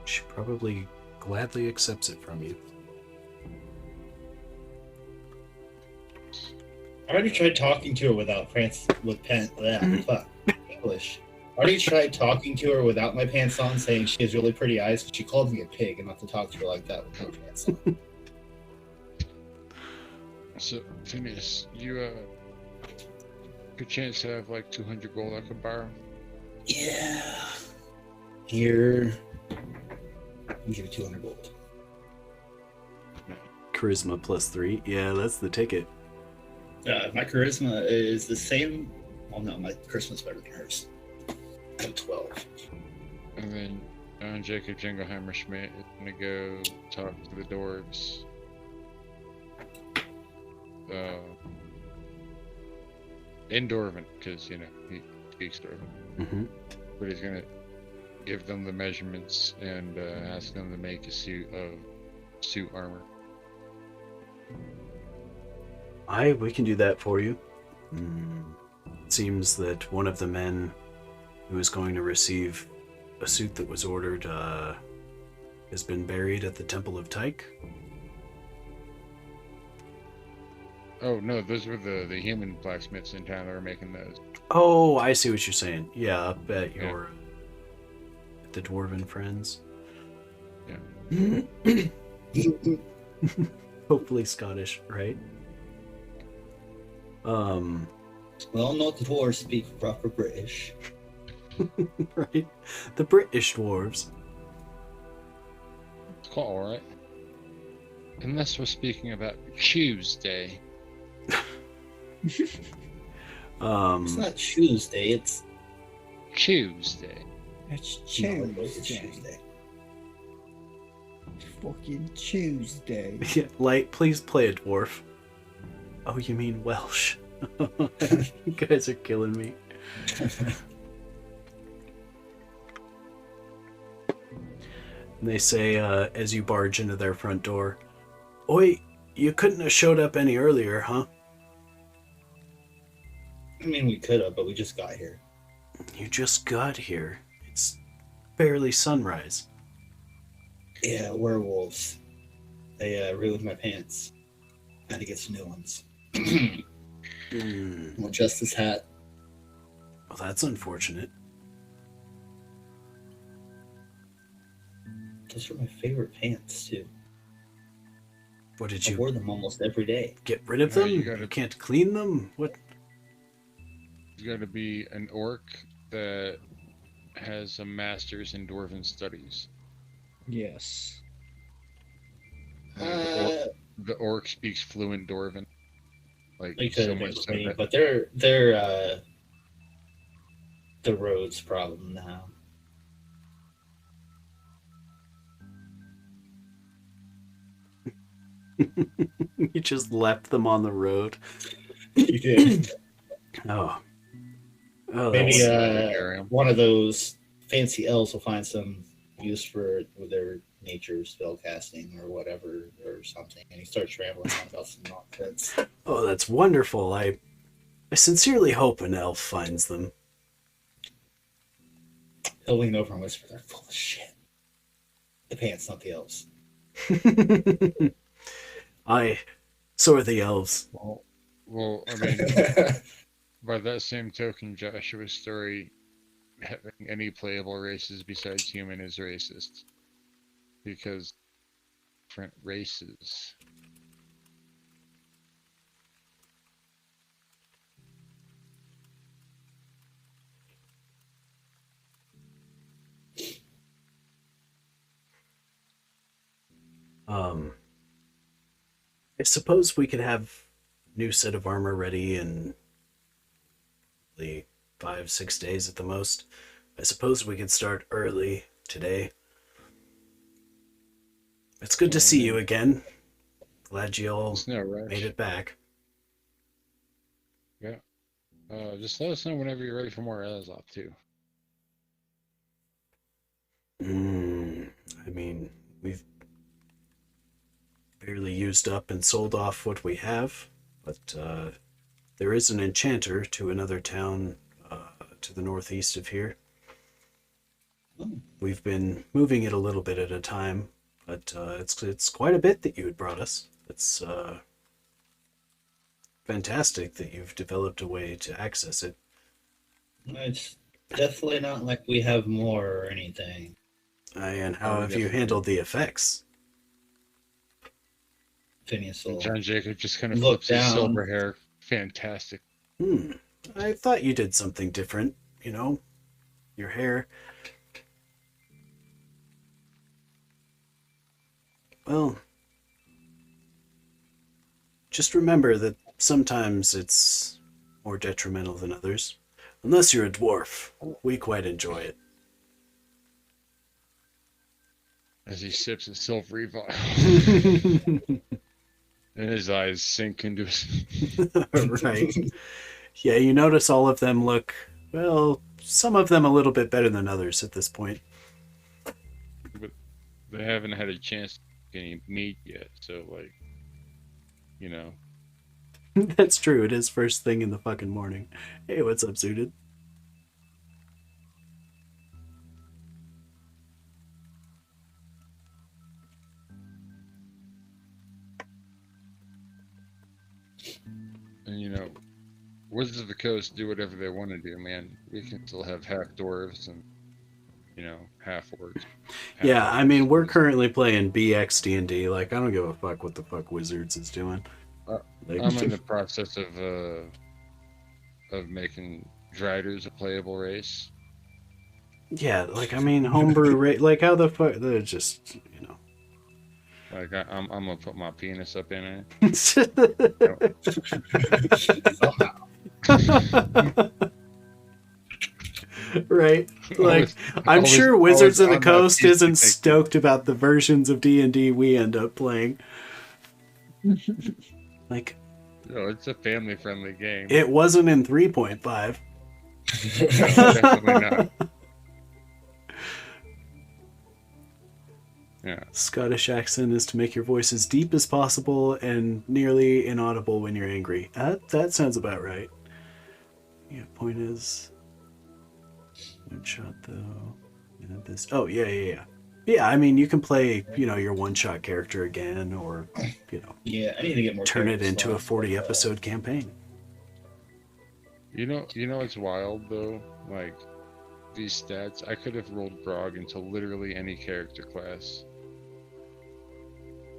Speaker 1: She probably gladly accepts it from you.
Speaker 2: I already tried talking to her without pants with pants. Fuck English. I already tried talking to her without my pants on, saying she has really pretty eyes. She called me a pig, and not to talk to her like that with no pants on.
Speaker 3: So, Phineas, you good chance to have like 200 gold I could borrow?
Speaker 2: Yeah. Here. I'll give you 200 gold.
Speaker 1: Charisma +3. Yeah, that's the ticket.
Speaker 2: My charisma is the same. Well, no, my charisma's better than hers. I have 12.
Speaker 3: And then John Jacob Jinglehammer Schmidt is gonna go talk to the dwarves. In Dwarven, because you know he speaks Dwarven.
Speaker 1: Mm-hmm.
Speaker 3: But he's gonna give them the measurements and ask them to make a suit armor.
Speaker 1: We can do that for you. It seems that one of the men who is going to receive a suit that was ordered has been buried at the Temple of Tyke.
Speaker 3: Oh no, those were the human blacksmiths in town that were making those.
Speaker 1: Oh, I see what you're saying. Yeah, up at
Speaker 3: Yeah.
Speaker 1: your at the Dwarven friends.
Speaker 3: Yeah.
Speaker 1: Hopefully Scottish, right?
Speaker 2: Well, no dwarves speak proper British.
Speaker 1: Right? The British dwarves.
Speaker 3: It's quite alright. Unless we're speaking about Tuesday.
Speaker 2: It's not Tuesday, it's
Speaker 3: Tuesday.
Speaker 5: It's
Speaker 2: no, it's
Speaker 5: Tuesday.
Speaker 2: Tuesday.
Speaker 5: Fucking Tuesday.
Speaker 1: Yeah, like, please play a dwarf. Oh, you mean Welsh? You guys are killing me. And they say, as you barge into their front door, "Oi, you couldn't have showed up any earlier, huh?"
Speaker 2: I mean, we could have, but we just got here.
Speaker 1: "You just got here. It's barely sunrise."
Speaker 2: Yeah, werewolves. They ruined my pants. Had to get some new ones.
Speaker 1: Hmm.
Speaker 2: I'll adjust this hat.
Speaker 1: Well, that's unfortunate.
Speaker 2: Those are my favorite pants, too.
Speaker 1: What did
Speaker 2: I
Speaker 1: you
Speaker 2: wore them almost every day.
Speaker 1: get rid of
Speaker 3: No,
Speaker 1: them?
Speaker 3: you
Speaker 1: You,
Speaker 3: gotta-
Speaker 1: can't clean them? What?
Speaker 3: He's got to be an orc that has a master's in dwarven studies.
Speaker 4: Yes.
Speaker 3: The orc speaks fluent dwarven. Like
Speaker 2: They could
Speaker 3: so
Speaker 2: have been
Speaker 3: much so
Speaker 2: clean,
Speaker 3: that
Speaker 2: but they're the road's problem now.
Speaker 1: You just left them on the road.
Speaker 2: You did.
Speaker 1: Oh. Oh,
Speaker 2: Maybe
Speaker 1: that's...
Speaker 3: carry 'em.
Speaker 2: one of those fancy elves will find some use for with their nature spell casting or whatever or something, and he starts rambling on about some nonsense.
Speaker 1: Oh, that's wonderful. I sincerely hope an elf finds them.
Speaker 2: He'll lean over and whisper, "They're full of shit." The pants, not the elves.
Speaker 1: So are the elves.
Speaker 3: Well, I mean, by that same token, Joshua's story, having any playable races besides human is racist. Because different races.
Speaker 1: I suppose we could have new set of armor ready in the 5-6 days at the most. I suppose we could start early today. It's good to see you again. Glad you all
Speaker 3: It's no rush.
Speaker 1: made it back.
Speaker 3: Yeah. Just let us know whenever you're ready for more Elazop too.
Speaker 1: I mean, we've barely used up and sold off what we have, but there is an enchanter to another town to the northeast of here. We've been moving it a little bit at a time, but it's quite a bit that you had brought us. It's fantastic that you've developed a way to access it.
Speaker 2: It's definitely not like we have more or anything.
Speaker 1: And how
Speaker 3: Oh,
Speaker 1: have you
Speaker 3: definitely.
Speaker 1: handled the effects?
Speaker 2: Phineas will
Speaker 3: John Jacob just kind of
Speaker 2: Look
Speaker 3: flips his
Speaker 2: down.
Speaker 3: silver hair. Fantastic.
Speaker 1: I thought you did something different, you know? Your hair. Well, just remember that sometimes it's more detrimental than others. Unless you're a dwarf, we quite enjoy it.
Speaker 3: As he sips his silvery vial. And his eyes sink into his.
Speaker 1: Right. Yeah, you notice all of them look, well, some of them a little bit better than others at this point.
Speaker 3: But they haven't had a chance to get any meat yet, so, like, you know.
Speaker 1: That's true, it is first thing in the fucking morning. Hey, what's up, Suited?
Speaker 3: And, you know, Wizards of the Coast do whatever they want to do, man. We can still have half dwarves and, you know, half orcs.
Speaker 1: Yeah, I mean, we're currently playing BX D&D. Like, I don't give a fuck what the fuck Wizards is doing. Like,
Speaker 3: I'm in the process of making Driders a playable race.
Speaker 1: yeah, like, I mean, homebrew rate, like, how the fuck, they're just, you know.
Speaker 3: Like, I'm gonna put my penis up in it.
Speaker 1: Right? Like, I'm
Speaker 3: always-
Speaker 1: sure Wizards of the
Speaker 3: always on that
Speaker 1: Coast
Speaker 3: piece
Speaker 1: isn't
Speaker 3: to take-
Speaker 1: stoked about the versions of D&D we end up playing. Like,
Speaker 3: No, it's a family-friendly game.
Speaker 1: it wasn't in 3.5.
Speaker 3: No, definitely not. Yeah.
Speaker 1: Scottish accent is to make your voice as deep as possible and nearly inaudible when you're angry. That sounds about right. Yeah, point is... One shot, though. Yeah, this... Oh, yeah. Yeah, I mean, you can play, your one-shot character again, or,
Speaker 2: Yeah, I need to get more.
Speaker 1: turn it
Speaker 2: character
Speaker 1: into a
Speaker 2: slots,
Speaker 1: 40-episode campaign.
Speaker 3: You know what's wild though? Like these stats, I could have rolled Grog into literally any character class.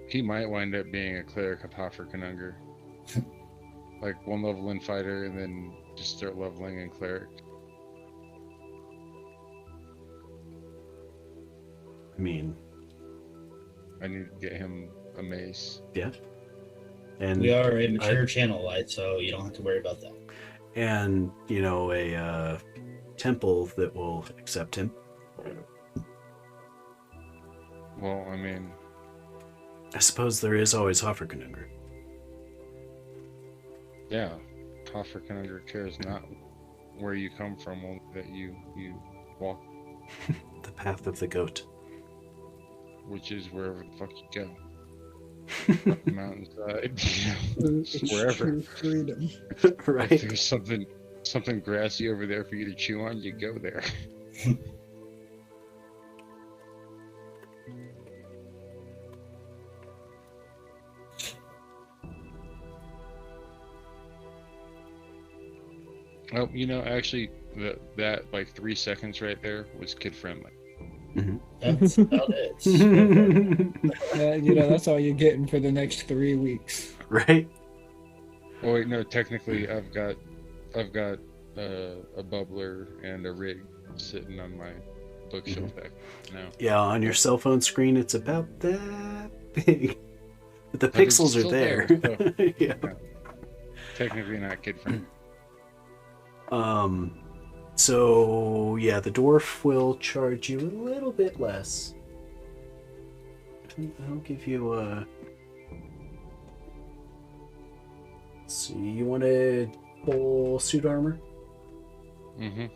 Speaker 3: He might wind up being a cleric of Hofferkanungar. Like 1 level in fighter and then just start leveling in cleric.
Speaker 1: I mean,
Speaker 3: I need to get him a mace.
Speaker 1: yeah. And
Speaker 2: We are a mature channel, light, so you don't have to worry about that.
Speaker 1: and a temple that will accept him.
Speaker 3: Well, I mean,
Speaker 1: I suppose there is always Hofferkanungar.
Speaker 3: yeah, Hofferkanungar cares not where you come from, only that you walk,
Speaker 1: The path of the goat.
Speaker 3: which is wherever the fuck you go. Up the mountainside, wherever.
Speaker 5: Freedom.
Speaker 3: If
Speaker 1: Right?
Speaker 3: there's something grassy over there for you to chew on, you go there. Oh, actually, that like 3 seconds right there was kid friendly.
Speaker 2: That's about it.
Speaker 5: That's all you're getting for the next 3 weeks.
Speaker 1: Right?
Speaker 3: Oh wait, no, technically I've got a bubbler and a rig sitting on my bookshelf back now.
Speaker 1: Yeah, on your cell phone screen, it's about that big. But the
Speaker 3: But it's
Speaker 1: pixels are
Speaker 3: still
Speaker 1: there.
Speaker 3: there,
Speaker 1: Yeah.
Speaker 3: Technically not kid friendly.
Speaker 1: So yeah, the dwarf will charge you a little bit less. I'll give you a... Let's see, you want a full suit armor?
Speaker 3: Mm-hmm.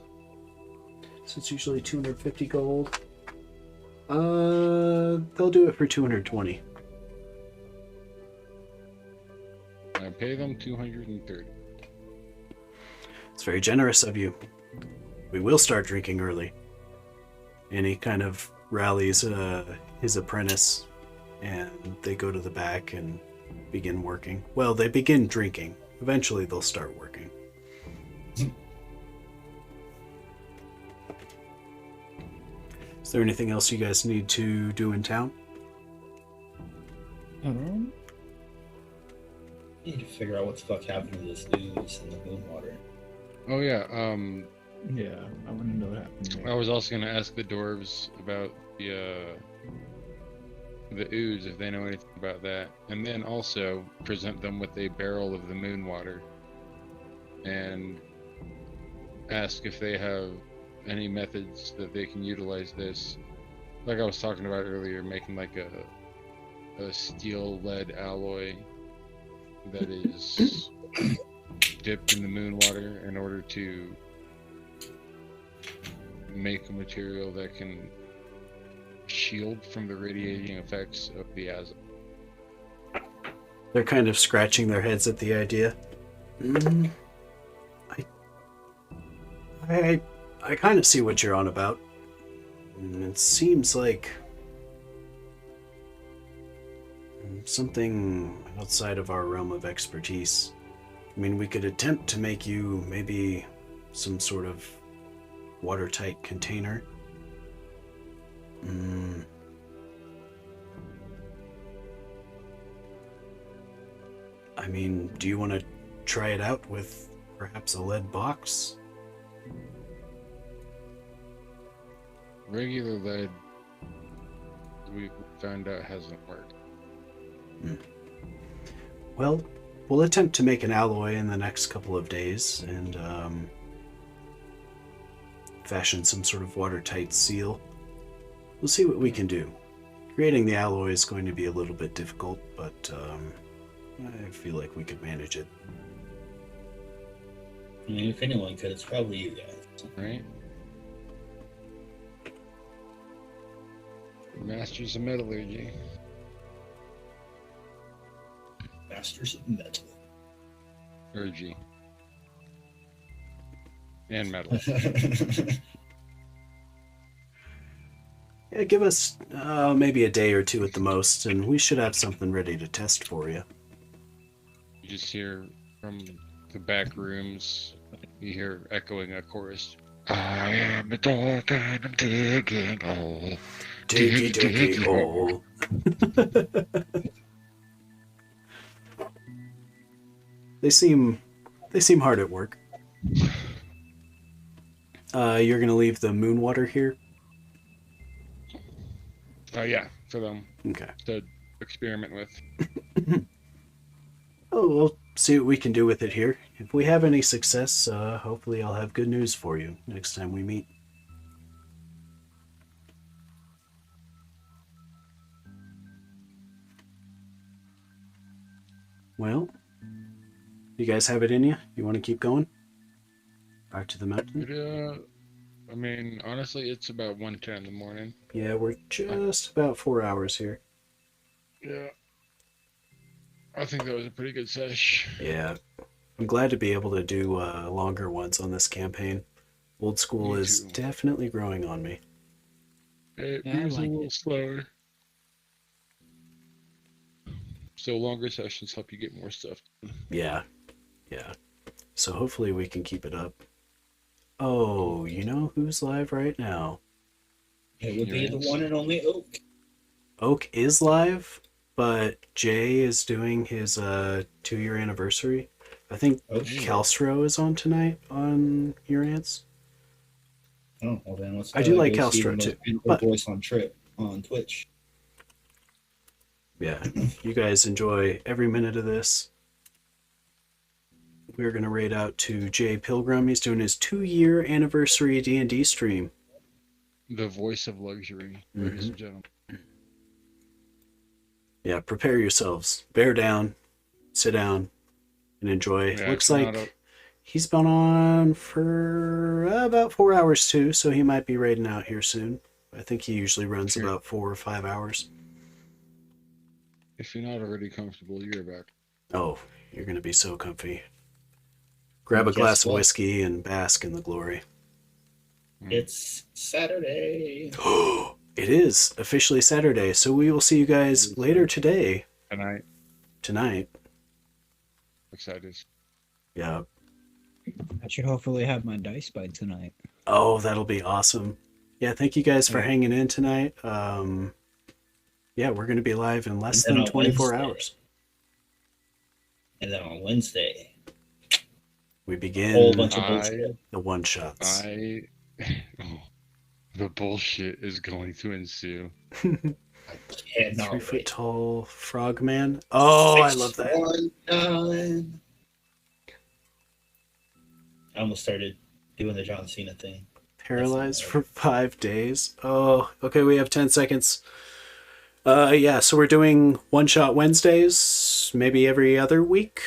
Speaker 1: So it's usually 250 gold. They'll do it for 220.
Speaker 3: I pay them 230.
Speaker 1: It's very generous of you. We will start drinking early. And he kind of rallies his apprentice, and they go to the back and begin working. Well, they begin drinking. Eventually, they'll start working. Is there anything else you guys need to do in town?
Speaker 2: Need to figure out what the fuck happened to this ooze in the moon water.
Speaker 3: Oh yeah,
Speaker 4: Yeah, I want to know what happened there.
Speaker 3: I was also gonna ask the dwarves about the ooze, if they know anything about that, and then also present them with a barrel of the moon water and ask if they have any methods that they can utilize this, like I was talking about earlier, making like a steel lead alloy that is dipped in the moon water in order to make a material that can shield from the radiating effects of the acid.
Speaker 1: They're kind of scratching their heads at the idea. I kind of see what you're on about. It seems like something outside of our realm of expertise. I mean, we could attempt to make you maybe some sort of watertight container. I mean, do you want to try it out with perhaps a lead box?
Speaker 3: Regular lead, we found out hasn't worked.
Speaker 1: Well, we'll attempt to make an alloy in the next couple of days and fashion some sort of watertight seal. We'll see what we can do. Creating the alloy is going to be a little bit difficult, but I feel like we could manage it.
Speaker 2: I mean, if anyone could, it's probably you guys.
Speaker 3: Right? Masters of Metallurgy.
Speaker 2: Masters of Metal.
Speaker 3: Urgy. And metal.
Speaker 1: Yeah, give us maybe a day or two at the most, and we should have something ready to test for you.
Speaker 3: You just hear from the back rooms, you hear echoing a chorus. I am a dog and I'm digging a hole.
Speaker 1: Diggy diggy hole. They seem hard at work. You're gonna leave the moon water here?
Speaker 3: Yeah, for them
Speaker 1: Okay.
Speaker 3: to experiment with.
Speaker 1: Oh, we'll see what we can do with it here. If we have any success, hopefully I'll have good news for you next time we meet. Well, you guys have it in you? You want to keep going? Back to the mountain?
Speaker 3: I mean, honestly, it's about 1:10 in the morning.
Speaker 1: Yeah, we're just about 4 hours here.
Speaker 3: Yeah. I think that was a pretty good sesh.
Speaker 1: Yeah. I'm glad to be able to do longer ones on this campaign. Old school
Speaker 3: Me
Speaker 1: is
Speaker 3: too.
Speaker 1: definitely growing on me.
Speaker 3: It
Speaker 4: Yeah, I
Speaker 3: moves
Speaker 4: like
Speaker 3: a little
Speaker 4: it.
Speaker 3: slower. So longer sessions help you get more stuff done.
Speaker 1: Yeah. Yeah. So hopefully we can keep it up. Oh, you know who's live right now?
Speaker 2: It would be the
Speaker 3: Yes.
Speaker 2: one and only Oak.
Speaker 1: Oak is live, but Jay is doing his 2-year anniversary. I think
Speaker 2: Oh, shit.
Speaker 1: Calstro is on tonight on Urance.
Speaker 2: Oh, well then let's
Speaker 1: I do like
Speaker 2: go see
Speaker 1: Calstro,
Speaker 2: the most
Speaker 1: too,
Speaker 2: beautiful
Speaker 1: but-
Speaker 2: voice on Trip on Twitch.
Speaker 1: Yeah, you guys enjoy every minute of this. We're going to raid out to Jay Pilgrim. He's doing his 2-year anniversary D&D stream.
Speaker 3: The voice of luxury, ladies and gentlemen.
Speaker 1: Yeah, prepare yourselves. Bear down, sit down, and enjoy.
Speaker 3: Yeah,
Speaker 1: Looks
Speaker 3: it's not
Speaker 1: like he's been on for about 4 hours too, so he might be raiding out here soon. I think he usually runs
Speaker 3: Sure.
Speaker 1: about 4 or 5 hours.
Speaker 3: If you're not already comfortable, you're back.
Speaker 1: Oh, you're going to be so comfy. Grab a
Speaker 2: Guess
Speaker 1: glass of
Speaker 2: what?
Speaker 1: whiskey and bask in the glory.
Speaker 2: It's Saturday.
Speaker 1: It is officially Saturday, so we will see you guys later today. Tonight.
Speaker 3: Excited.
Speaker 1: Yeah.
Speaker 4: I should hopefully have my dice by tonight.
Speaker 1: Oh, that'll be awesome. Yeah, thank you guys for hanging in tonight. Yeah, we're going to be live in less
Speaker 2: And then
Speaker 1: than
Speaker 2: on
Speaker 1: 24
Speaker 2: Wednesday.
Speaker 1: hours.
Speaker 2: And then on Wednesday,
Speaker 1: We
Speaker 2: a
Speaker 1: begin
Speaker 2: whole bunch of bullshit.
Speaker 1: the one-shots.
Speaker 3: The bullshit is going to ensue.
Speaker 2: Cannot
Speaker 1: 3 foot
Speaker 2: wait.
Speaker 1: tall frogman. Oh, I love that.
Speaker 2: 619. I almost started doing the John Cena thing.
Speaker 1: Paralyzed for 5 days. Oh, okay, we have 10 seconds. Yeah, so we're doing one-shot Wednesdays, maybe every other week.